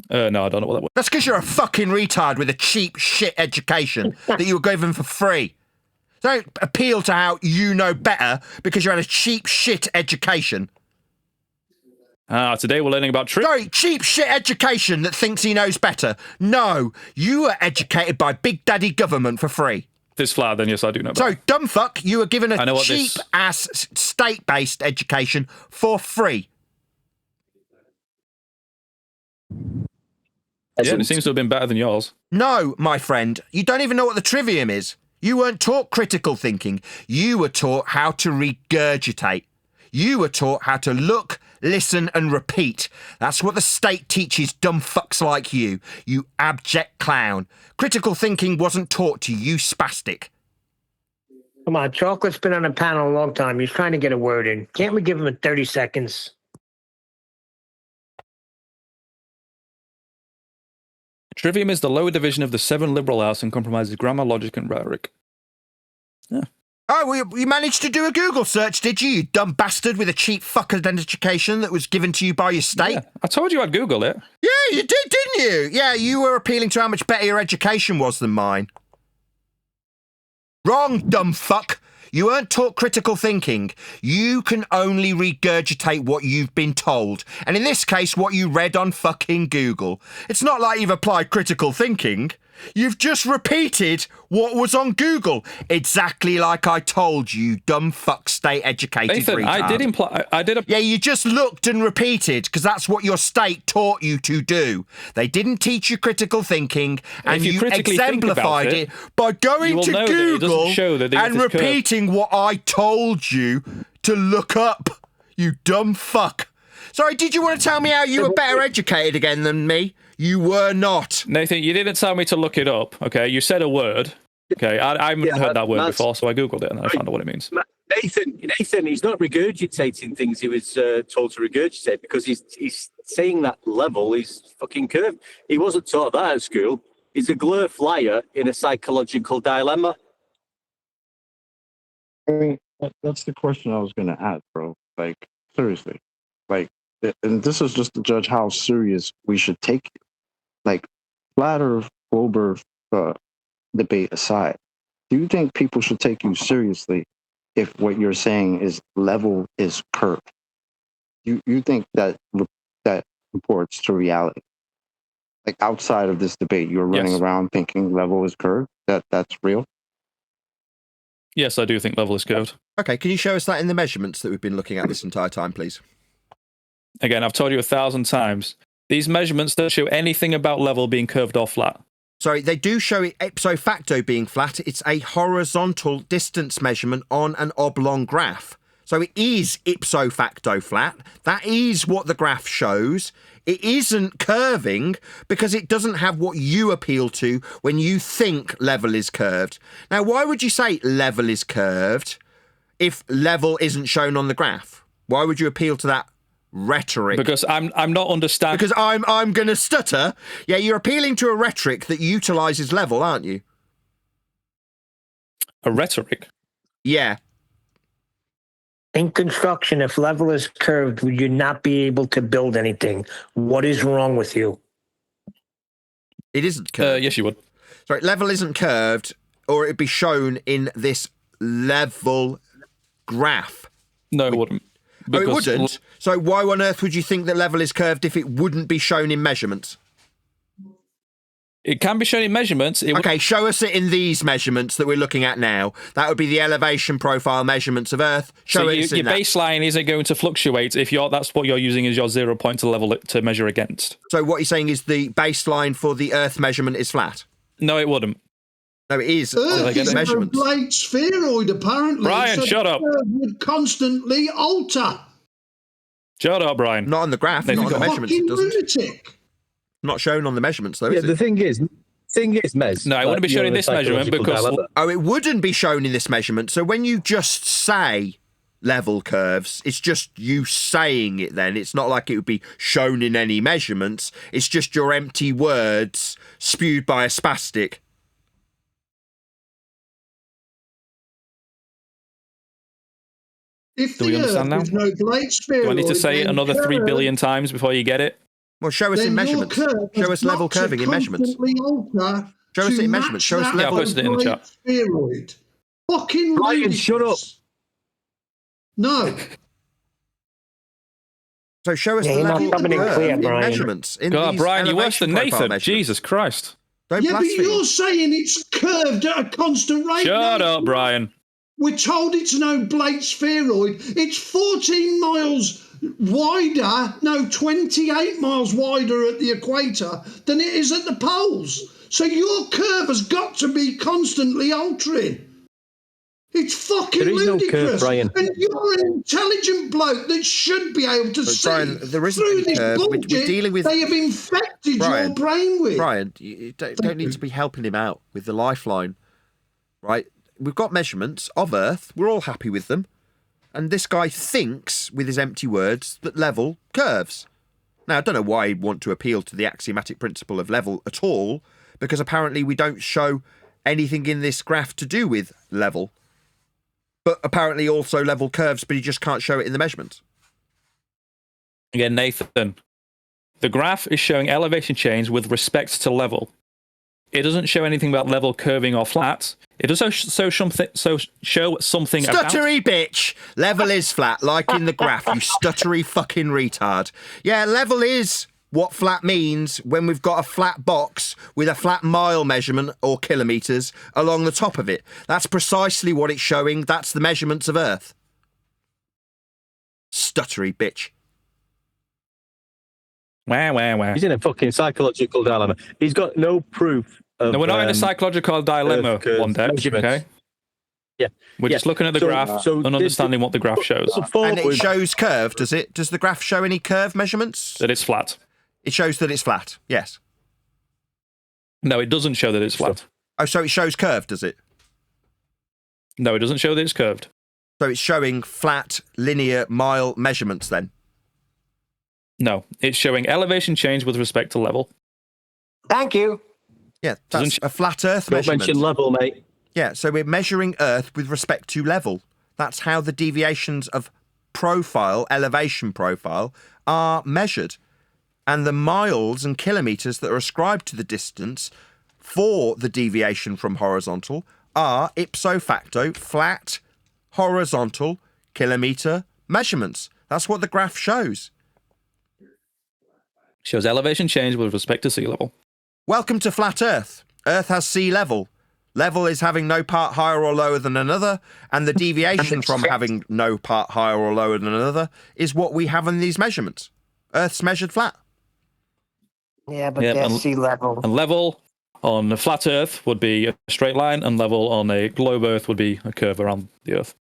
No, I don't know what that was. That's because you're a fucking retard with a cheap shit education that you were given for free. Don't appeal to how you know better because you had a cheap shit education. Today we're learning about Sorry, cheap shit education that thinks he knows better. No, you were educated by Big Daddy government for free. This flat, then yes, I do know better. So, dumb fuck, you were given a cheap-ass state-based education for free. Yeah, it seems to have been better than yours. No, my friend, you don't even know what the trivium is. You weren't taught critical thinking. You were taught how to regurgitate. You were taught how to look, listen, and repeat. That's what the state teaches dumb fucks like you, you abject clown. Critical thinking wasn't taught to you, spastic. Come on, Chocolate's been on the panel a long time. He's trying to get a word in. Can't we give him 30 seconds? Trivium is the lower division of the 7 liberal arts and compromises grammar, logic, and rhetoric. Yeah. Oh, well, you managed to do a Google search, did you dumb bastard with a cheap fucker education that was given to you by your state? Yeah, I told you I'd Google it. Yeah, you did, didn't you? Yeah, you were appealing to how much better your education was than mine. Wrong, dumb fuck. You weren't taught critical thinking. You can only regurgitate what you've been told. And in this case, what you read on fucking Google. It's not like you've applied critical thinking. You've just repeated what was on Google. Exactly like I told you, dumb fuck state educated Nathan, retard. I did imply. I did. Yeah, you just looked and repeated because that's what your state taught you to do. They didn't teach you critical thinking, and If you critically think exemplified about it by going to know that it doesn't Google show that the and Earth is curved. repeating what I told you to look up. You dumb fuck. Sorry, did you want to tell me how you were better educated again than me? You were not. Nathan, you didn't tell me to look it up, okay? You said a word. Okay, I haven't heard that word before, so I Googled it and I found out what it means. Nathan, he's not regurgitating things he was told to regurgitate because he's saying that level is fucking curved. He wasn't taught that at school. He's a glur flyer in a psychological dilemma. I mean, that's the question I was going to ask, bro. Like, seriously. Like, and this is just to judge how serious we should take it. Like, flat Earth, globe Earth debate aside, do you think people should take you seriously if what you're saying is level is curved? You think that reports to reality? Like, outside of this debate, you're running around thinking level is curved? That's real? Yes, I do think level is curved. Okay, can you show us that in the measurements that we've been looking at this entire time, please? Again, I've told you 1,000 times. These measurements don't show anything about level being curved or flat. Sorry, they do show it ipso facto being flat. It's a horizontal distance measurement on an oblong graph. So it is ipso facto flat. That is what the graph shows. It isn't curving because it doesn't have what you appeal to when you think level is curved. Now, why would you say level is curved if level isn't shown on the graph? Why would you appeal to that rhetoric? Because I'm not understanding. Because I'm going to stutter. Yeah, you're appealing to a rhetoric that utilises level, aren't you? A rhetoric? Yeah. In construction, if level is curved, would you not be able to build anything? What is wrong with you? It isn't curved. Yes, you would. Sorry, level isn't curved, or it'd be shown in this level graph. No, it wouldn't. Oh, it wouldn't? So why on earth would you think that level is curved if it wouldn't be shown in measurements? It can be shown in measurements. Okay, show us it in these measurements that we're looking at now. That would be the elevation profile measurements of Earth. Show us in your that. baseline isn't going to fluctuate if that's what you're using as your 0 point to level it to measure against. So what you're saying is the baseline for the Earth measurement is flat? No, it wouldn't. No, it is. Earth is a measurements. oblate spheroid, apparently. Brian, so shut up. the curve would constantly alter. Shut up, Brian. Not on the graph, not on the measurements. It doesn't. Lunatic. Not shown on the measurements, though, Yeah, is it? the thing is, Mez. No, it wouldn't be shown in this measurement because... Oh, it wouldn't be shown in this measurement. So when you just say level curves, it's just you saying it then. It's not like it would be shown in any measurements. It's just your empty words spewed by a spastic. If Do we the understand Earth now? is an oblate spheroid, Do I need to say it then another 3 curve- billion times before you get it? Well, show us then in your measurements. curve Show has us level got to curving in measurements. constantly alter Show us to it in measurements. Show us match level. that I posted it in the oblate chat. Spheroid. Fucking Brian, ludicrous. shut up. No. So show us Yeah, the you're not level coming in curve clear, in Brian. measurements. In God, these Brian, you're worse elevation than profile Nathan. measurements. Jesus Christ. Don't Yeah, but blaspheme. you're saying it's curved at a constant rate. Shut now. up, Brian. We're told it's an oblate spheroid. It's 14 miles wider, no, 28 miles wider at the equator than it is at the poles. So your curve has got to be constantly altering. It's fucking There is no curve, ludicrous. Brian. And you're an intelligent bloke that should be able to see Brian, there isn't through any this curve. We're bullshit dealing with- they have infected Brian, your brain with. Brian, you don't need to be helping him out with the lifeline, right? We've got measurements of Earth. We're all happy with them. And this guy thinks, with his empty words, that level curves. Now, I don't know why he'd want to appeal to the axiomatic principle of level at all, because apparently we don't show anything in this graph to do with level. But apparently also level curves, but he just can't show it in the measurements. Again, Nathan, the graph is showing elevation change with respect to level. It doesn't show anything about level curving or flat. It does show something about... Stuttery bitch! Level is flat, like in the graph, you stuttery fucking retard. Yeah, level is what flat means when we've got a flat box with a flat mile measurement or kilometres along the top of it. That's precisely what it's showing. That's the measurements of Earth. Stuttery bitch. Wah. He's in a fucking psychological dilemma. He's got no proof of... No, we're not in a psychological dilemma, one day, okay? Yeah. We're just looking at the graph and understanding what the graph shows. And it shows curve, does it? Does the graph show any curve measurements? That it's flat. It shows that it's flat, yes. No, it doesn't show that it's flat. Oh, so it shows curve, does it? No, it doesn't show that it's curved. So it's showing flat, linear, mile measurements then? No, it's showing elevation change with respect to level. Thank you. Yeah, that's a flat Earth Don't measurement. mention level, mate. Yeah, so we're measuring Earth with respect to level. That's how the deviations of profile, elevation profile, are measured. And the miles and kilometres that are ascribed to the distance for the deviation from horizontal are ipso facto flat, horizontal, kilometre measurements. That's what the graph shows. Shows elevation change with respect to sea level. Welcome to flat Earth. Earth has sea level. Level is having no part higher or lower than another, and the deviation from having no part higher or lower than another is what we have in these measurements. Earth's measured flat. Yeah, but that's sea level. And level on a flat Earth would be a straight line, and level on a globe Earth would be a curve around the Earth.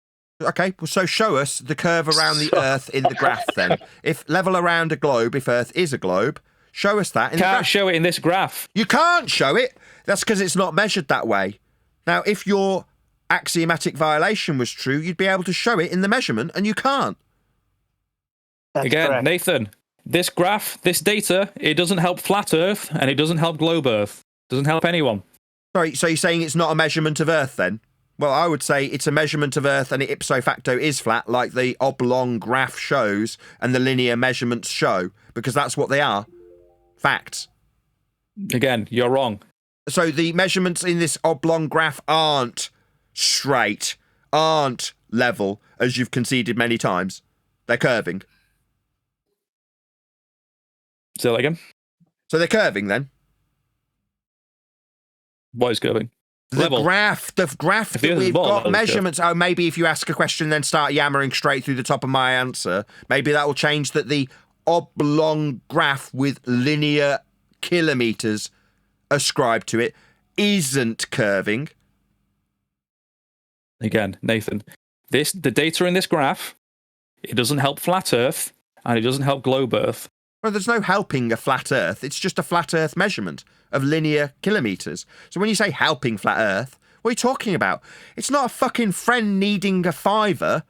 Okay, well, so show us the curve around the Earth in the graph then. If level around a globe, if Earth is a globe, show us that in the graph. Can't show it in this graph. You can't show it. That's because it's not measured that way. Now, if your axiomatic violation was true, you'd be able to show it in the measurement, and you can't. That's Again, correct. Nathan, this graph, this data, it doesn't help flat Earth, and it doesn't help globe Earth. It doesn't help anyone. Sorry, so you're saying it's not a measurement of Earth then? Well, I would say it's a measurement of Earth and it ipso facto is flat, like the oblong graph shows and the linear measurements show, because that's what they are. Facts. Again, you're wrong. So the measurements in this oblong graph aren't straight, aren't level, as you've conceded many times. They're curving. Say that again. So they're curving then? What is curving? The Level. graph that we've got measurements. Oh, maybe if you ask a question, then start yammering straight through the top of my answer, maybe that will change that the oblong graph with linear kilometres ascribed to it isn't curving. Again, Nathan, the data in this graph, it doesn't help flat Earth, and it doesn't help globe Earth. Well, there's no helping a flat Earth. It's just a flat Earth measurement of linear kilometres. So when you say helping flat Earth, what are you talking about? It's not a fucking friend needing a fiver.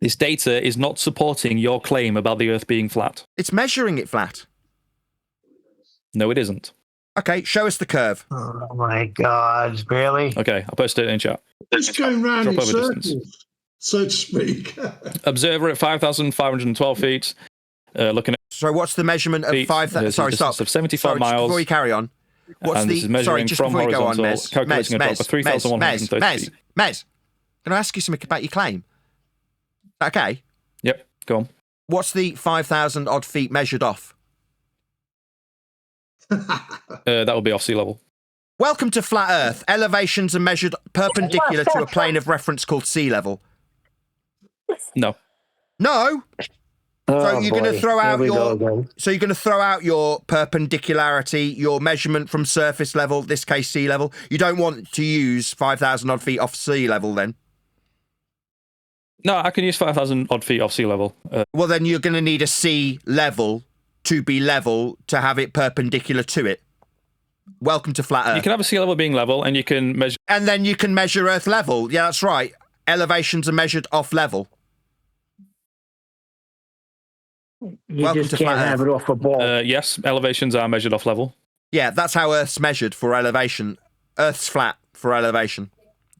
This data is not supporting your claim about the Earth being flat. It's measuring it flat. No, it isn't. Okay, show us the curve. Oh my God, really? Okay, I'll post it in chat. It's going round in Drop over circles, distance. so to speak. Observer at 5,512 feet. Looking at So what's the measurement of feet, 5,000? there's a Sorry, distance stop. of 75 Sorry, miles. Before you carry on, what's and the... this is measuring Sorry, just from before you go on, horizontal, calculating a drop of 3,130 feet. Mez, can I ask you something about your claim? Okay. Yep, go on. What's the 5,000 odd feet measured off? That would be off sea level. Welcome to Flat Earth. Elevations are measured perpendicular to a plane of reference called sea level. No. No? So you're going to throw out your... So you're going to throw out your perpendicularity, your measurement from surface level, this case sea level. You don't want to use 5,000 odd feet off sea level then? No, I can use 5,000 odd feet off sea level. Well, then you're going to need a sea level to be level to have it perpendicular to it. Welcome to Flat Earth. You can have a sea level being level, and you can measure... And then you can measure Earth level. Yeah, that's right. Elevations are measured off level. You just can't have it off a ball. Yes, elevations are measured off level. Yeah, that's how Earth's measured for elevation. Earth's flat for elevation.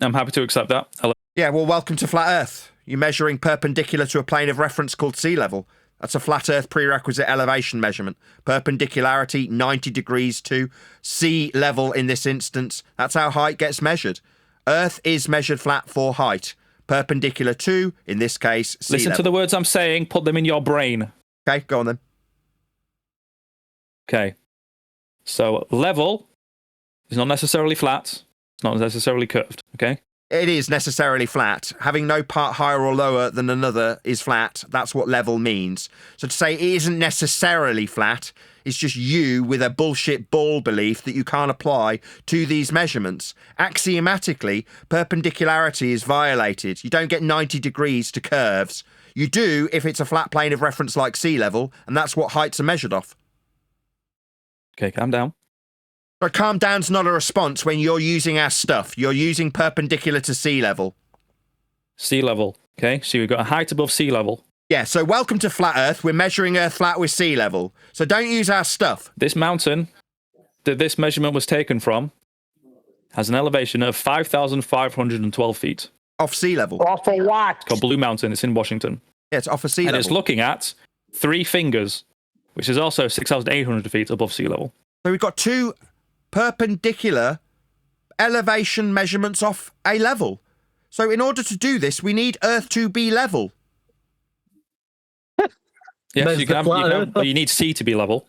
I'm happy to accept that. Yeah, well, welcome to Flat Earth. You're measuring perpendicular to a plane of reference called sea level. That's a Flat Earth prerequisite elevation measurement. Perpendicularity, 90 degrees to sea level in this instance. That's how height gets measured. Earth is measured flat for height. perpendicular to, in this case, sea Listen level. to the words I'm saying. Put them in your brain. Okay, go on then. Okay. So level is not necessarily flat. It's not necessarily curved. Okay. It is necessarily flat. Having no part higher or lower than another is flat. That's what level means. So to say it isn't necessarily flat is just you with a bullshit ball belief that you can't apply to these measurements. Axiomatically, perpendicularity is violated. You don't get 90 degrees to curves. You do if it's a flat plane of reference like sea level, and that's what heights are measured off. Okay, calm down. But calm down's not a response when you're using our stuff. You're using perpendicular to sea level. Sea level. Okay, so we've got a height above sea level. Yeah, so welcome to Flat Earth. We're measuring Earth flat with sea level. So don't use our stuff. This mountain that this measurement was taken from has an elevation of 5,512 feet. Off sea level. Off of what? It's called Blue Mountain. It's in Washington. Yeah, it's off of sea and level. it's looking at 3 fingers, which is also 6,800 feet above sea level. So we've got 2 perpendicular elevation measurements off a level. So in order to do this, we need Earth to be level. Yes, you need sea to be level.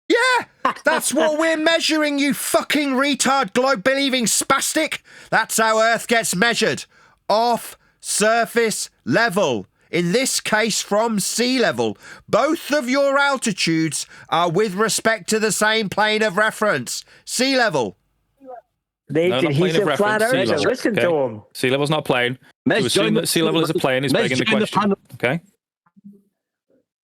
Yeah, that's what we're measuring, you fucking retard globe-believing spastic. That's how Earth gets measured. Off surface level. In this case, from sea level. Both of your altitudes are with respect to the same plane of reference. Sea level. Nathan, he's a flat earther. Listen to him. Sea level's not plane. To assume that sea level is a plane is begging the question. Okay?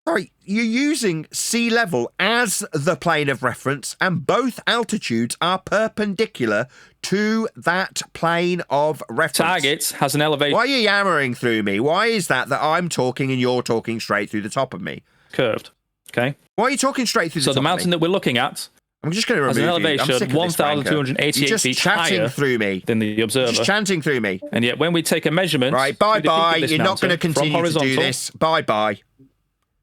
Sorry, you're using sea level as the plane of reference, and both altitudes are perpendicular to that plane of reference. Target has an elevation. Why are you yammering through me? Why is that I'm talking and you're talking straight through the top of me? Curved. Okay? Why are you talking straight through the top of me? So the mountain that we're looking at I'm just going to remove has an elevation 1,288 feet higher through me. than the observer. You're just chanting through me. And yet when we take a measurement... Right, bye-bye. You're not going to continue to do this. Bye-bye.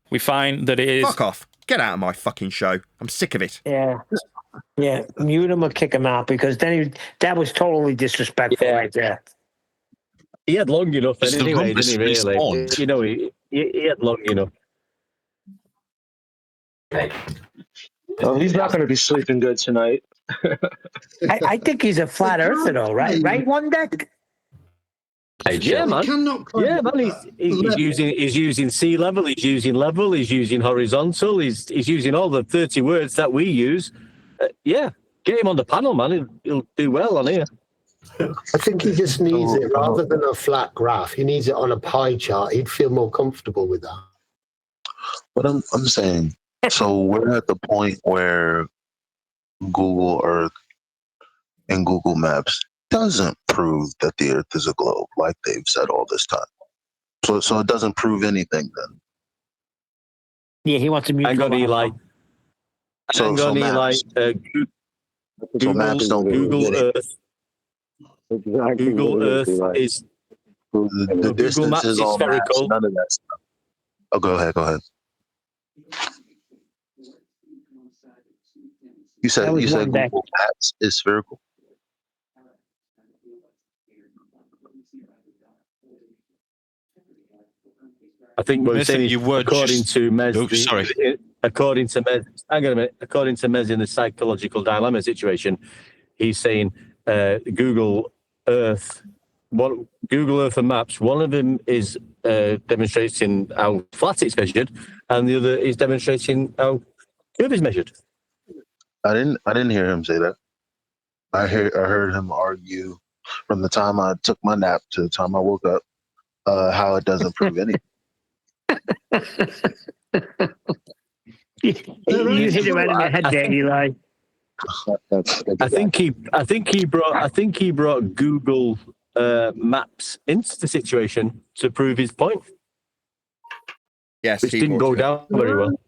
We find that it is... Fuck off. Get out of my fucking show. I'm sick of it. Yeah. Yeah, mute him or kick him out, because then that was totally disrespectful right there. He had long enough anyway, didn't he, really? Respawned. You know, he had long enough. Oh, he's not going to be sleeping good tonight. I think he's a flat earther, though, right? Right, One Deck? Yeah, man. Yeah, man. He's using sea level. He's using level. He's using horizontal. He's using all the 30 words that we use. Yeah, get him on the panel, man. He'll do well on here. I think he just needs it rather than a flat graph. He needs it on a pie chart. He'd feel more comfortable with that. But I'm saying, so we're at the point where Google Earth and Google Maps doesn't prove that the Earth is a globe, like they've said all this time. So it doesn't prove anything then. Yeah, he wants to mute. Hang on, Eli. So maps. Google, maps don't Google Earth. Exactly. Google Earth is the Google distance Maps is all maps, spherical. none of that stuff. Oh, go ahead. You said Google Maps is spherical. I think we're saying according to Mez. According to Mez, hang on a minute. According to Mez in the psychological dilemma situation, he's saying Google Earth and Maps. One of them is demonstrating how flat it's measured, and the other is demonstrating how curve is measured. I didn't hear him say that. I heard him argue from the time I took my nap to the time I woke up how it doesn't prove anything. You hit it right in the head there, Eli. I think he brought Google Maps into the situation to prove his point. Yes, which didn't go down very well.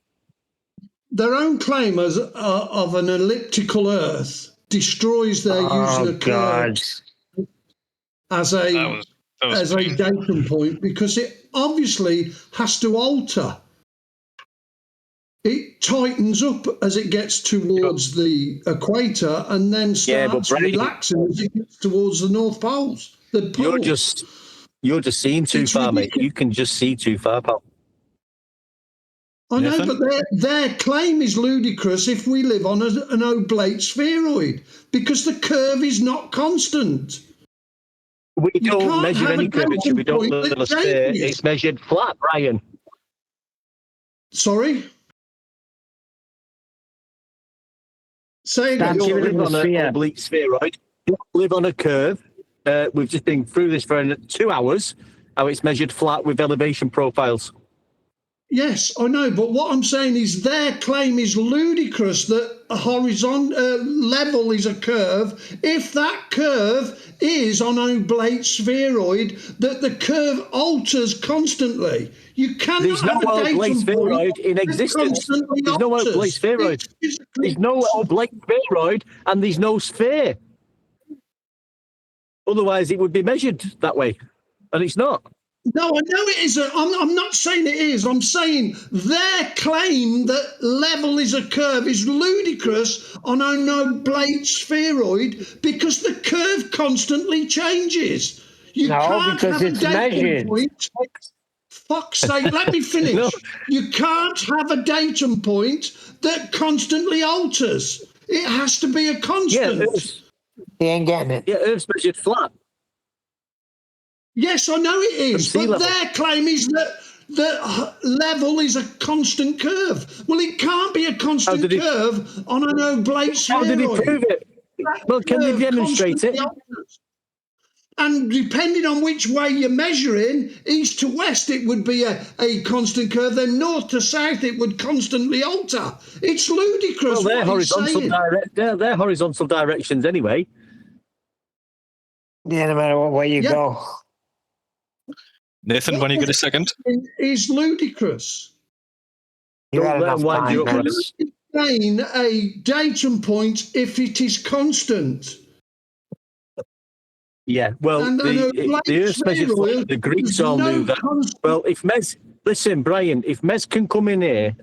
Their own claim of an elliptical Earth destroys their using a curve as a datum point, because it obviously has to alter. It tightens up as it gets towards the equator, and then starts relaxing as it gets towards the North Poles. The poles. You're just seeing too It's far, mate. ridiculous. You can just see too far, pal. I know, Nathan? but their claim is ludicrous if we live on an oblate spheroid because the curve is not constant. We You don't can't measure have any a curvature. We don't point live that on a sphere. changes. It's measured flat, Brian. Sorry? Say Stop again. We giving don't him live the on an sphere. oblique spheroid. We live on a curve. We've just been through this for 2 hours. How it's measured flat with elevation profiles. Yes, I know, but what I'm saying is their claim is ludicrous that a horizontal level is a curve. If that curve is on an oblate spheroid, that the curve alters constantly. You cannot There's no have a oblate datum spheroid point in that existence. constantly There's no alters. oblate spheroid. It's physically There's no oblate spheroid, and there's no sphere. Otherwise, it would be measured that way, and it's not. No, I know it isn't. I'm not saying it is. I'm saying their claim that level is a curve is ludicrous on an oblate spheroid because the curve constantly changes. You No, can't because have a it's datum measured. point. Fuck's sake, let me finish. No. You can't have a datum point that constantly alters. It has to be a Yeah, constant. He ain't getting it. Earth's measured flat. Yes, I know it is, From sea but level. their claim is that the level is a constant curve. Well, it can't be a constant did he- curve on an oblate How did he spheroid. prove it? That Well, can they curve demonstrate it? constantly alters. And depending on which way you're measuring, east to west, it would be a constant curve. Then north to south, it would constantly alter. It's ludicrous. Well, they're what he's horizontal saying. they're horizontal directions anyway. Yeah, no matter what way you Yeah. go. Nathan, when you get a second? Is ludicrous. You got Don't let enough them wind you time, up, You man. Brian. can explain a datum point if it is constant. Yeah, well, And the Earth's measured flat. The Greeks all knew that. Well, if listen, Brian, if Mez can come in here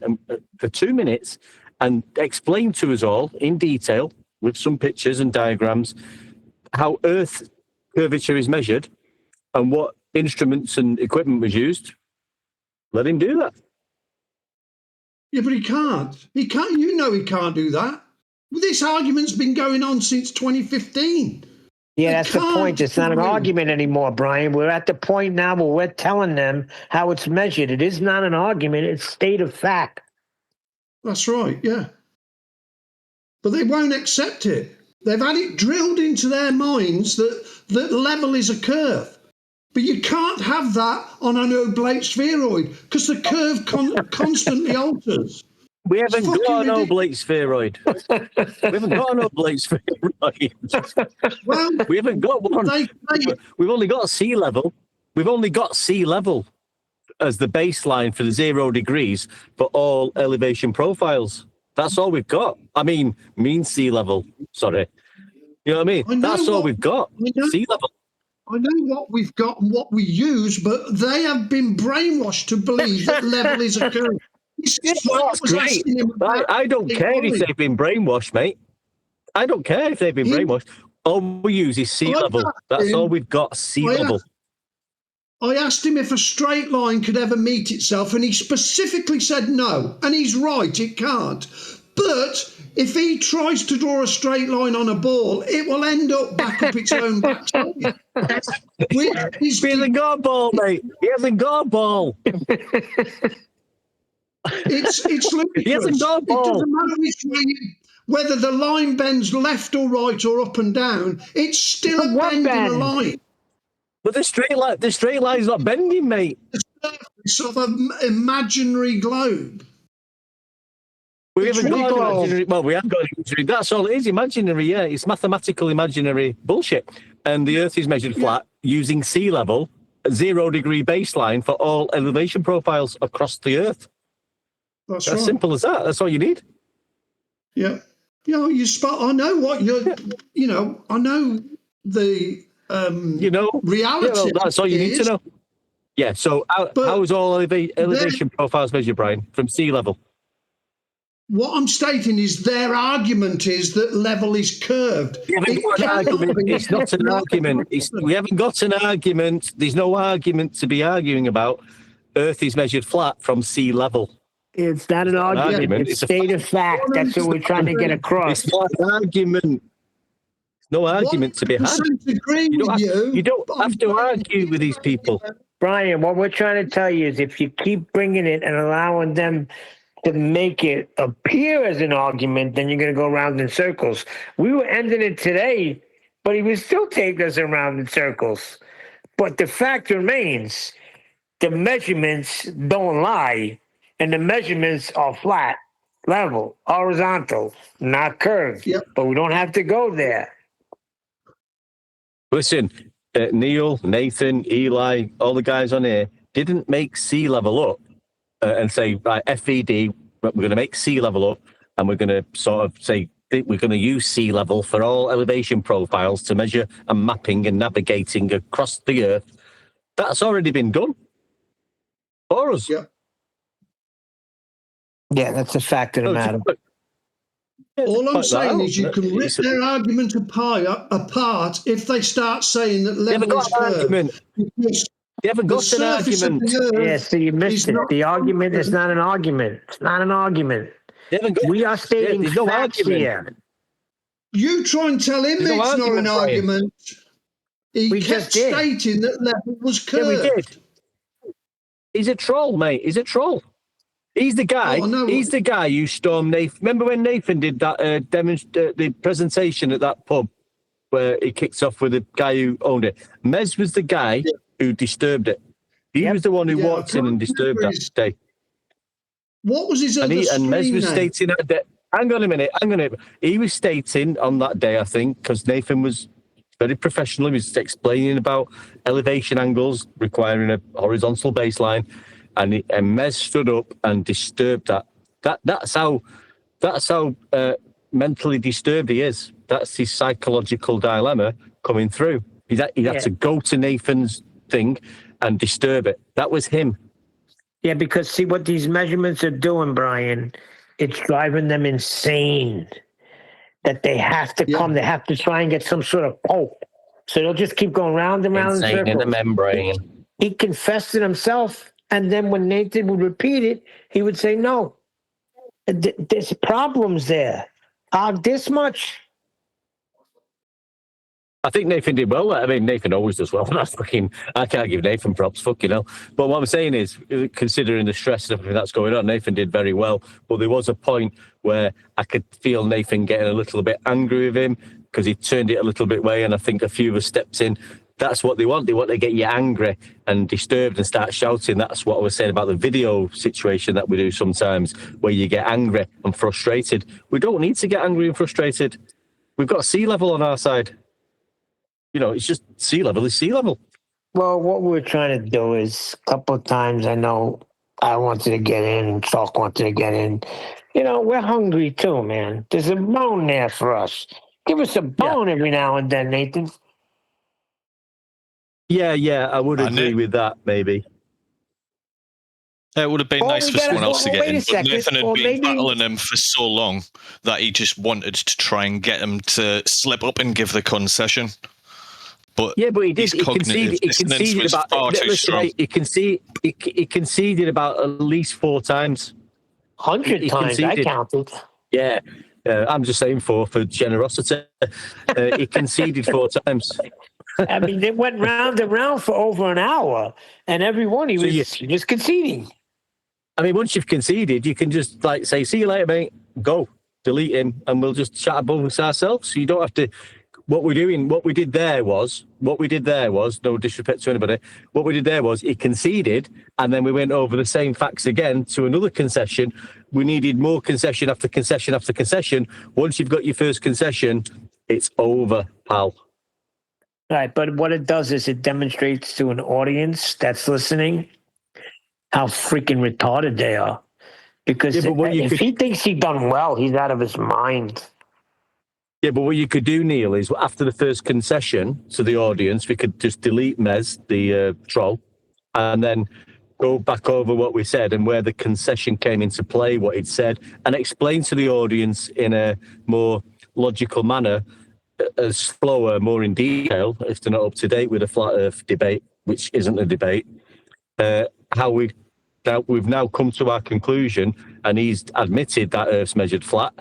for 2 minutes and explain to us all in detail with some pictures and diagrams how Earth curvature is measured and what instruments and equipment was used, let him do that. Yeah, but he can't. He can't. You know he can't do that. This argument's been going on since 2015. Yeah, They that's the point. can't It's not an do it. argument anymore, Brian. We're at the point now where we're telling them how it's measured. It is not an argument. It's state of fact. That's right, yeah. But they won't accept it. They've had it drilled into their minds that level is a curve. But you can't have that on an oblate spheroid because the curve constantly alters. We haven't It's fucking got an ridiculous. oblate spheroid. We haven't got an oblate spheroid. Well, We haven't got one. We've only got sea level. We've only got sea level as the baseline for the 0 degrees for all elevation profiles. That's all we've got. I mean, mean sea level. Sorry. You know what I mean? I know That's all what- we've got. I know- Sea level. I know what we've got and what we use, but they have been brainwashed to believe that level is a curve. Yeah, well, that's great. I don't care if they've been brainwashed, mate. I don't care if they've been brainwashed. All we use is sea level. That's all we've got, sea level. I asked him if a straight line could ever meet itself, and he specifically said no. And he's right, it can't. But if he tries to draw a straight line on a ball, it will end up back up its own backside. He hasn't got a ball, mate. He hasn't got a ball. It's ludicrous. He hasn't got a It ball. doesn't matter which way whether the line bends left or right or up and down, it's still a bend in a line. But the straight line's not bending, mate. The surface of an imaginary globe. We It's haven't got an ridiculous. imaginary. Well, we have got an imaginary. That's all it is, imaginary. Yeah, it's mathematical imaginary bullshit. And the Earth is measured flat using sea level, a 0 degree baseline for all elevation profiles across the Earth. That's As right. simple as that. That's all you need. Yeah. You know, you spot. I know what you're. You know, I know the. Reality. Yeah, well, that's all you need to is- know. Yeah. So how is all elevation profiles measured, Brian, from sea level? What I'm stating is their argument is that level is curved. We haven't got an argument. It's not an argument. We haven't got an argument. There's no argument to be arguing about. Earth is measured flat from sea level. It's not an argument. It's a state of fact. That's what we're trying to get across. It's not an argument. No argument to be had. You don't have to argue with these people. Brian, what we're trying to tell you is if you keep bringing it and allowing them to make it appear as an argument, then you're going to go around in circles. We were ending it today, but he would still take us around in circles. But the fact remains, the measurements don't lie, and the measurements are flat, level, horizontal, not curved. Yep. But we don't have to go there. Listen, Neil, Nathan, Eli, all the guys on here didn't make sea level up and say, right, FVD, we're going to make sea level up, and we're going to sort of say we're going to use sea level for all elevation profiles to measure and mapping and navigating across the Earth. That's already been done for us. Yeah, that's a fact of the matter. All I'm saying is you can rip their argument apart if they start saying that level is curved. You haven't got an argument. Yeah, so you missed it. The argument is not an argument. It's not an argument. We are stating facts here. You try and tell him it's not an argument. He kept stating that level was curved. Yeah, we did. He's a troll, mate. He's a troll. He's the guy. He's the guy who stormed Nathan. Remember when Nathan did that the presentation at that pub where he kicks off with the guy who owned it? Mez was the guy who disturbed it. He was the one who walked in and disturbed that day. What was his other And Mez was stating that day. Hang on a minute. He was stating on that day, I think, because Nathan was very professional. He was explaining about elevation angles requiring a horizontal baseline. And Mez stood up and disturbed that. That's how mentally disturbed he is. That's his psychological dilemma coming through. He had to go to Nathan's thing and disturb it. That was him. Yeah, because see what these measurements are doing, Brian. It's driving them insane. That they have to come. They have to try and get some sort of pulp. So they'll just keep going round and round in circles. In the membrane. He confessed it himself. And then when Nathan would repeat it, he would say, no, there's problems there. This much. I think Nathan did well. I mean, Nathan always does well. I can't give Nathan props, fucking hell. But what I'm saying is, considering the stress and everything that's going on, Nathan did very well. But there was a point where I could feel Nathan getting a little bit angry with him because he turned it a little bit away, and I think a few of us stepped in. That's what they want. They want to get you angry and disturbed and start shouting. That's what I was saying about the video situation that we do sometimes, where you get angry and frustrated. We don't need to get angry and frustrated. We've got sea level on our side. It's just sea level is sea level. Well, what we're trying to do is a couple of times I know I wanted to get in and Chalk wanted to get in. We're hungry too, man. There's a bone there for us. Give us a bone every now and then, Nathan. Yeah, I would agree with that, maybe. It would have been nice for someone else to get in, but Nathan had been battling him for so long that he just wanted to try and get him to slip up and give the concession. But he did. He conceded about. He conceded about at least 4 times. 100 times. I counted. Yeah, I'm just saying 4 for generosity. He conceded 4 times. I mean, they went round and round for over an hour, and every one he was conceding. I mean, once you've conceded, you can just say, "See you later, mate." Go, delete him, and we'll just chat amongst ourselves. So you don't have to. What we did there was, no disrespect to anybody. What we did there was he conceded, and then we went over the same facts again to another concession. We needed more concession after concession after concession. Once you've got your first concession, it's over, pal. Right, but what it does is it demonstrates to an audience that's listening how freaking retarded they are. Because if he thinks he's done well, he's out of his mind. Yeah, but what you could do, Neil, is after the first concession to the audience, we could just delete Mez, the troll, and then go back over what we said and where the concession came into play, what he'd said, and explain to the audience in a more logical manner, slower, more in detail, if they're not up to date with the flat Earth debate, which isn't a debate, how we've now come to our conclusion, and he's admitted that Earth's measured flat.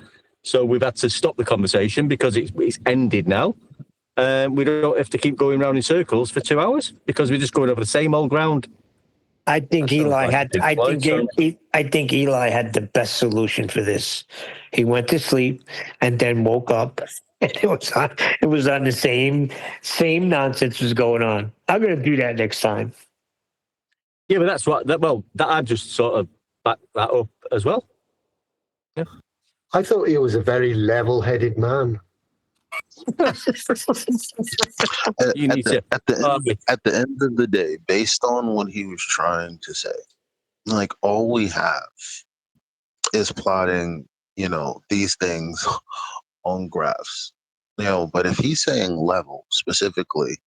So we've had to stop the conversation because it's ended now. We don't have to keep going round in circles for 2 hours because we're just going over the same old ground. I think Eli had the best solution for this. He went to sleep and then woke up, and it was on the same nonsense was going on. I'm going to do that next time. Yeah, but that's what. That I just sort of backed that up as well. Yeah, I thought he was a very level-headed man. At the end of the day, based on what he was trying to say, like all we have is plotting, these things on graphs. But if he's saying level specifically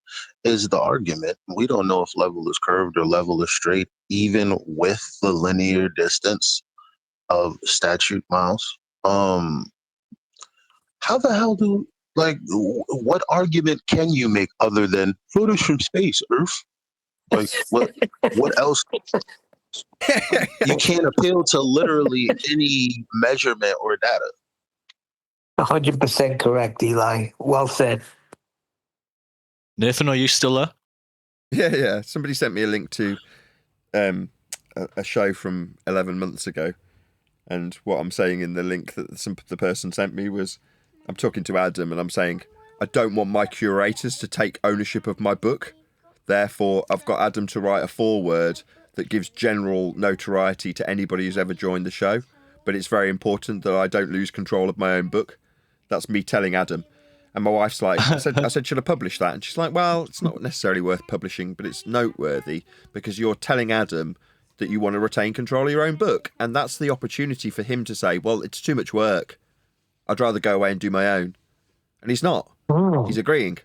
is the argument, we don't know if level is curved or level is straight, even with the linear distance of statute miles. How the hell what argument can you make other than photos from space, Earth? Like what else? You can't appeal to literally any measurement or data. 100% correct, Eli. Well said. Nathan, are you still there? Yeah. Somebody sent me a link to a show from 11 months ago, and what I'm saying in the link that the person sent me was, I'm talking to Adam and I'm saying, I don't want my curators to take ownership of my book. Therefore, I've got Adam to write a foreword that gives general notoriety to anybody who's ever joined the show. But it's very important that I don't lose control of my own book. That's me telling Adam. And my wife's like, I said, should I publish that? And she's like, well, it's not necessarily worth publishing, but it's noteworthy because you're telling Adam that you want to retain control of your own book. And that's the opportunity for him to say, well, it's too much work. I'd rather go away and do my own. And he's not. Oh. He's agreeing.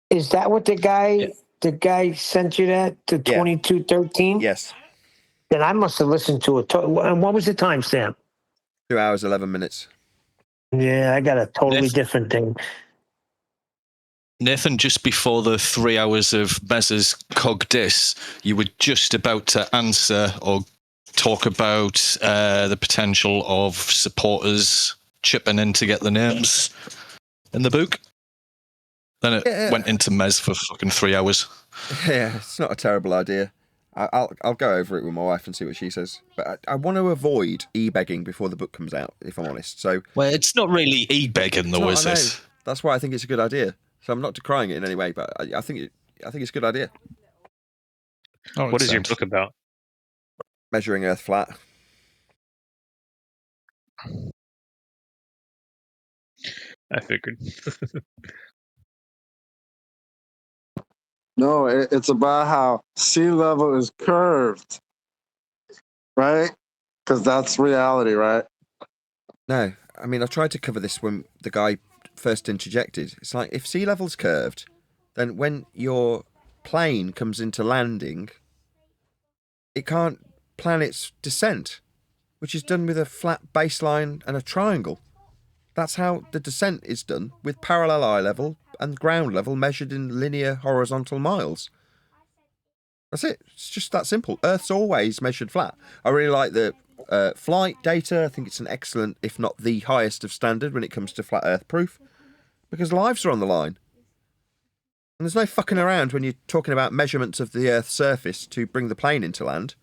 Is that what the guy sent you that to 2213? Yes. Then I must have listened to it. And what was the timestamp? 2 hours, 11 minutes. Yeah, I got a totally different thing. Nathan, just before the 3 hours of Mez's Cog Dis, you were just about to answer or talk about the potential of supporters chipping in to get the names in the book. Then it went into Mez for fucking 3 hours. Yeah, it's not a terrible idea. I'll go over it with my wife and see what she says. But I want to avoid e-begging before the book comes out, if I'm honest. So, well, it's not really e-begging though, is it? That's why I think it's a good idea. So I'm not decrying it in any way, but I think it's a good idea. Oh, what is your book about? Measuring Earth flat. I figured. No, it's about how sea level is curved, right? Because that's reality, right? No, I mean, I tried to cover this when the guy first interjected. It's like, if sea level's curved, then when your plane comes into landing, it can't plan its descent, which is done with a flat baseline and a triangle. That's how the descent is done, with parallel eye level and ground level measured in linear horizontal miles. That's it. It's just that simple. Earth's always measured flat. I really like the flight data. I think it's an excellent, if not the highest of standard when it comes to flat Earth proof, because lives are on the line. And there's no fucking around when you're talking about measurements of the Earth's surface to bring the plane into land.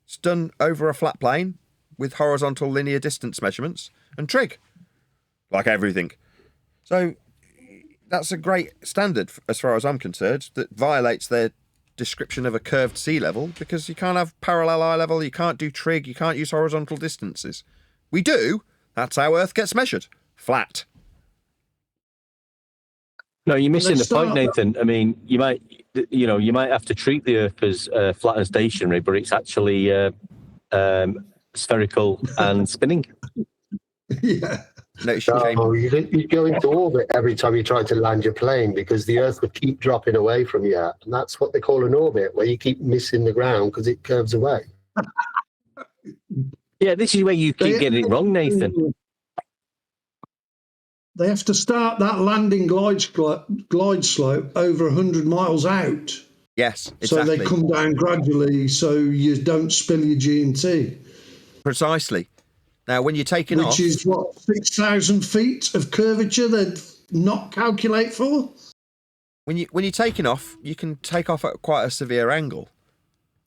It's done over a flat plane with horizontal linear distance measurements and trig, like everything. So that's a great standard as far as I'm concerned that violates their description of a curved sea level, because you can't have parallel eye level, you can't do trig, you can't use horizontal distances. We do. That's how Earth gets measured. Flat. No, you're missing the point, Nathan. I mean, you might have to treat the Earth as flat and stationary, but it's actually spherical and spinning. Yeah. Notice you came. No, you'd go into orbit every time you tried to land your plane because the Earth would keep dropping away from you. And that's what they call an orbit, where you keep missing the ground because it curves away. Yeah, this is where you keep getting it wrong, Nathan. They have to start that landing glide slope over 100 miles out. Yes, exactly. So they come down gradually so you don't spill your G&T. Precisely. Now, when you're taking off... Which is, what, 6,000 feet of curvature they'd not calculate for? When you're taking off, you can take off at quite a severe angle.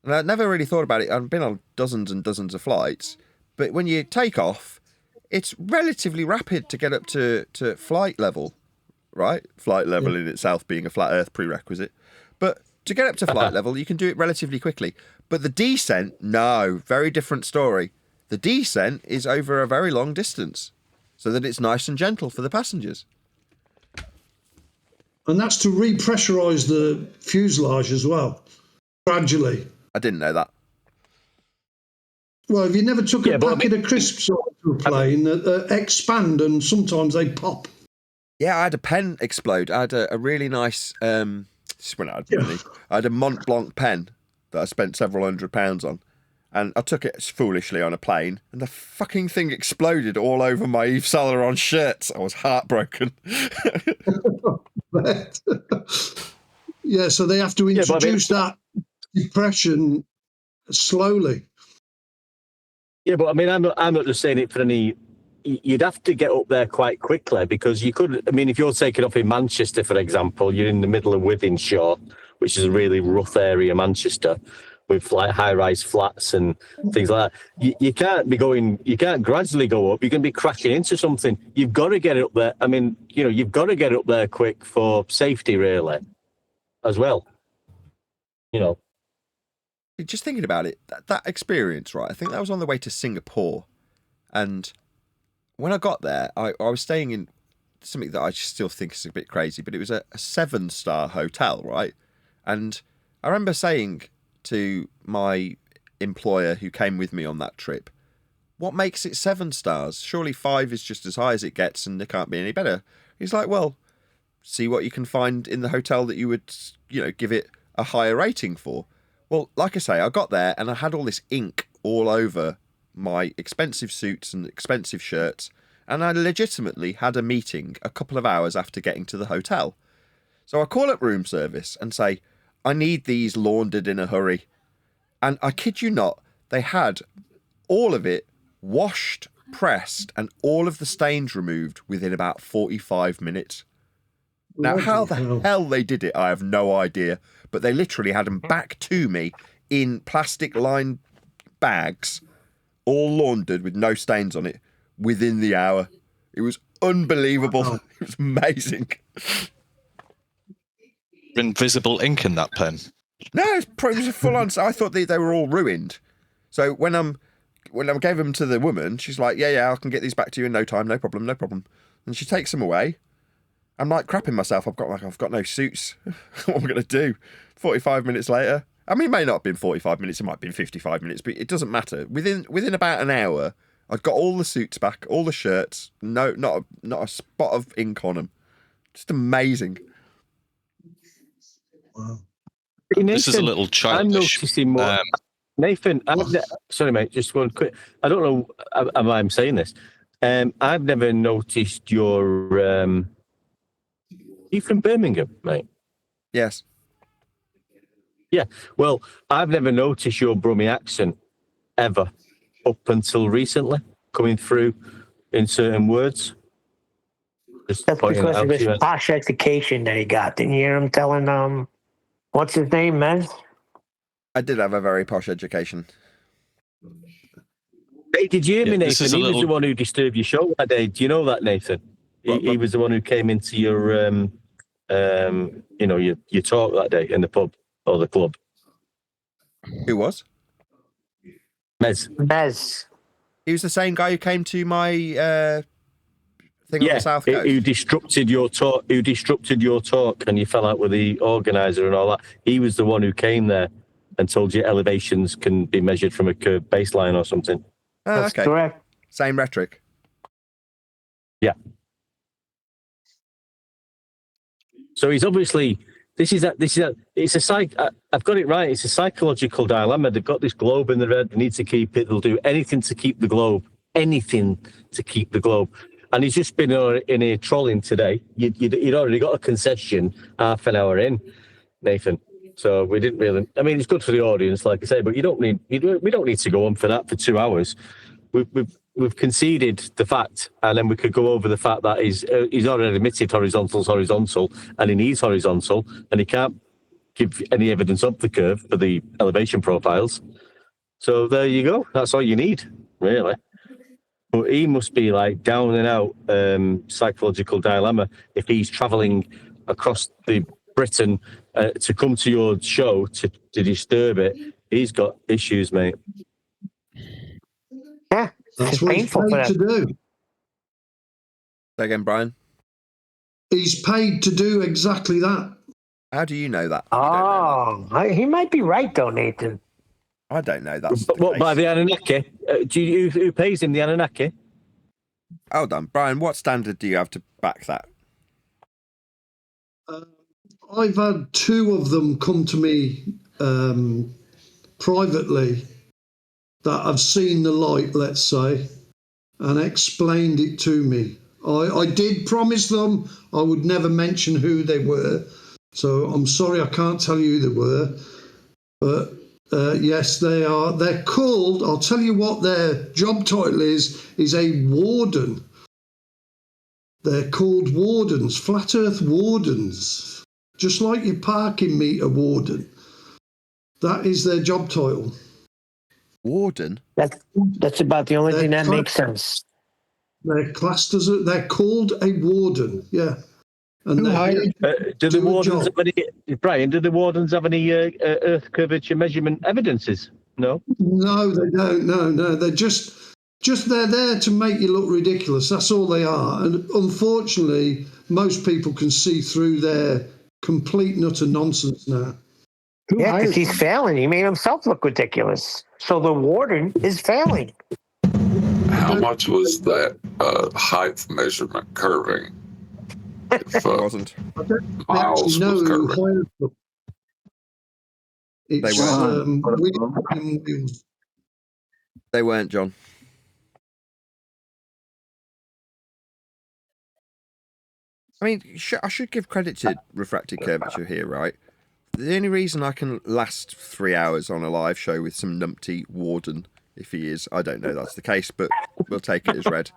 And I'd never really thought about it. I've been on dozens and dozens of flights. But when you take off, it's relatively rapid to get up to flight level, right? Flight level in itself being a flat Earth prerequisite. But to get up to flight level, you can do it relatively quickly. But the descent, no, very different story. The descent is over a very long distance, so that it's nice and gentle for the passengers. And that's to repressurize the fuselage as well, gradually. I didn't know that. Well, if you never took a packet of crisps onto a plane, expand and sometimes they pop. Yeah, I had a pen explode. I had a really nice, I had a Mont Blanc pen that I spent several £100s on. And I took it foolishly on a plane, and the fucking thing exploded all over my Yves Saint Laurent shirts. I was heartbroken. Yeah, so they have to introduce that depression slowly. Yeah, but I mean, I'm not just saying it for any. You'd have to get up there quite quickly because you could. I mean, if you're taking off in Manchester, for example, you're in the middle of Wythenshawe, which is a really rough area, Manchester, with like high-rise flats and things like that. You can't be going. You can't gradually go up. You're going to be crashing into something. You've got to get it up there. I mean, you've got to get up there quick for safety, really, as well. Just thinking about it, that experience, right? I think that was on the way to Singapore, and when I got there, I was staying in something that I still think is a bit crazy, but it was a 7-star hotel, right? And I remember saying to my employer who came with me on that trip, what makes it 7 stars? Surely 5 is just as high as it gets and it can't be any better. He's like, well, see what you can find in the hotel that you would, give it a higher rating for. Well, like I say, I got there and I had all this ink all over my expensive suits and expensive shirts, and I legitimately had a meeting a couple of hours after getting to the hotel. So I call up room service and say, I need these laundered in a hurry. And I kid you not, they had all of it washed, pressed, and all of the stains removed within about 45 minutes. Now, how the hell they did it, I have no idea. But they literally had them back to me in plastic-lined bags, all laundered with no stains on it, within the hour. It was unbelievable. It was amazing. Invisible ink in that pen? No, it was a full-on. I thought they were all ruined. So when I gave them to the woman, she's like, yeah, I can get these back to you in no time, no problem. And she takes them away. I'm like crapping myself. I've got no suits. What am I going to do? 45 minutes later. I mean, it may not have been 45 minutes. It might have been 55 minutes, but it doesn't matter. Within about an hour, I'd got all the suits back, all the shirts. No, not a spot of ink on them. Just amazing. Wow. Nathan, this is a little childish. I'm noticing more. Nathan, sorry, mate, just one quick. I don't know if I'm saying this. I've never noticed your. You from Birmingham, mate? Yes. Yeah. Well, I've never noticed your Brummie accent ever up until recently, coming through in certain words. Just That's pointing because it of out to his you. posh education that he got. Didn't you hear him telling what's his name, Mez? I did have a very posh education. Hey, did you hear me, this Nathan? is a He was little- the one who disturbed your show that day. Do you know that, Nathan? He was the one who came into your your talk that day in the pub or the club. Who was? Mez. He was the same guy who came to my thing on the South Coast. Who disrupted your talk? Who disrupted your talk, and you fell out with the organizer and all that. He was the one who came there and told you elevations can be measured from a curved baseline or something. Oh, That's okay. correct. Same rhetoric. Yeah. So he's obviously it's a psych. I've got it right. It's a psychological dilemma. They've got this globe in the red. They need to keep it. They'll do anything to keep the globe. Anything to keep the globe. And he's just been in here trolling today. You'd already got a concession half an hour in, Nathan. So we didn't really. I mean, it's good for the audience, like I say, but we don't need to go on for that for 2 hours. We've conceded the fact, and then we could go over the fact that he's already admitted horizontal's horizontal, and he needs horizontal, and he can't give any evidence of the curve for the elevation profiles. So there you go. That's all you need, really. But he must be like down and out psychological dilemma if he's travelling across the Britain to come to your show to disturb it. He's got issues, mate. Yeah, that's what he's paid to do. Say again, Brian. He's paid to do exactly that. How do you know that? Oh, he might be right though, Nathan. I don't know. That's what by the Anunnaki? Who pays him? The Anunnaki? Hold on, Brian. What standard do you have to back that? I've had 2 of them come to me privately that have seen the light, let's say, and explained it to me. I did promise them I would never mention who they were, so I'm sorry I can't tell you who they were. But yes, they are. They're called, I'll tell you what their job title is a warden. They're called wardens, flat earth wardens, just like your parking meter warden. That is their job title. Warden? That's about the only thing that makes sense. They're classed as they're called a warden, yeah. And do the wardens have any, Brian? Do the wardens have any Earth curvature measurement evidences? No. No, they don't. No, they're just they're there to make you look ridiculous. That's all they are. And unfortunately, most people can see through their complete and utter nonsense now. Yeah, because he's failing. He made himself look ridiculous. So the warden is failing. How much was that height measurement curving? If, it wasn't. Miles was curving. It's, they weren't, John. I mean, I should give credit to refracted curvature here, right? The only reason I can last 3 hours on a live show with some numpty warden, if he is, I don't know that's the case, but we'll take it as read.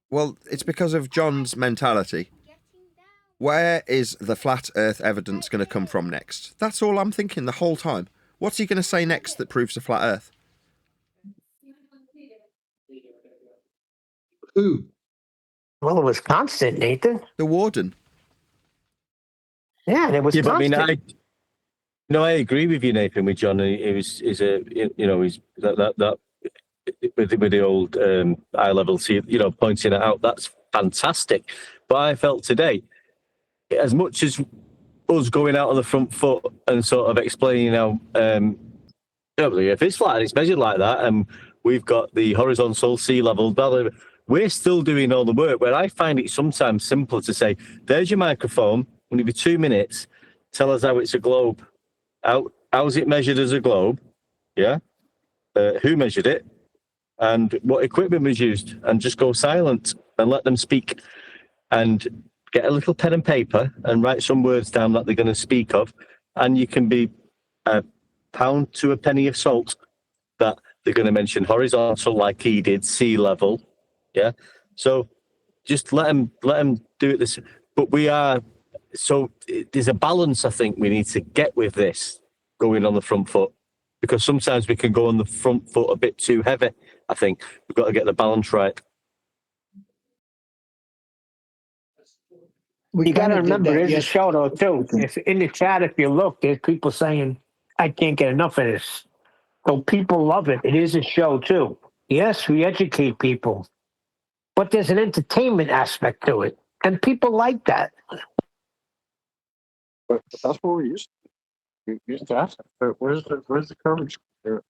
Well, it's because of John's mentality. Where is the flat earth evidence going to come from next? That's all I'm thinking the whole time. What's he going to say next that proves a flat earth? Who? Well, it was constant, Nathan. The warden. Yeah, and it was constant. But I mean, I agree with you, Nathan. With John, he's that with the old eye level, pointing it out. That's fantastic. But I felt today, as much as us going out on the front foot and sort of explaining how, if it's flat and it's measured like that, and we've got the horizontal sea level, we're still doing all the work. Where I find it sometimes simpler to say, "There's your microphone. Only be 2 minutes. Tell us how it's a globe. How's it measured as a globe? Yeah. Who measured it? And what equipment was used? And just go silent and let them speak. And get a little pen and paper and write some words down that they're going to speak of. And you can be a pound to a penny of salt that they're going to mention horizontal like he did, sea level. Yeah. So just let them do it this. But we are. So there's a balance I think we need to get with this going on the front foot, because sometimes we can go on the front foot a bit too heavy. I think we've got to get the balance right. You got to remember, there's a show though too. If in the chat, if you look, there's people saying, "I can't get enough of this." So people love it. It is a show too. Yes, we educate people, but there's an entertainment aspect to it, and people like that. But that's what we used to. We used to ask them, where's the coverage?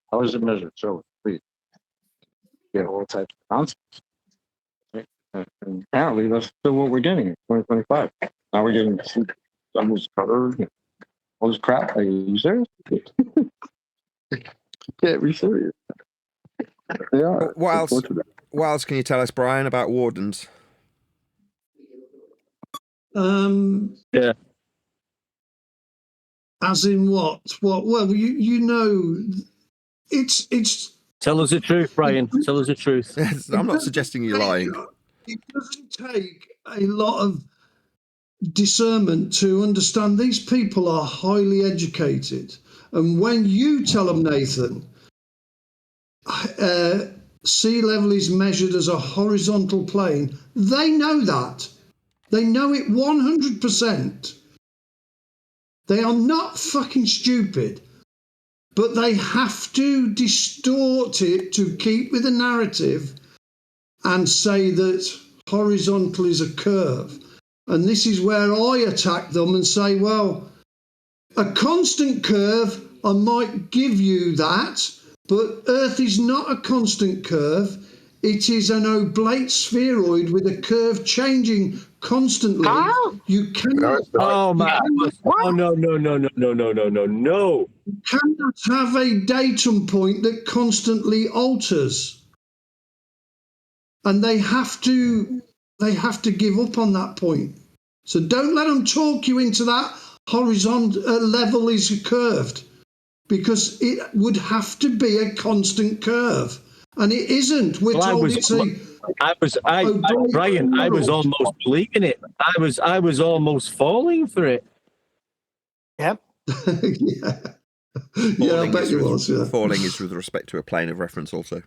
How is it measured? So please. All types of concepts. Right? And apparently, that's still what we're getting in 2025. Now we're getting doubles covered, all this crap. Are you serious? Can't be serious. They are. What else can you tell us, Brian, about wardens? Yeah. As in what? What? Well, you know, it's. Tell us the truth, Brian. Tell us the truth. I'm not suggesting you're lying. It doesn't take a lot of discernment to understand these people are highly educated, and when you tell them, Nathan, sea level is measured as a horizontal plane, they know that. They know it 100%. They are not fucking stupid, but they have to distort it to keep with the narrative and say that horizontal is a curve. And this is where I attack them and say, well, a constant curve, I might give you that, but Earth is not a constant curve. It is an oblate spheroid with a curve changing constantly. How? You cannot. Oh my! Oh no! You cannot have a datum point that constantly alters, and they have to give up on that point. So don't let them talk you into that horizontal level is curved, because it would have to be a constant curve. And it isn't. We're told it's Brian, I was almost believing it. I was almost falling for it. Yep. Yeah, I bet you was. Yeah. Falling is with respect to a plane of reference, also.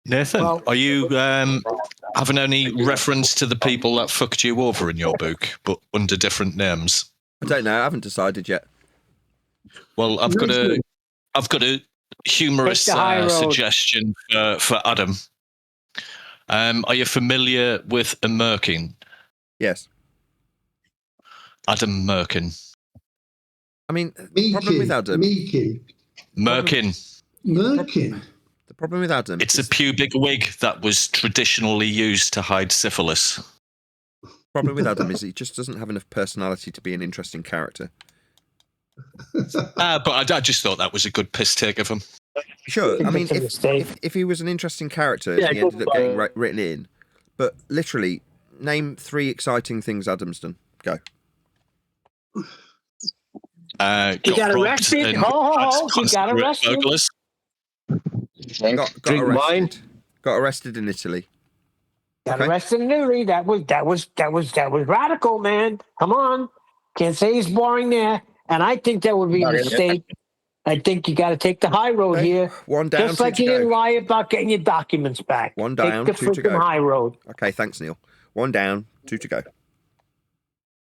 Nathan, are you having any reference to the people that fucked you over in your book, but under different names? I don't know. I haven't decided yet. Well, I've got a humorous suggestion for Adam. Are you familiar with a Merkin? Yes. Adam Merkin. I mean, the problem with Adam... Merkin. The problem with Adam... It's a pubic wig that was traditionally used to hide syphilis. The problem with Adam is he just doesn't have enough personality to be an interesting character. But I just thought that was a good piss take of him. Sure, I mean, if he was an interesting character, he ended up getting written in. But literally, name 3 exciting things Adam's done. Go. He got arrested. He got arrested. Got arrested. Got arrested in Italy. Got arrested in Italy. That was radical, man. Come on, can't say he's boring there. And I think that would be a mistake. I think you got to take the high road here. One down, just like you didn't lie about getting your documents back. One down, take the 2 to go. High road. Okay, thanks, Neil. 1 down, 2 to go.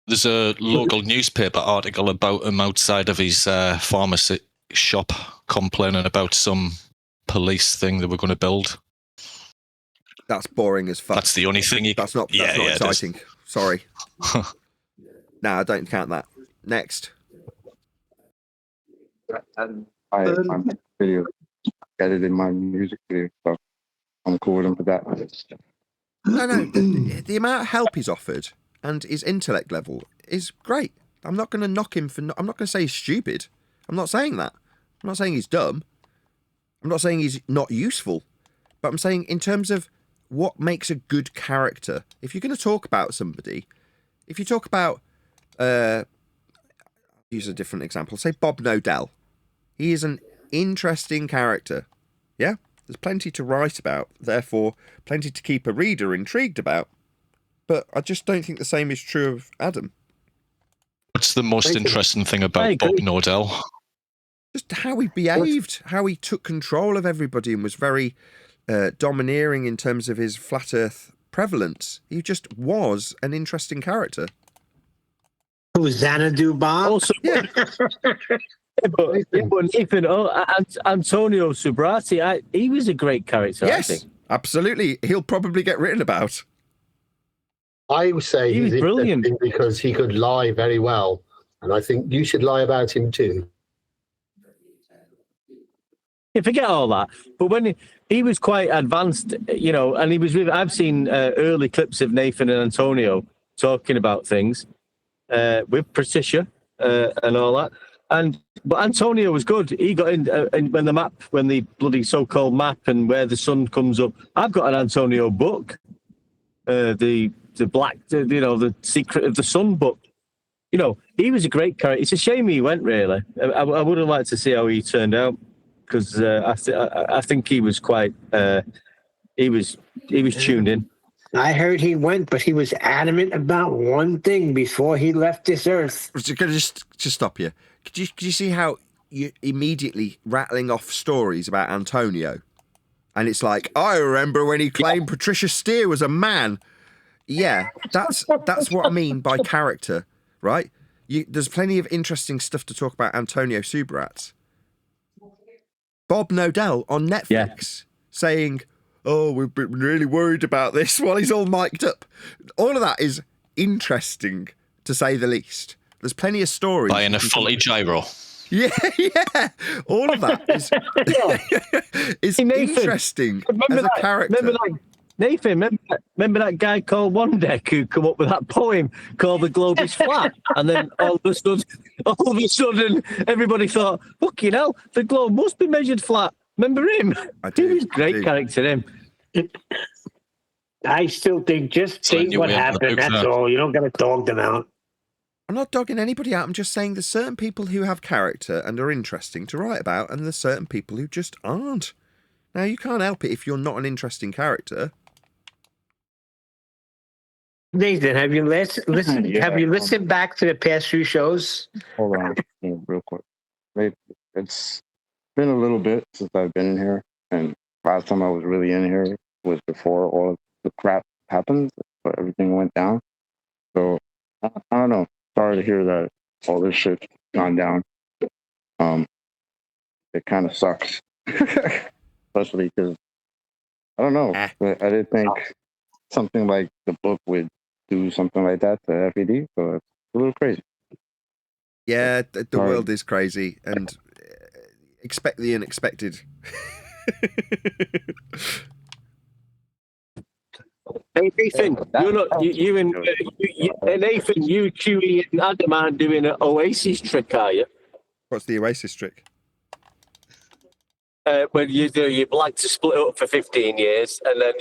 There's a local newspaper article about him outside of his pharmacy shop complaining about some police thing they were going to build. That's boring as fuck. That's the only thing. That's not exciting. Sorry. No, I don't count that. Next. I'm video edited my music video, so I'm cool with him for that. No, the amount of help he's offered and his intellect level is great. I'm not going to knock him for... I'm not going to say he's stupid. I'm not saying that. I'm not saying he's dumb. I'm not saying he's not useful. But I'm saying in terms of what makes a good character, if you're going to talk about somebody, if you talk about... use a different example. Say Bob Nodell. He is an interesting character. Yeah? There's plenty to write about. Therefore, plenty to keep a reader intrigued about. But I just don't think the same is true of Adam. What's the most interesting thing about Bob Nodell? Just how he behaved, how he took control of everybody and was very domineering in terms of his flat earth prevalence. He just was an interesting character. Who Xanadu Bomb? Also, but Nathan, Antonio Subrati, he was a great character. Yes, I think. Absolutely. He'll probably get written about. I would say he's brilliant because he could lie very well, and I think you should lie about him too. You forget all that. But when he was quite advanced, you know, and he was really, I've seen early clips of Nathan and Antonio talking about things with Patricia and all that. But Antonio was good. He got in when the bloody so-called map and where the sun comes up. I've got an Antonio book, the Secret of the Sun book. You know, he was a great character. It's a shame he went. Really, I would have liked to see how he turned out because I think he was quite. He was tuned in. I heard he went, but he was adamant about one thing before he left this earth. Can I just stop you? Could you see how you immediately rattling off stories about Antonio? And it's like, I remember when he claimed Patricia Steer was a man. Yeah, that's what I mean by character, right? There's plenty of interesting stuff to talk about Antonio Subirats. Bob Nodell on Netflix saying, oh, we've been really worried about this while he's all mic'd up. All of that is interesting, to say the least. There's plenty of stories. Buying a fully gyro. Yeah. All of that is interesting as a character. Remember that guy called Wondek who come up with that poem called "The Globe Is Flat," and then all of a sudden, everybody thought, "Fucking hell, the globe must be measured flat." Remember him? He was a great character. Him. I still think just say what happened. That's all. You don't got to dog them out. I'm not dogging anybody out. I'm just saying there's certain people who have character and are interesting to write about, and there's certain people who just aren't. Now, you can't help it if you're not an interesting character. Nathan, have you listened? Have you listened back to the past few shows? Hold on, real quick. It's been a little bit since I've been in here, and last time I was really in here was before all of the crap happened, but everything went down. So I don't know. Sorry to hear that all this shit's gone down. It kind of sucks, especially because I don't know. I didn't think something like the book would do something like that to FED, so it's a little crazy. Yeah, the world is crazy, and expect the unexpected. Hey Nathan, Nathan, you, Chewie, and Adam aren't doing an Oasis trick, are you? What's the Oasis trick? When you like to split up for 15 years, and then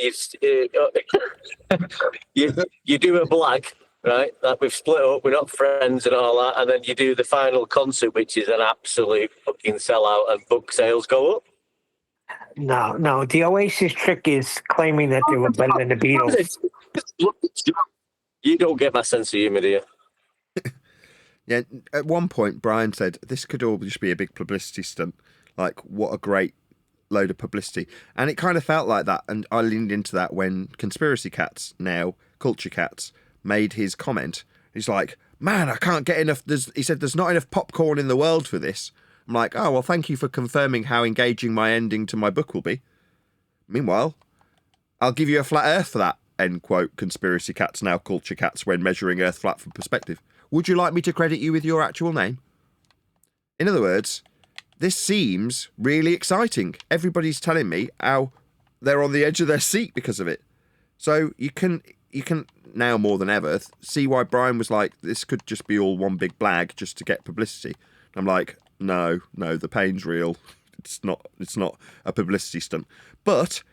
you do a black, right? Like we've split up, we're not friends and all that, and then you do the final concert, which is an absolute fucking sellout, and book sales go up. No. The Oasis trick is claiming that they were better than the Beatles. You don't get my sense of humor, do you? Yeah, at one point, Brian said, this could all just be a big publicity stunt. Like, what a great load of publicity. And it kind of felt like that, and I leaned into that when Conspiracy Cats, now Culture Cats, made his comment. He's like, man, I can't get enough. He said, there's not enough popcorn in the world for this. I'm like, oh, well, thank you for confirming how engaging my ending to my book will be. Meanwhile, I'll give you a flat earth for that, end quote, Conspiracy Cats, now Culture Cats, when measuring earth flat from perspective. Would you like me to credit you with your actual name? In other words, this seems really exciting. Everybody's telling me how they're on the edge of their seat because of it. So you can now more than ever see why Brian was like, this could just be all one big blag just to get publicity. I'm like, no, the pain's real. It's not a publicity stunt. But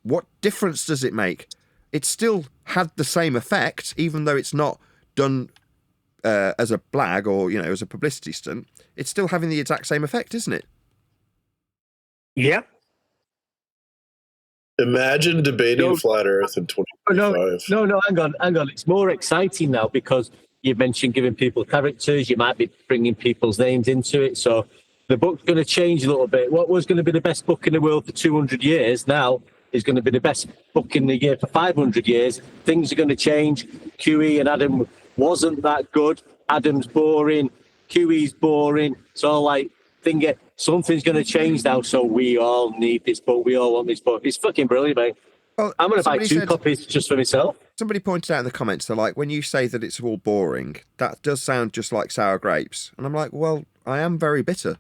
what difference does it make? It still had the same effect, even though it's not done as a blag or, as a publicity stunt. It's still having the exact same effect, isn't it? Yep. Imagine debating flat Earth in 2025. No, hang on. It's more exciting now because you mentioned giving people characters. You might be bringing people's names into it. So the book's going to change a little bit. What was going to be the best book in the world for 200 years now is going to be the best book in the year for 500 years. Things are going to change. QE and Adam wasn't that good. Adam's boring. QE's boring. So something's going to change now. So we all need this book. We all want this book. It's fucking brilliant, mate. Well, I'm going to buy 2 copies just for myself. Somebody pointed out in the comments, they're like, when you say that it's all boring, that does sound just like sour grapes. And I'm like, well, I am very bitter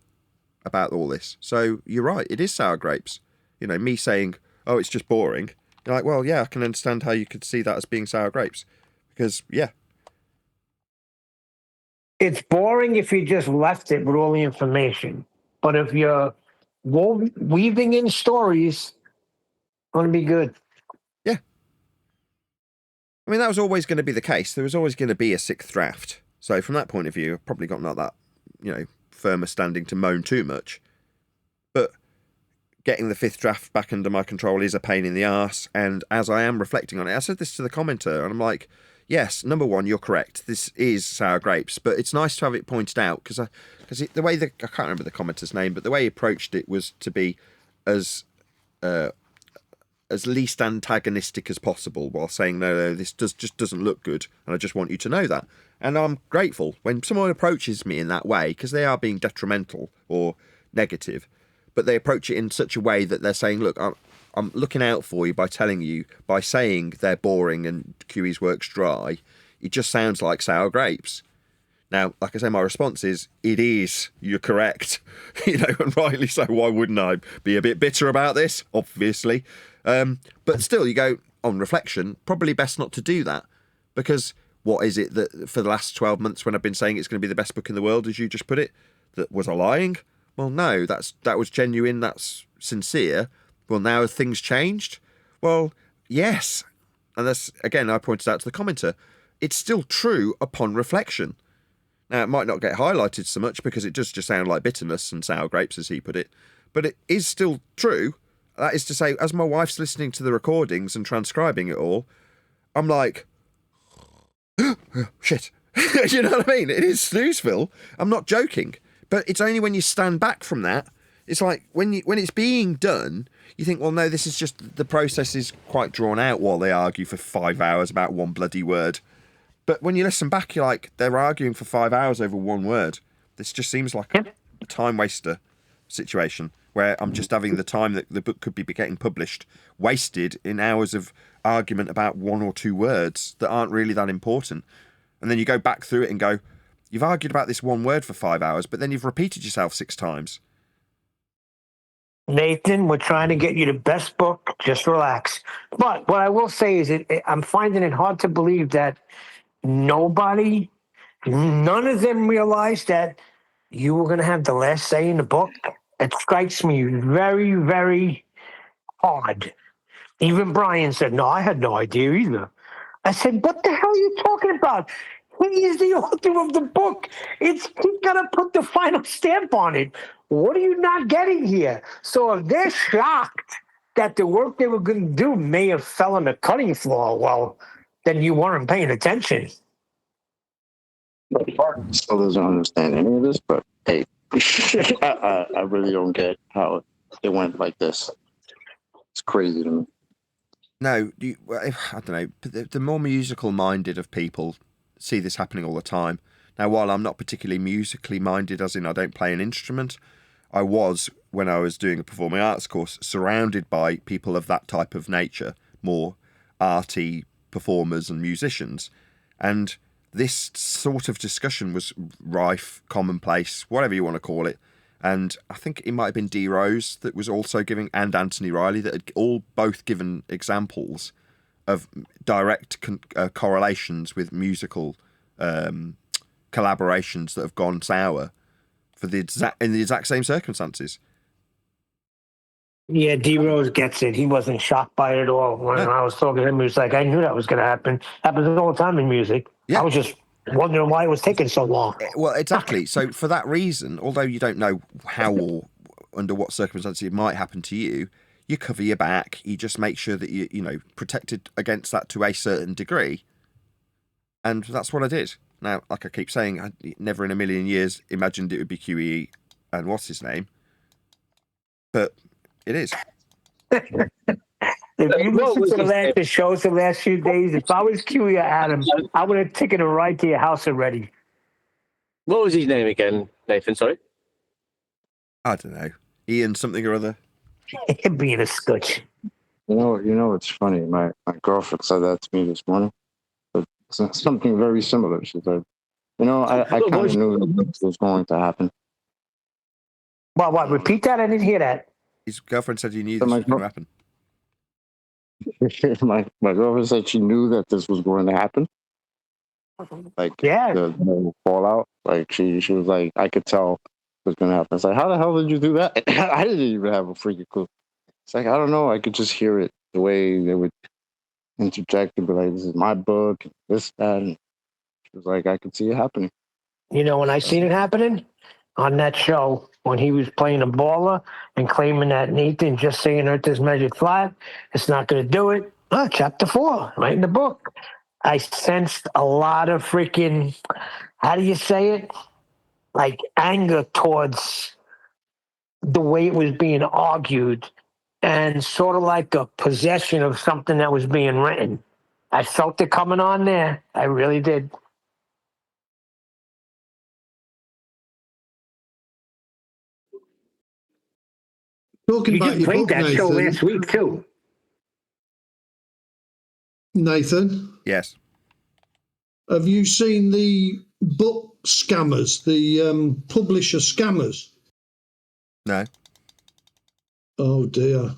about all this. So you're right, it is sour grapes. You know, me saying, oh, it's just boring. You're like, well, yeah, I can understand how you could see that as being sour grapes. Because, yeah. It's boring if you just left it with all the information. But if you're weaving in stories, it's going to be good. Yeah. I mean, that was always going to be the case. There was always going to be a sixth draft. So from that point of view, I've probably got not that, you know, firmer standing to moan too much. But getting the fifth draft back under my control is a pain in the arse. And as I am reflecting on it, I said this to the commenter, and I'm like, yes, number one, you're correct. This is sour grapes, but it's nice to have it pointed out because the way I can't remember the commenter's name, but the way he approached it was to be as least antagonistic as possible, while saying no, this just doesn't look good, and I just want you to know that. And I'm grateful when someone approaches me in that way, because they are being detrimental or negative, but they approach it in such a way that they're saying, look, I'm looking out for you by telling you, by saying they're boring and QE's work's dry. It just sounds like sour grapes. Now, like I say, my response is, it is, you're correct. You know, and rightly so. Why wouldn't I be a bit bitter about this? Obviously. But still, you go, on reflection, probably best not to do that. Because what is it that for the last 12 months when I've been saying it's going to be the best book in the world, as you just put it, that was I lying? Well, no, that was genuine, that's sincere. Well, now have things changed? Well, yes. And that's, again, I pointed out to the commenter, it's still true upon reflection. Now, it might not get highlighted so much because it does just sound like bitterness and sour grapes, as he put it, but it is still true. That is to say, as my wife's listening to the recordings and transcribing it all, I'm like, shit. You know what I mean? It is snoozeville. I'm not joking. But it's only when you stand back from that, it's like when it's being done, you think, well, no, this is just, the process is quite drawn out while they argue for 5 hours about one bloody word. But when you listen back, you're like, they're arguing for 5 hours over one word. This just seems like a time waster situation where I'm just having the time that the book could be getting published wasted in hours of argument about one or two words that aren't really that important. And then you go back through it and go, you've argued about this one word for 5 hours, but then you've repeated yourself 6 times. Nathan, we're trying to get you the best book. Just relax. But what I will say is I'm finding it hard to believe that none of them realized that you were going to have the last say in the book. It strikes me very, very hard. Even Brian said, no, I had no idea either. I said, what the hell are you talking about? He is the author of the book. He's got to put the final stamp on it. What are you not getting here? So if they're shocked that the work they were going to do may have fell on the cutting floor, well, then you weren't paying attention. Martin still doesn't understand any of this, but hey, I really don't get how it went like this. It's crazy to me. No, I don't know. The more musical minded of people see this happening all the time. Now, while I'm not particularly musically minded, as in I don't play an instrument, I was, when I was doing a performing arts course, surrounded by people of that type of nature, more arty performers and musicians. And this sort of discussion was rife, commonplace, whatever you want to call it. And I think it might have been D. Rose that was also giving, and Anthony Riley, that had both given examples of direct correlations with musical collaborations that have gone sour in the exact same circumstances. Yeah, D. Rose gets it. He wasn't shocked by it at all. When I was talking to him, he was like, I knew that was going to happen. Happens all the time in music. Yeah. I was just wondering why it was taking so long. Well, exactly. So for that reason, although you don't know how or under what circumstances it might happen to you, you cover your back. You just make sure that you protected against that to a certain degree. And that's what I did. Now, like I keep saying, I never in a million years imagined it would be QE and what's his name. But it is. If you listen to the shows the last few days, if I was QE or Adam, I would have taken a ride to your house already. What was his name again, Nathan? Sorry? I don't know. Ian something or other. Being a scotch. You know, it's funny. My girlfriend said that to me this morning. But it's something very similar. She said, I kind of knew this was going to happen. What? Repeat that? I didn't hear that. His girlfriend said he knew this was going to happen. my girlfriend said she knew that this was going to happen. Like, the fallout. Like, she was like, I could tell it was going to happen. It's like, how the hell did you do that? I didn't even have a freaking clue. It's like, I don't know. I could just hear it, the way they would interject and be like, this is my book, this, that. And she was like, I could see it happening. You know, when I seen it happening on that show, when he was playing a baller and claiming that Nathan just saying Earth is measured flat, it's not going to do it. Chapter 4, right in the book. I sensed a lot of freaking, how do you say it? Like anger towards the way it was being argued and sort of like a possession of something that was being written. I felt it coming on there. I really did. Talking You about just your played book, that show Nathan. last week too. Nathan? Yes. Have you seen the book scammers, the publisher scammers? No. Oh dear.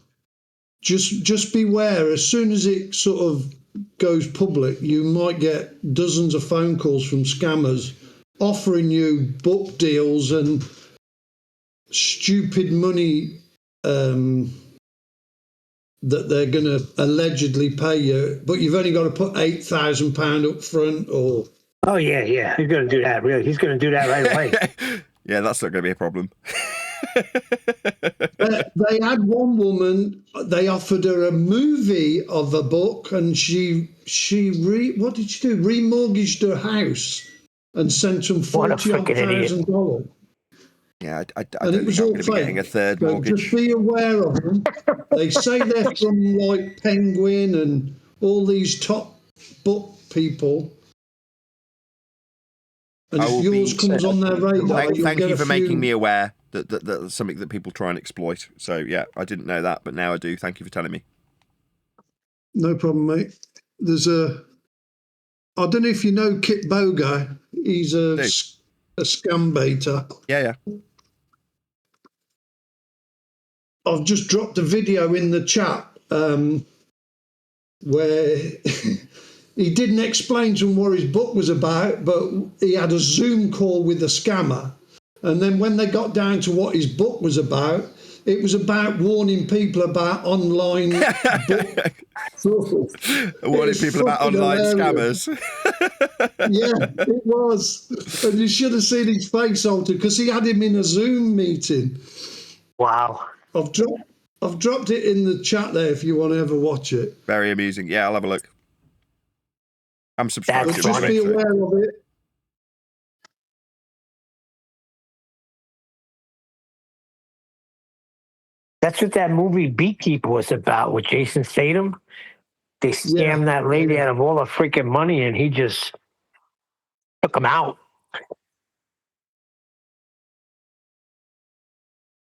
Just beware. As soon as it sort of goes public, you might get dozens of phone calls from scammers offering you book deals and stupid money that they're going to allegedly pay you, but you've only got to put £8,000 up front. Or oh yeah, he's going to do that. Really, he's going to do that right away. Yeah, that's not going to be a problem. They had one woman. They offered her a movie of a book, and what did she do? Remortgaged her house and sent them $40,000. Yeah, I And don't it was think I'm all going to be getting a fake. third So mortgage. just be aware of them. They say they're from like Penguin and all these top book people. And if yours comes on their radar, you'll Thank get you a for few. making me aware that that's something that people try and exploit. So yeah, I didn't know that, but now I do. Thank you for telling me. No problem, mate. There's I don't know if you know Kit Boga. He's a scam baiter. Yeah. I've just dropped a video in the chat where he didn't explain to him what his book was about, but he had a Zoom call with a scammer. And then when they got down to what his book was about, it was about warning people about online book fraud. Warning people about online hilarious. scammers. Yeah, it was. And you should have seen his face altered because he had him in a Zoom meeting. Wow. I've dropped it in the chat there if you want to ever watch it. Very amusing. Yeah, I'll have a look. I'm subscribed But to just it. be aware of it. That's what that movie Beekeeper was about with Jason Statham. They scammed that lady out of all her freaking money, and he just took him out.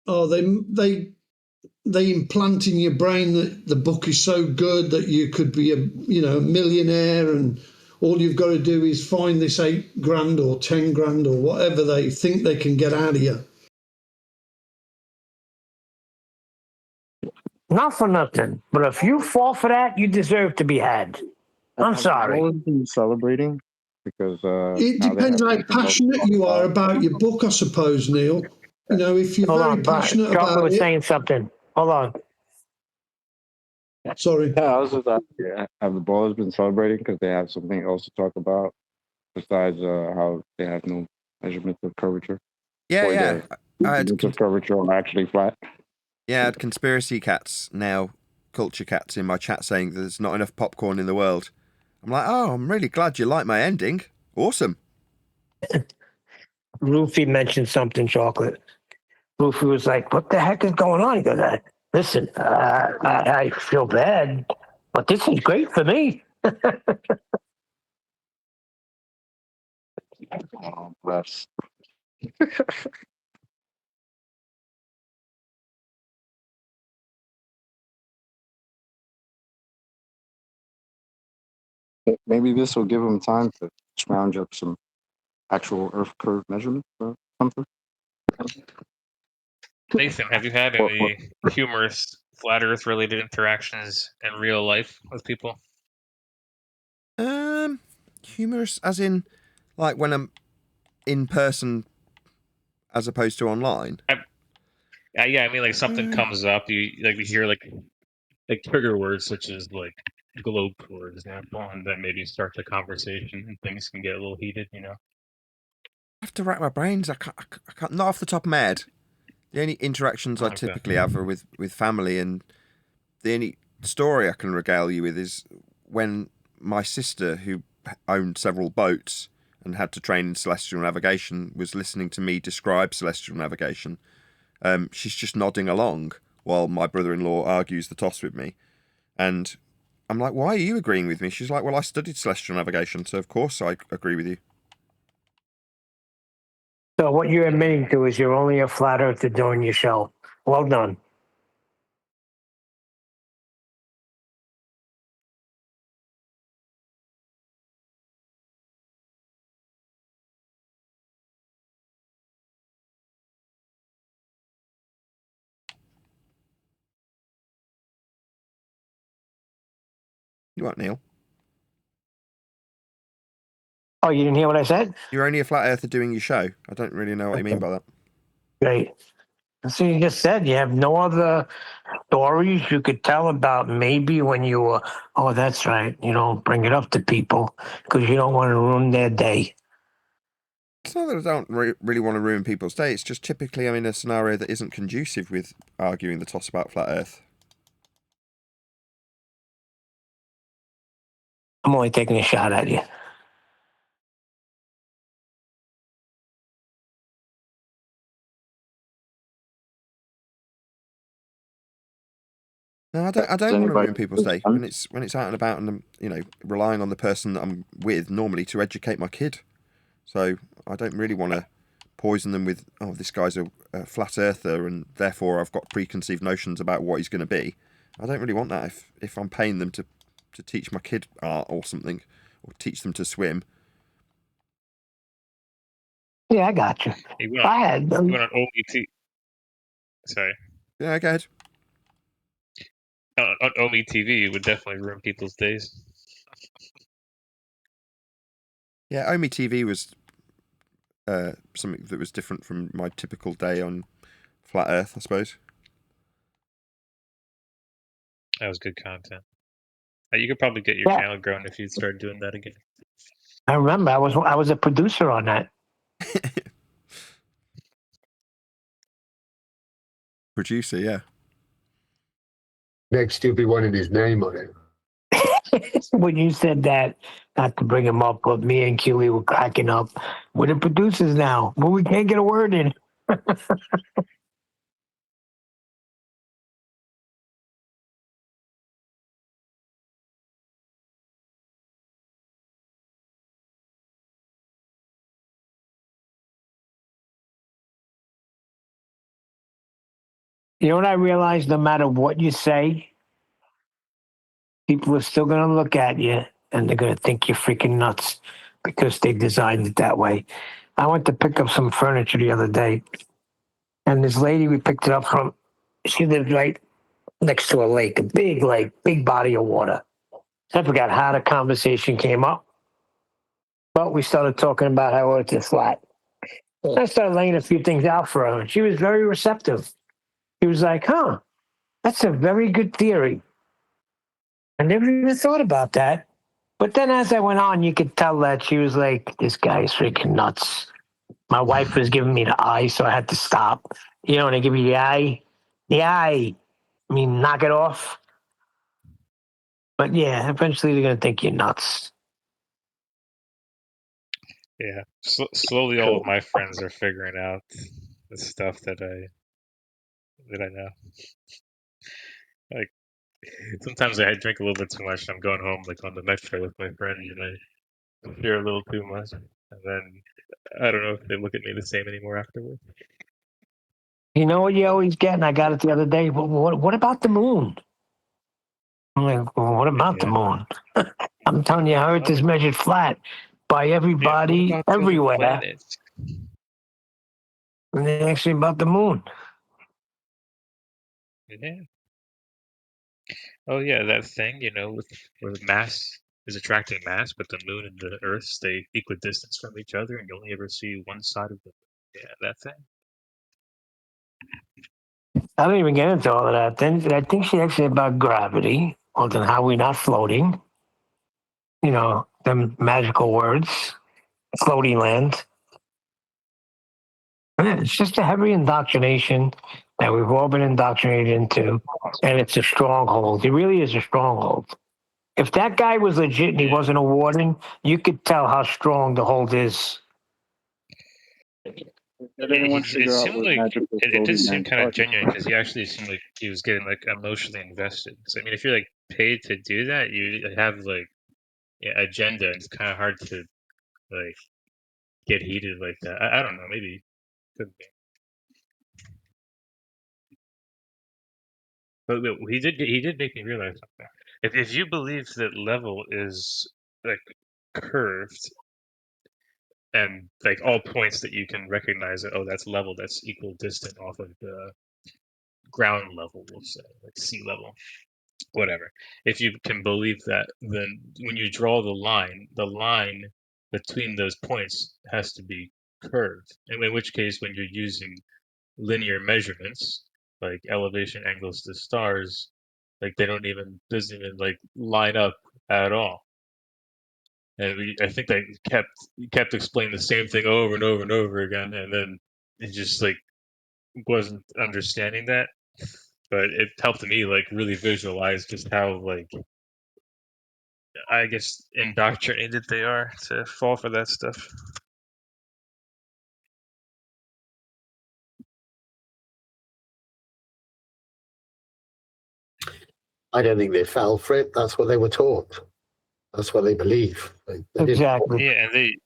Oh, they implant in your brain that the book is so good that you could be a millionaire, and all you've got to do is find this $8,000 or $10,000 or whatever they think they can get out of you. Not for nothing, but if you fall for that, you deserve to be had. I'm sorry. I've been celebrating because It depends how passionate you are about your book, I suppose, Neil. You know, if you're very passionate Chocolate about was it. saying something. Hold on. Sorry. Yeah, I was just asking, have the ballers been celebrating because they have something else to talk about besides how they have no measurements of curvature? Yeah. Measurements of curvature are actually flat. Yeah, I had conspiracy cats, now culture cats, in my chat saying there's not enough popcorn in the world. I'm like, oh, I'm really glad you like my ending. Awesome. Rufy mentioned something, Chocolate. Rufy was like, what the heck is going on? He goes, listen, I feel bad, but this is great for me. Oh, bless. Maybe this will give them time to scrounge up some actual Earth curve measurements or something. Nathan, have you had any humorous flat Earth related interactions in real life with people? Humorous, as in, like when I'm in person, as opposed to online. Yeah, I mean, like something comes up, you hear like trigger words such as like globe, for example, and then maybe start the conversation, and things can get a little heated. I have to rack my brains. I can't. Not off the top of my head. The only interactions I Okay. typically have are with family, and the only story I can regale you with is when my sister, who owned several boats and had to train in celestial navigation, was listening to me describe celestial navigation. She's just nodding along while my brother-in-law argues the toss with me. And I'm like, why are you agreeing with me? She's like, well, I studied celestial navigation, so of course I agree with you. So what you're admitting to is you're only a flat earther doing your show. Well done. You what, Neil? Oh, you didn't hear what I said? You're only a flat earther doing your show. I don't really know what you mean by that. Great. So you just said you have no other stories you could tell about maybe when you were, oh, that's right. You don't bring it up to people because you don't want to ruin their day. It's not that I don't really want to ruin people's day. It's just typically I'm in a scenario that isn't conducive with arguing the toss about flat Earth. I'm only taking a shot at you. No, I don't want to ruin people's day when it's out and about, and I'm relying on the person that I'm with normally to educate my kid. So I don't really want to poison them with, oh, this guy's a flat earther and therefore I've got preconceived notions about what he's going to be. I don't really want that if I'm paying them to teach my kid art or something, or teach them to swim. Yeah, I got you. You went on OME Sorry. Yeah, go ahead. On OME TV, it would definitely ruin people's days. Yeah, OME TV was something that was different from my typical day on Flat Earth, I suppose. That was good content. You could probably get your channel growing if you start doing that again. I remember I was a producer on that. Producer, yeah. Next, you'll be wanting his name on it. When you said that, not to bring him up, but me and Keely were cracking up. We're the producers now, but we can't get a word in. You know what I realized? No matter what you say, people are still going to look at you and they're going to think you're freaking nuts because they designed it that way. I went to pick up some furniture the other day, and this lady we picked it up from, she lived right next to a lake, a big lake, big body of water. I forgot how the conversation came up, but we started talking about how Earth is flat. I started laying a few things out for her, and she was very receptive. She was like, huh, that's a very good theory. I never even thought about that. But then as I went on, you could tell that she was like, this guy is freaking nuts. My wife was giving me the eye, so I had to stop. You know, when they give you the eye, I mean, knock it off. But yeah, eventually they're going to think you're nuts. Yeah, slowly all of my friends are figuring out the stuff that I know. Like, sometimes I drink a little bit too much, and I'm going home like on the metro with my friends, and I share a little too much, and then I don't know if they look at me the same anymore afterwards. You know what you always get? And I got it the other day. What about the moon? I'm like, well, what about the moon? I'm telling you, Earth is measured flat by everybody everywhere. And then actually about the moon. Yeah. Oh yeah, that thing, with mass is attracting mass, but the moon and the Earth stay equidistant from each other, and you only ever see one side of the moon. Yeah, that thing. I don't even get into all of that. Then I think she actually about gravity, or then how we're not floating. You know, them magical words, floating land. It's just a heavy indoctrination that we've all been indoctrinated into, and it's a stronghold. It really is a stronghold. If that guy was legit and he wasn't a warden, you could tell how strong the hold is. Did anyone It figure out seemed what like magical it did floating seem man kind of talking genuine because he actually seemed like he was getting like emotionally invested. So I mean, if you're like paid to do that, you have like agenda. It's kind of hard to like get heated like that. I don't know. Maybe could be. But he did make me realize something. If you believe that level is like curved and like all points that you can recognize that that's level, that's equal distant off of the ground level, we'll say, like sea level, whatever. If you can believe that, then when you draw the line between those points has to be curved. And in which case, when you're using linear measurements like elevation angles to stars, like they doesn't even like line up at all. And I think they kept explaining the same thing over and over and over again, and then it just like wasn't understanding that. But it helped me like really visualize just how like I guess indoctrinated they are to fall for that stuff. I don't think they fell for it. That's what they were taught. That's what they believe. They Exactly. Yeah, and they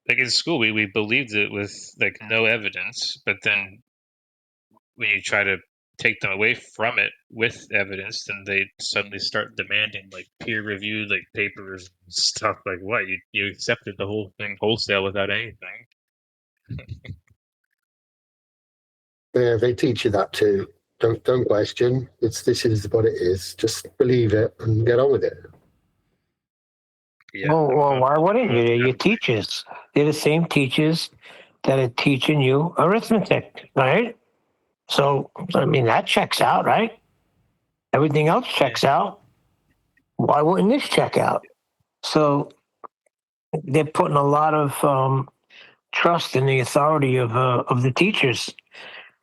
like in school we believed it with like no evidence, but then when you try to take them away from it with evidence, then they suddenly start demanding like peer-reviewed like papers and stuff. Like what? You accepted the whole thing wholesale without anything. Yeah, they teach you that too. Don't question. This is what it is. Just believe it and get on with it. Yeah. Well, why wouldn't you? They're your teachers. They're the same teachers that are teaching you arithmetic, right? So, I mean, that checks out, right? Everything else checks out. Why wouldn't this check out? So, they're putting a lot of trust in the authority of the teachers,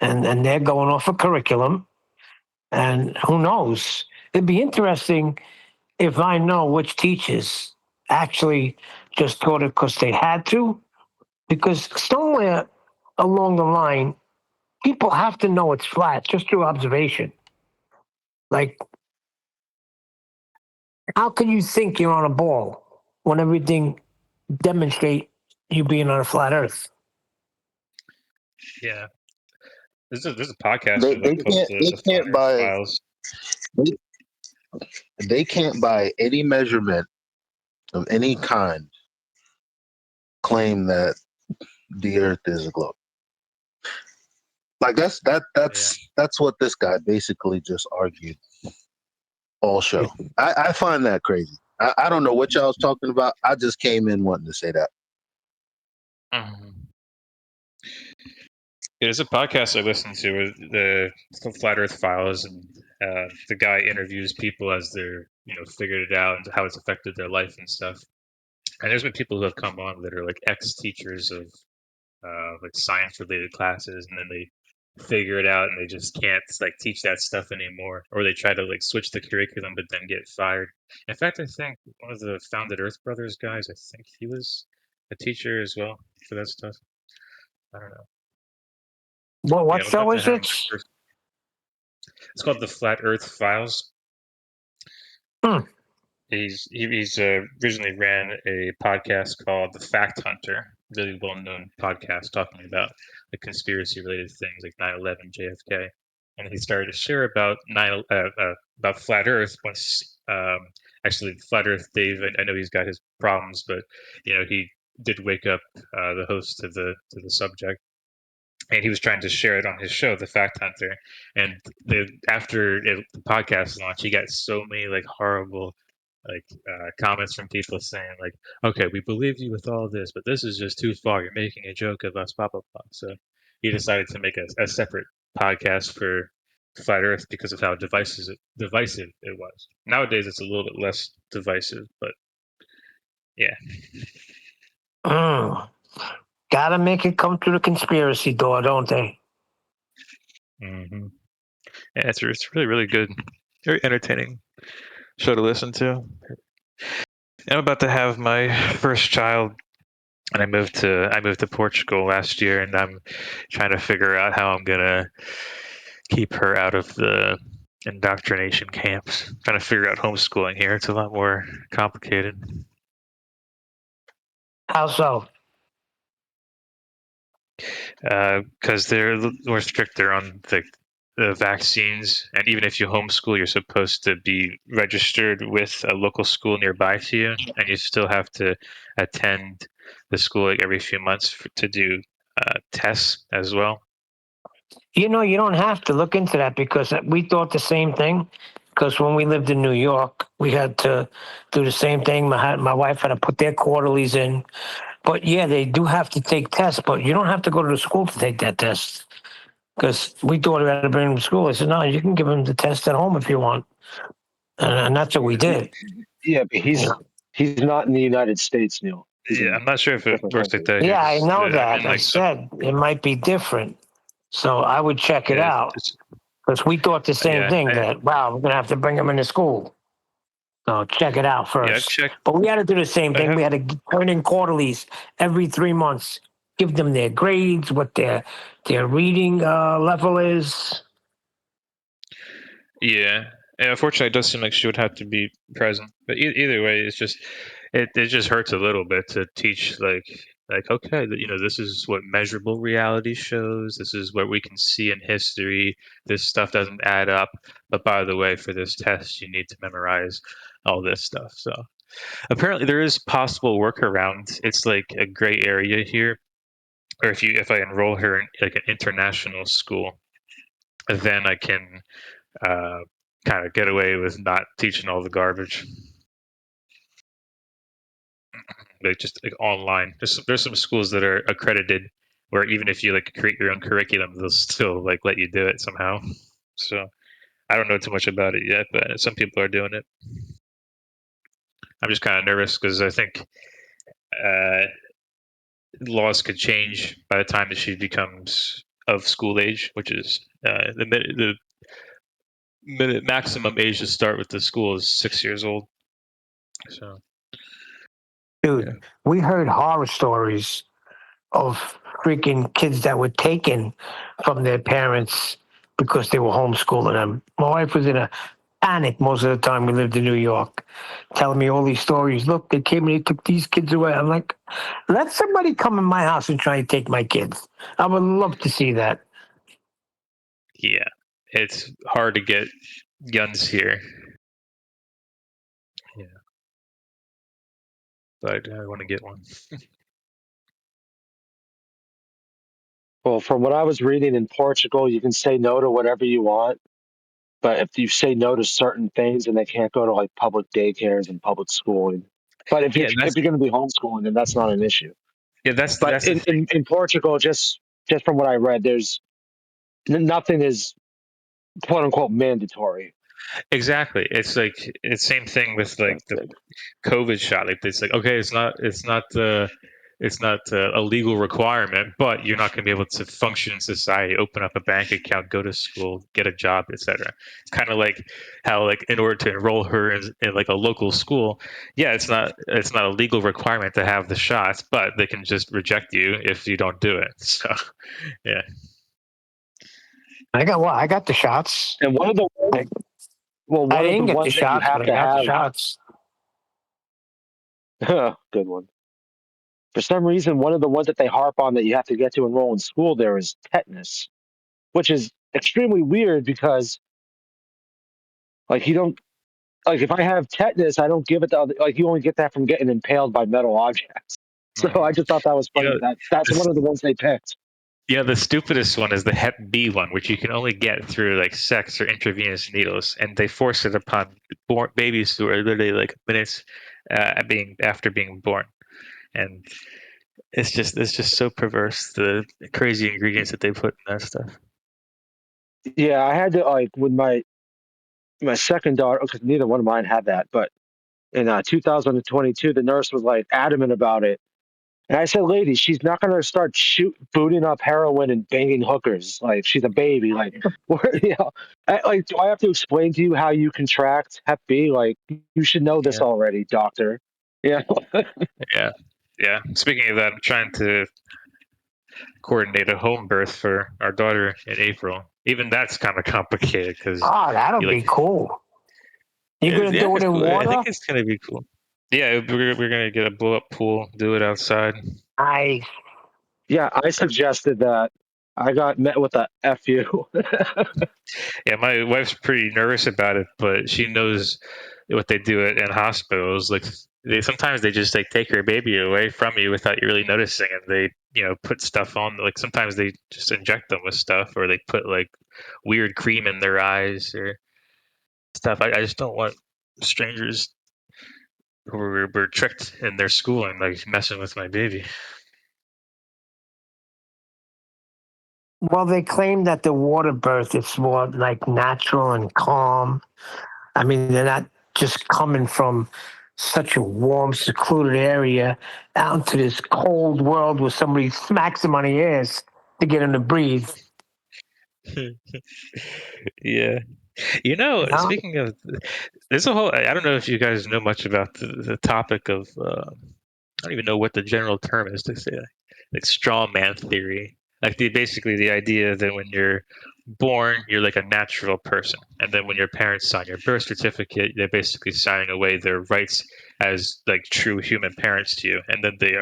and they're going off a curriculum. And who knows? It'd be interesting if I know which teachers actually just taught it because they had to, because somewhere along the line, people have to know it's flat just through observation. Like, how can you think you're on a ball when everything demonstrate you being on a flat Earth? Yeah. There's a podcast They, that they called can't they the Flat can't Earth buy Files. they, they can't by any measurement of any kind claim that the Earth is a globe. Like that's what this guy basically just argued all show. I find that crazy. I don't know what y'all was talking about. I just came in wanting to say that. Mhm. There's a podcast I listen to where it's called Flat Earth Files, and the guy interviews people as they're figured it out and how it's affected their life and stuff. And there's been people who have come on that are like ex-teachers of like science-related classes, and then they figure it out and they just can't like teach that stuff anymore, or they try to like switch the curriculum but then get fired. In fact, I think one of the Founded Earth Brothers guys, I think he was a teacher as well for that stuff. I don't know. Well, what Yeah, look up show to is him. it? It's called the Flat Earth Files. He's originally ran a podcast called The Fact Hunter, really well known podcast talking about the conspiracy related things like 9/11, JFK, and he started to share about about flat Earth once. Actually, flat Earth Dave, I know he's got his problems, but he did wake up the host to the subject. and he was trying to share it on his show, The Fact Hunter. And after the podcast launch, he got so many like horrible comments from people saying like, "Okay, we believe you with all this, but this is just too far. You're making a joke of us." Blah blah blah. So he decided to make a separate podcast for Flat Earth because of how divisive it was. Nowadays, it's a little bit less divisive, but yeah. Gotta make it come through the conspiracy door, don't they? Mm-hmm. Yeah, it's really, really good. Very entertaining show to listen to. I'm about to have my first child, and I moved to Portugal last year, and I'm trying to figure out how I'm gonna keep her out of the indoctrination camps. Trying to figure out homeschooling here. It's a lot more complicated. How so? Because they're more stricter on the vaccines, and even if you homeschool, you're supposed to be registered with a local school nearby to you, and you still have to attend the school like every few months to do tests as well. You know, you don't have to look into that because we thought the same thing. Because when we lived in New York, we had to do the same thing. My wife had to put their quarterlies in. But yeah, they do have to take tests, but you don't have to go to the school to take that test. Because we thought we had to bring them to school. I said, no, you can give them the test at home if you want. And that's what we did. Yeah, but he's not in the United States, Neil. Yeah, I'm not sure if it works like that. Yeah, I know that. mean, I said it might be different. So I would check it Yeah, out. Because we thought the same thing that, wow, we're going to have to bring them into school. So check it out first. But we had to do the same thing. We had to turn in quarterlies every 3 months, give them their grades, what their reading level is. Yeah, and unfortunately, it does seem like she would have to be present. But either way, it's just it just hurts a little bit to teach like okay, this is what measurable reality shows. This is what we can see in history. This stuff doesn't add up. But by the way, for this test, you need to memorize all this stuff. So apparently, there is possible workaround. It's like a gray area here. Or if I enroll her in like an international school, then I can kind of get away with not teaching all the garbage. Like just like online. There's some schools that are accredited where even if you like create your own curriculum, they'll still like let you do it somehow. So I don't know too much about it yet, but some people are doing it. I'm just kind of nervous because I think laws could change by the time that she becomes of school age, which is the maximum age to start with the school is 6 years old. So, dude, we heard horror stories of freaking kids that were taken from their parents because they were homeschooling them. My wife was in a panic most of the time we lived in New York, telling me all these stories. Look, they came and they took these kids away. I'm like, let somebody come in my house and try and take my kids. I would love to see that. Yeah, it's hard to get guns here. Yeah, but I want to get one. Well, from what I was reading in Portugal, you can say no to whatever you want. But if you say no to certain things, then they can't go to like public daycares and public schooling. But if you're going to be homeschooling, then that's not an issue. Yeah, that's in Portugal, just from what I read, there's nothing is quote unquote mandatory. Exactly. It's like it's same thing with like the COVID shot. Like it's like okay, it's not a legal requirement, but you're not going to be able to function in society, open up a bank account, go to school, get a job, etc. It's kind of like how like in order to enroll her in like a local school, yeah, it's not a legal requirement to have the shots, but they can just reject you if you don't do it. So, yeah. I got the shots. And one of the I didn't get the shots, but I got the shots. Good one. For some reason, one of the ones that they harp on that you have to get to enroll in school there is tetanus, which is extremely weird because, like, you don't, like, if I have tetanus, I don't give it to other, like, you only get that from getting impaled by metal objects. So I just thought that was funny. That's one of the ones they picked. Yeah, the stupidest one is the Hep B one, which you can only get through like sex or intravenous needles, and they force it upon babies who are literally like minutes after being born, and it's just so perverse, the crazy ingredients that they put in that stuff. Yeah, I had to like with my second daughter because neither one of mine had that, but in 2022, the nurse was like adamant about it. And I said, lady, she's not going to start booting up heroin and banging hookers. Like, she's a baby. Like, you know, do I have to explain to you how you contract Hep B? Like, you should know this already, doctor. Yeah. Yeah. Speaking of that, I'm trying to coordinate a home birth for our daughter in April. Even that's kind of complicated because that'll be cool. You're gonna do it in cool. water? I think it's gonna be cool. Yeah, we're gonna get a blow up pool, do it outside. Yeah, I suggested that. I got met with a F you. Yeah, my wife's pretty nervous about it, but she knows what they do in hospitals. Like sometimes they just like take your baby away from you without you really noticing, and they put stuff on. Like sometimes they just inject them with stuff, or they put like weird cream in their eyes or stuff. I just don't want strangers who were tricked in their schooling like messing with my baby. Well, they claim that the water birth is more like natural and calm. I mean, they're not just coming from such a warm, secluded area out into this cold world where somebody smacks them on the ass to get them to breathe. Yeah. Speaking of, there's a whole, I don't know if you guys know much about the topic of, I don't even know what the general term is to say, like straw man theory. Like basically the idea that when you're born, you're like a natural person. And then when your parents sign your birth certificate, they're basically signing away their rights as like true human parents to you. And then they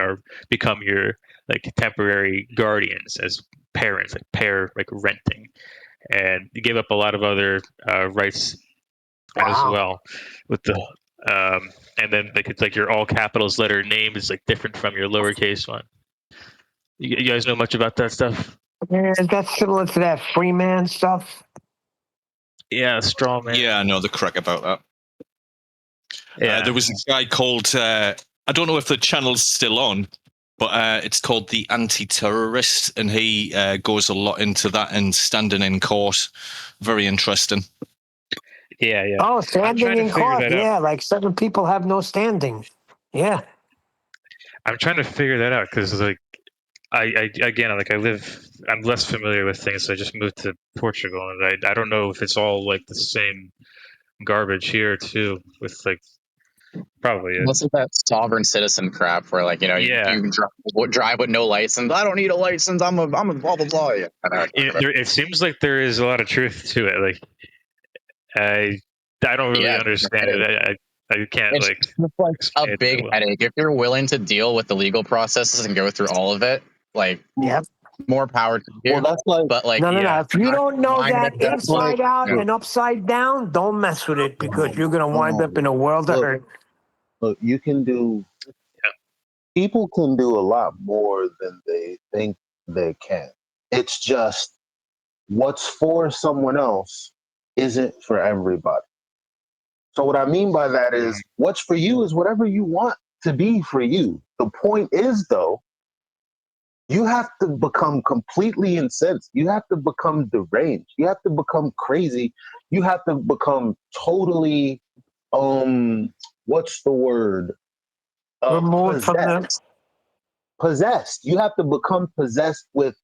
become your like temporary guardians as parents, like like renting. And you give up a lot of other rights as well with the and then like it's like your all capitals letter name is like different from your lowercase one. You guys know much about that stuff? Yeah, that's similar to that free man stuff. Yeah, straw man. Yeah, I know the crack about that. Yeah. There was a guy called I don't know if the channel's still on, but it's called the Anti-Terrorist, and he goes a lot into that and standing in court. Very interesting. Yeah. Oh, standing in court. Yeah, like 7 people have no standing. Yeah. I'm trying to figure that out because like I'm less familiar with things, so I just moved to Portugal, and I don't know if it's all like the same garbage here too. With like probably Most of that sovereign citizen crap, where like you drive with no license. I don't need a license. I'm a blah blah blah. Yeah, it seems like there is a lot of truth to it. Like I don't really understand it. I can't it's just like a big headache. If you're willing to deal with the legal processes and go through all of it, like more power to you. Well, that's like but like No. If you don't know that that's inside like, out and upside down, don't mess with it because you're going to wind up in a world of hurt. Look, you can do. People can do a lot more than they think they can. It's just what's for someone else isn't for everybody. So what I mean by that is what's for you is whatever you want to be for you. The point is, though, you have to become completely incensed. You have to become deranged. You have to become crazy. You have to become totally, what's the word? Possessed. You have to become possessed with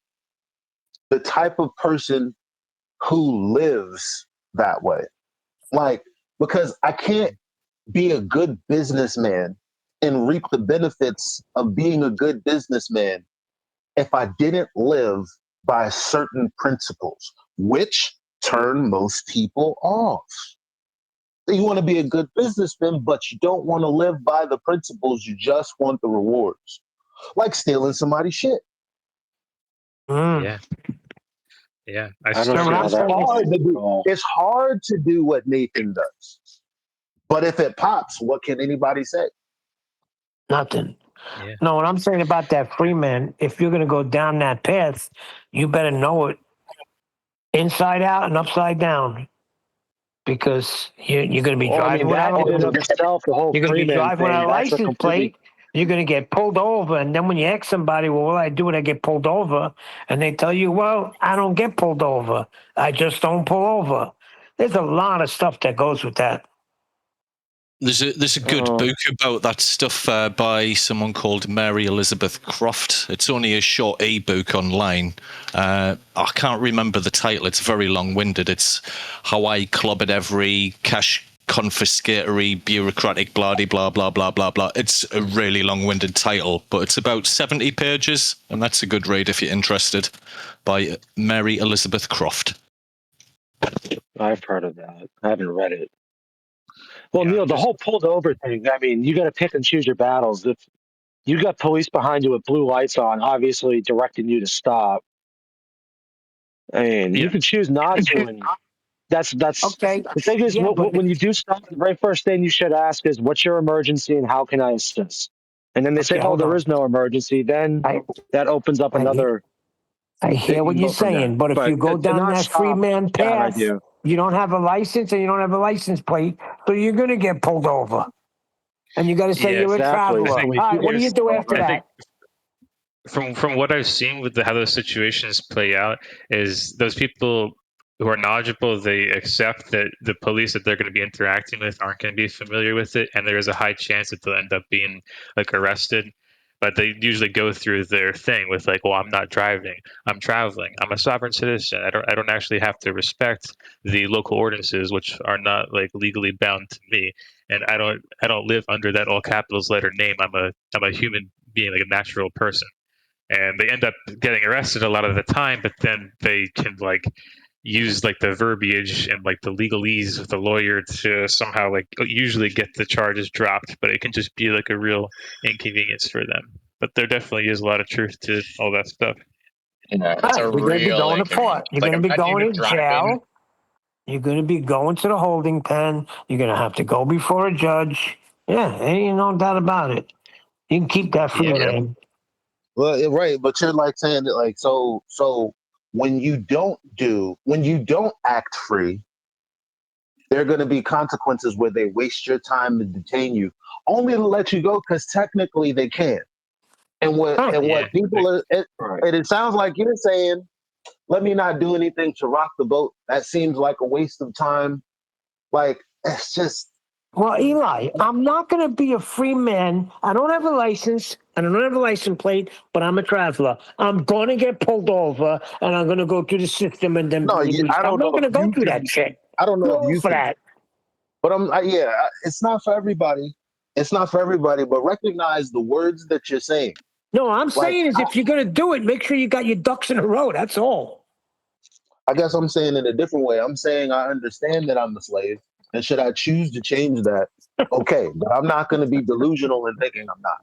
the type of person who lives that way. Like, because I can't be a good businessman and reap the benefits of being a good businessman if I didn't live by certain principles, which turn most people off. You want to be a good businessman, but you don't want to live by the principles. You just want the rewards, like stealing somebody's shit. Yeah. It's hard to do what Nathan does. But if it pops, what can anybody say? Nothing. Yeah. No, what I'm saying about that free man, if you're going to go down that path, you better know it inside out and upside down, because you're going to be Well, I driving mean, that without in and of itself, the whole you're going to be Freeman driving thing, without a that's a license completely. plate. You're going to get pulled over, and then when you ask somebody, well, what do I do when I get pulled over? And they tell you, well, I don't get pulled over. I just don't pull over. There's a lot of stuff that goes with that. There's a good book about that stuff by someone called Mary Elizabeth Croft. It's only a short e-book online. I can't remember the title. It's very long-winded. It's How I Clobbered Every Cash Confiscatory Bureaucratic blah blah blah blah blah blah. It's a really long-winded title, but it's about 70 pages, and that's a good read if you're interested. By Mary Elizabeth Croft. I've heard of that. I haven't read it. Well, Neil, the whole pulled over thing, I mean, you got to pick and choose your battles. If you got police behind you with blue lights on, obviously directing you to stop, I mean, you can choose not to. And that's okay. The thing is, Yeah, but when you do stop, the very first thing you should ask is, what's your emergency and how can I assist? And then they say, Okay, oh, hold there on. is no emergency. Then that opens up another. I hear you what can you're go from there. saying, but if you go to down not that free stop, man bad path, idea. you don't have a license and you don't have a license plate, so you're going to get pulled over. And you got to say Yeah, you're exactly. a traveler. So we All right, what do you do after I that? think from what I've seen with how those situations play out is those people who are knowledgeable, they accept that the police that they're going to be interacting with aren't going to be familiar with it, and there is a high chance that they'll end up being like arrested. But they usually go through their thing with like, well, I'm not driving, I'm traveling, I'm a sovereign citizen. I don't actually have to respect the local ordinances, which are not like legally bound to me, and I don't live under that all capitals letter name. I'm a human being, like a natural person. And they end up getting arrested a lot of the time, but then they can like use like the verbiage and like the legalese of the lawyer to somehow like usually get the charges dropped, but it can just be like a real inconvenience for them. But there definitely is a lot of truth to all that stuff. It's a You're going to be real going to court. inconvenience. You're Like, going to be imagine going you're to driving. jail. You're going to be going to the holding pen. You're going to have to go before a judge. Yeah, ain't no doubt about it. You can keep that free man. Well, right, but you're like saying that, like, so when you don't act free, there are going to be consequences where they waste your time and detain you, only to let you go because technically they can. And what people are, it sounds like you're saying, let me not do anything to rock the boat. That seems like a waste of time. Like, it's just. Well, Eli, I'm not going to be a free man. I don't have a license, and I don't have a license plate, but I'm a traveler. I'm going to get pulled over, and I'm going to go through the system and then No, I'm not going to go through that shit. I don't know if you for can. that. But it's not for everybody. It's not for everybody, but recognize the words that you're saying. No, I'm saying is if you're going to do it, make sure you got your ducks in a row. That's all. I guess I'm saying in a different way. I'm saying I understand that I'm a slave, and should I choose to change that, okay, but I'm not going to be delusional in thinking I'm not.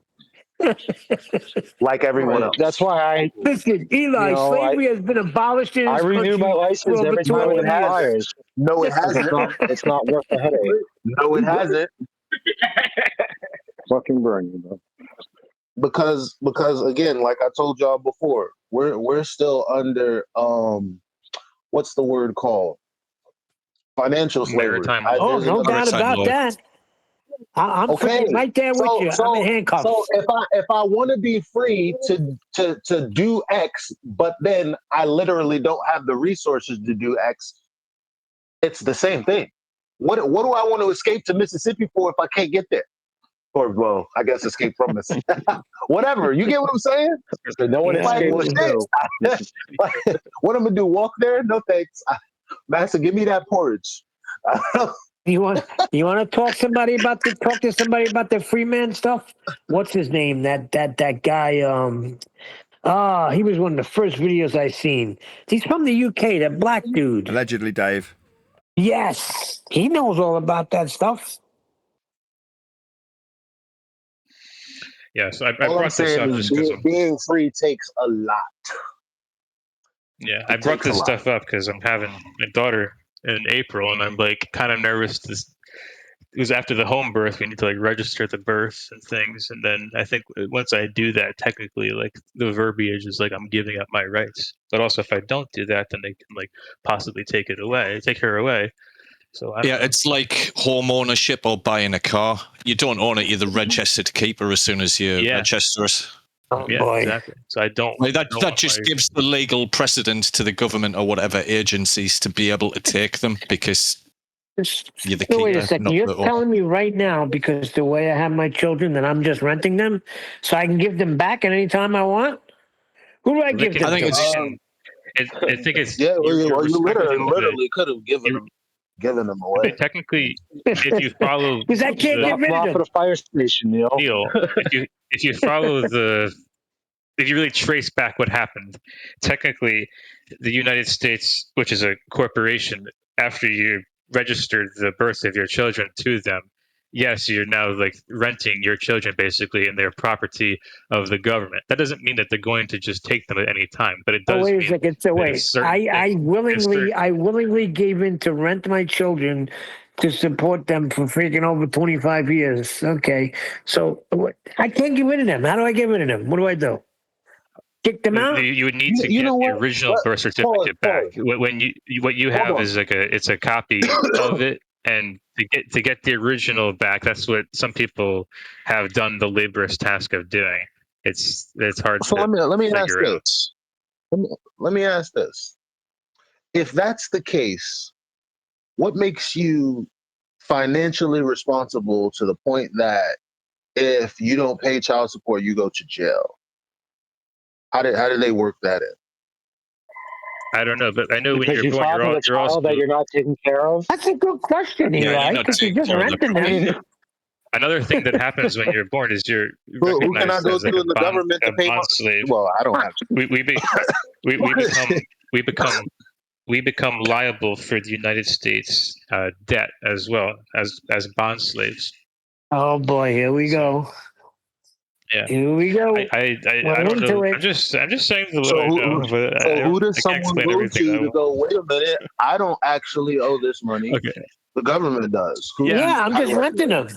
Like everyone else. That's why I listen, Eli. Slavery has been abolished in I this renew country my for license over every time 200 it years. expires. No, it hasn't. It's not worth the headache. No, it hasn't. Fucking brilliant, bro. Because again, like I told y'all before, we're still under what's the word called? Financial slavery. Oh, no doubt about that. I'm right there with you. I'm in handcuffs. So if I want to be free to do X, but then I literally don't have the resources to do X, it's the same thing. What do I want to escape to Mississippi for if I can't get there? Or, well, I guess escape from Mississippi. Whatever. You get what I'm saying? No one escapes what I'm gonna do? Walk there? No thanks. Master, give me that porridge. You want to talk to somebody about the free man stuff? What's his name? That guy. He was one of the first videos I seen. He's from the UK. That black dude. Allegedly, Dave. Yes, he knows all about that stuff. Yeah, so I All I'm brought this saying up is just because being free takes a lot. I brought this stuff up because I'm having a daughter in April, and I'm like kind of nervous to because after the home birth, we need to like register the birth and things, and then I think once I do that, technically, like the verbiage is like I'm giving up my rights. But also, if I don't do that, then they can like possibly take her away. So yeah, it's like home ownership or buying a car. You don't own it; you're the registered keeper as soon as you register it. Oh, yeah, boy. exactly. So I don't. Like that don't that want just my- gives the legal precedent to the government or whatever agencies to be able to take them because you're the So wait a keeper, second. not You're the owner. telling me right now, because the way I have my children, that I'm just renting them, so I can give them back at any time I want? Who do I give them to? I think it's yeah. Well, you're you respecting literally could have given them away. But technically, if you follow Because I can't get rid of them. At a fire station, Neil. if you follow if you really trace back what happened, technically, the United States, which is a corporation, after you registered the birth of your children to them, yes, you're now like renting your children basically in their property of the government. That doesn't mean that they're going to just take them at any time, but it does. Oh, wait a mean second. So that wait, I willingly gave in to rent my children to support them for freaking over 25 years. Okay. So I can't get rid of them. How do I get rid of them? What do I do? Kick them out? You would need to get the original birth certificate back. When what you have is like it's a copy of it, and to get the original back, that's what some people have done the laborious task of doing. It's hard. So to let me ask figure out. this. Let me ask this. If that's the case, what makes you financially responsible to the point that if you don't pay child support, you go to jail? How did they work that in? I don't know, but I know when Because you're you born, father a you're also that you're not taking care of. That's a good question, Eli, because you're just renting them. Another thing that happens when you're born is you're Who can I recognized go as like to a in the bond, government to a pay my? bond slave. Well, I don't have to. We become liable for the United States debt as well as bond slaves. Oh, boy. Here we go. Yeah. Here we go. I don't know. I'm just saying what So I know, but who does I can't someone explain go everything. to go? Wait a minute, I don't actually owe this money. Okay. The government does. I'm just renting them.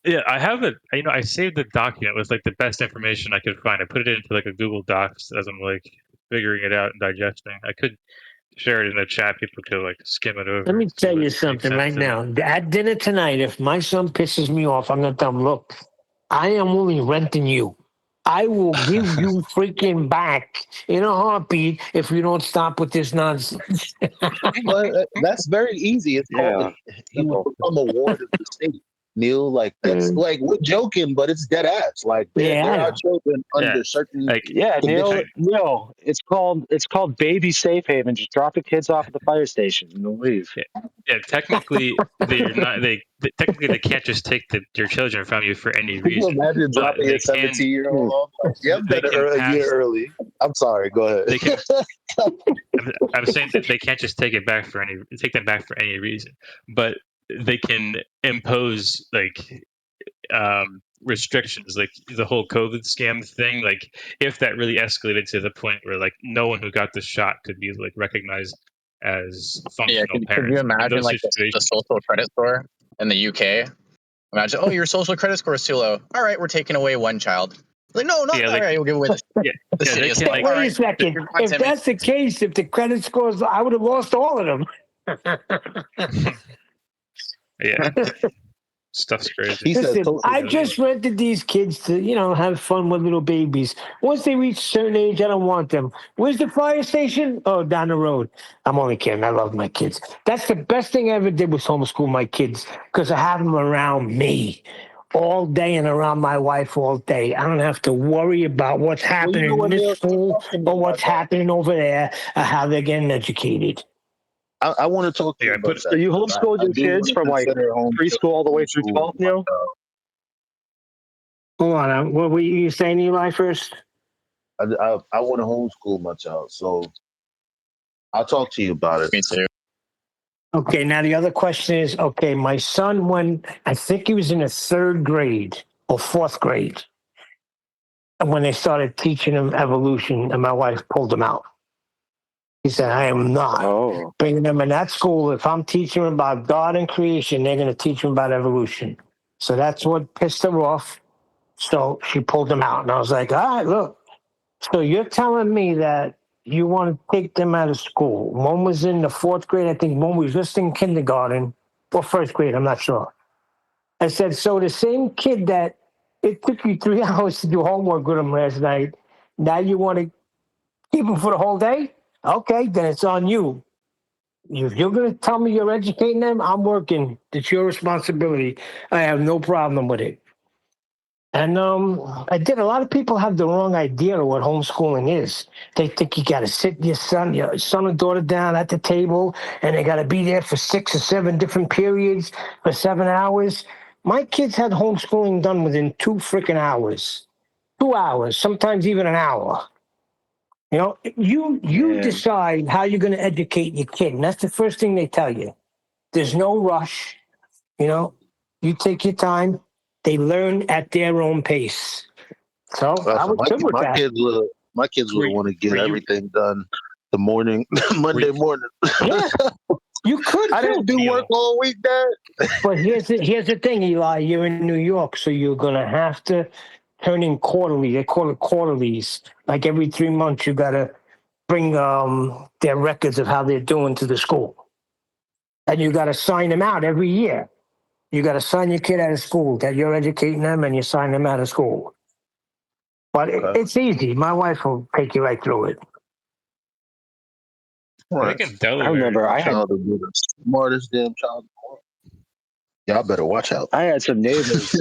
Yeah, I have it. I saved the document with like the best information I could find. I put it into like a Google Docs as I'm like figuring it out and digesting. I could share it in the chat. People could like skim it over. Let me see tell what you makes something sense right to them. now. At dinner tonight, if my son pisses me off, I'm going to tell him, look, I am only renting you. I will give you freaking back in a heartbeat if you don't stop with this nonsense. Well, that's very easy. It's called he would become a ward of the state. Neil, like that's like we're joking, but it's dead ass. Like there are children under certain conditions. Neil, it's called baby safe haven. Just drop the kids off at the fire station and they'll leave. Yeah, technically they're not. Technically they can't just take your children from you for any Can you reason. imagine but dropping they a 17-year-old off? Like, yeah, I'm they dead can a pass- year early. I'm sorry. Go ahead. They can. I'm saying that they can't just take them back for any reason, but they can impose like restrictions, like the whole COVID scam thing. Like if that really escalated to the point where like no one who got the shot could be like recognized as functional Could parents. you In imagine those like the situations, social credit score in the UK? Imagine, oh, your social credit score is too low. All right, we're taking away one child. Like, no, not all right. We'll give away the city. they Is can't, like, Wait all a right, second. you're fine, If Timmy. that's the case, if the credit scores, I would have lost all of them. yeah. Stuff's crazy. Listen, I just rented these kids to, have fun with little babies. Once they reach a certain age, I don't want them. Where's the fire station? Oh, down the road. I'm only kidding. I love my kids. That's the best thing I ever did was homeschool my kids because I have them around me all day and around my wife all day. I don't have to worry about what's happening in this school or what's happening over there or how they're getting educated. I want to talk to you about that. So you homeschooled your kids from like preschool all the way through 12th, Neil? Hold on. What were you saying, Eli, first? I want to homeschool my child, so I'll talk to you about it. Me too. Okay, now the other question is, okay, my son, when I think he was in the 3rd grade or 4th grade, and when they started teaching him evolution, and my wife pulled him out. He said, I am not bringing them in that school. If I'm teaching them about God and creation, they're going to teach them about evolution. So that's what pissed her off. So she pulled them out. And I was like, all right, look. So you're telling me that you want to take them out of school. One was in the 4th grade. I think one was just in kindergarten or 1st grade. I'm not sure. I said, so the same kid that it took you 3 hours to do homework with him last night, now you want to keep him for the whole day? Okay, then it's on you. If you're going to tell me you're educating them, I'm working. It's your responsibility. I have no problem with it. And I did. A lot of people have the wrong idea of what homeschooling is. They think you got to sit your son or daughter down at the table, and they got to be there for 6 or 7 different periods for 7 hours. My kids had homeschooling done within 2 freaking hours. 2 hours, sometimes even an hour. You know, you decide how you're going to educate your kid, and that's the first thing they tell you. There's no rush. You know, you take your time. They learn at their own pace. So I was good with that. My kids would want to get everything done the morning, Monday morning. Yeah, you could. I didn't do work all week, Dad. But here's the thing, Eli. You're in New York, so you're gonna have to turn in quarterly. They call it quarterlies. Like every 3 months, you gotta bring their records of how they're doing to the school, and you gotta sign them out every year. You gotta sign your kid out of school that you're educating them, and you sign them out of school. But it's easy. My wife will take you right through it. I think in Delaware, I remember I had the smartest damn child. Y'all better watch out. I had some neighbors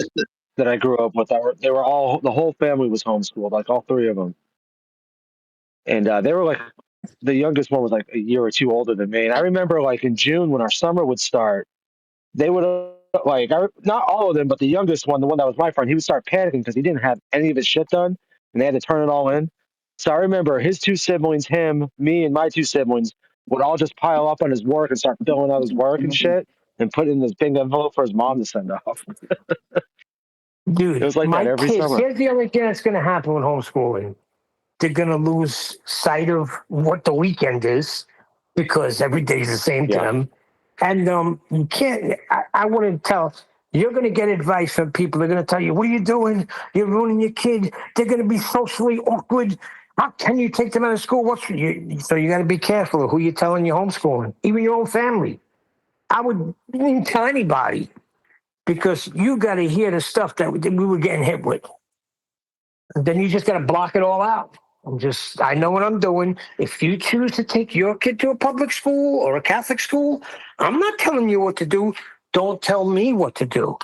that I grew up with. They were all, the whole family was homeschooled, like all 3 of them. And they were like, the youngest one was like a year or 2 older than me. And I remember like in June when our summer would start, they would not all of them, but the youngest one, the one that was my friend, he would start panicking because he didn't have any of his shit done and they had to turn it all in. So I remember his 2 siblings, him, me, and my 2 siblings would all just pile up on his work and start filling out his work and shit and put in this big envelope for his mom to send off. Dude, it was like my that every kids, summer. here's the only thing that's going to happen with homeschooling. They're going to lose sight of what the weekend is because every day is the same to them. And you can't, I wouldn't tell, you're going to get advice from people. They're going to tell you, what are you doing? You're ruining your kid. They're going to be socially awkward. How can you take them out of school? So you got to be careful of who you're telling you're homeschooling, even your own family. I wouldn't even tell anybody because you got to hear the stuff that we were getting hit with. And then you just got to block it all out. I know what I'm doing. If you choose to take your kid to a public school or a Catholic school, I'm not telling you what to do. Don't tell me what to do.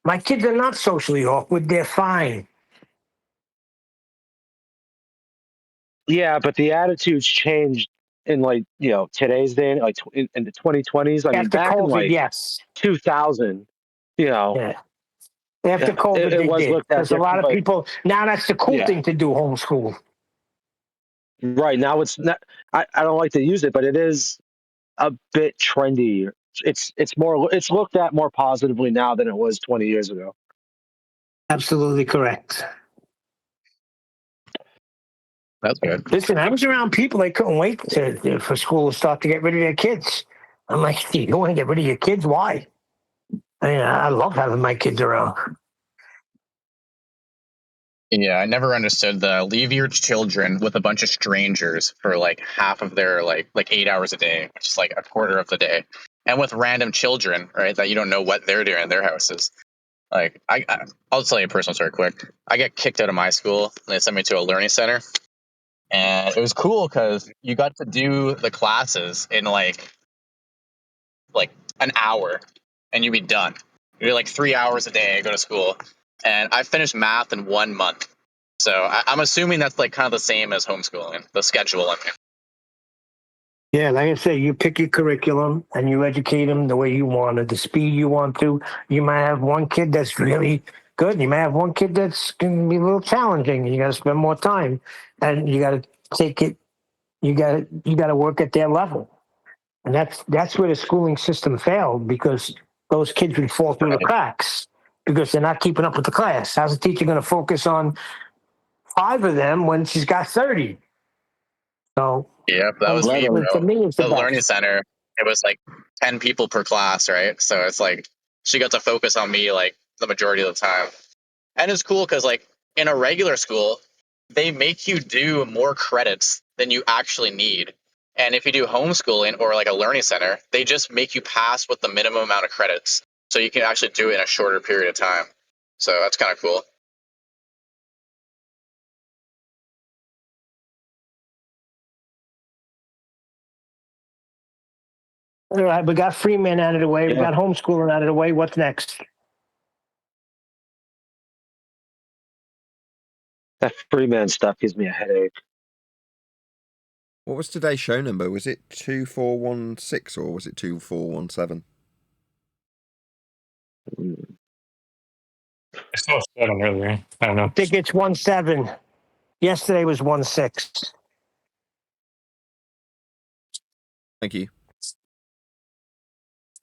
My kids are not socially awkward. They're fine. Yeah, but the attitudes changed in today's day, like in the 2020s. I mean, After back in COVID, like yes. 2000, After COVID, it was they did. looked at Because a lot of differently. people, now that's the cool thing to do, homeschool. Right, now it's not, I don't like to use it, but it is a bit trendy. It's looked at more positively now than it was 20 years ago. Absolutely correct. That's good. Listen, I was around people that couldn't wait for school to start to get rid of their kids. I'm like, you don't want to get rid of your kids? Why? I mean, I love having my kids around. Yeah, I never understood the leave your children with a bunch of strangers for like half of their like 8 hours a day, which is like a quarter of the day, and with random children, right? That you don't know what they're doing in their houses. Like I'll tell you a personal story quick. I got kicked out of my school and they sent me to a learning center, and it was cool because you got to do the classes in like an hour, and you'd be done. You do like 3 hours a day, go to school, and I finished math in 1 month. So I'm assuming that's like kind of the same as homeschooling, the schedule. Yeah, like I said, you pick your curriculum and you educate them the way you want it, the speed you want to. You might have one kid that's really good. You might have one kid that's going to be a little challenging. You got to spend more time, and you got to take it. You got to work at their level, and that's where the schooling system failed because those kids would fall through the cracks because they're not keeping up with the class. How's the teacher going to focus on 5 of them when she's got 30? So Yep, that was me, bro. For me, it's the The learning best. center, it was like 10 people per class, right? So it's like she got to focus on me like the majority of the time. And it's cool because like in a regular school, they make you do more credits than you actually need. And if you do homeschooling or like a learning center, they just make you pass with the minimum amount of credits. So you can actually do it in a shorter period of time. So that's kind of cool. All right, we got Freeman out of the way. We got homeschooling out of the way. What's next? That Freeman stuff gives me a headache. What was today's show number? Was it 2416 or was it 2417? I saw 7 earlier. I don't know. I think it's 17. Yesterday was 16. Thank you.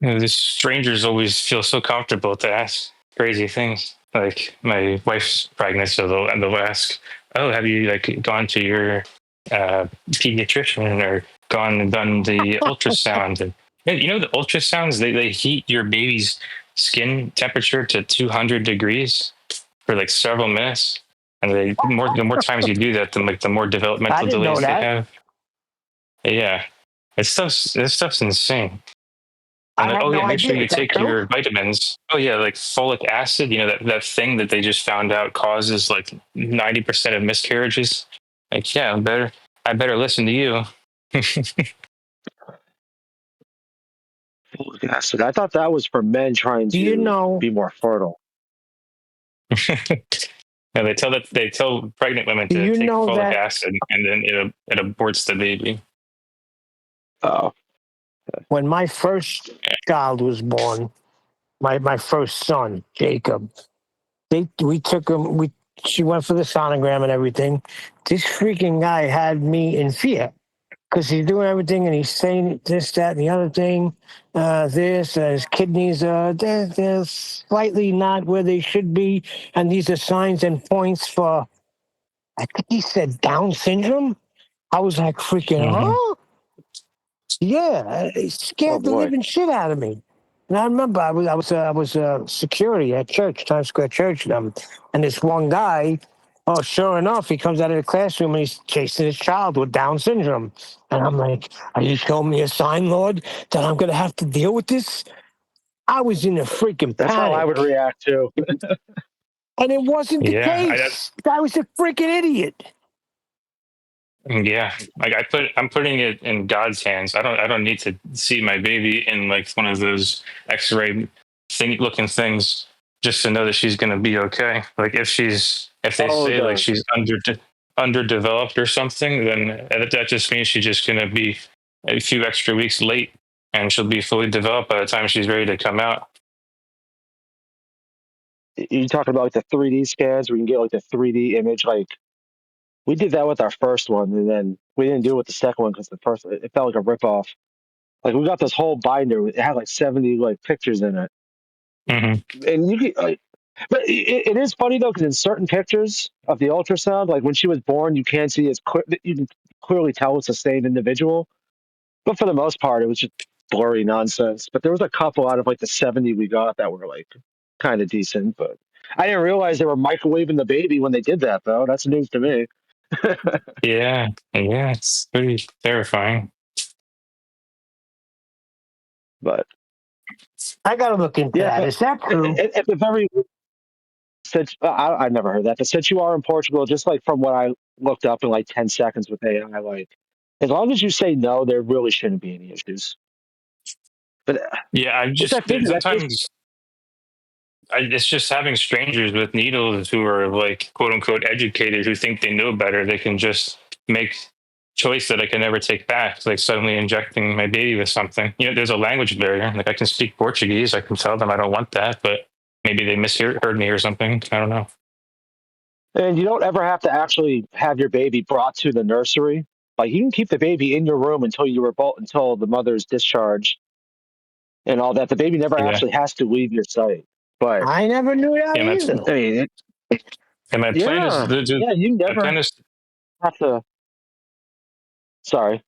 You know, these strangers always feel so comfortable to ask crazy things. Like my wife's pregnant, so they'll ask, "Oh, have you like gone to your pediatrician or gone and done the ultrasound?" And you know the ultrasounds they heat your baby's skin temperature to 200 degrees for like several minutes, and the more times you do that, the more I developmental didn't know delays they that. have. Yeah, this stuff's insane. I And had no make sure idea. you Is that take true? your vitamins. Oh yeah, like folic acid. You know that thing that they just found out causes like 90% of miscarriages. Like yeah, I better listen to you. Folic acid. I thought that was for men trying Do you to know? be more fertile. And they tell pregnant women Do to you take know folic that acid, and then it aborts the baby. Oh, when my first child was born, my first son, Jacob, we took him. She went for the sonogram and everything. This freaking guy had me in fear because he's doing everything and he's saying this, that, and the other thing. His kidneys they're slightly not where they should be, and these are signs and points for. I think he said Down syndrome. I was like freaking, huh? Yeah, it scared the living shit out of me. And I remember I was security at church, Times Square Church, and this one guy. Oh, sure enough, he comes out of the classroom and he's chasing his child with Down syndrome. And I'm like, "Are you showing me a sign, Lord, that I'm gonna have to deal with this?" I was in a freaking that's how I would panic, react too. and it wasn't the Yeah, case. The guy was a freaking idiot. yeah. Like I'm putting it in God's hands. I don't need to see my baby in like one of those X-ray looking things just to know that she's going to be okay. Like if they say like she's underdeveloped or something, then that just means she's just going to be a few extra weeks late, and she'll be fully developed by the time she's ready to come out. You talking about like the 3D scans where you can get like the 3D image? Like we did that with our first one, and then we didn't do it with the second one because the first it felt like a ripoff. Like we got this whole binder; it had like 70 like pictures in it, and you could like. But it is funny though, because in certain pictures of the ultrasound, like when she was born, you can't see as you can clearly tell it's the same individual. But for the most part, it was just blurry nonsense. But there was a couple out of like the 70 we got that were like kind of decent. But I didn't realize they were microwaving the baby when they did that, though. That's news to me. Yeah, it's pretty terrifying. But I gotta look into that. Is that true? At the very since I never heard that, but since you are in Portugal, just like from what I looked up in like 10 seconds with AI, like as long as you say no, there really shouldn't be any issues. But Yeah, which I think sometimes it's just having strangers with needles who are like quote unquote educated who think they know better. They can just make choice that I can never take back. Like suddenly injecting my baby with something. You know, there's a language barrier. Like I can speak Portuguese. I can tell them I don't want that, but maybe they misheard me or something. I don't know. And you don't ever have to actually have your baby brought to the nursery. Like you can keep the baby in your room until until the mother's discharged and all that. The baby never actually has to leave your sight. But I never knew that either. I mean, and my plan is you never have to. Sorry.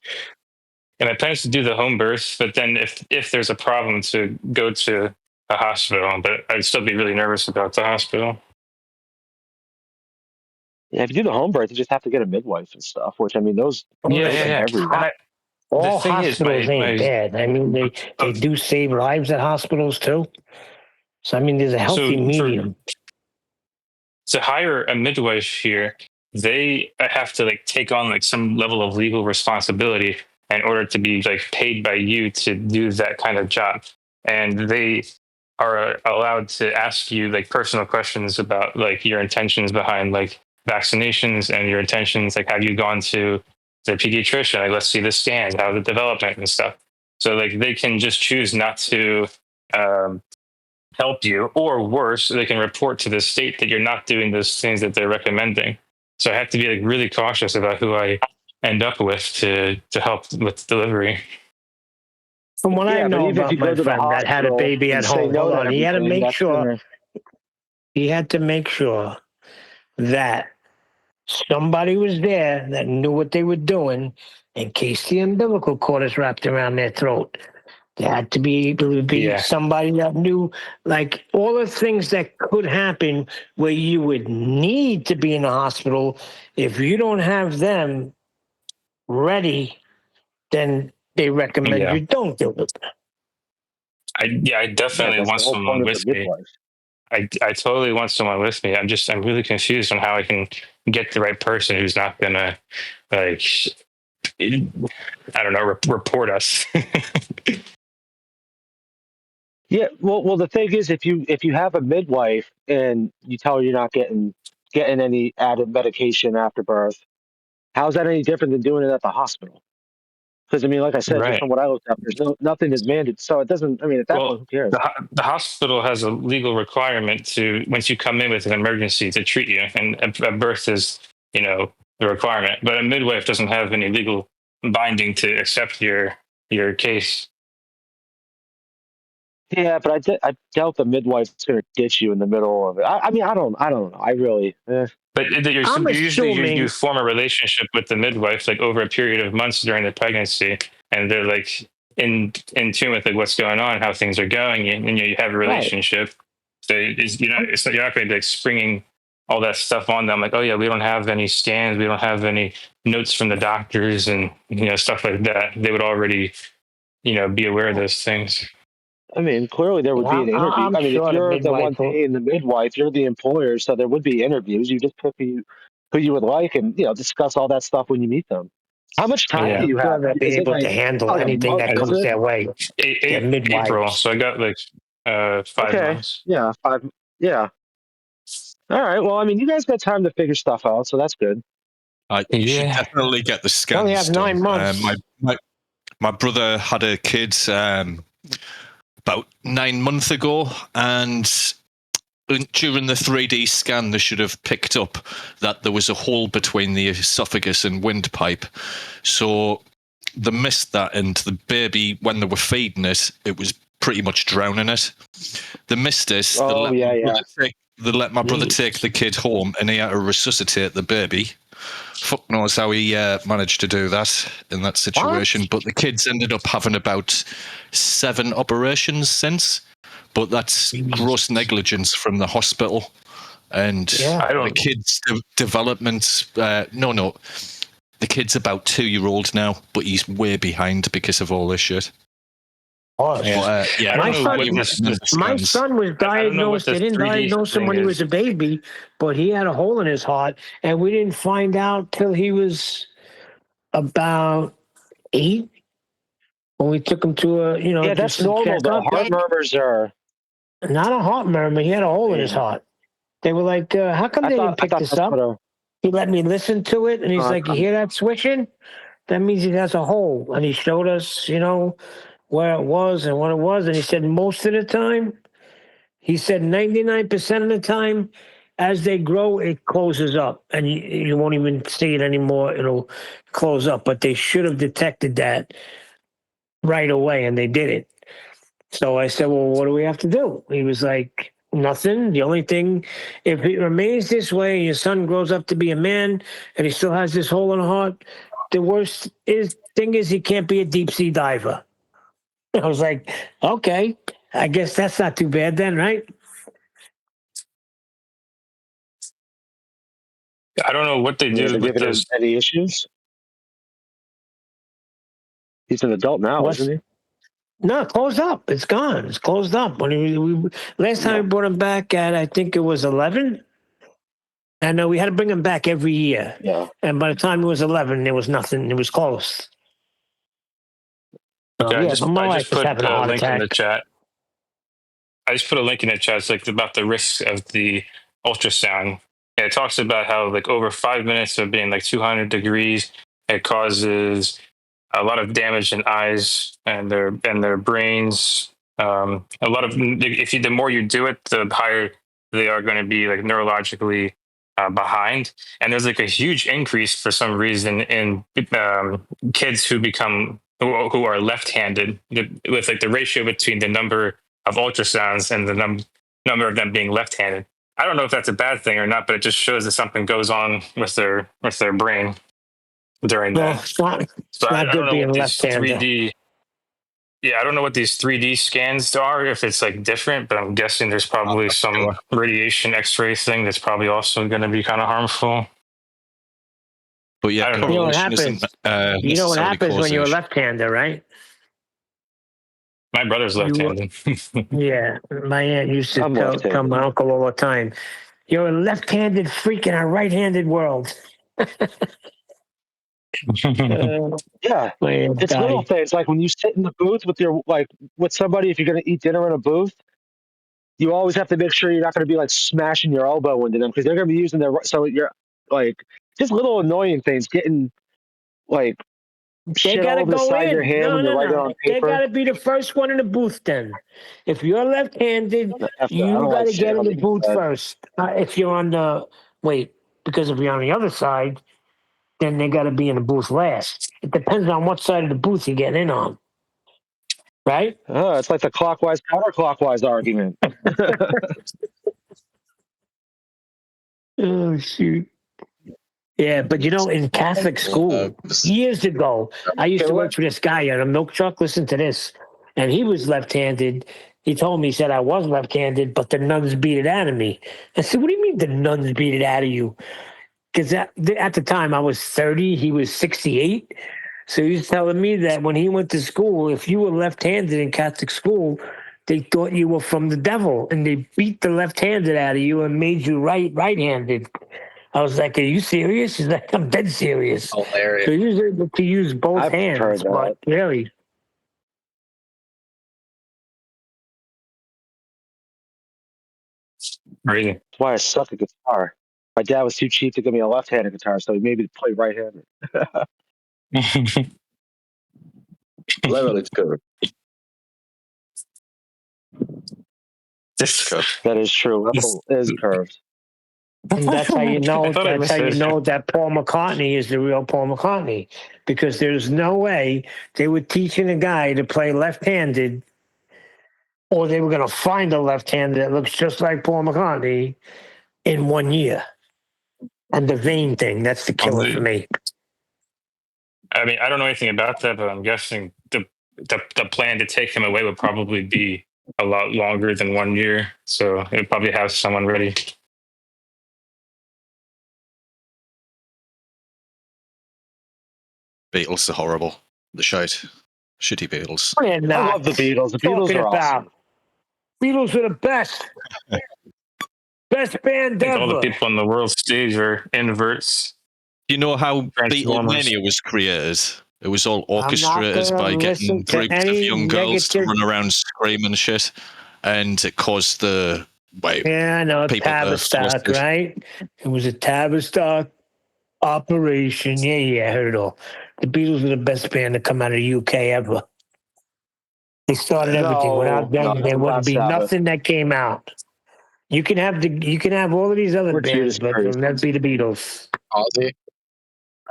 And my plan is to do the home birth, but then if there's a problem, to go to a hospital. But I'd still be really nervous about the hospital. Yeah, if you do the home birth, you just have to get a midwife and stuff. Which I mean, those Yeah. everywhere. All The thing is, hospitals ain't bad. I mean, they do save lives at hospitals too. So I mean, there's a healthy medium. To hire a midwife here, they have to like take on like some level of legal responsibility in order to be like paid by you to do that kind of job. And they are allowed to ask you like personal questions about like your intentions behind like vaccinations and your intentions, like have you gone to the pediatrician? Like, let's see the scans, how the development and stuff. So like they can just choose not to help you, or worse, they can report to the state that you're not doing those things that they're recommending. So I have to be like really cautious about who I end up with to help with delivery. From what I know about my friend that had a baby at home, hold on, he had to make sure. He had to make sure that somebody was there that knew what they were doing in case the umbilical cord is wrapped around their throat. There had to be able to be somebody that knew, like, all the things that could happen where you would need to be in the hospital. If you don't have them ready, then they recommend you don't do it. I definitely want someone with me. I totally want someone with me. I'm really confused on how I can get the right person who's not gonna like, I don't know, report us. Yeah, well, the thing is, if you have a midwife and you tell her you're not getting any added medication after birth, how's that any different than doing it at the hospital? Because I mean, like I said, just from what I looked up, there's nothing is mandated, so it doesn't. I mean, at that point, who cares? The hospital has a legal requirement to, once you come in with an emergency, to treat you, and a birth is, the requirement. But a midwife doesn't have any legal binding to accept your case. Yeah, but I doubt the midwife's going to ditch you in the middle of it. I mean, I don't know. I really. But you form a relationship with the midwife like over a period of months during the pregnancy, and they're like in tune with like what's going on, how things are going, and you have a relationship. So you're not going to be like springing all that stuff on them, like, oh yeah, we don't have any scans, we don't have any notes from the doctors, and stuff like that. They would already be aware of those things. I mean, clearly there would be an interview. I mean, if you're the one paying the midwife, you're the employer, so there would be interviews. You just pick who you would like, and discuss all that stuff when you meet them. How much time do you have? They'll be able to handle anything that comes their way. April, so I got like 5 months. Yeah, 5. Yeah. All right. Well, I mean, you guys got time to figure stuff out, so that's good. You should definitely get the scans. Only have 9 months. My brother had a kid about 9 months ago, and during the 3D scan, they should have picked up that there was a hole between the esophagus and windpipe. So they missed that, and the baby, when they were feeding it, it was pretty much drowning it. They missed it. They let my brother take the kid home, and he had to resuscitate the baby. Fuck knows how he managed to do that in that situation. But the kids ended up having about 7 operations since. But that's gross negligence from the hospital. And the kid's development... No. The kid's about 2-year-old now, but he's way behind because of all this shit. My son was diagnosed. They didn't diagnose him when he was a baby, but he had a hole in his heart, and we didn't find out till he was about 8. When we took him to a, that's normal. The heart murmurs are not a heart murmur. He had a hole in his heart. They were like, "How come they didn't pick this up?" He let me listen to it, and he's like, "You hear that swishing? That means it has a hole." And he showed us, where it was and what it was. And he said most of the time, he said 99% of the time, as they grow, it closes up. And you won't even see it anymore. It'll close up. But they should have detected that right away, and they didn't. So I said, well, what do we have to do? He was like, nothing. The only thing, if it remains this way, your son grows up to be a man, and he still has this hole in the heart, the worst thing is he can't be a deep sea diver. I was like, okay, I guess that's not too bad then, right? I don't know what they Yeah, do they're with giving him this. any issues. He's an adult now, What's- isn't he? No, closed up. It's gone. It's closed up. When last time we brought him back at, I think it was 11. I know we had to bring him back every year. Yeah. And by the time it was 11, there was nothing. It was closed. Okay, Yeah, but my I wife just was put having a a heart link in the attack. chat. I just put a link in the chat. It's like about the risks of the ultrasound. And it talks about how like over 5 minutes of being like 200 degrees, it causes a lot of damage in eyes and their brains. A lot of the more you do it, the higher they are going to be like neurologically behind. And there's like a huge increase for some reason in kids who are left-handed with like the ratio between the number of ultrasounds and the number of them being left-handed. I don't know if that's a bad thing or not, but it just shows that something goes on with their brain during Well, that. it's not, So I good don't know being what these left-hander. 3D. Yeah, I don't know what these 3D scans are, if it's like different, but I'm guessing there's probably some radiation X-ray thing that's probably also going to be kind of harmful. But yeah, I don't know. You know what correlation happens? isn't You know what necessarily happens when you're a causation. left-hander, right? My brother's left-handed. Yeah, my aunt used to I'm tell left-handed. my uncle all the time, "You're a left-handed freak in a right-handed world." Yeah, My aunt it's little died. things like when you sit in the booth with somebody. If you're going to eat dinner in a booth, you always have to make sure you're not going to be like smashing your elbow into them because they're going to be using their. So you're like just little annoying things, getting like They shit got all to over the go side of your in. hand when you're writing No. on They got paper. to be the first one in the booth. Then, if you're left-handed, I you don't got like to sitting get in on the the booth inside. first. If you're on the because if you're on the other side, then they got to be in the booth last. It depends on what side of the booth you get in on, right? Oh, it's like the clockwise counterclockwise argument. Oh shoot. Yeah, but in Catholic school, years ago, I used to work for this guy on a milk truck. Listen to this. And he was left-handed. He told me, he said, I was left-handed, but the nuns beat it out of me. I said, what do you mean the nuns beat it out of you? Because at the time I was 30, he was 68. So he was telling me that when he went to school, if you were left-handed in Catholic school, they thought you were from the devil, and they beat the left-handed out of you and made you right-handed. I was like, are you serious? He's like, I'm dead serious. Hilarious. So he was able to use both I've hands, heard that. but really. Crazy. That's why I suck at guitar. My dad was too cheap to give me a left-handed guitar, so he made me play right-handed. Level it's curved. That is true. Level is curved. And that's how you know. I thought I That's how you missed it. know that Paul McCartney is the real Paul McCartney, because there's no way they were teaching a guy to play left-handed, or they were going to find a left-handed that looks just like Paul McCartney in 1 year. And the vein thing—that's the killer for me. I mean, I don't know anything about that, but I'm guessing the plan to take him away would probably be a lot longer than 1 year. So it would probably have someone ready. Beatles are horrible. The shite. Shitty Beatles. I love the Beatles. The Beatles Talking are about awesome. Beatles are the best. Best band I think all the ever. people on the world stage are inverts. You know how Transformers. Beatlemania was created? It was all I'm not orchestrated gonna by getting listen to groups of any young girls to negative- run around screaming shit, and it caused the Yeah, I know, people Tavistock, flustered. right? It was a Tavistock operation. Yeah, I heard it all. The Beatles were the best band to come out of the UK ever. They started everything. Without them, there wouldn't be nothing that came out. You can have all of these other We're bands, Judas but Priest. it'll never be the Beatles. Ozzy,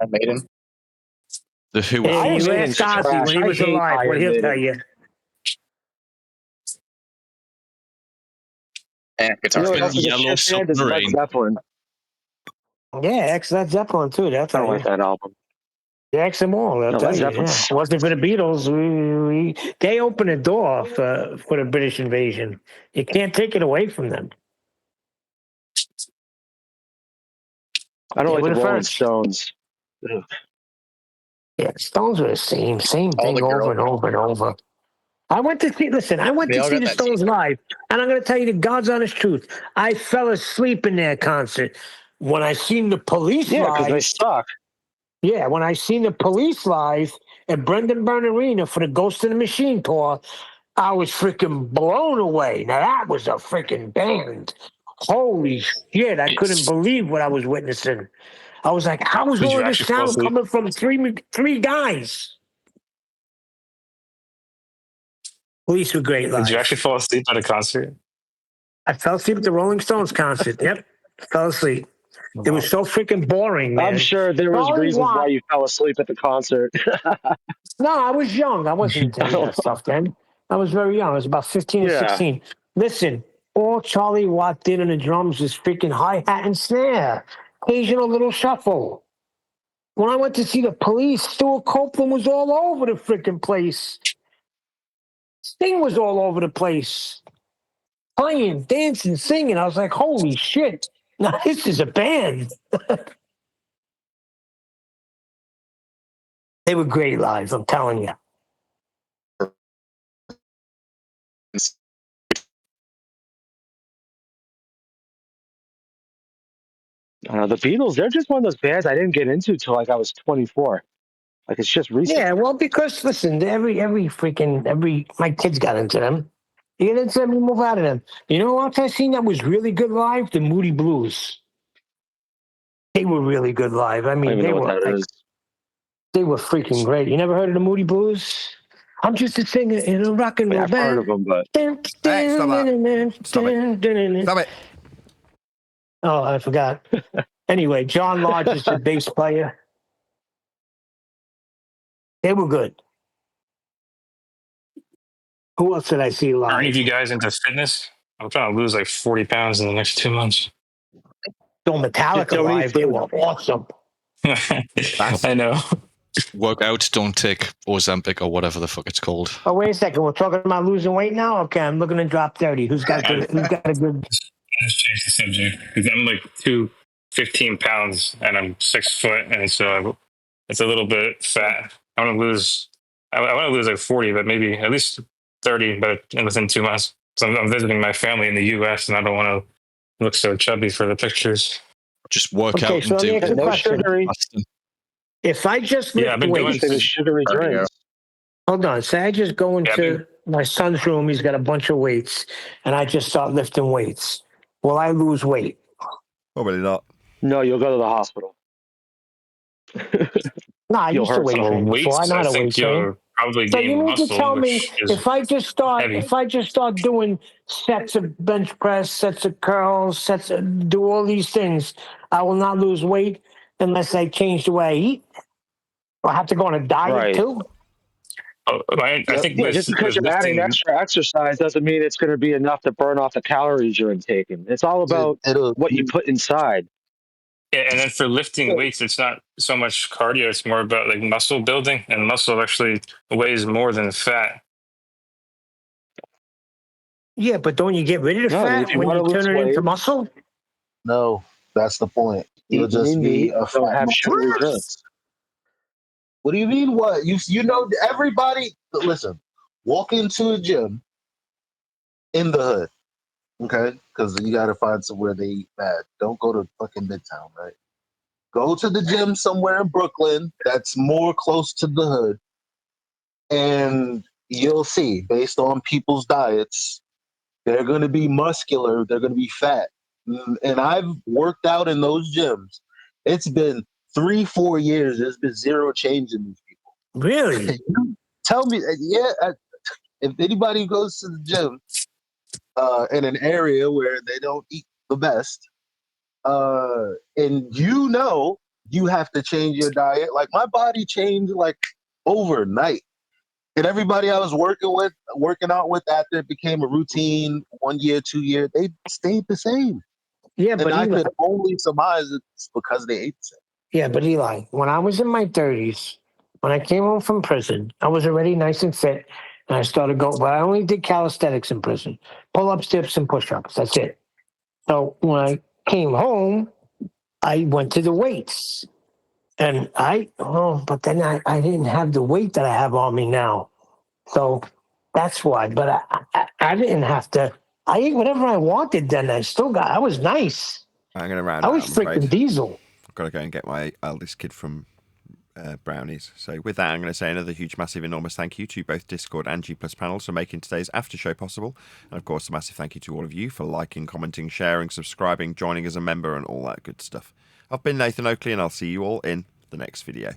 Iron Maiden. The Who. Yeah, Iron you Maiden's ask Ozzy trash. when he I was hate alive, what Iron he'll Maiden. tell you. And You know what Guitar else is a Yellow shit band? Is Led Submarine. Zeppelin. Yeah, Led Zeppelin too. That's I don't like that album. Ask them all. They'll No, tell that's you. definitely. Yeah. It wasn't for the Beatles. They opened the door for the British invasion. You can't take it away from them. I don't They like were the the Rolling first. Stones. Ugh. Yeah, Stones were the same All thing the over girls. and over and over. I went to see the that Stones live, and I'm going to tell you the God's honest truth. I fell asleep in their concert. When I seen the Police Yeah, because they live, suck. yeah, when I seen the Police live at Brendan Byrne Arena for the Ghost in the Machine tour, I was freaking blown away. Now that was a freaking band. Holy shit! I couldn't believe what I was witnessing. I was like, how was Did all you of this actually fall sound asleep? coming from three guys? Police were great live. Did you actually fall asleep at a concert? I fell asleep at the Rolling Stones concert. Yep, fell asleep. It was so freaking boring, man. I'm sure there was Only reasons one- why you fell asleep at the concert. No, I was young. I wasn't into any of that stuff then. I was very young. I was about 15 or Yeah. 16. Listen, all Charlie Watt did on the drums was freaking hi-hat and snare. Occasional little shuffle. When I went to see the Police, Stuart Copeland was all over the freaking place. Sting was all over the place. Playing, dancing, singing. I was like, holy shit. Now this is a band. They were great live, I'm telling you. The Beatles, they're just one of those bands I didn't get into till like I was 24. Like it's just recent. Yeah, well, because listen, my kids got into them. You get into them, you move out of them. You know what else I seen that was really good live? The Moody Blues. They were really good live. I I don't mean, even know what that is. they were freaking great. You never heard of the Moody Blues? I'm just a singer in a rock and roll I've heard of band. them, but Hey, stop that. Stop it. Stop it. Oh, I forgot. Anyway, John Lodge is the bass player. They were good. Who else did I see live? Are any of you guys into fitness? I'm trying to lose like 40 pounds in the next 2 months. So Metallica live, they were awesome. I know. Work out, don't take Ozempic or whatever the fuck it's called. Oh, wait a second. We're talking about losing weight now? Okay, I'm looking to drop 30. Who's got a good... Let's change the subject because I'm like 215 pounds and I'm 6 foot, and so it's a little bit fat. I want to lose like 40, but maybe at least 30, but within 2 months. So I'm visiting my family in the U.S. and I don't want to look so chubby for the pictures. Just work Okay, out so and let me ask you a do question. If I just lift I've been going weights, to sugary drinks. Hold on. Say I just go into my son's room. He's got a bunch of weights, and I just start lifting weights. Will I lose weight? Probably not. No, you'll go to the hospital. No, I You'll used to hurt weight someone. train before. I'm I not a think weight train. you'll probably So you gain mean to muscle, tell me which is if I just heavy. start doing sets of bench press, sets of curls, do all these things, I will not lose weight unless I change the way I eat? Or I have to go on a diet too? I think Yeah, just because you're adding lifting, extra exercise doesn't mean it's going to be enough to burn off the calories you're intaking. It's all about what you put inside. yeah, and then for lifting weights, it's not so much cardio; it's more about like muscle building, and muscle actually weighs more than fat. Yeah, but don't you get rid of the No, fat if you when wanna you lose turn it into weight- muscle? No, that's the point. You'll Eat just lean be meat, a don't fat have muscle. sugary drinks. What do you mean? What you know? Everybody, listen. Walk into a gym in the hood, okay? Because you got to find somewhere they eat bad. Don't go to fucking Midtown, right? Go to the gym somewhere in Brooklyn that's more close to the hood, and you'll see, based on people's diets, they're going to be muscular, they're going to be fat. And I've worked out in those gyms. It's been 3-4 years. There's been zero change in these people. Really? Tell me, if anybody goes to the gym in an area where they don't eat the best, and you have to change your diet. Like my body changed like overnight. And everybody I was working out with after it became a routine 1 year, 2 year, they stayed the same. Yeah, and but I Eli, could only surmise it's because they ate the same. Yeah, but Eli, when I was in my 30s, when I came home from prison, I was already nice and fit, and I started going. But I only did calisthenics in prison, pull-ups, dips, and push-ups. That's it. So when I came home, I went to the weights, and but then I didn't have the weight that I have on me now, so that's why. But I didn't have to. I ate whatever I wanted. Then I was nice. I'm going to round I out, was I'm afraid. freaking diesel. I've got to go and get my eldest kid from Brownies. So with that, I'm going to say another huge, massive, enormous thank you to both Discord and G Plus panels for making today's after show possible. And of course, a massive thank you to all of you for liking, commenting, sharing, subscribing, joining as a member, and all that good stuff. I've been Nathan Oakley, and I'll see you all in the next video.